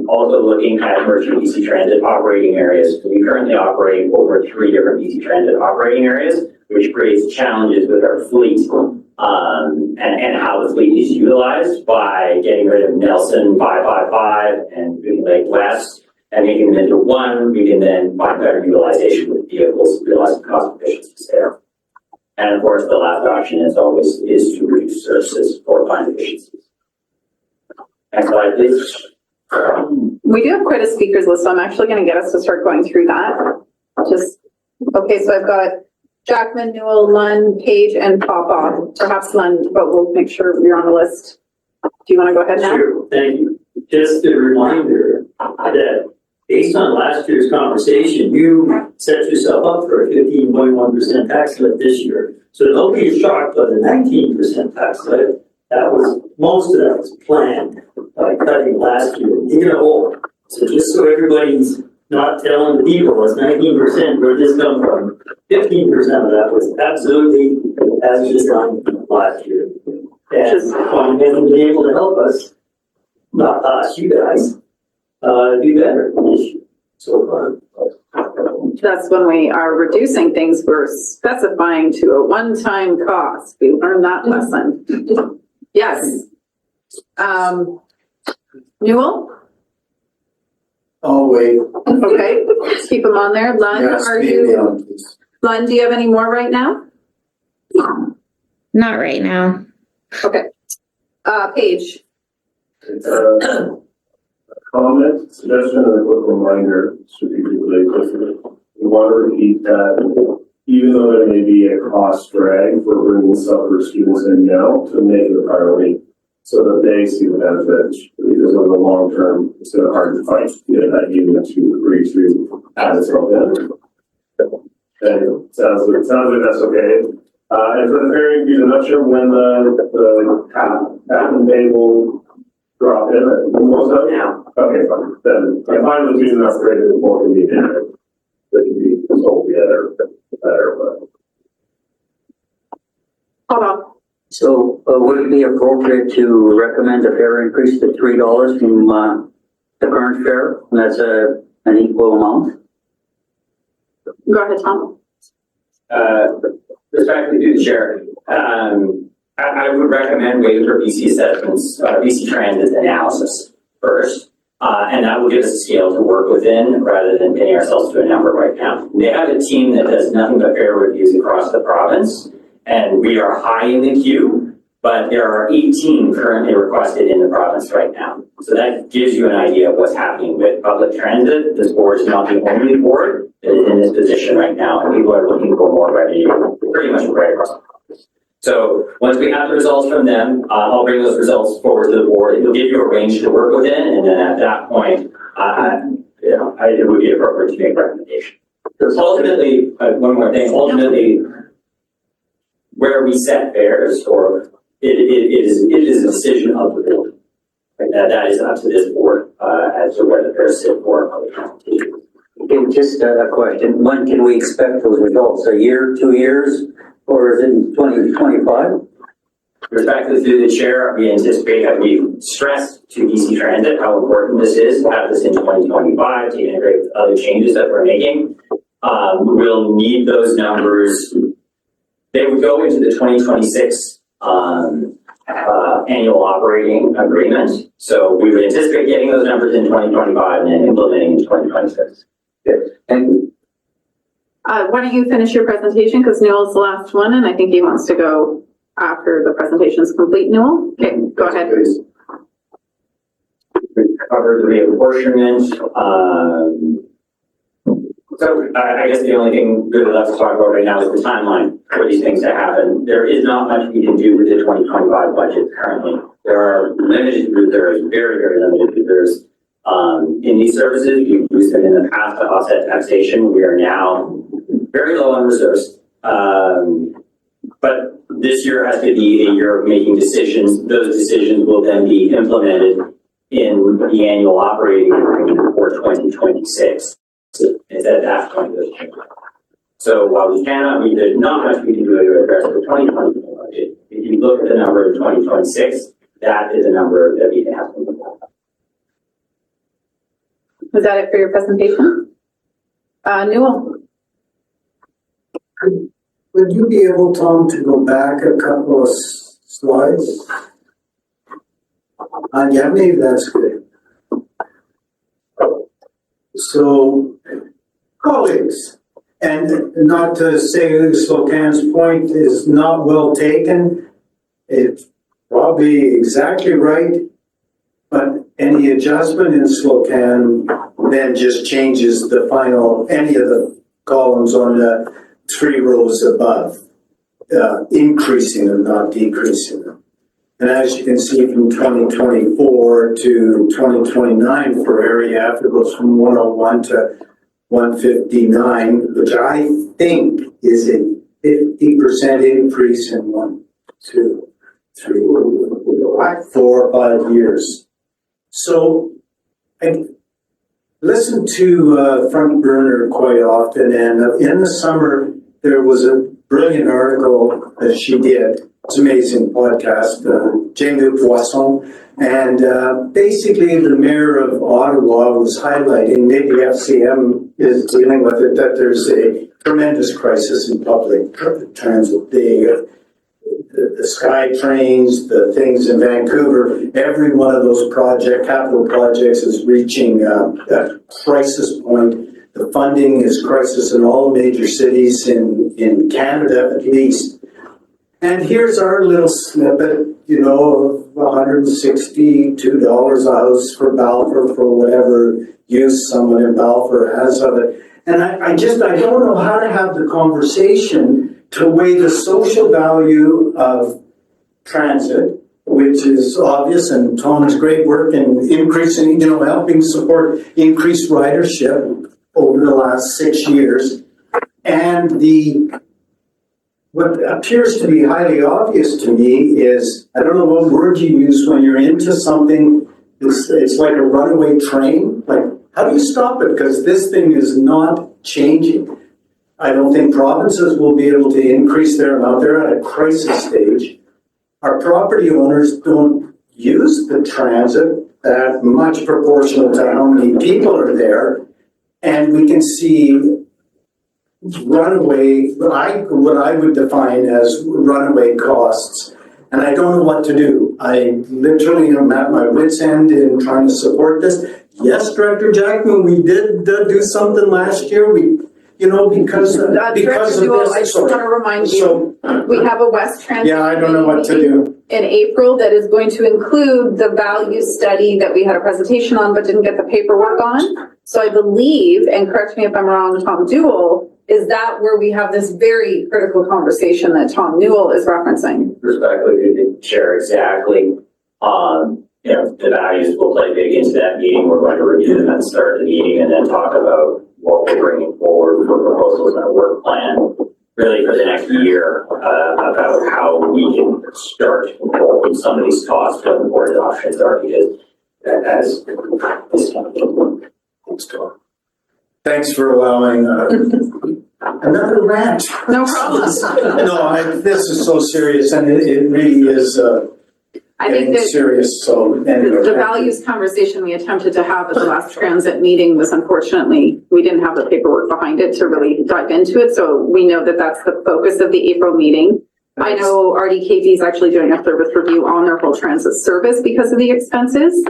Also looking at merging BC Transit operating areas. We currently operate over 3 different BC Transit operating areas, which creates challenges with our fleet and how the fleet is utilized by getting rid of Nelson 555 and Green Lake West and making them into one. We can then find better utilization with vehicles, realize the cost efficiencies there. And of course, the last option is always to reduce services or find efficiencies. Next slide, please. We do have quite a speakers list, so I'm actually going to get us to start going through that. Okay, so I've got Jackman, Newell, Lund, Page, and Popoff. Perhaps Lund, but we'll make sure you're on the list. Do you want to go ahead now? Sure, thank you. Just a reminder that based on last year's conversation, you set yourself up for a 15.1% tax rate this year. So don't be shocked by the 19% tax rate. Most of that was planned by cutting last year. You know, so just so everybody's not telling the people it's 19%, where this come from? 15% of that was absolutely as designed last year. And on him being able to help us, not us, you guys, do better this year so far. That's when we are reducing things, we're specifying to a one-time cost. We learned that lesson. Yes. Newell? Oh, wait. Okay, keep them on there. Lund, Yes, are leave me you? on, please. Lund, do you have any more right now? Not right now. Okay. Paige? Comment, suggestion, and a quick reminder, strategically, we want to repeat that even though there may be a cost drag for bringing suffer students in now, to make it a priority so that they see the benefits, because over the long term, it's going to be hard to fight that union to agree to add its own in. Anyway, sounds like that's okay. And for the pairing fees, I'm not sure when the cap and pay will drop in. Most of it? Yeah. Okay, fine. Then if I was using that rate, it's more convenient. That can be sold together better, but. Hold on. So would it be appropriate to recommend a fare increase to $3 from the current fare? And that's an equal amount? Go ahead, Tom. Respectfully to the chair, I would recommend waiting for BC assessments, BC Transit's analysis first. And that will give us a scale to work within rather than pinning ourselves to a number right now. They have a team that does nothing but fare reviews across the province, and we are high in the queue, but there are 18 currently requested in the province right now. So that gives you an idea of what's happening with public transit. This board is not the only board that is in this position right now, and people are looking for more revenue pretty much right across the province. So once we have the results from them, I'll bring those results forward to the board. It'll give you a range to work within, and then at that point, it would be appropriate to make a recommendation. Ultimately, one more thing, where we set fares, or it is a decision of the board. That is up to this board as to where the fares sit for public transportation. Okay, just a question. When can we expect those results? A year, 2 years? Or is it in 2025? Respectfully through the chair, we anticipate that we stressed to BC Transit how important this is to have this in 2025 to integrate with other changes that we're making. We'll need those numbers. They would go into the 2026 annual operating agreement. So we would anticipate getting those numbers in 2025 and then implementing in 2026. Good. Thank you. Why don't you finish your presentation, because Newell's the last one, and I think he wants to go after the presentation is complete. Newell? Okay, go ahead. Cover the reapportionment. So I guess the only thing really left to talk about right now is the timeline for these things to happen. There is not much we can do with the 2025 budget currently. There are limited reserves, very, very limited reserves. In these services, we've used them in the past to offset taxation. We are now very low on reserves. But this year has to be a year of making decisions. Those decisions will then be implemented in the annual operating agreement for 2026. It's at that point. So while there's not much we can do to address the 2020 budget. If you look at the number in 2026, that is a number that we can have. Was that it for your presentation? Newell? Would you be able, Tom, to go back a couple of slides? Yeah, maybe that's good. So, colleagues, and not to say Slocan's point is not well taken, it's probably exactly right, but any adjustment in Slocan then just changes the final, any of the columns on the three rows above, increasing them, not decreasing them. And as you can see from 2024 to 2029 for area F, it goes from 101 to 159, which I think is a 50% increase in 1, 2, 3, 4, 5 years. So I listen to Front Burner quite often, and in the summer there was a brilliant article that she did. It's an amazing podcast, Jamie Poisson, and basically the mayor of Ottawa was highlighting, maybe FCM is dealing with it, that there's a tremendous crisis in public transit. The sky trains, the things in Vancouver, every one of those capital projects is reaching a crisis point. The funding is crisis in all major cities in Canada at least. And here's our little snippet, you know, of $162 a house for Balfour for whatever use someone in Balfour has of it. And I don't know how to have the conversation to weigh the social value of transit, which is obvious, and Tom's great work in increasing, you know, helping support increased ridership over the last 6 years, and what appears to be highly obvious to me is, I don't know what word you use when you're into something, it's like a runaway train. Like, how do you stop it? Because this thing is not changing. I don't think provinces will be able to increase their amount. They're at a crisis stage. Our property owners don't use the transit that much proportional to how many people are there. And we can see runaway, what I would define as runaway costs. And I don't know what to do. I literally am at my wit's end in trying to support this. Yes, Director Jackman, we did do something last year. Because of this. I just want to remind you, we have a West Transit. Yeah, I don't know what to do. In April, that is going to include the value study that we had a presentation on, but didn't get the paperwork on. So I believe, and correct me if I'm wrong, Tom Dewell, is that where we have this very critical conversation that Tom Newell is referencing? Respectfully, to share exactly, the values will play big into that meeting. We're going to review them and start the meeting and then talk about what we're bringing forward for proposals and a work plan really for the next year about how we can start with some of these costs, what the board options are, because as this Thanks for allowing another rant. No problem. No, this is so serious, and it really is I think that serious. So anyway, the values conversation we attempted to have at the last transit meeting was, unfortunately, we didn't have the paperwork behind it to really dive into it. So we know that that's the focus of the April meeting. I know RDKB is actually doing a service review on their whole transit service because of the expenses.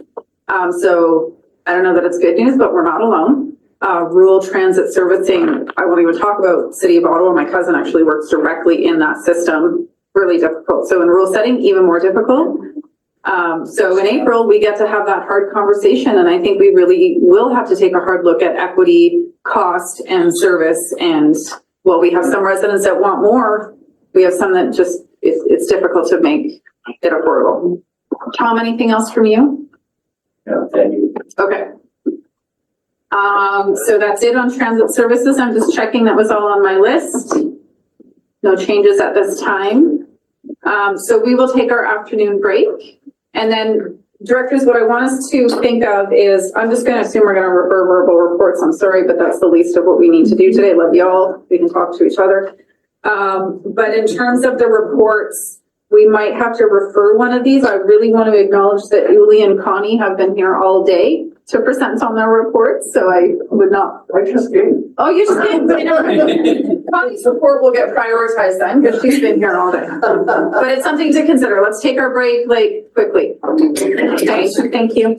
So I don't know that it's good news, but we're not alone. Rural transit servicing, I won't even talk about City of Ottawa. My cousin actually works directly in that system. Really difficult. So in rural setting, even more difficult. So in April, we get to have that hard conversation, and I think we really will have to take a hard look at equity, cost, and service. And while we have some residents that want more, we have some that just, it's difficult to make it affordable. Tom, anything else from you? No, thank you. Okay. So that's it on transit services. I'm just checking that was all on my list. No changes at this time. So we will take our afternoon break. And then, directors, what I want us to think of is, I'm just going to assume we're going to refer verbal reports. I'm sorry, but that's the least of what we need to do today. Love y'all. We can talk to each other. But in terms of the reports, we might have to refer one of these. I really want to acknowledge that Uli and Connie have been here all day to present on their reports, so I would not. I just came. Oh, you just came. Connie's report will get prioritized then, because she's been here all day. But it's something to consider. Let's take our break, quickly. Okay, thank you.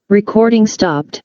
Recording stopped.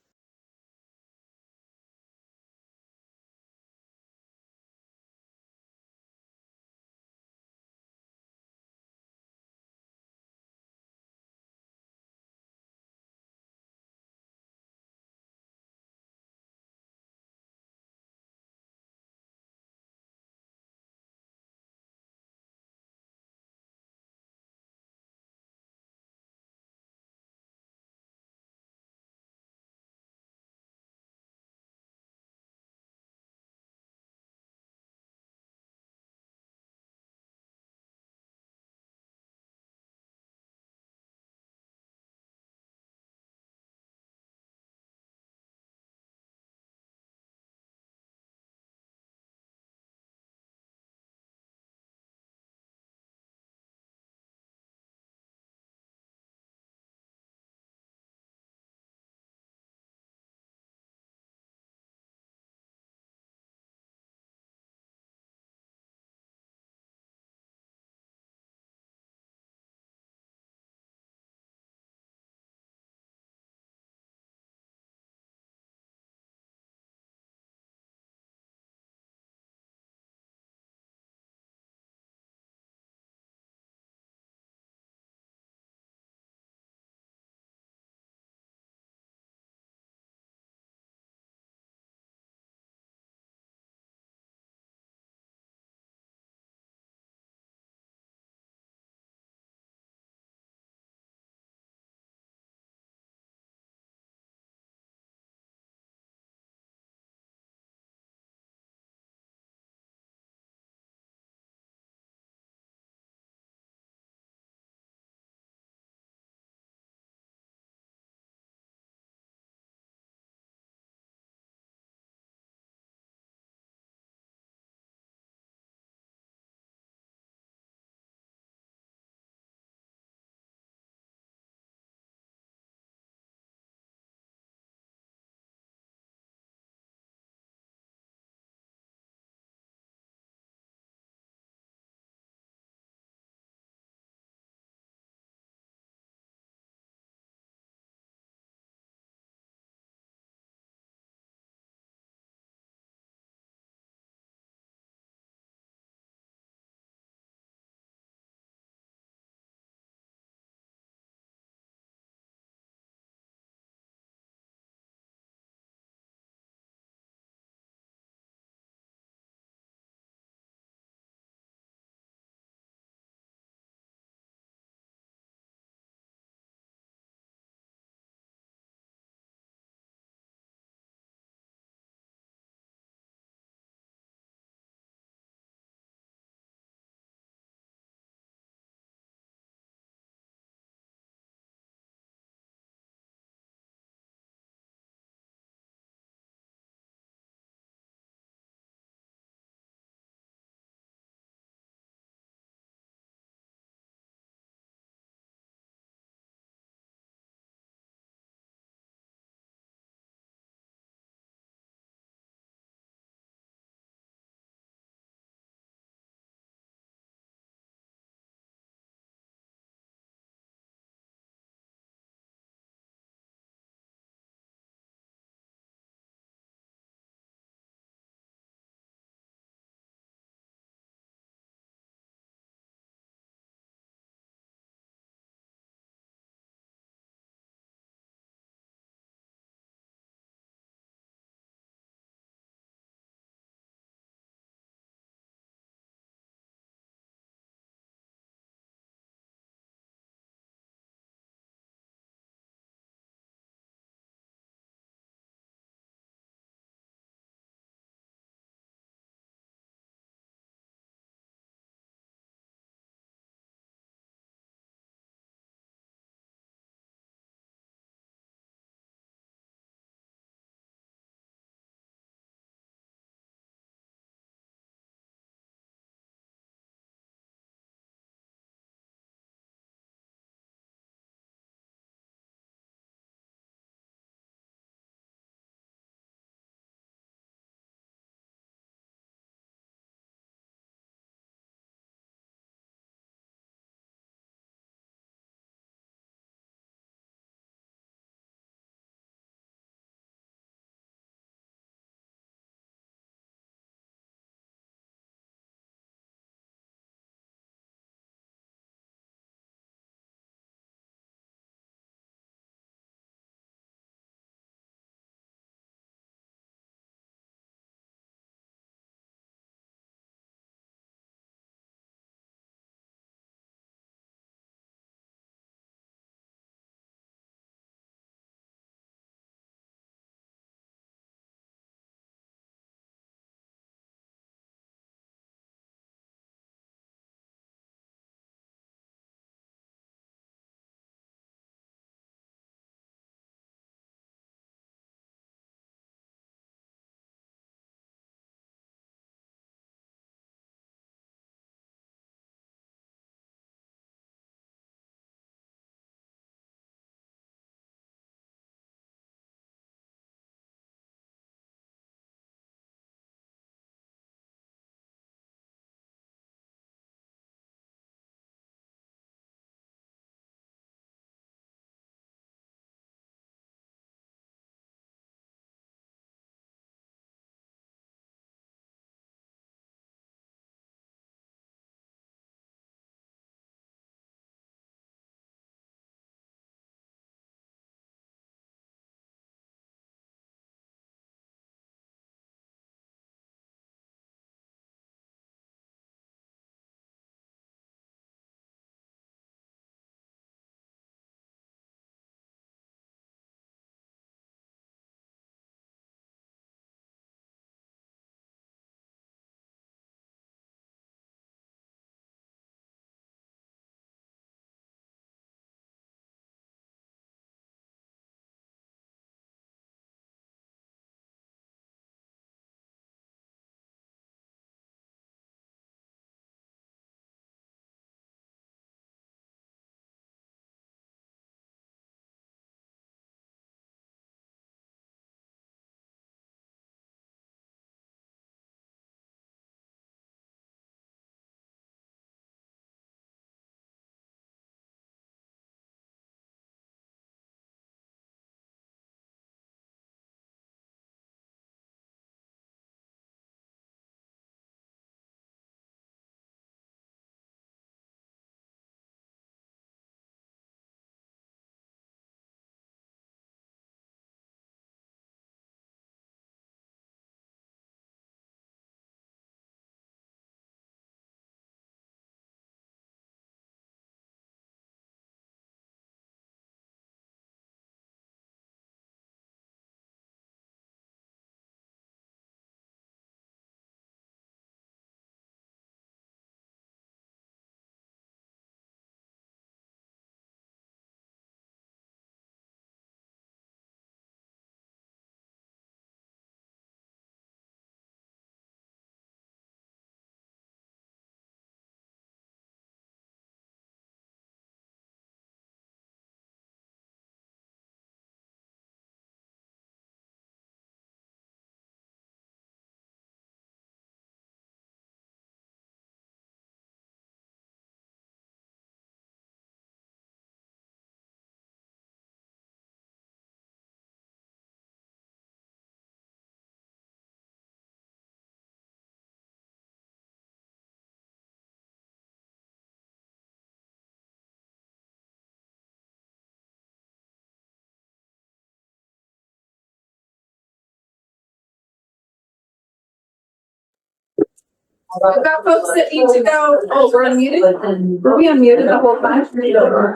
We've got folks that need to go. Oh, we're unmuted? Were we unmuted the whole time?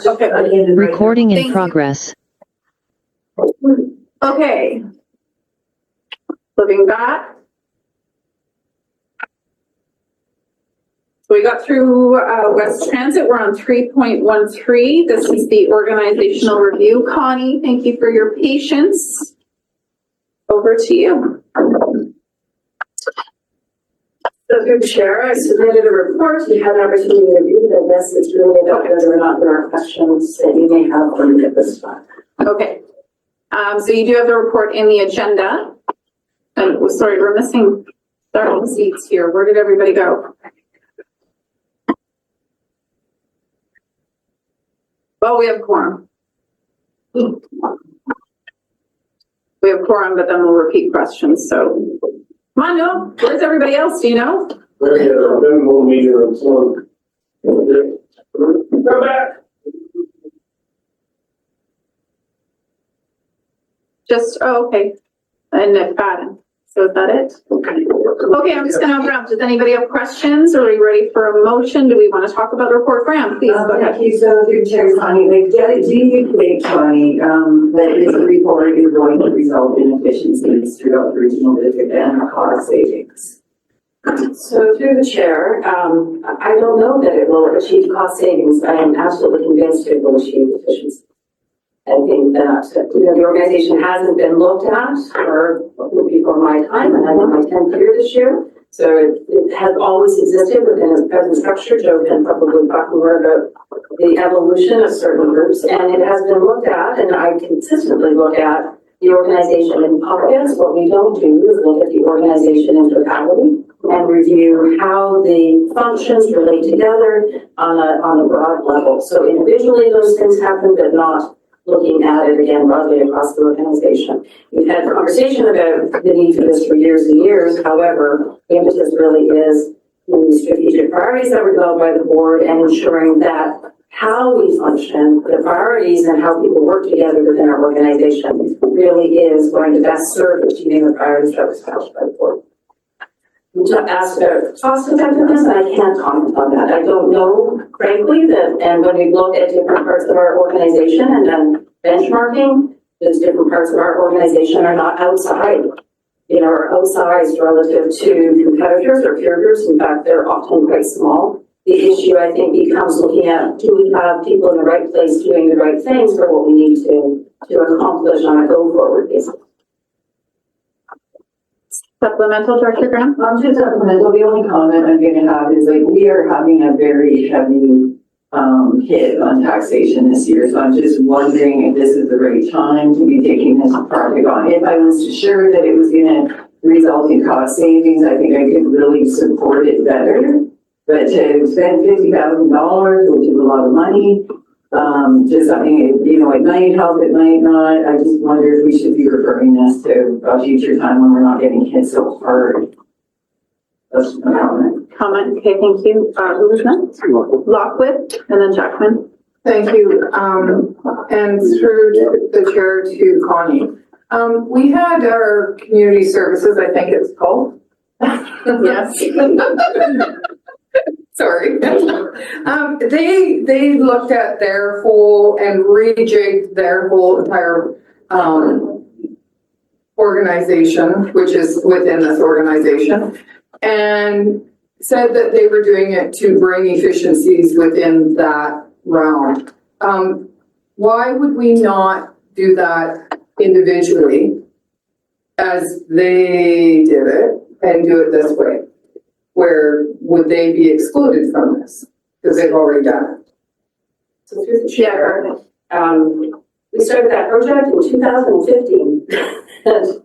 Okay. Recording in Thank you. progress. Okay. Flipping back. So we got through West Transit. We're on 3.13. This is the organizational review. Connie, thank you for your patience. Over to you. So through the chair, I submitted a report. You had an opportunity to review it. I guess it's really about whether or not there are questions that you may have for me at this time. Okay. So you do have the report in the agenda. And sorry, we're missing several seats here. Where did everybody go? Well, we have quorum. We have quorum, but then we'll repeat questions. So come on, Noel. Where's everybody else? Do you know? Come back. Just, oh, okay. And Nick Patton. So is that it? Okay, I'm just going to open up. Does anybody have questions? Are we ready for a motion? Do we want to talk about the report? Graham, please go ahead. Thank you. So through the chair, Connie, like, do you think, Connie, that this report is going to result in efficiencies throughout the regional district and cost savings? So through the chair, I don't know that it will achieve cost savings. I am absolutely convinced it will achieve efficiency. I think that, the organization hasn't been looked at for before my time, and I'm in my 10th year this year. So it has always existed within its present structure. Joe can probably talk more about the evolution of certain groups, and it has been looked at, and I consistently look at the organization in pockets. What we don't do is look at the organization in totality and review how the functions relate together on a broad level. So individually those things happen, but not looking at it again broadly across the organization. We've had a conversation about the need for this for years and years. However, the impetus really is the strategic priorities that were developed by the board and ensuring that how we function, the priorities and how people work together within our organization really is going to best serve achieving the priorities that were established by the board. You asked about cost effectiveness, and I can't comment on that. I don't know, frankly, that, and when we look at different parts of our organization and then benchmarking, those different parts of our organization are not outside, are outsized relative to competitors or peer groups. In fact, they're often quite small. The issue, I think, becomes looking at, do we have people in the right place doing the right things for what we need to accomplish on a go-forward basis? Supplemental, Director Graham? Just supplemental, the only comment I'm going to have is like we are having a very heavy hit on taxation this year. So I'm just wondering if this is the right time to be taking this project on. If I was sure that it was going to result in cost savings, I think I could really support it better. But to spend $50,000, which is a lot of money, just something, it might help, it might not. I just wonder if we should be referring this to a future time when we're not getting hit so hard. That's my comment. Okay, thank you. Who was next? Lockwood, and then Jackman. Thank you. And through the chair to Connie. We had our community services, I think it's called. Yes. Sorry. They looked at their whole and rejigged their whole entire organization, which is within this organization, and said that they were doing it to bring efficiencies within that realm. Why would we not do that individually as they did it and do it this way? Where would they be excluded from this? Because they've already done it. So through the chair, we started that project in 2015. And,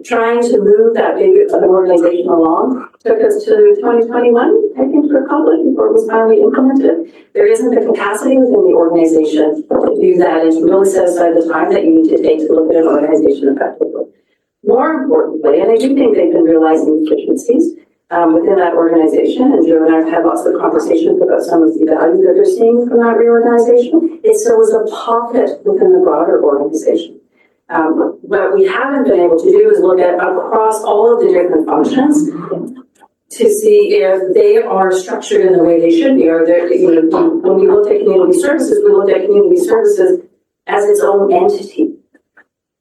trying to move that big organization along took us to 2021, I think, to accomplish before it was finally implemented. There isn't the capacity within the organization to do that and to really set aside the time that you need to take to look at an organization effectively. More importantly, and I do think they've been realizing efficiencies within that organization, and Joe and I have had lots of conversations about some of the value that they're seeing from that reorganization. It still is a pocket within the broader organization. What we haven't been able to do is look at across all of the different functions, to see if they are structured in the way they should be, or they're, when we look at community services, we look at community services as its own entity.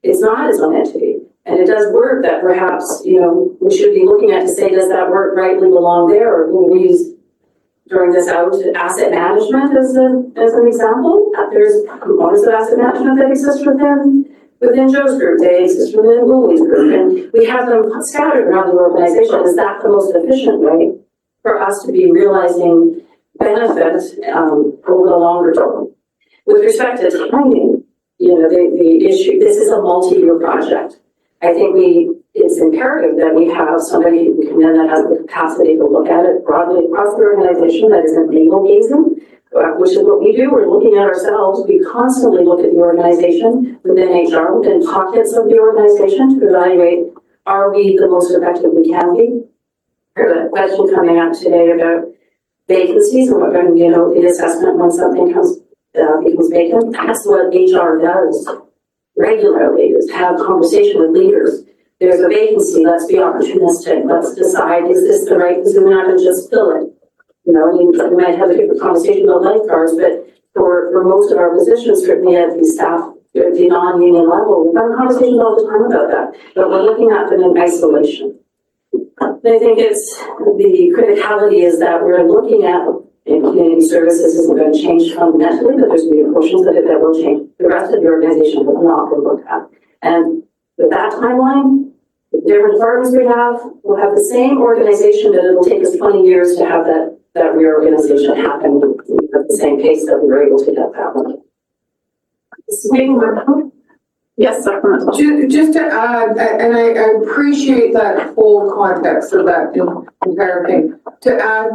It's not its own entity. And it does work that perhaps, we should be looking at to say, does that work rightly belong there? Or will we use, during this out, asset management as an example? There's components of asset management that exist within Joe's group, they exist within Lily's group, and we have them scattered around the organization. Is that the most efficient way for us to be realizing benefits over the longer term? With respect to timing, the issue, this is a multi-year project. I think it's imperative that we have somebody who can come in that has the capacity to look at it broadly across the organization, that isn't navel-gazing, which is what we do. We're looking at ourselves. We constantly look at the organization within HR, within pockets of the organization to evaluate, are we the most effective we can be? Heard a question coming up today about vacancies and the assessment when something becomes vacant. That's what HR does regularly, is have conversation with leaders. There's a vacancy, let's be opportunistic. Let's decide, is this the right, because we're not going to just fill it. We might have a different conversation about lifeguards, but for most of our positions, certainly at the staff, the non-union level, we have conversations all the time about that. But we're looking at them in isolation. And I think the criticality is that we're looking at community services isn't going to change fundamentally, but there's going to be portions of it that will change. The rest of the organization will not be looked at. And with that timeline, the different departments we'll have the same organization, but it'll take us 20 years to have that reorganization happen at the same pace that we were able to get that one. Yes, supplemental. Just to add, and I appreciate that whole context of that entire thing, to add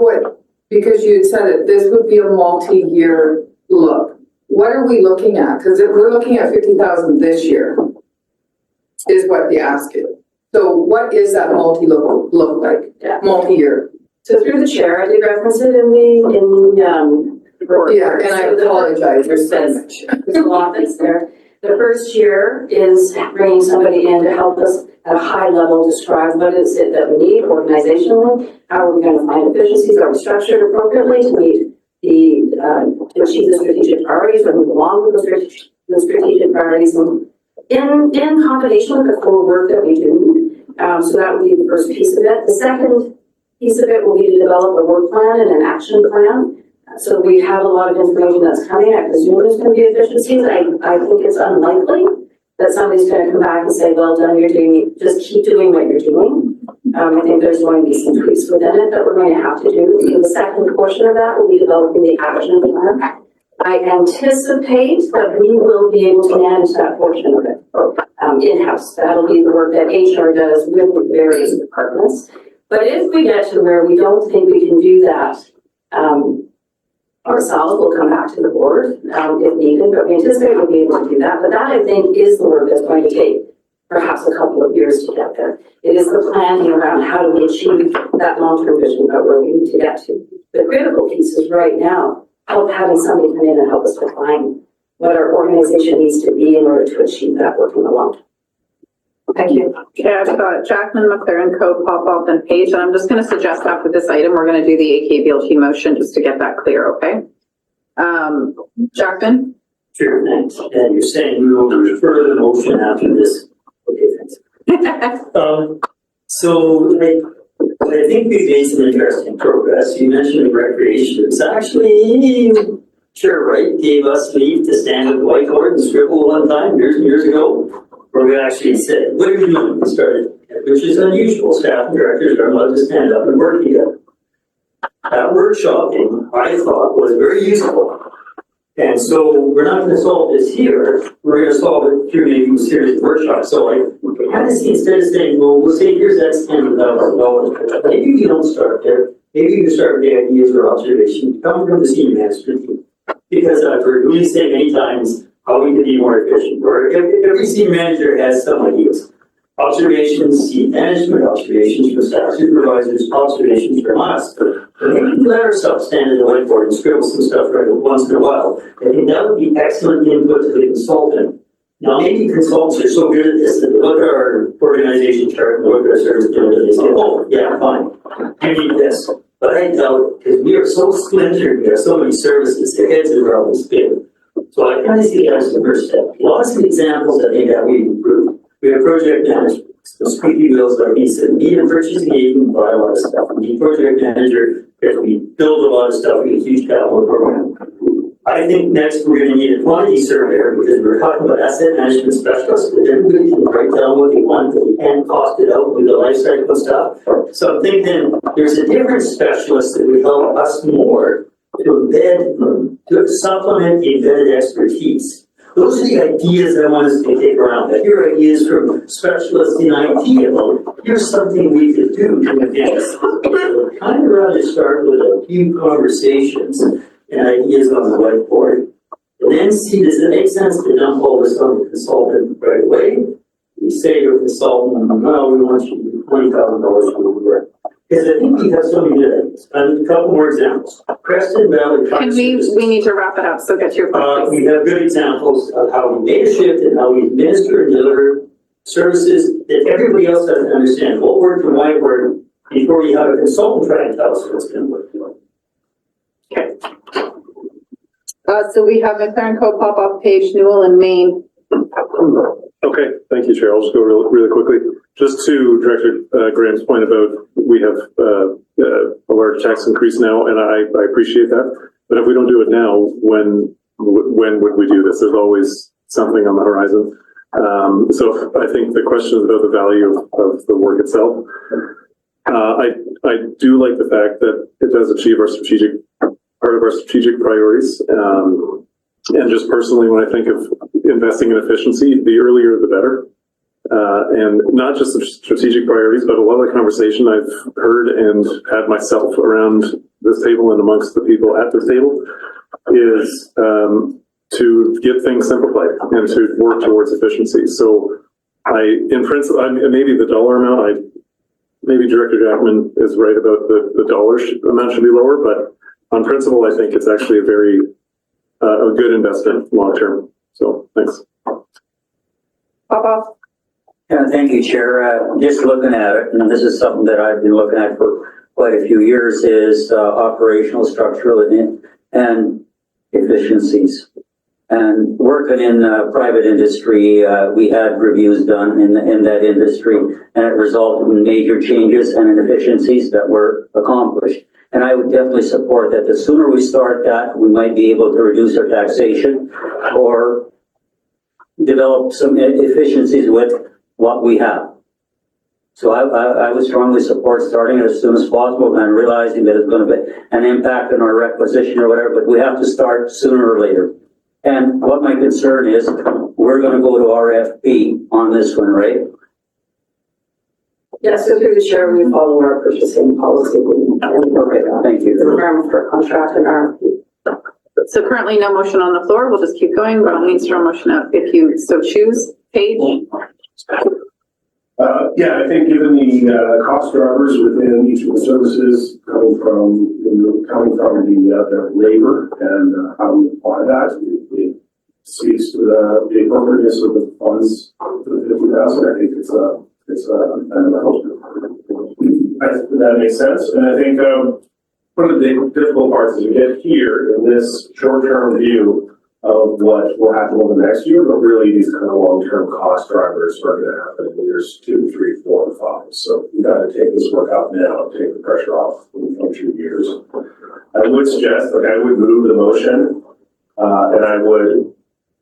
because you had said it, this would be a multi-year look. What are we looking at? Because if we're looking at 50,000 this year, is what the ask is. So what is that look like? Yeah. Multi-year. So through the chair, I did reference it in the report. Yeah, and I apologize. There's so much. There's a lot that's there. The first year is bringing somebody in to help us at a high level describe what is it that we need organizationally, how are we going to find efficiencies, are we structured appropriately to meet to achieve the strategic priorities, or move along with the strategic priorities in combination with the core work that we do. So that would be the first piece of it. The second piece of it will be to develop a work plan and an action plan. So we have a lot of information that's coming. I presume there's going to be efficiencies. I think it's unlikely that somebody's going to come back and say, well done, just keep doing what you're doing. I think there's going to be some tweaks within it that we're going to have to do. So the second portion of that will be developing the action plan. I anticipate that we will be able to manage that portion of it in-house. That'll be the work that HR does with the various departments. But if we get to where we don't think we can do that, ourselves will come back to the board if needed, but we anticipate we'll be able to do that. But that, I think, is the work that's going to take perhaps a couple of years to get there. It is the planning around how do we achieve that long-term vision about where we need to get to. The critical piece is right now, having somebody come in and help us define what our organization needs to be in order to achieve that work in the long term. Thank you. Okay, I've got Jackman, McLaren, Coe, Popoff, and Page, and I'm just going to suggest after this item, we're going to do the AKBLT motion just to get that clear, okay? Jackman? Sure, thanks. And you're saying we will refer the motion after this. Okay, thanks. So I think we've made some interesting progress. You mentioned recreation. It's actually, Chair Wright gave us leave to stand at the whiteboard and scribble one time years and years ago, where we actually said, what are we doing? We started, which is unusual. Staff and directors are allowed to stand up and work together. That workshopping, I thought, was very useful. And so we're not going to solve this here. We're going to solve it through maybe a series of workshops. So I kind of see, instead of saying, well, we'll say here's X $10,000. Maybe we don't start there. Maybe you start with the ideas or observations coming from the senior management team. Because I've heard Uli say many times how we can be more efficient. Or every senior manager has some ideas. Observations, team management, observations from staff supervisors, observations from us. Maybe we let ourselves stand at the whiteboard and scribble some stuff right once in a while. I think that would be excellent input to the consultant Now, maybe consultants are so good at this, that they look at our organization chart, and look at our service delivery, and they say, oh, yeah, fine, you need this. But I doubt, because we are so splintered, we have so many services, the heads are probably spin. So I kind of see that as the first step. Lots of examples, I think, that we improved. We have project management, the squeaky wheels, like he said, we need a purchasing agent, buy a lot of stuff. We need project manager, because we build a lot of stuff, we have a huge capital program. I think next we're gonna need a quantity surveyor, because we're talking about asset management specialists, but everybody can write down what they want, but we can't cost it out with the life cycle stuff. So I'm thinking there's a different specialist that would help us more to embed, to supplement the embedded expertise. Those are the ideas I want us to take around. That your ideas from specialists in IT about here's something we could do to enhance. So kind of rather start with a few conversations and ideas on the whiteboard, and then see, does it make sense to dump all this on the consultant right away? We say to a consultant, no, we want you to do $20,000 for the work. Because I think we have something good. And a couple more examples. Creston Valley. We need to wrap it up, so get to your point, we have good examples of how we made a shift and how we administer and deliver services that everybody else doesn't understand. What worked and why it worked before you have a consultant try and tell us what's going to work. Okay. So we have McLaren Co. pop-off page, Newell and Maine. Okay, thank you, Chair. I'll just go really quickly. Just to Director Graham's point about we have a large tax increase now, and I appreciate that. But if we don't do it now, when would we do this? There's always something on the horizon. So I think the question is about the value of the work itself. I do like the fact that it does achieve our part of our strategic priorities. And just personally, when I think of investing in efficiency, the earlier the better. And not just the strategic priorities, but a lot of the conversation I've heard and had myself around this table and amongst the people at this table is to get things simplified and to work towards efficiency. So in principle, maybe the dollar amount, maybe Director Jackman is right about the dollar amount should be lower, but on principle, I think it's actually a very a good investment long term. So thanks. Pop-off. Yeah, thank you, Chair. Just looking at it, and this is something that I've been looking at for quite a few years, is operational, structural, and efficiencies. And working in private industry, we had reviews done in that industry, and it resulted in major changes and inefficiencies that were accomplished. And I would definitely support that. The sooner we start that, we might be able to reduce our taxation or develop some efficiencies with what we have. So I would strongly support starting it as soon as possible and realizing that it's going to be an impact on our requisition or whatever, but we have to start sooner or later. And what my concern is, we're going to go to RFP on this one, right? Yes, so through the chair, we follow our purchasing policy. Thank you. The requirement for a contract and RFP. So currently no motion on the floor. We'll just keep going. By all means, throw a motion out if you so choose. Paige? Yeah, I think given the cost drivers within each of the services coming from the labor and how we apply that, it speaks to the appropriateness of the funds for the 50,000. I think that makes sense. And I think one of the difficult parts is we get here in this short-term view of what will happen over the next year, but really these kind of long-term cost drivers are going to happen in years 2, 3, 4, and 5. So we've got to take this work out now, take the pressure off in future years. I would suggest, I would move the motion, and I would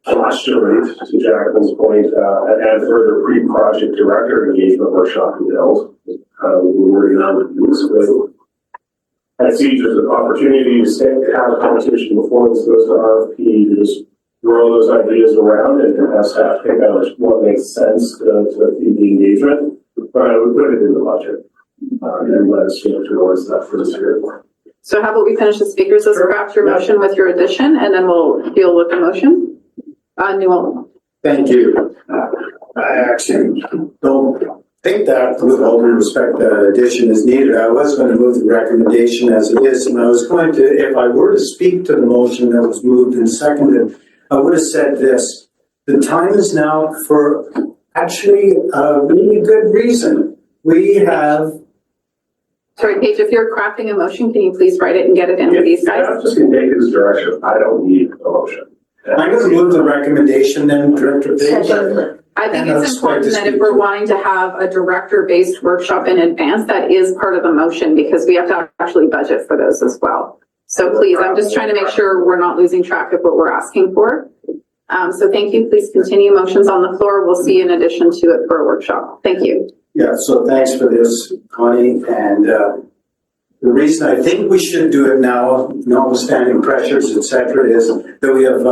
postulate, to Jacqueline's point, and add further pre-project director engagement workshop be held. We're working on this with. I see there's an opportunity to have a conversation before this goes to RFP, to just throw those ideas around and have staff pick out what makes sense to feed the engagement. But I would put it in the budget and let us get towards that for this year. So how about we finish the speakers list, craft your motion with your addition, and then we'll deal with the motion. Newell. Thank you. I actually don't think that, with all due respect, that addition is needed. I was going to move the recommendation as it is, and I was going to, if I were to speak to the motion that was moved and seconded, I would have said this. The time is now for actually a really good reason. We have, Sorry, Paige, if you're crafting a motion, can you please write it and get it into these guys? I'm just gonna take this direction. I don't need a motion. I'm going to move the recommendation then, Director Page. I think it's important that if we're wanting to have a director-based workshop in advance, that is part of the motion because we have to actually budget for those as well. So please, I'm just trying to make sure we're not losing track of what we're asking for. So thank you. Please continue. Motions on the floor. We'll see in addition to it for a workshop. Thank you. Yeah, so thanks for this, Connie. And the reason I think we should do it now, notwithstanding pressures, et cetera, is that we have,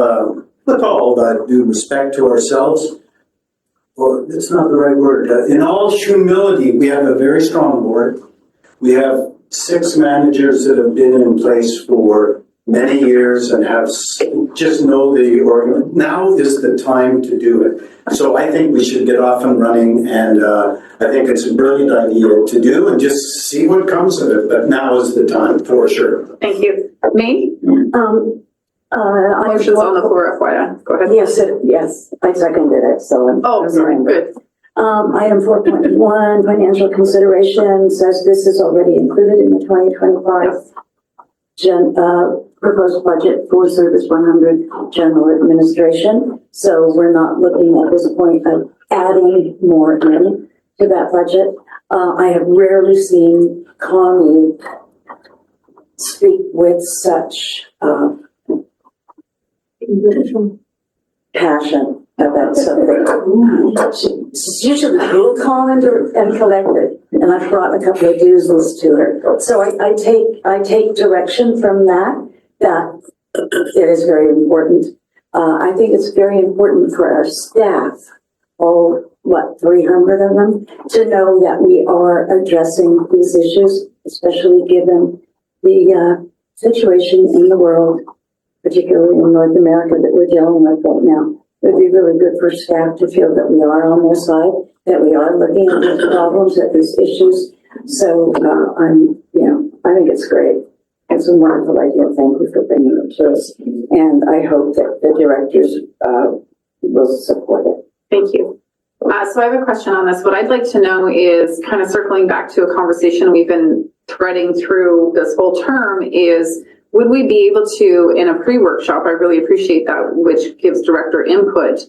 with all due respect to ourselves, or it's not the right word, in all humility, we have a very strong board. We have 6 managers that have been in place for many years and have just know the organ. Now is the time to do it. So I think we should get off and running, and I think it's a brilliant idea to do and just see what comes of it. But now is the time for sure. Thank you. Me? Motion's on the floor, FYI. Go ahead. Yes, I seconded it, so. Oh, sorry, good. Item 4.1, financial consideration, says this is already included in the 2025 proposed budget for Service 100 General Administration. So we're not looking at this point of adding more in to that budget. I have rarely seen Connie speak with such passion about something. She's usually real calm and collected, and I've brought a couple of doozles to her. So I take direction from that it is very important. I think it's very important for our staff, 300 of them, to know that we are addressing these issues, especially given the situation in the world, particularly in North America, that we're dealing with right now. It would be really good for staff to feel that we are on their side, that we are looking at these problems, at these issues. So I think it's great. It's a wonderful idea. Thank you for bringing it to us. And I hope that the directors will support it. Thank you. So I have a question on this. What I'd like to know is kind of circling back to a conversation we've been threading through this whole term is, would we be able to, in a pre-workshop, I really appreciate that, which gives director input,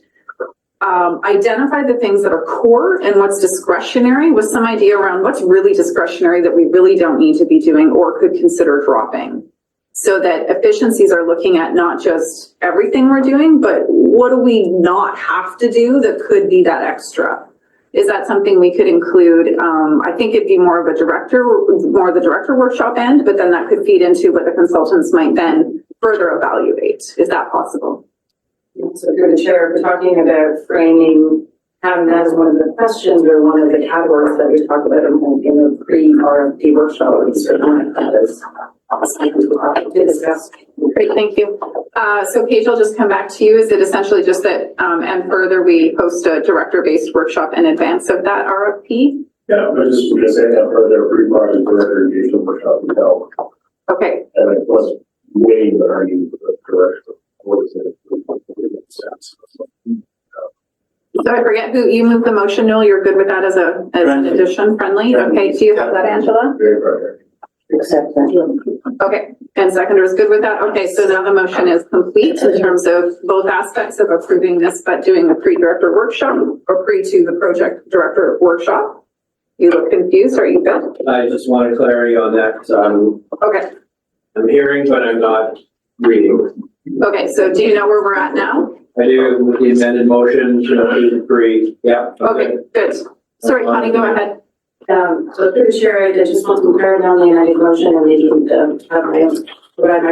identify the things that are core and what's discretionary with some idea around what's really discretionary that we really don't need to be doing or could consider dropping. So that efficiencies are looking at not just everything we're doing, but what do we not have to do that could be that extra? Is that something we could include? I think it'd be more of the director workshop end, but then that could feed into what the consultants might then further evaluate. Is that possible? So through the chair, we're talking about framing, having that as one of the questions or one of the categories that we talk about in the pre-RFP workshop. We certainly have that as to discuss. Great, thank you. So Paige, I'll just come back to you. Is it essentially just that, and further we host a director-based workshop in advance of that RFP? Yeah, I just was gonna say that for their pre-project director engagement workshop we held. Okay. And it was way learning the direction. What is it? So I forget who you moved the motion, Noel. You're good with that as an addition, friendly? Okay, do you have that, Angela? Accept that. Okay, and seconder is good with that. Okay, so now the motion is complete in terms of both aspects of approving this, but doing a pre-director workshop or pre to the project director workshop. You look confused. Are you good? I just wanted clarity on that because Okay. I'm hearing, but I'm not reading. Okay, so do you know where we're at now? I do with the amended motion to agree. Yeah. Okay, good. Sorry, Connie, go ahead. So through the chair, I just want some clarity on the united motion and maybe have my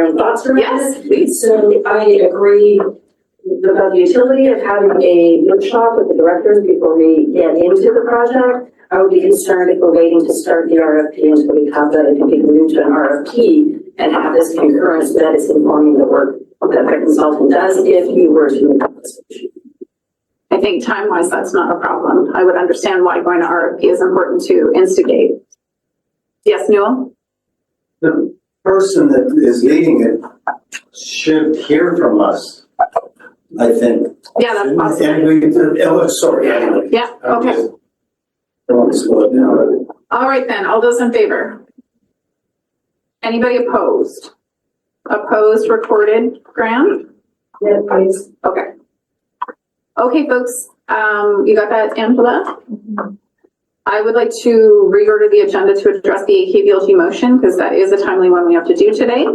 own thoughts from it. Yes, please. So I agree about the utility of having a workshop with the directors before we get into the project. I would be concerned if we're waiting to start the RFP until we have that. I think we can move to an RFP and have this concurrence that is informing the work that the consultant does if you were to move this. I think time-wise, that's not a problem. I would understand why going to RFP is important to instigate. Yes, Newell? The person that is leading it should hear from us I think. Yeah, that's possible. And sorry, anyway. Yeah, okay. Don't want to slow it down. All right then, all those in favor? Anybody opposed? Opposed, recorded, Graham? Yeah, please. Okay. Okay, folks, you got that, Angela? I would like to reorder the agenda to address the AKBLG motion, because that is a timely one we have to do today.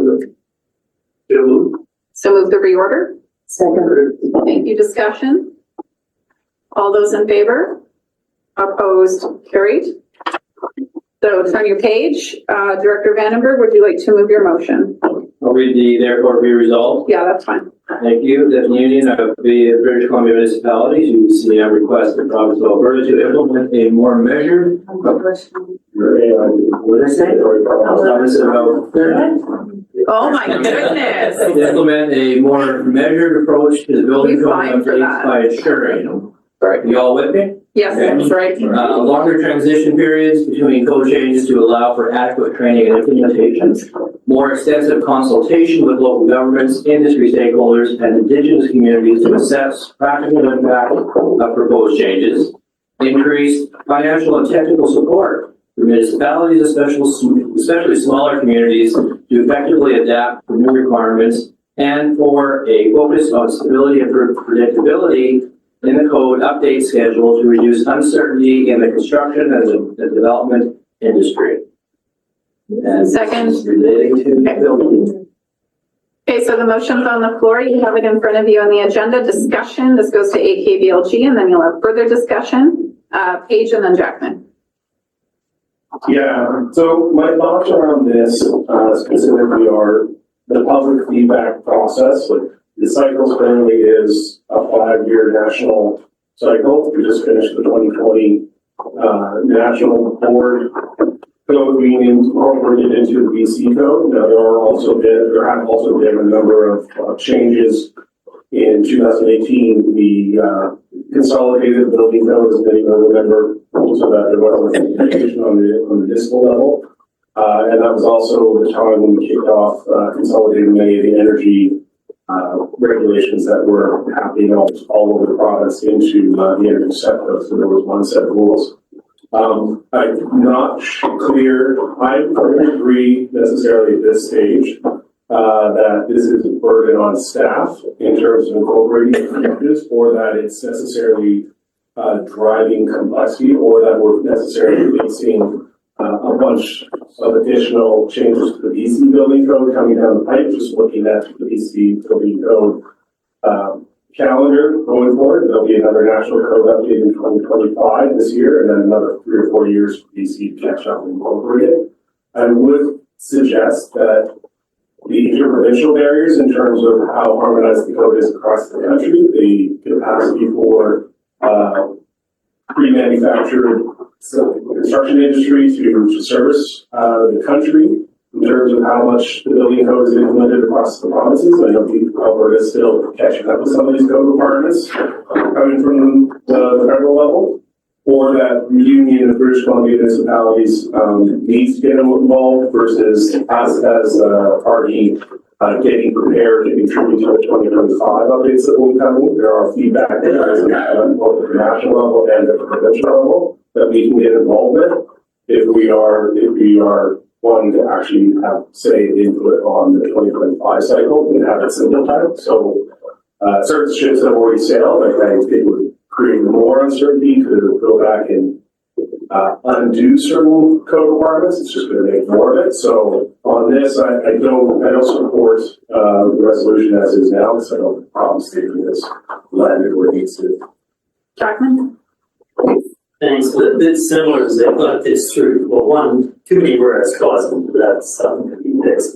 So move the reorder. Second. Thank you. Discussion? All those in favor? Opposed? Carried. So turn your page. Director Vandenberg, would you like to move your motion? I'll read the therefore be resolved. Yeah, that's fine. Thank you. That the Union of the British Columbia Municipalities, UBCM, requests the province of Alberta to implement a more measured. What did I say? Oh my goodness. To implement a more measured approach to the building We code fine for updates that. by ensuring. Sorry, you all with me? Yes, Okay. that's right. Longer transition periods between code changes to allow for adequate training and implementation. More extensive consultation with local governments, industry stakeholders, and Indigenous communities to assess practical impact of proposed changes. Increased financial and technical support for municipalities, especially smaller communities, to effectively adapt to new requirements, and for a focus on stability and predictability in the code update schedule to reduce uncertainty in the construction and the development industry. And Second. relating to building. Okay, so the motion's on the floor. You have it in front of you on the agenda. Discussion. This goes to AKBLG, and then you'll have further discussion. Paige and then Jackman. Yeah, so my thoughts around this specifically are the public feedback process. Like, the cycle currently is a 5-year national cycle. We just finished the 2020 national board code being incorporated into the BC code. Now, there have also been a number of changes. In 2018, the consolidated building code, as many will remember, so that there was an implementation on the municipal level. And that was also the time when we kicked off consolidating many of the energy regulations that were happening all over the province into the energy sector. So there was one set of rules. I'm not clear, I don't agree necessarily at this stage that this is a burden on staff in terms of incorporating changes, or that it's necessarily driving complexity, or that we're necessarily facing a bunch of additional changes to the BC building code coming down the pipe. Just looking at the BC building code calendar going forward, there'll be another national code update in 2025 this year, and then another 3 or 4 years for BC to catch up and incorporate it. I would suggest that the interprovincial barriers in terms of how harmonized the code is across the country, the capacity for pre-manufactured construction industry to service the country in terms of how much the building code is implemented across the provinces. I know Alberta is still catching up with some of these code requirements coming from the federal level, or that the Union of British Columbia Municipalities needs to get involved versus us as a party getting prepared to contribute to the 2025 updates that will be coming. There are feedback that is both at the national level and at the provincial level that we can get involved with if we are wanting to actually have say input on the 2025 cycle and have it simplified. So certain ships have already sailed. I think it would create more uncertainty to go back and undo certain code requirements. It's just going to make more of it. So on this, I don't support the resolution as is now, because I don't have a problem stating this landed where it needs to. Jackman? Thanks. A little bit similar as I thought this through. Well, one, too many whereas clauses, that's something to be fixed.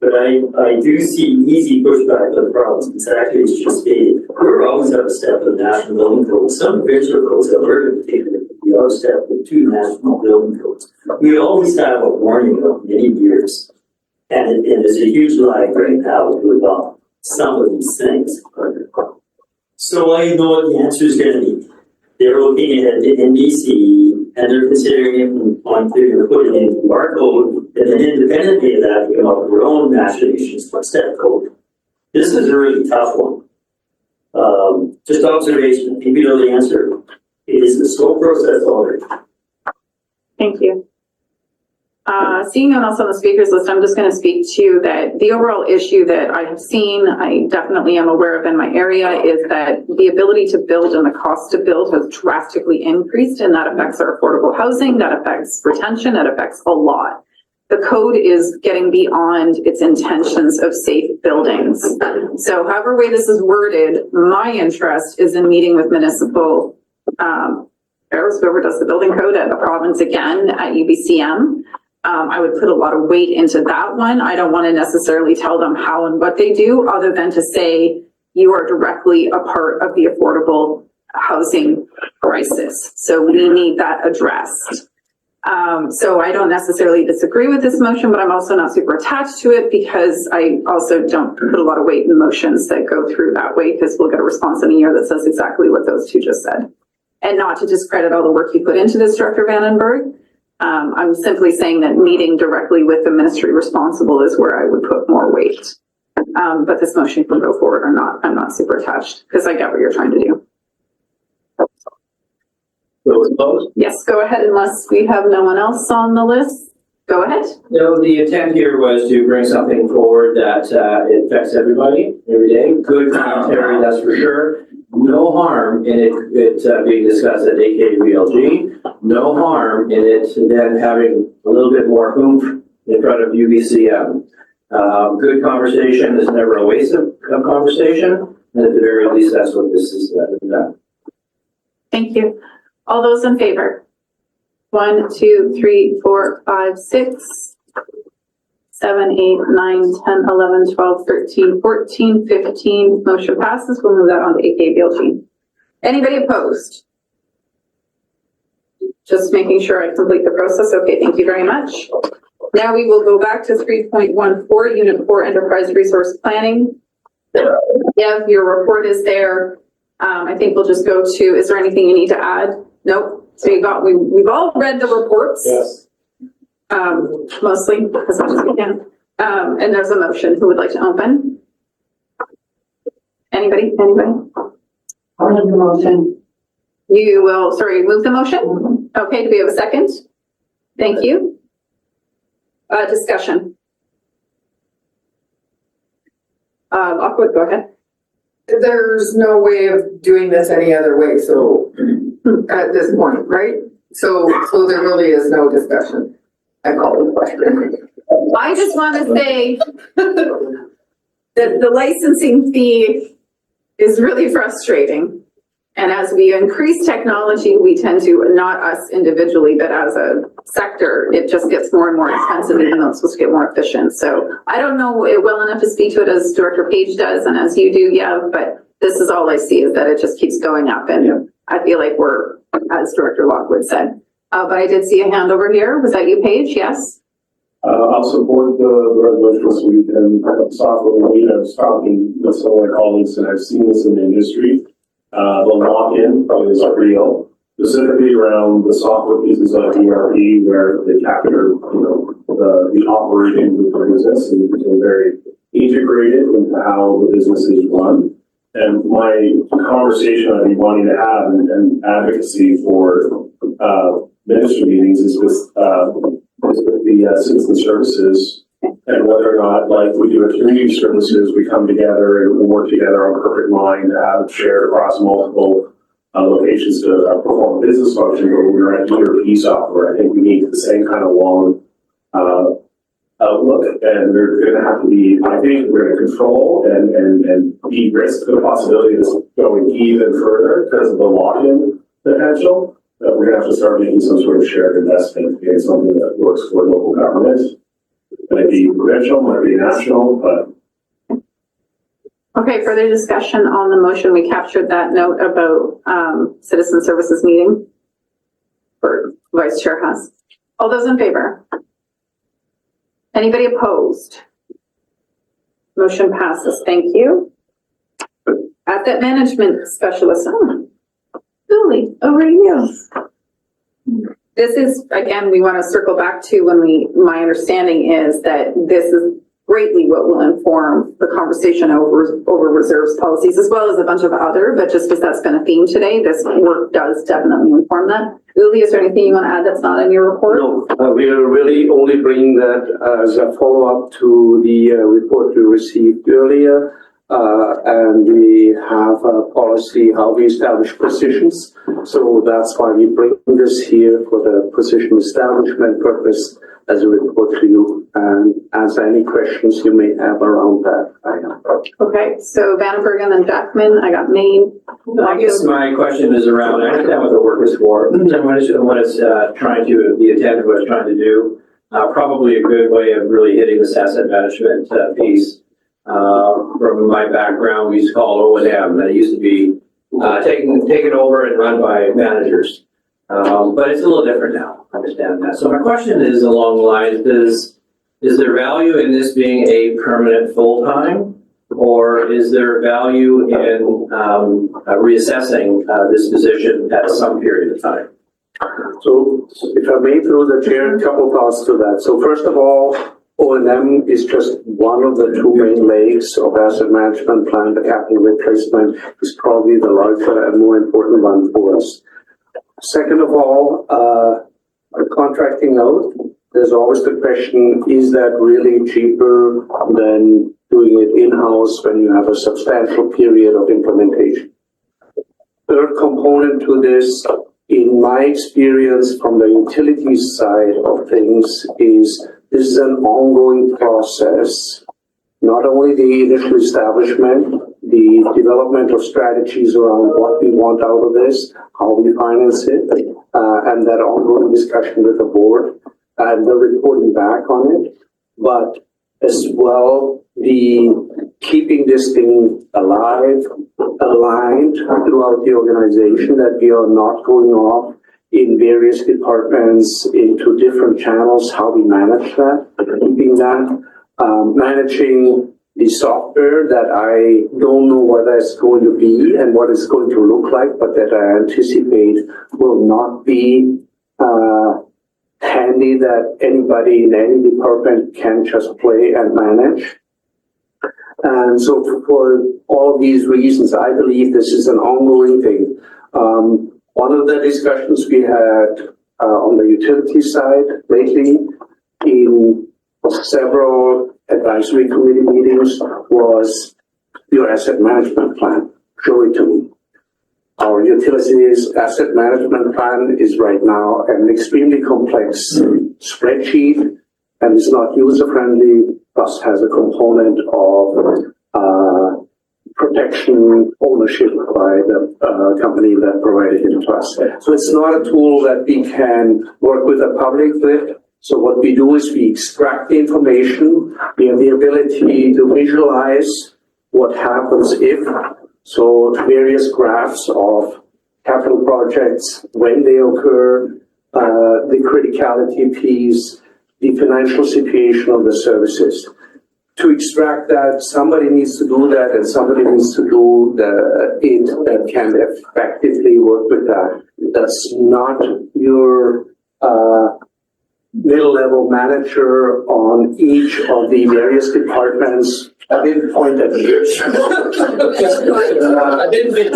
But I do see easy pushback on the province. Exactly as you stated. We're always out of step with national building codes. Some provincial codes that we're going to take we out of step with 2 national building codes. We always have a warning of many years. And there's a huge lag right now with some of these things. So I know what the answer is going to be. They're looking at the NBC and they're considering it and they're going to put it into our code, and then independently of that, they come up with their own national issues step code. This is a really tough one. Just observation, maybe you know the answer. It is the slow process already. Thank you. Seeing no one else on the speakers list, I'm just going to speak to that the overall issue that I have seen, I definitely am aware of in my area, is that the ability to build and the cost to build has drastically increased, and that affects our affordable housing, that affects retention, that affects a lot. The code is getting beyond its intentions of safe buildings. So however way this is worded, my interest is in meeting with municipal whoever does the building code at the province again at UBCM. I would put a lot of weight into that one. I don't want to necessarily tell them how and what they do, other than to say you are directly a part of the affordable housing crisis. So we need that addressed. So I don't necessarily disagree with this motion, but I'm also not super attached to it because I also don't put a lot of weight in motions that go through that way, because we'll get a response in a year that says exactly what those two just said. And not to discredit all the work you put into this, Director Vandenberg. I'm simply saying that meeting directly with the ministry responsible is where I would put more weight. But this motion can go forward or not. I'm not super attached because I get what you're trying to do. Yes, go ahead, unless we have no one else on the list. Go ahead. No, the intent here was to bring something forward that it affects everybody every day. Good commentary, that's for sure. No harm in it being discussed at AKBLG. No harm in it then having a little bit more oomph in front of UBCM. Good conversation is never a waste of conversation, and at the very least, that's what this is about. Thank you. All those in favor? 1, 2, 3, 4, 5, 6, 7, 8, 9, 10, 11, 12, 13, 14, 15. Motion passes. We'll move that on to AKBLG. Anybody opposed? Just making sure I complete the process. Okay, thank you very much. Now we will go back to 3.14, Unit 4, Enterprise Resource Planning. Yeah, your report is there. I think we'll just go to, is there anything you need to add? Nope. So we've all read the reports. Yes. Mostly, as much as we can. And there's a motion. Who would like to open? Anybody? I'll make the motion. You will, move the motion? Okay, do we have a second? Thank you. Discussion. Lockwood, go ahead. There's no way of doing this any other way, so at this point, right? So there really is no discussion. I call the question. I just want to say that the licensing fee is really frustrating. And as we increase technology, we tend to, not us individually, but as a sector, it just gets more and more expensive, even though it's supposed to get more efficient. So I don't know it well enough to speak to it as Director Page does and as you do, Yev, but this is all I see is that it just keeps going up. And I feel like we're, as Director Lockwood said. But I did see a hand over here. Was that you, Paige? Yes? I'll support the resolution this week and software. I was talking with some of my colleagues and I've seen this in the industry. The lock-in is real, specifically around the software pieces of ERP where they capture, the operations of the business and become very integrated into how the business is run. And my conversation I'd be wanting to have and advocacy for ministry meetings is with the citizen services and whether or not, like we do at community services, we come together and work together on perfect mind to have shared across multiple locations to perform business function, but we're at ERP software. I think we need the same kind of long outlook, and we're going to have to be, I think we're going to control and de-risk the possibility of this going even further because of the lock-in potential. That we're going to have to start making some sort of shared investment in something that works for local government. Might be provincial, might be national, but. Okay, further discussion on the motion. We captured that note about citizen services meeting. Or Vice Chair has. All those in favor? Anybody opposed? Motion passes. Thank you. Asset management specialist. Julie, over to you. This is, again, we want to circle back to my understanding is that this is greatly what will inform the conversation over reserves policies, as well as a bunch of other, but just because that's been a theme today, this work does definitely inform that. Uli, is there anything you want to add that's not in your report? No, we are really only bringing that as a follow-up to the report we received earlier. And we have a policy how we establish positions. So that's why we bring this here for the position establishment purpose as a report to you and answer any questions you may have around that item. Okay, so Vandenberg and then Jackman, I got Maine. I guess my question is around, I understand what the work is for, and what it's trying to, the intent of what it's trying to do. Probably a good way of really hitting this asset management piece. From my background, we used to call it O&M. That used to be taken over and run by managers. But it's a little different now. I understand that. So my question is along the lines, is there value in this being a permanent full-time? Or is there value in reassessing this position at some period of time? So if I may through the chair, a couple thoughts to that. So first of all, O&M is just one of the two main legs of asset management plan. The capital replacement is probably the larger and more important one for us. Second of all, contracting out, there's always the question, is that really cheaper than doing it in-house when you have a substantial period of implementation? Third component to this, in my experience from the utilities side of things, is this is an ongoing process. Not only the initial establishment, the development of strategies around what we want out of this, how we finance it, and that ongoing discussion with the board and the reporting back on it, but as well the keeping this thing alive, aligned throughout the organization, that we are not going off in various departments into different channels, how we manage that, keeping that, managing the software that I don't know what that's going to be and what it's going to look like, but that I anticipate will not be handy that anybody in any department can just play and manage. And so for all of these reasons, I believe this is an ongoing thing. One of the discussions we had on the utility side lately in several advisory committee meetings was your asset management plan. Show it to me. Our utilities asset management plan is right now an extremely complex spreadsheet and is not user-friendly, plus has a component of protection ownership by the company that provided it to us. So it's not a tool that we can work with the public with. So what we do is we extract the information, we have the ability to visualize what happens if. So various graphs of capital projects, when they occur, the criticality piece, the financial situation of the services. To extract that, somebody needs to do that, and somebody needs to do it that can effectively work with that. That's not your middle-level manager on each of the various departments. I didn't point at yours. I didn't think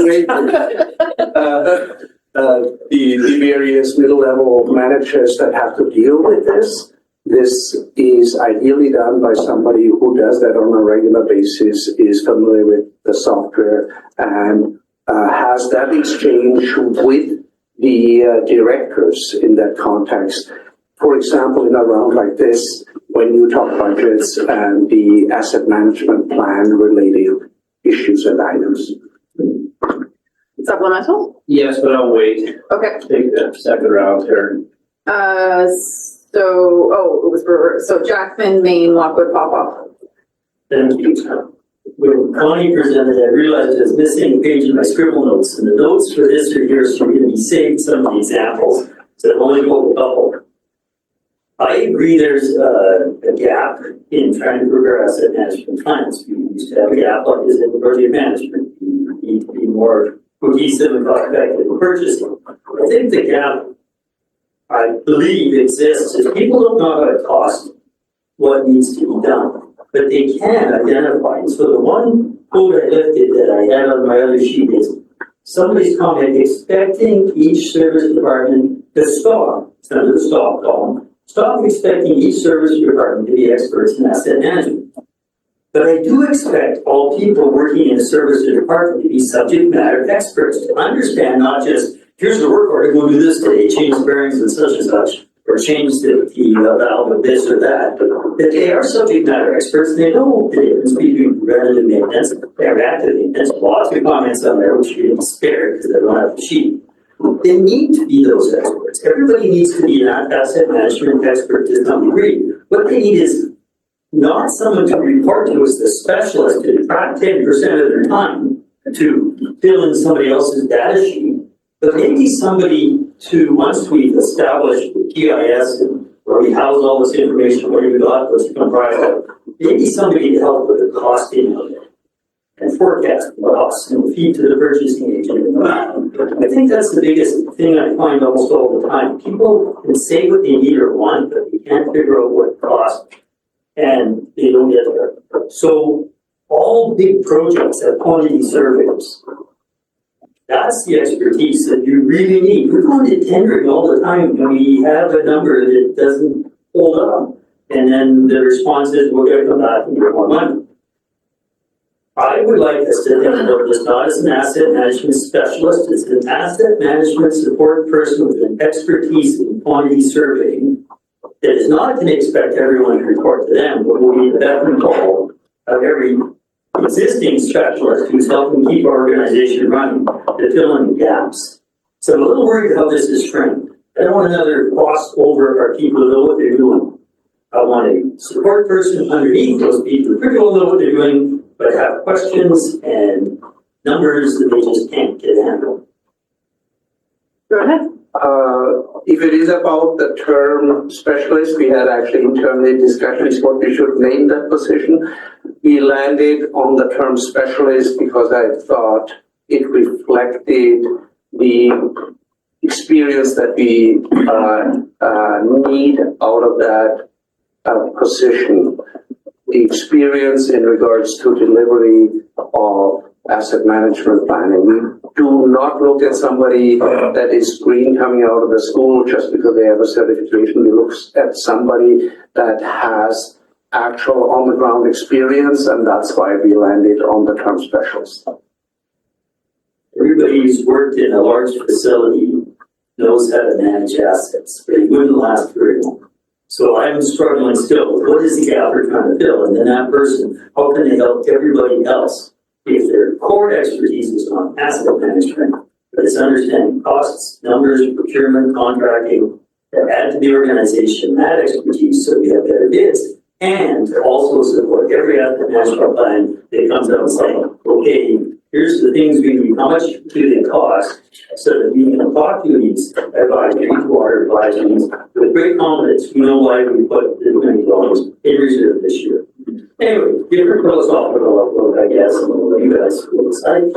the various middle-level managers that have to deal with this. This is ideally done by somebody who does that on a regular basis, is familiar with the software, and has that exchange with the directors in that context. For example, in a round like this, when you talk budgets and the asset management plan related issues and items. Supplemental? Yes, but I'll wait. Okay. Take the second round here. So Jackman, Maine, Lockwood, Papa. Thank you. When Connie presented, I realized I was missing a page in my scribble notes, and the notes for this are here, so I'm going to be saving some of the examples. So I'm only going to couple. I agree there's a gap in trying to prepare asset management plans. We used to have a gap like this in project management. We need to be more cohesive and cost-effective in purchasing. I think the gap, I believe, exists is people don't know how to cost what needs to be done. but they can identify. And so the one quote I lifted that I had on my other sheet is somebody's comment expecting each service department to stop, it's under the stop column, stop expecting each service department to be experts in asset management. But I do expect all people working in a service department to be subject matter experts, to understand not just, here's the work order, go do this today, change the bearings and such, or change the valve of this or that, that they are subject matter experts, and they know the difference between preventative maintenance and reactive maintenance. Lots of comments on there, which you didn't spare because I don't have the sheet. They need to be those experts. Everybody needs to be an asset management expert to some degree. What they need is not someone to report to as the specialist to track 10% of their time to fill in somebody else's data sheet, but maybe somebody to, once we've established the GIS and where we house all this information, where we got what's comprised of, maybe somebody to help with the costing of it and forecast the costs and feed to the purchasing agent. I think that's the biggest thing I find almost all the time. People can say what they need or want, but they can't figure out what cost, and they don't get there. So all big projects have quantity surveys. That's the expertise that you really need. We're going to tendering all the time when we have a number that doesn't hold up. And then the response is, we're going to come back and get more money. I would like us to think about this not as an asset management specialist, it's an asset management support person with an expertise in quantity surveying that is not going to expect everyone to report to them, but will be the beck and call of every existing specialist who's helping keep our organization running to fill in gaps. So I'm a little worried how this is framed. I don't want another gloss over our people who know what they're doing. I want a support person underneath those people who pretty well know what they're doing, but have questions and numbers that they just can't get handled. Go ahead. If it is about the term specialist, we had actually internally discussions what we should name that position. We landed on the term specialist because I thought it reflected the experience that we need out of that position. The experience in regards to delivery of asset management planning. We do not look at somebody that is green coming out of the school just because they have a certification. We look at somebody that has actual on-the-ground experience, and that's why we landed on the term specialist. Everybody who's worked in a large facility knows how to manage assets, but it wouldn't last very long. So I'm struggling still. What is the gap we're trying to fill? And then that person, how can they help everybody else? If their core expertise is on asset management, but it's understanding costs, numbers, procurement, contracting, that add to the organization that expertise so we have better bids, and also support every asset management plan that comes out saying, okay, here's the things we need, how much do they cost, so that we can talk to these advisories, to our advisories, with great confidence. We know why we put this many dollars in reserve this year. Anyway, different philosophical approach, I guess, and what you guys will decide.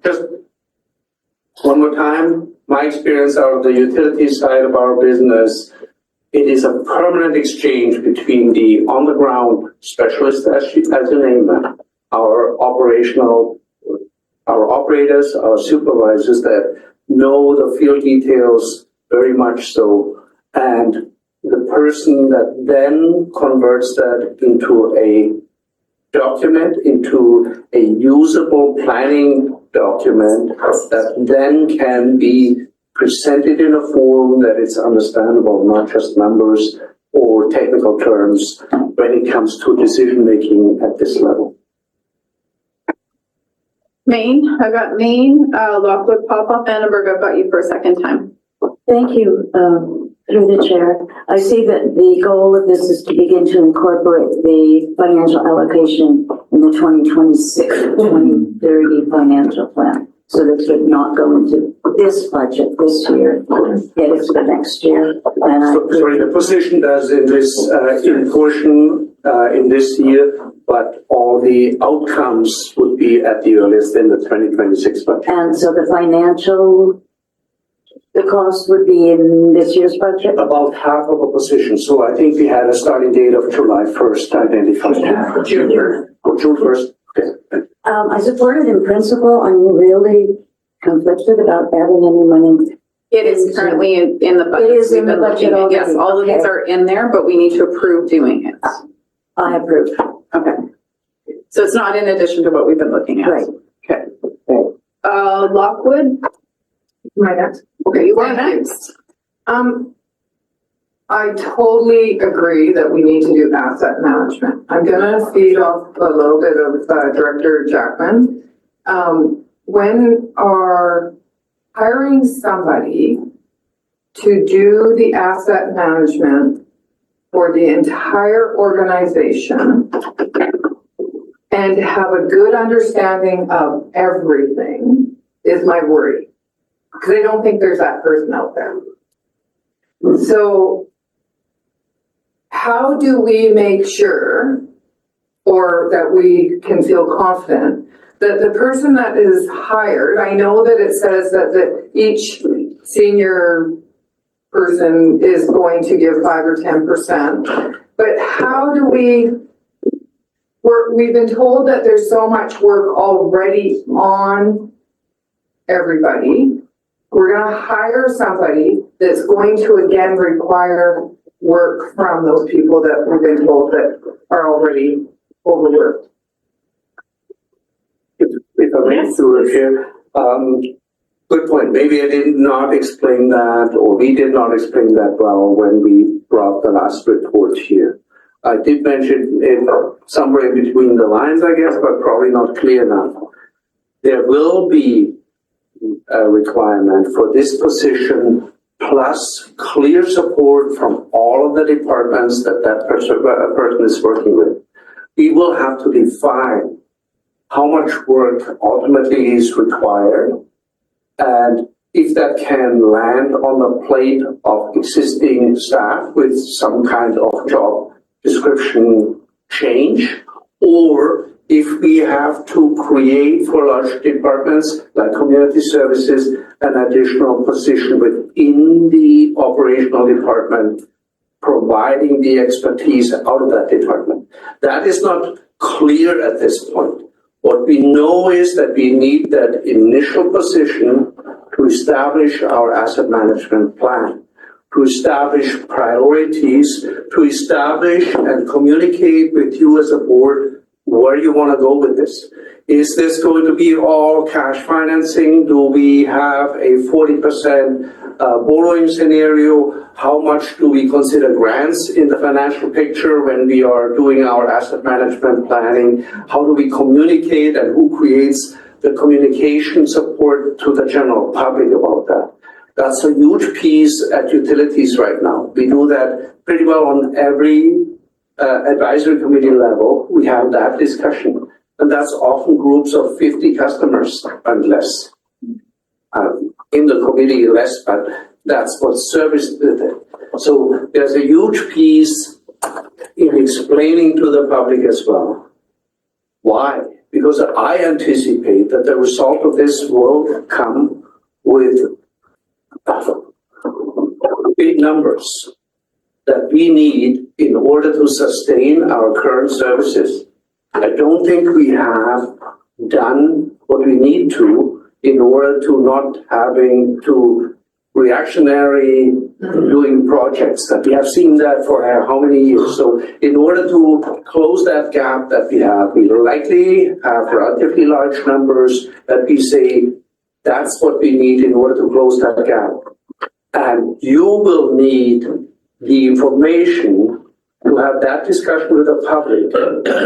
Just one more time, my experience out of the utility side of our business, it is a permanent exchange between the on-the-ground specialist, as you name them, our operators, our supervisors that know the field details very much so, and the person that then converts that into a document, into a usable planning document that then can be presented in a form that it's understandable, not just numbers or technical terms when it comes to decision making at this level. Maine, I've got Maine, Lockwood, Papa, Vandenberg, I've got you for a second time. Thank you, through the chair. I see that the goal of this is to begin to incorporate the financial allocation in the 2026-2030 financial plan. So this would not go into this budget this year, yet it's for next year. And Sorry, the position does in this in portion in this year, but all the outcomes would be at the earliest in the 2026 budget. And so the financial the cost would be in this year's budget? About half of a position, so I think we had a starting date of July 1st identified. June 1st. Oh, June 1st, okay. I support it in principle. I'm really conflicted about adding any money. It is currently in the budget. It is in We've the been budget looking at- Yes, already. all of these Okay. are in there, but we need to approve doing it. I approve. Okay. So it's not in addition to what we've been looking at? Right. Okay. Lockwood? My next. Okay, you are Thank you. next. I totally agree that we need to do asset management. I'm gonna feed off a little bit of Director Jackman. When are hiring somebody to do the asset management for the entire organization and have a good understanding of everything is my worry. Because I don't think there's that person out there. So how do we make sure, or that we can feel confident, that the person that is hired, I know that it says that each senior person is going to give 5 or 10%, but how do we've been told that there's so much work already on everybody. We're gonna hire somebody that's going to again require work from those people that we've been told that are already overworked. If I may through it here, good point. Maybe I did not explain that, or we did not explain that well when we brought the last report here. I did mention it somewhere in between the lines, I guess, but probably not clear enough. There will be a requirement for this position plus clear support from all of the departments that person is working with. We will have to define how much work ultimately is required, and if that can land on the plate of existing staff with some kind of job description change, or if we have to create for large departments like community services an additional position within the operational department, providing the expertise out of that department. That is not clear at this point. What we know is that we need that initial position to establish our asset management plan, to establish priorities, to establish and communicate with you as a board where you want to go with this. Is this going to be all cash financing? Do we have a 40% borrowing scenario? How much do we consider grants in the financial picture when we are doing our asset management planning? How do we communicate, and who creates the communication support to the general public about that? That's a huge piece at utilities right now. We do that pretty well on every advisory committee level. We have that discussion, and that's often groups of 50 customers and less. In the committee less, but that's what service did it. So there's a huge piece in explaining to the public as well. Why? Because I anticipate that the result of this will come with big numbers that we need in order to sustain our current services. I don't think we have done what we need to in order to not having to reactionary doing projects that we have seen that for how many years. So in order to close that gap that we have, we likely have relatively large numbers that we say that's what we need in order to close that gap. And you will need the information to have that discussion with the public.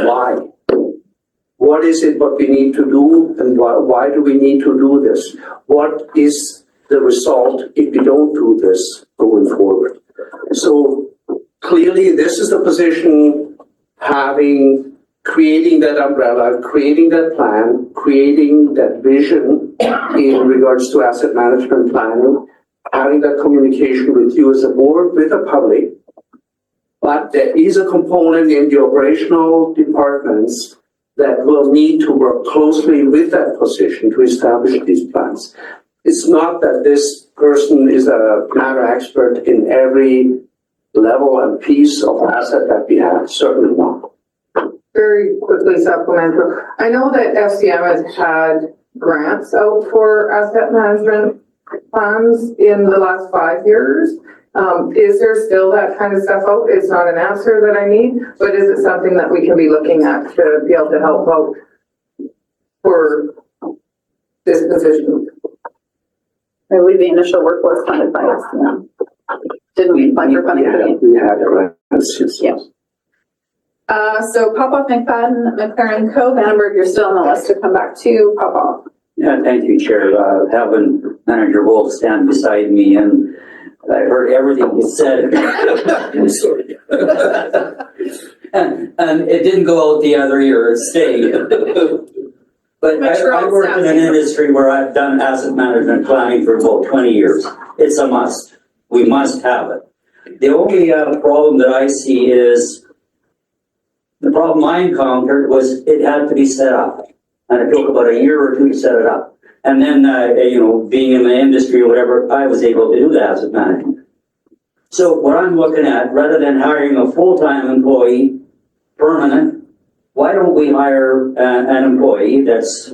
Why? What is it what we need to do, and why do we need to do this? What is the result if we don't do this going forward? So clearly this is the position, creating that umbrella, creating that plan, creating that vision in regards to asset management planning, having that communication with you as a board, with the public. But there is a component in the operational departments that will need to work closely with that position to establish these plans. It's not that this person is a matter expert in every level and piece of asset that we have, certainly not. Very quickly supplemental. I know that FCM has had grants out for asset management plans in the last 5 years. Is there still that kind of stuff out? It's not an answer that I need, but is it something that we can be looking at to be able to help out for this position? I believe the initial work was funded by us. Didn't we apply for funding? We had a grant. Yeah. So Popoff, McFadden, McLaren, Co, Vandenberg, you're still on the list to come back to Popoff. Yeah, thank you, Chair. Having Manager Wolf stand beside me, and I heard everything he said. I'm sorry. and it didn't go out the other ear, it stayed. But I work in an industry where I've done asset management planning for about 20 years. It's a must. We must have it. The only problem that I see is, the problem I encountered was it had to be set up. And it took about a year or two to set it up. And then, being in the industry or whatever, I was able to do the asset management. So what I'm looking at, rather than hiring a full-time employee, permanent, why don't we hire an employee that's,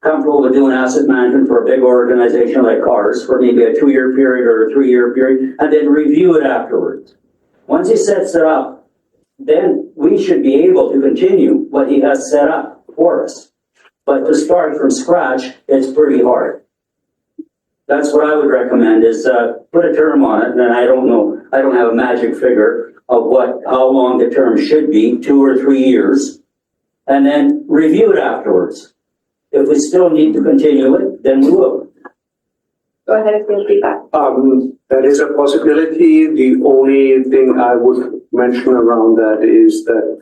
comfortable with doing asset management for a big organization like ours for maybe a 2-year period or a 3-year period, and then review it afterwards. Once he sets it up, then we should be able to continue what he has set up for us. But to start from scratch, it's pretty hard. That's what I would recommend is put a term on it, and I don't know, I don't have a magic figure of how long the term should be, 2 or 3 years, and then review it afterwards. If we still need to continue it, then we will. Go ahead if you have feedback. That is a possibility. The only thing I would mention around that is that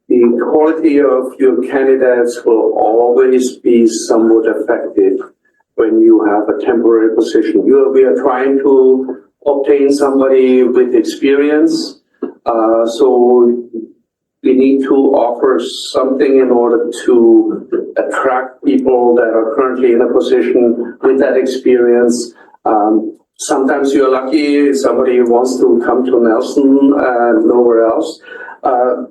the quality of your candidates will always be somewhat affected when you have a temporary position. We are trying to obtain somebody with experience, so we need to offer something in order to attract people that are currently in a position with that experience. Sometimes you're lucky, somebody wants to come to Nelson and nowhere else.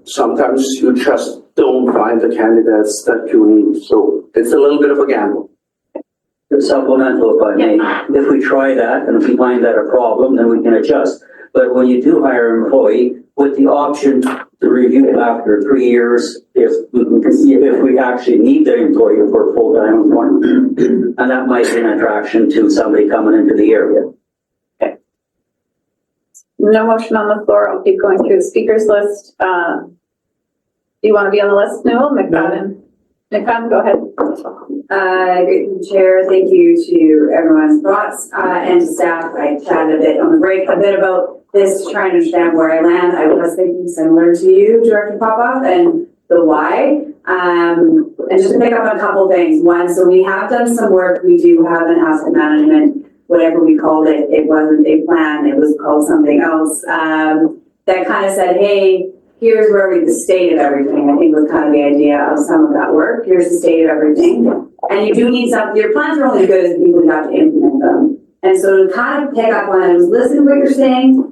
Sometimes you just don't find the candidates that you need. So it's a little bit of a gamble. Supplemental, if I may. If we try that and if we find that a problem, then we can adjust. But when you do hire an employee, with the option to review after 3 years, if we actually need the employee for full-time employment, and that might be an attraction to somebody coming into the area. Okay. No motion on the floor. I'll keep going through the speakers list. Do you want to be on the list, Newell? McFadden? McFadden, go ahead. Great, Chair. Thank you to everyone's thoughts and to staff. I chatted a bit on the break about this, trying to understand where I land. I was thinking similar to you, Director Popoff, and the why. And just to pick up on a couple things. One, so we have done some work. We do have an asset management, whatever we called it. It wasn't a plan. It was called something else. That kind of said, hey, here's where the state of everything, I think was kind of the idea of some of that work. Here's the state of everything. And you do need some, your plans are only good as the people who have to implement them. And so to kind of pick up on it, I was listening to what you're saying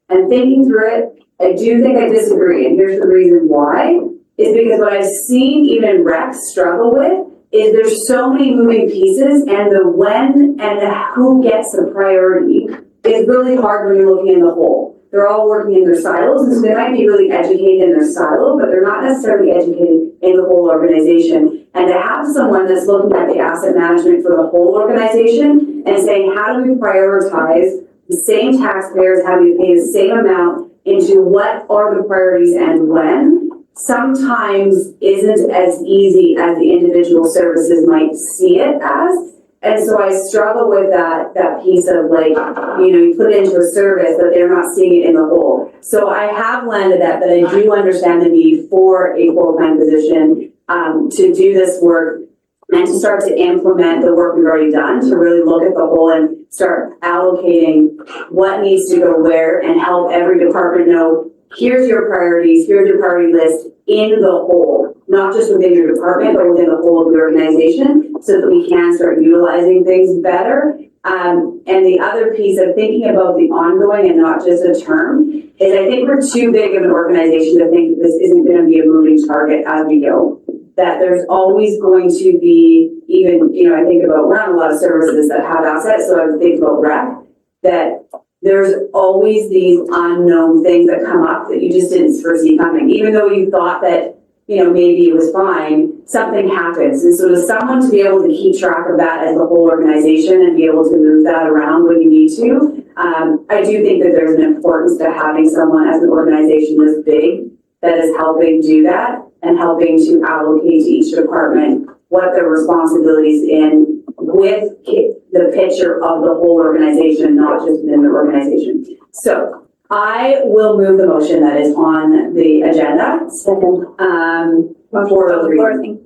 and thinking through it. I do think I disagree. And here's the reason why, is because what I've seen even Rex struggle with is there's so many moving pieces, and the when and the who gets the priority is really hard when you're looking in the whole. They're all working in their silos, and so they might be really educated in their silo, but they're not necessarily educated in the whole organization. And to have someone that's looking at the asset management for the whole organization and saying, how do we prioritize the same taxpayers, how do we pay the same amount into what are the priorities and when, sometimes isn't as easy as the individual services might see it as. And so I struggle with that piece of like, you put it into a service, but they're not seeing it in the whole. So I have landed that, but I do understand the need for a full-time position to do this work and to start to implement the work we've already done, to really look at the whole and start allocating what needs to go where and help every department know, here's your priorities, here's your priority list in the whole, not just within your department, but within the whole of the organization, so that we can start utilizing things better. And the other piece of thinking about the ongoing and not just a term is I think we're too big of an organization to think this isn't going to be a moving target as we go. That there's always going to be, even, I think about, we're on a lot of services that have assets, so I would think about rec, that there's always these unknown things that come up that you just didn't foresee coming. Even though you thought that, maybe it was fine, something happens. And so to someone to be able to keep track of that as a whole organization and be able to move that around when you need to, I do think that there's an importance to having someone as an organization this big that is helping do that and helping to allocate to each department what their responsibilities in with the picture of the whole organization, not just within the organization. So I will move the motion that is on the agenda. Second. For those reasons.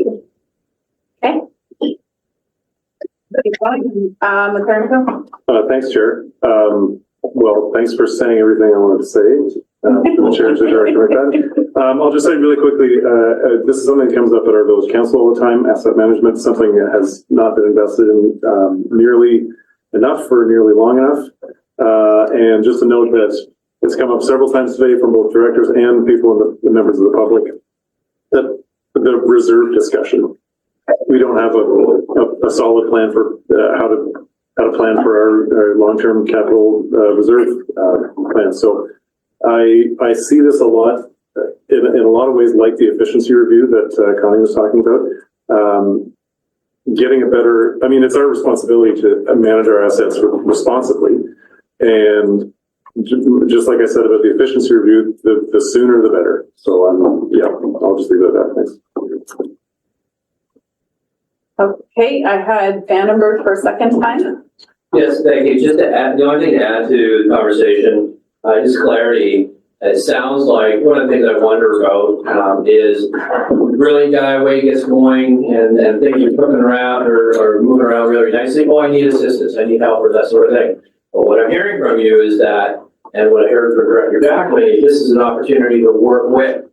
Thank you. Okay. McCarnico? Thanks, Chair. Well, thanks for saying everything I wanted to say. Chair's director like that. I'll just say really quickly, this is something that comes up at our village council all the time. Asset management is something that has not been invested in nearly enough for nearly long enough. And just to note that it's come up several times today from both directors and people in the members of the public, that the reserve discussion. We don't have a solid plan for how to plan for our long-term capital reserve plan. So I see this a lot in a lot of ways like the efficiency review that Connie was talking about. Getting a better, it's our responsibility to manage our assets responsibly. And just like I said about the efficiency review, the sooner the better. So I'll just leave it at that. Thanks. Okay, I had Vandenberg for a second time. Yes, thank you. Just to add, the only thing to add to the conversation, just clarity. It sounds like one of the things I wonder about is brilliant guy, way he gets going and things are cooking around or moving around really nicely. Oh, I need assistance, I need help, or that sort of thing. But what I'm hearing from you is that, and what I heard from Director Dackley, this is an opportunity to work with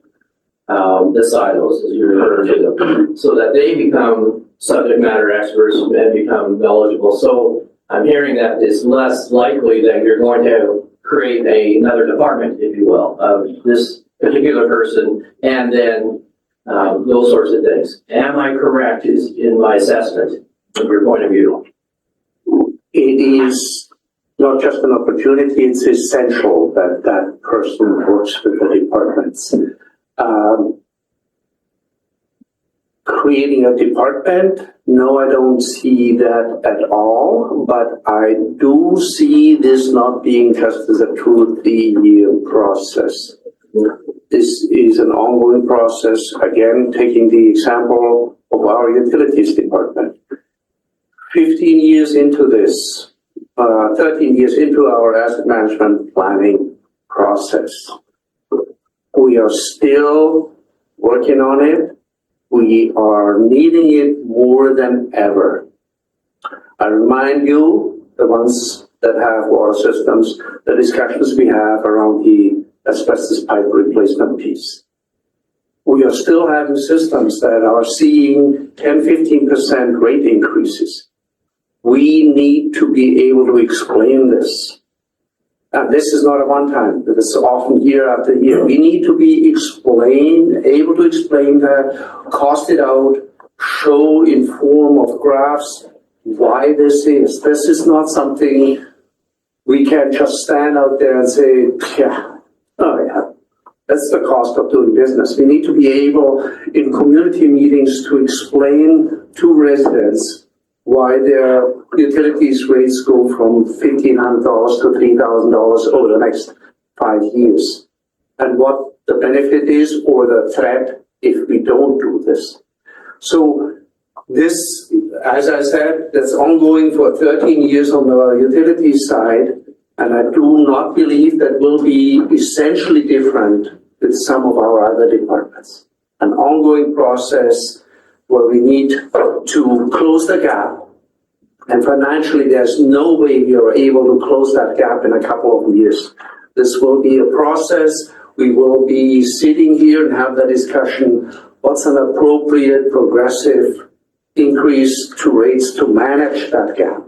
the silos, as you refer to them, so that they become subject matter experts and become knowledgeable. So I'm hearing that it's less likely that you're going to create another department, if you will, of this particular person, and then those sorts of things. Am I correct in my assessment from your point of view? It is not just an opportunity, it's essential that that person works with the departments. Creating a department, no, I don't see that at all, but I do see this not being just as a 2 or 3 year process. This is an ongoing process. Again, taking the example of our utilities department. 15 years into this, 13 years into our asset management planning process. We are still working on it. We are needing it more than ever. I remind you, the ones that have water systems, the discussions we have around the asbestos pipe replacement piece. We are still having systems that are seeing 10-15% rate increases. We need to be able to explain this. And this is not a one-time, this is often year after year. We need to be able to explain that, cost it out, show in form of graphs why this is. This is not something we can just stand out there and say, that's the cost of doing business. We need to be able, in community meetings, to explain to residents why their utilities rates go from $1,500 to $3,000 over the next 5 years, and what the benefit is or the threat if we don't do this. So this, as I said, that's ongoing for 13 years on the utility side, and I do not believe that will be essentially different with some of our other departments. An ongoing process where we need to close the gap. And financially, there's no way we are able to close that gap in a couple of years. This will be a process. We will be sitting here and have the discussion, what's an appropriate progressive increase to rates to manage that gap?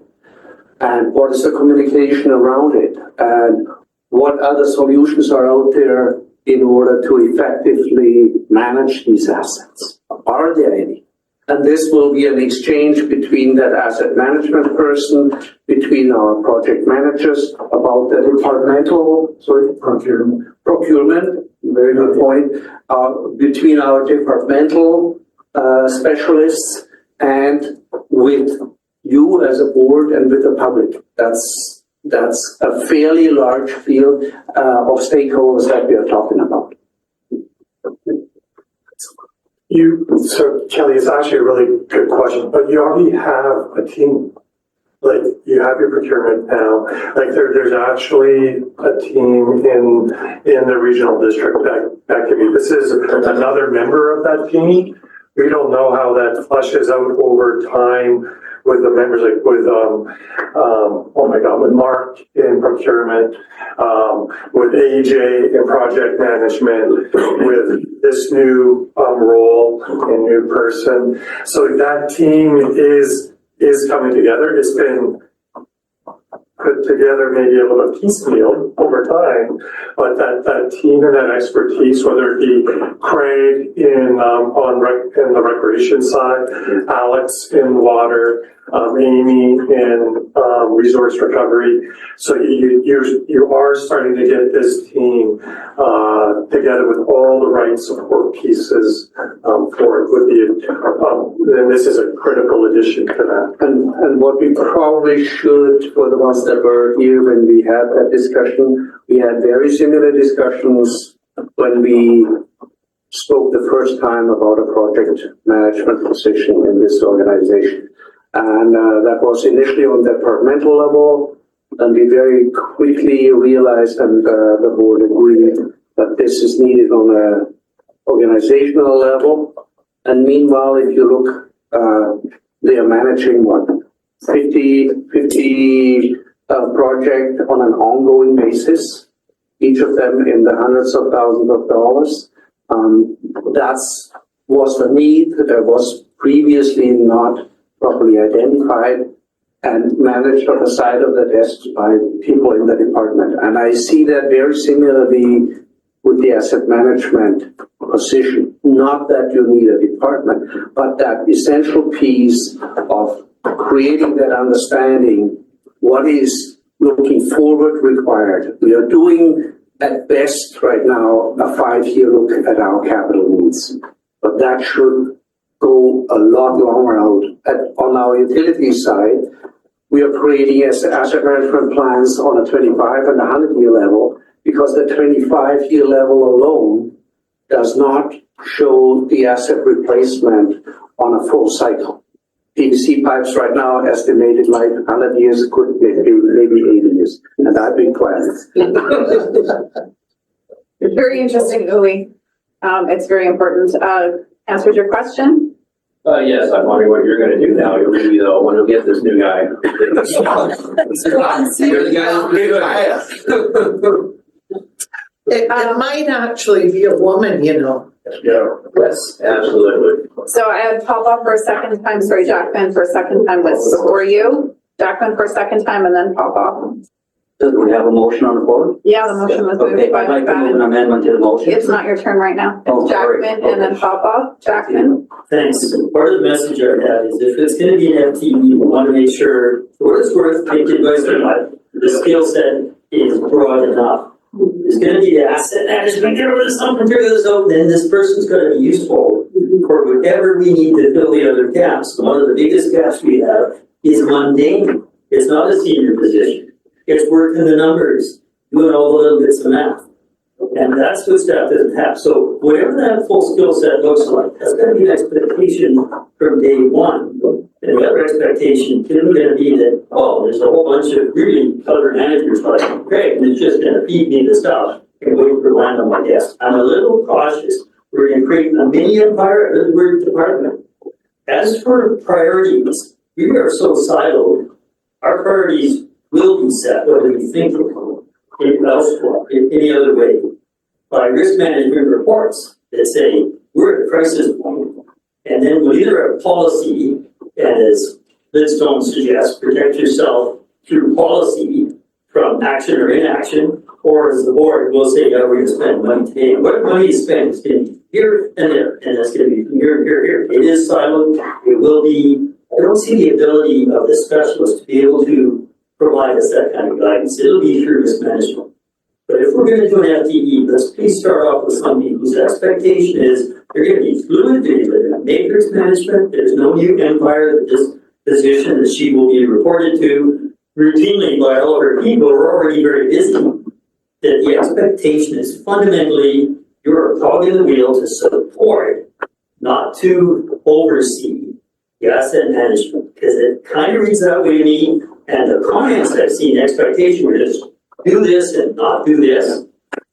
And what is the communication around it? And what other solutions are out there in order to effectively manage these assets? Are there any? And this will be an exchange between that asset management person, between our project managers about the departmental, procurement, very good point, between our departmental specialists and with you as a board and with the public. That's a fairly large field of stakeholders that we are talking about. So Kelly, it's actually a really good question, but you already have a team. Like you have your procurement now, like there's actually a team in the regional district that can be, this is another member of that team. We don't know how that flushes out over time with the members, like with, with Mark in procurement, with AJ in project management, with this new role and new person. So that team is coming together. It's been put together maybe a little piecemeal over time, but that team and that expertise, whether it be Craig in the recreation side, Alex in water, Amy in resource recovery. So you are starting to get this team together with all the right support pieces for it. And this is a critical addition to that. And what we probably should, for the ones that were here when we had that discussion, we had very similar discussions when we spoke the first time about a project management position in this organization. And that was initially on the departmental level, and we very quickly realized, and the board agreed, that this is needed on an organizational level. And meanwhile, if you look, they are managing what, 50 project on an ongoing basis, each of them in the hundreds of thousands of dollars. That was the need that was previously not properly identified and managed on the side of the desk by people in the department. And I see that very similarly with the asset management position. Not that you need a department, but that essential piece of creating that understanding, what is looking forward required. We are doing at best right now a 5-year look at our capital needs, but that should go a lot longer out. On our utility side, we are creating asset management plans on a 25 and 100-year level, because the 25-year level alone does not show the asset replacement on a full cycle. PVC pipes right now estimated life 100 years, could maybe 80 years, and I've been quiet. Very interesting, Uwe. It's very important. Answered your question? Yes, I'm wondering what you're gonna do now. You're really the one who gets this new guy. You're the guy who's It might actually be a woman, you know. Yeah. Yes, absolutely. So I had Papa for a second time, sorry, Jackman for a second time was before you. Jackman for a second time and then Papa. Do we have a motion on the board? Yeah, the motion was moved Okay, by I'd like to move an McFadden. amendment to the motion. It's not your turn right now. Oh, It's sorry. Jackman and then Papa. Jackman. Thanks. Part of the message I have is if it's gonna be an FTE, we wanna make sure, for what it's worth, take advice or not, the skill set is broad enough. There's gonna be asset management, get over this up and figure this out, then this person's gonna be useful for whatever we need to fill the other gaps. One of the biggest gaps we have is mundane. It's not a senior position. It's working the numbers, doing all the little bits of math. And that's what staff doesn't have. So whatever that full skill set looks like, that's gonna be an expectation from day one. And the other expectation isn't gonna be that, oh, there's a whole bunch of really clever managers like Craig, and it's just gonna feed me the stuff and wait for land on my desk. I'm a little cautious. We're gonna create a mini empire as we're department. As for priorities, we are so siloed. Our priorities will be set, whether we think it elsewhere, in any other way, by risk management reports that say we're at a crisis point, and then we'll either have policy And as Lidstone suggests, protect yourself through policy from action or inaction, or as the board will say, yeah, we're gonna spend money today. What money you spend is gonna be here and there, and that's gonna be here, here, here. It is siloed, it will be, I don't see the ability of the specialist to be able to provide us that kind of guidance. It'll be through risk management. But if we're gonna do an FTE, let's please start off with somebody whose expectation is they're gonna be fluid, they're gonna matrix management, there's no new empire, that this position that she will be reported to routinely by all of her people who are already very busy. That the expectation is fundamentally you're a cog in the wheel to support, not to oversee the asset management, because it kind of reads that way to me. And the comments I've seen, expectation are just do this and not do this.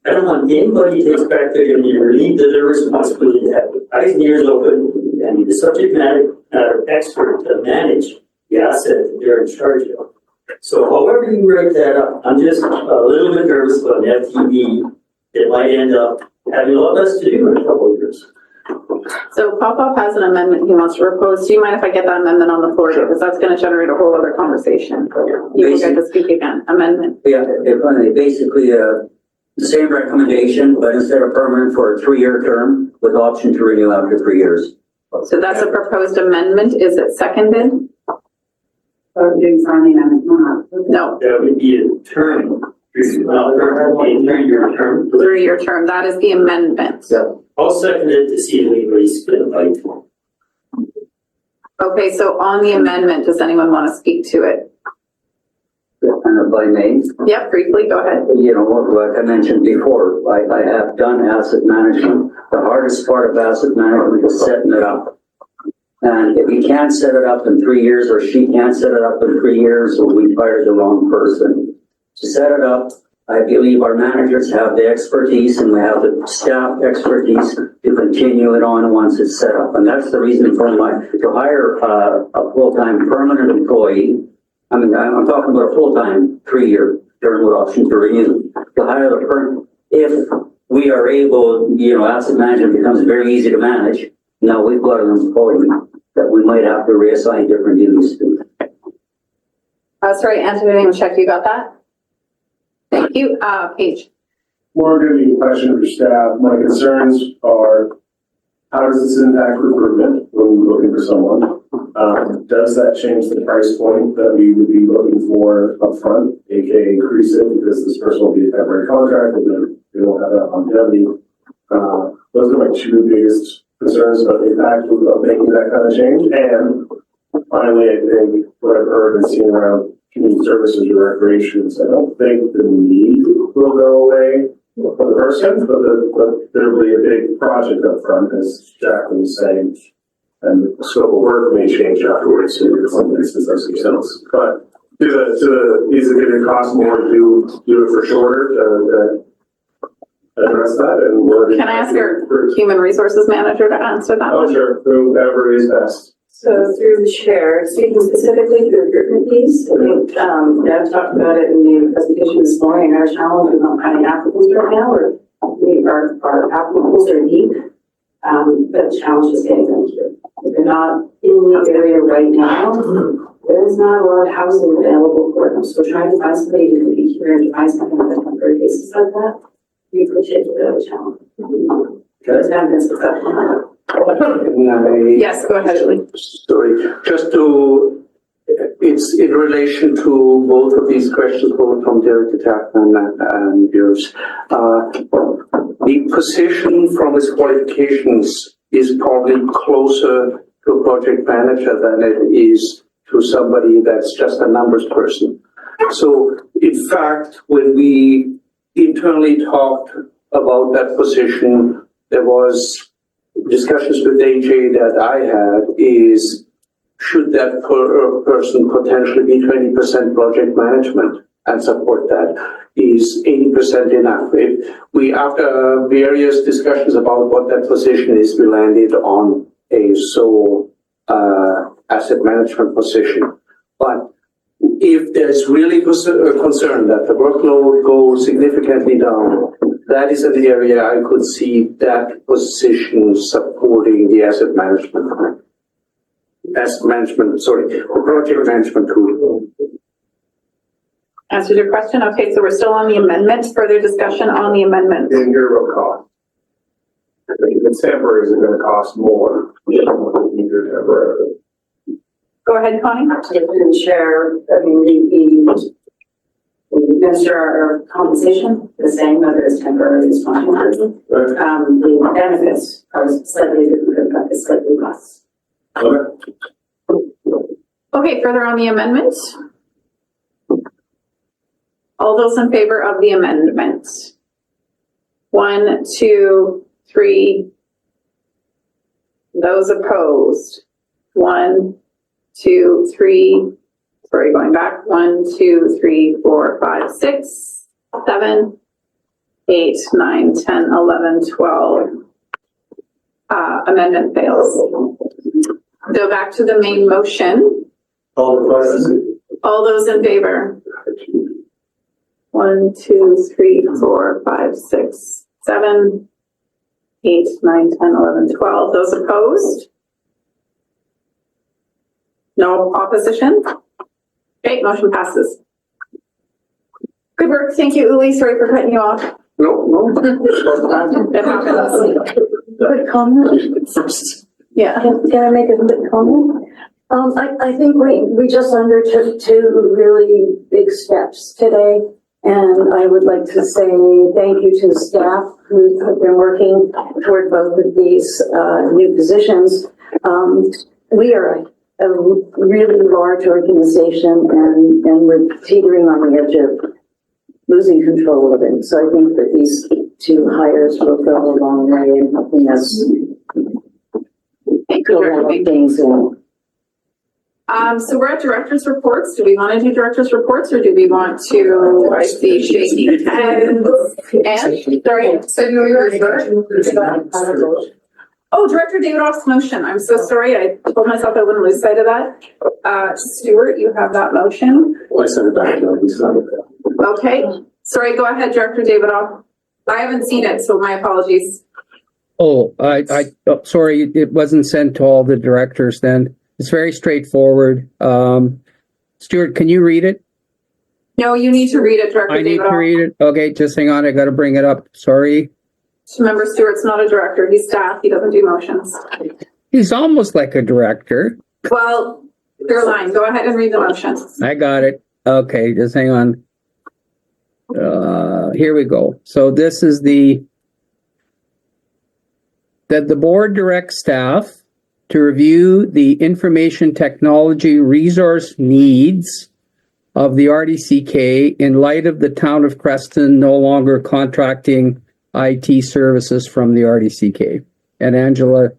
I don't want anybody to expect they're going to be relieved of their responsibility to have eyes and ears open and be the subject matter expert to manage the asset that they're in charge of. So however you write that up, I'm just a little bit nervous about an FTE that might end up having a lot less to do in a couple of years. So Pop has an amendment he wants to propose. Do you mind if I get that amendment on the floor? Because that's going to generate a whole other conversation. You will get to speak again. Amendment. Yeah, basically, the same recommendation, but instead of permanent for a 3-year term with option to renew after 3 years. So that's a proposed amendment. Is it seconded? No. That would be a term. A 3-year term. 3-year term. That is the amendment. Yeah. I'll second it to see if anybody's going to like. Okay, so on the amendment, does anyone want to speak to it? Kind of by name. Yep, briefly, go ahead. You know, like I mentioned before, I have done asset management. The hardest part of asset management is setting it up. And if you can't set it up in 3 years, or she can't set it up in 3 years, or we fired the wrong person. To set it up, I believe our managers have the expertise and we have the staff expertise to continue it on once it's set up. And that's the reason for to hire a full-time permanent employee. I mean, I'm talking about a full-time 3-year term with option to renew. To hire the permanent, if we are able, you know, asset management becomes very easy to manage. Now we've got an employee that we might have to reassign different duties to. Sorry, Anthony, I didn't check. You got that? Thank you. Paige. More going to be a question for staff. My concerns are, how does this impact recruitment when we're looking for someone? Does that change the price point that we would be looking for upfront, aka increase it because this person will be a temporary contract and they won't have that longevity? Those are my two biggest concerns about the impact of making that kind of change. And finally, I think what I've heard and seen around community services or recreations, I don't think the need will go away for the person, but there'll be a big project up front, as Jacqueline was saying, and the scope of work may change afterwards. So some places that makes sense. But is it going to cost more to do it for shorter to address that? And can I ask our human resources manager to answer that? Oh, sure. Whoever is best. So through the chair, speaking specifically to the recruitment piece, I think Deb talked about it in the presentation this morning. Our challenge is not finding applicants right now, or our applicants are deep, but the challenge is getting them here. If they're not in the area right now, there is not a lot of housing available for them. So trying to find somebody who can be here and find something on a temporary basis like that, we appreciate a bit of a challenge. Yes, go ahead, Julie. Sorry, just to, it's in relation to both of these questions, both from Derek Chapman and yours. The position from his qualifications is probably closer to a project manager than it is to somebody that's just a numbers person. So in fact, when we internally talked about that position, there was discussions with AJ that I had is, should that person potentially be 20% project management and support that? Is 80% enough? If we, after various discussions about what that position is, we landed on a sole asset management position. But if there's really a concern that the workload goes significantly down, that is an area I could see that position supporting the asset management. asset management, or project management tool. Answered your question. Okay, so we're still on the amendment. Further discussion on the amendment. In your cost. If it's temporary, is it gonna cost more? Either temporary. Go ahead, Connie. Different share, I mean, we administer our compensation the same, whether it's temporary, it's contract. The benefits are slightly different, but it's slightly less. Okay. Okay, further on the amendment. All those in favor of the amendment? 1, 2, 3. Those opposed? 1, 2, 3. Sorry, going back. 1, 2, 3, 4, 5, 6, 7, 8, 9, 10, 11, 12. Amendment fails. Go back to the main motion. All those in favor? 1, 2, 3, 4, 5, 6, 7, 8, 9, 10, 11, 12. Those opposed? No opposition? Okay, motion passes. Good work. Thank you, Uli. Sorry for cutting you off. No. It happens. Quick comment? Yeah. Can I make a quick comment? I think we just undertook 2 really big steps today. And I would like to say thank you to the staff who have been working toward both of these new positions. We are a really large organization and we're teetering on the edge of losing control of it. So I think that these 2 hires will go a long way in helping us figure out things. So we're at director's reports. Do we want to do director's reports or do we want to, I see shaking heads. And, sorry. So you were Oh, Director Davidoff's motion. I'm so sorry. I told myself I wouldn't lose sight of that. Stuart, you have that motion. I sent it back. Okay. Sorry, go ahead, Director Davidoff. I haven't seen it, so my apologies. Oh, sorry, it wasn't sent to all the directors then. It's very straightforward. Stuart, can you read it? No, you need to read it, Director Davidoff. I need to read it? Okay, just hang on. I got to bring it up. Sorry. Remember, Stuart's not a director. He's staff. He doesn't do motions. He's almost like a director. Well, your line. Go ahead and read the motion. I got it. Okay, just hang on. Here we go. So this is that the board directs staff to review the information technology resource needs of the RDCK in light of the town of Creston no longer contracting IT services from the RDCK. And Angela,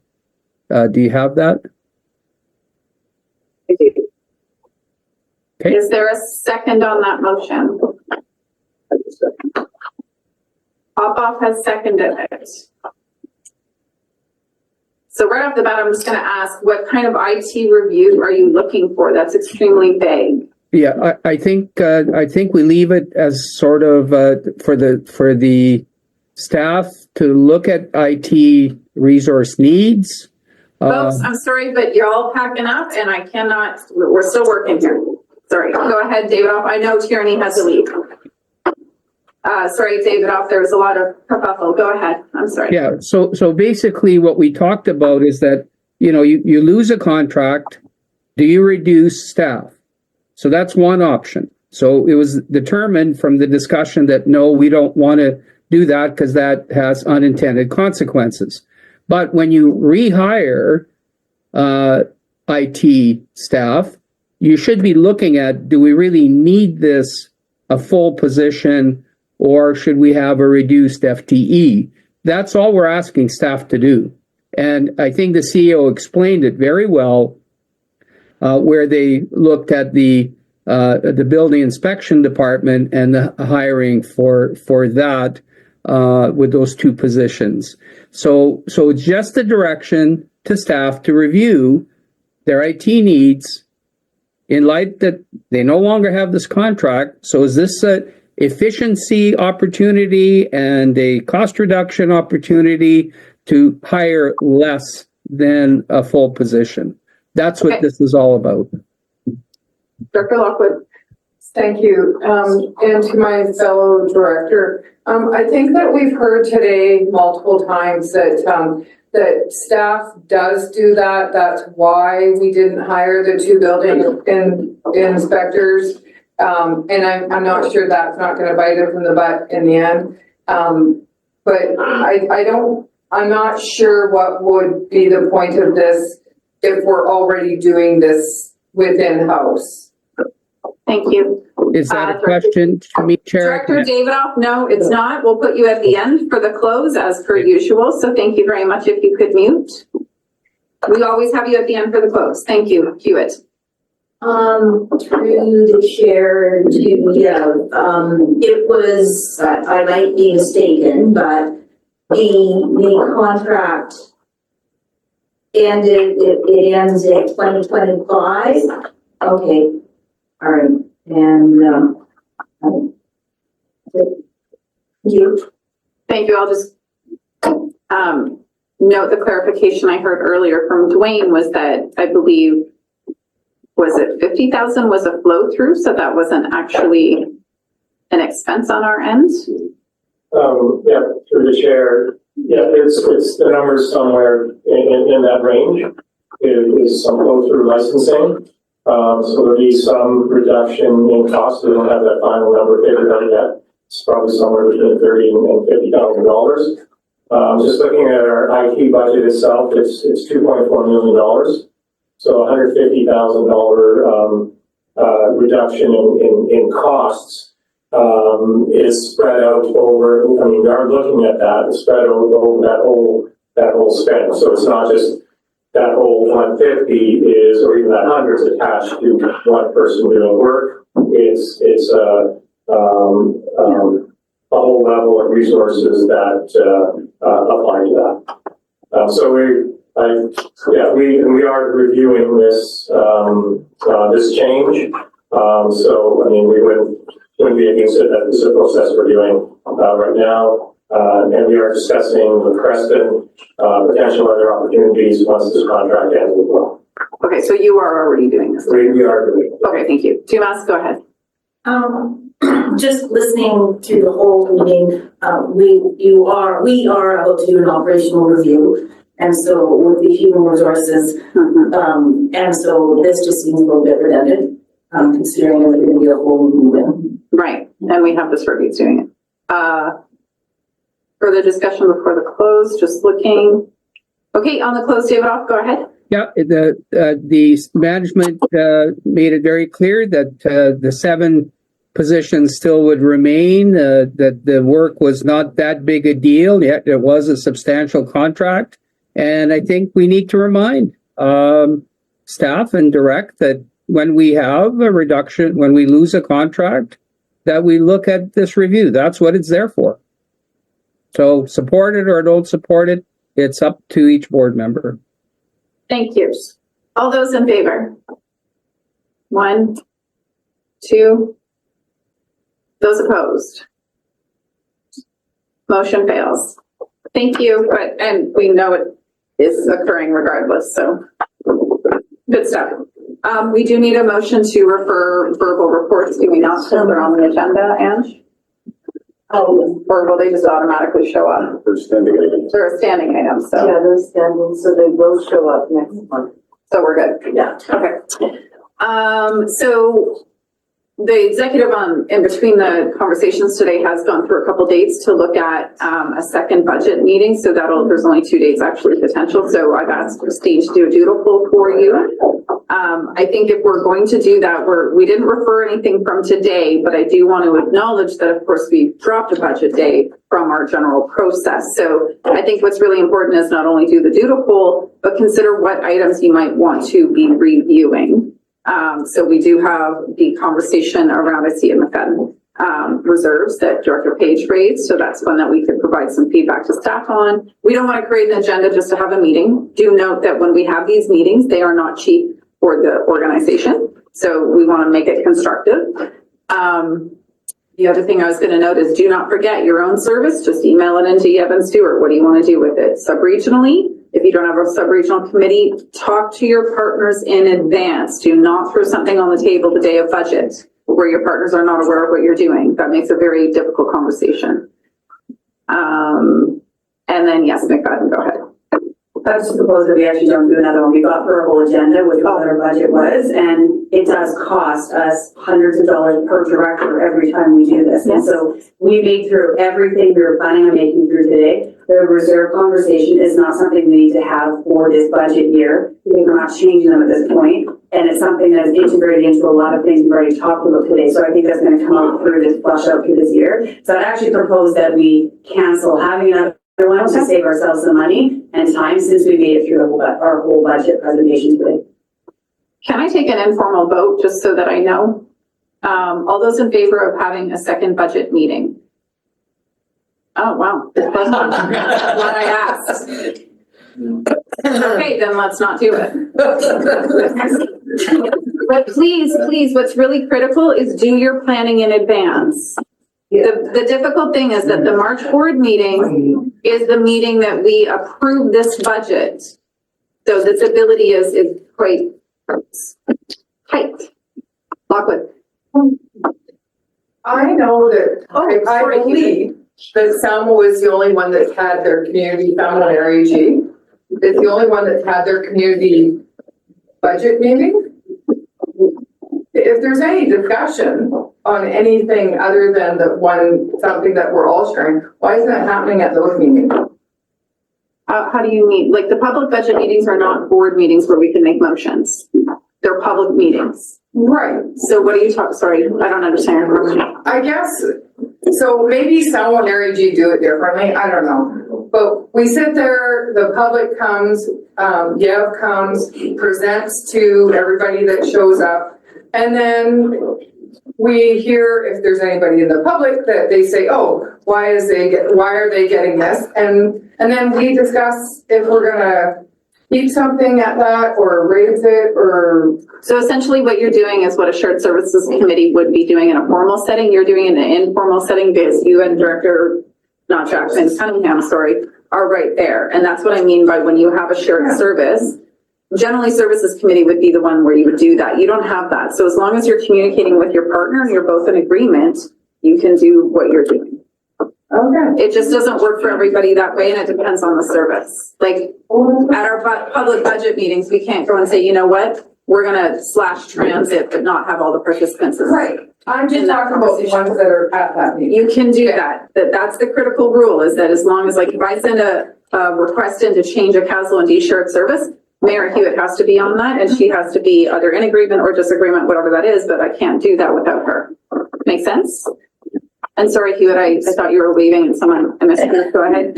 do you have that? Okay. Is there a second on that motion? Popoff has seconded it. So right off the bat, I'm just going to ask, what kind of IT review are you looking for? That's extremely vague. Yeah, I think we leave it as sort of for the staff to look at IT resource needs. Folks, I'm sorry, but you're all packing up and I cannot, we're still working here. Sorry, go ahead, Davidoff. I know Tierney has to leave. Sorry, Davidoff, there was a lot of kerfuffle. Go ahead. I'm sorry. Yeah, so basically what we talked about is that, you lose a contract, do you reduce staff? So that's one option. So it was determined from the discussion that no, we don't want to do that because that has unintended consequences. But when you rehire IT staff, you should be looking at, do we really need this, a full position, or should we have a reduced FTE? That's all we're asking staff to do. And I think the CEO explained it very well, where they looked at the building inspection department and the hiring for that with those 2 positions. So it's just a direction to staff to review their IT needs in light that they no longer have this contract. So is this a efficiency opportunity and a cost reduction opportunity to hire less than a full position? That's what Okay. this is all about. Dr. Lockwood? Thank you. And to my fellow director, I think that we've heard today multiple times that, that staff does do that. That's why we didn't hire the 2 building inspectors. And I'm not sure that's not gonna bite us in the butt in the end. But I'm not sure what would be the point of this if we're already doing this within house. Thank you. Is that a question to me, Chair? Director Davidoff, no, it's not. We'll put you at the end for the close as per usual. So thank you very much if you could mute. We always have you at the end for the close. Thank you, Hewitt. Through the chair to, it was, I might be mistaken, but the contract ended, it ends in 2025. Okay, all right, and, Thank you. I'll just note the clarification I heard earlier from Dwayne was that I believe, was it 50,000 was a flow through, so that wasn't actually an expense on our end? Yeah, through the chair, yeah, it's the numbers somewhere in that range. It is some flow through licensing. So there'll be some reduction in cost. We don't have that final number figured out yet. It's probably somewhere between $30,000 and $50,000. Just looking at our IT budget itself, it's $2.4 million. So $150,000 reduction in costs is spread out over. I mean, we are looking at that. It's spread over that whole spend. So it's not just that whole 150 is, or even that 100 is attached to one person doing work. It's a whole level of resources that apply to that. So we are reviewing this this change. So I mean, we wouldn't be against it. That is a process we're doing right now. And we are discussing with Creston potential other opportunities once this contract ends as well. Okay, so you are already doing this. We are doing it. Okay, thank you. Dumas, go ahead. just listening through the whole meeting, we are about to do an operational review. And so with the human resources, and so this just seems a little bit redundant, considering it's going to be a whole movement. Right, and we have this review doing it. Further discussion before the close, just looking. Okay, on the close, Davidoff, go ahead. Yeah, the management made it very clear that the 7 positions still would remain, that the work was not that big a deal, yet it was a substantial contract. And I think we need to remind staff and direct that when we have a reduction, when we lose a contract, that we look at this review. That's what it's there for. So support it or don't support it, it's up to each board member. Thank you. All those in favor? 1, 2. Those opposed? Motion fails. Thank you, and we know it is occurring regardless, so good stuff. We do need a motion to refer verbal reports. Do we not put them on the agenda, Ange? Or will they just automatically show up? They're standing items. They're a standing item, so. Yeah, they're standing, so they will show up next month. So we're good. Yeah. Okay. So the executive in between the conversations today has gone through a couple dates to look at a second budget meeting. So there's only 2 dates actually potential. So I've asked Christine to do a doodle poll for you. I think if we're going to do that, we didn't refer anything from today, but I do want to acknowledge that of course we dropped a budget day from our general process. So I think what's really important is not only do the doodle poll, but consider what items you might want to be reviewing. So we do have the conversation around McFadden reserves that Director Page raised. So that's one that we could provide some feedback to staff on. We don't want to create an agenda just to have a meeting. Do note that when we have these meetings, they are not cheap for the organization. So we want to make it constructive. The other thing I was going to note is do not forget your own service. Just email it into Yeb and Stewart. What do you want to do with it? Sub-regionally, If you don't have a sub-regional committee, talk to your partners in advance. Do not throw something on the table the day of budget where your partners are not aware of what you're doing. That makes a very difficult conversation. And then, yes, McFadden, go ahead. I was just proposed that we actually don't do another one. We got through our whole agenda, which what our budget was, and it does cost us hundreds of dollars per director every time we do this. And so we made through everything we were planning on making through today. The reserve conversation is not something we need to have for this budget year. We're not changing them at this point, and it's something that is integrated into a lot of things we've already talked about today. So I think that's going to come out through this flush out through this year. So I'd actually propose that we cancel having another one to save ourselves some money and time since we made it through our whole budget presentation today. Can I take an informal vote just so that I know? All those in favor of having a second budget meeting? Oh, wow. That wasn't what I asked. Okay, then let's not do it. But please, what's really critical is do your planning in advance. The difficult thing is that the March board meeting is the meeting that we approve this budget. So this ability is quite tight. Lockwood. I know that, I believe that Selma was the only one that had their community, Selma and REG, is the only one that had their community budget meeting. If there's any discussion on anything other than something that we're all sharing, why isn't it happening at those meetings? How do you mean? Like the public budget meetings are not board meetings where we can make motions. They're public meetings. Right. So what are you talking, sorry, I don't understand your question. I guess, so maybe Selma and REG do it differently, I don't know. But we sit there, the public comes, Yev comes, presents to everybody that shows up. And then we hear if there's anybody in the public that they say, oh, why are they getting this? And then we discuss if we're gonna keep something at that or raise it or. So essentially what you're doing is what a shared services committee would be doing in a formal setting. You're doing it in an informal setting because you and Cunningham, are right there. And that's what I mean by when you have a shared service. Generally, services committee would be the one where you would do that. You don't have that. So as long as you're communicating with your partner and you're both in agreement, you can do what you're doing. Okay. It just doesn't work for everybody that way, and it depends on the service. Like at our public budget meetings, we can't go and say, you know what, we're gonna slash transit, but not have all the participants. Right. I'm just talking about the ones that are at that meeting. You can do that. That's the critical rule, is that as long as, like, if I send a request in to change a Castle and D shared service, Mayor Hewitt has to be on that, and she has to be either in agreement or disagreement, whatever that is, but I can't do that without her. Make sense? And sorry, Hewitt, I thought you were waving and someone, I missed you. Go ahead.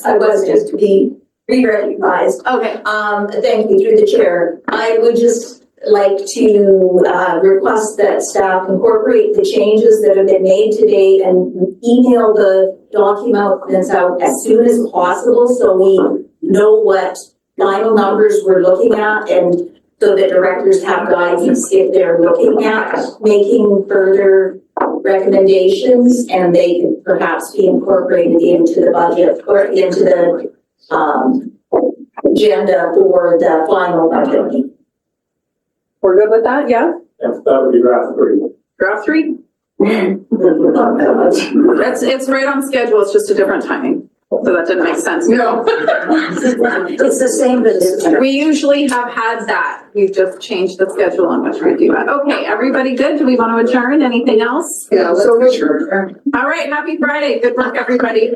I was just to be re-recognized. Okay. Thank you, through the chair. I would just like to request that staff incorporate the changes that have been made today and email the documents out as soon as possible so we know what final numbers we're looking at, and so that directors have guidance if they're looking at making further recommendations, and they can perhaps be incorporated into the budget or into the agenda for the final budget. We're good with that, yeah? That would be draft 3. Draft 3? It's right on schedule, it's just a different timing. So that didn't make sense. No. It's the same, but it's. We usually have had that. We've just changed the schedule on which we do that. Okay, everybody good? Do we want to adjourn? Anything else? Yeah, so adjourn. All right, happy Friday. Good work, everybody.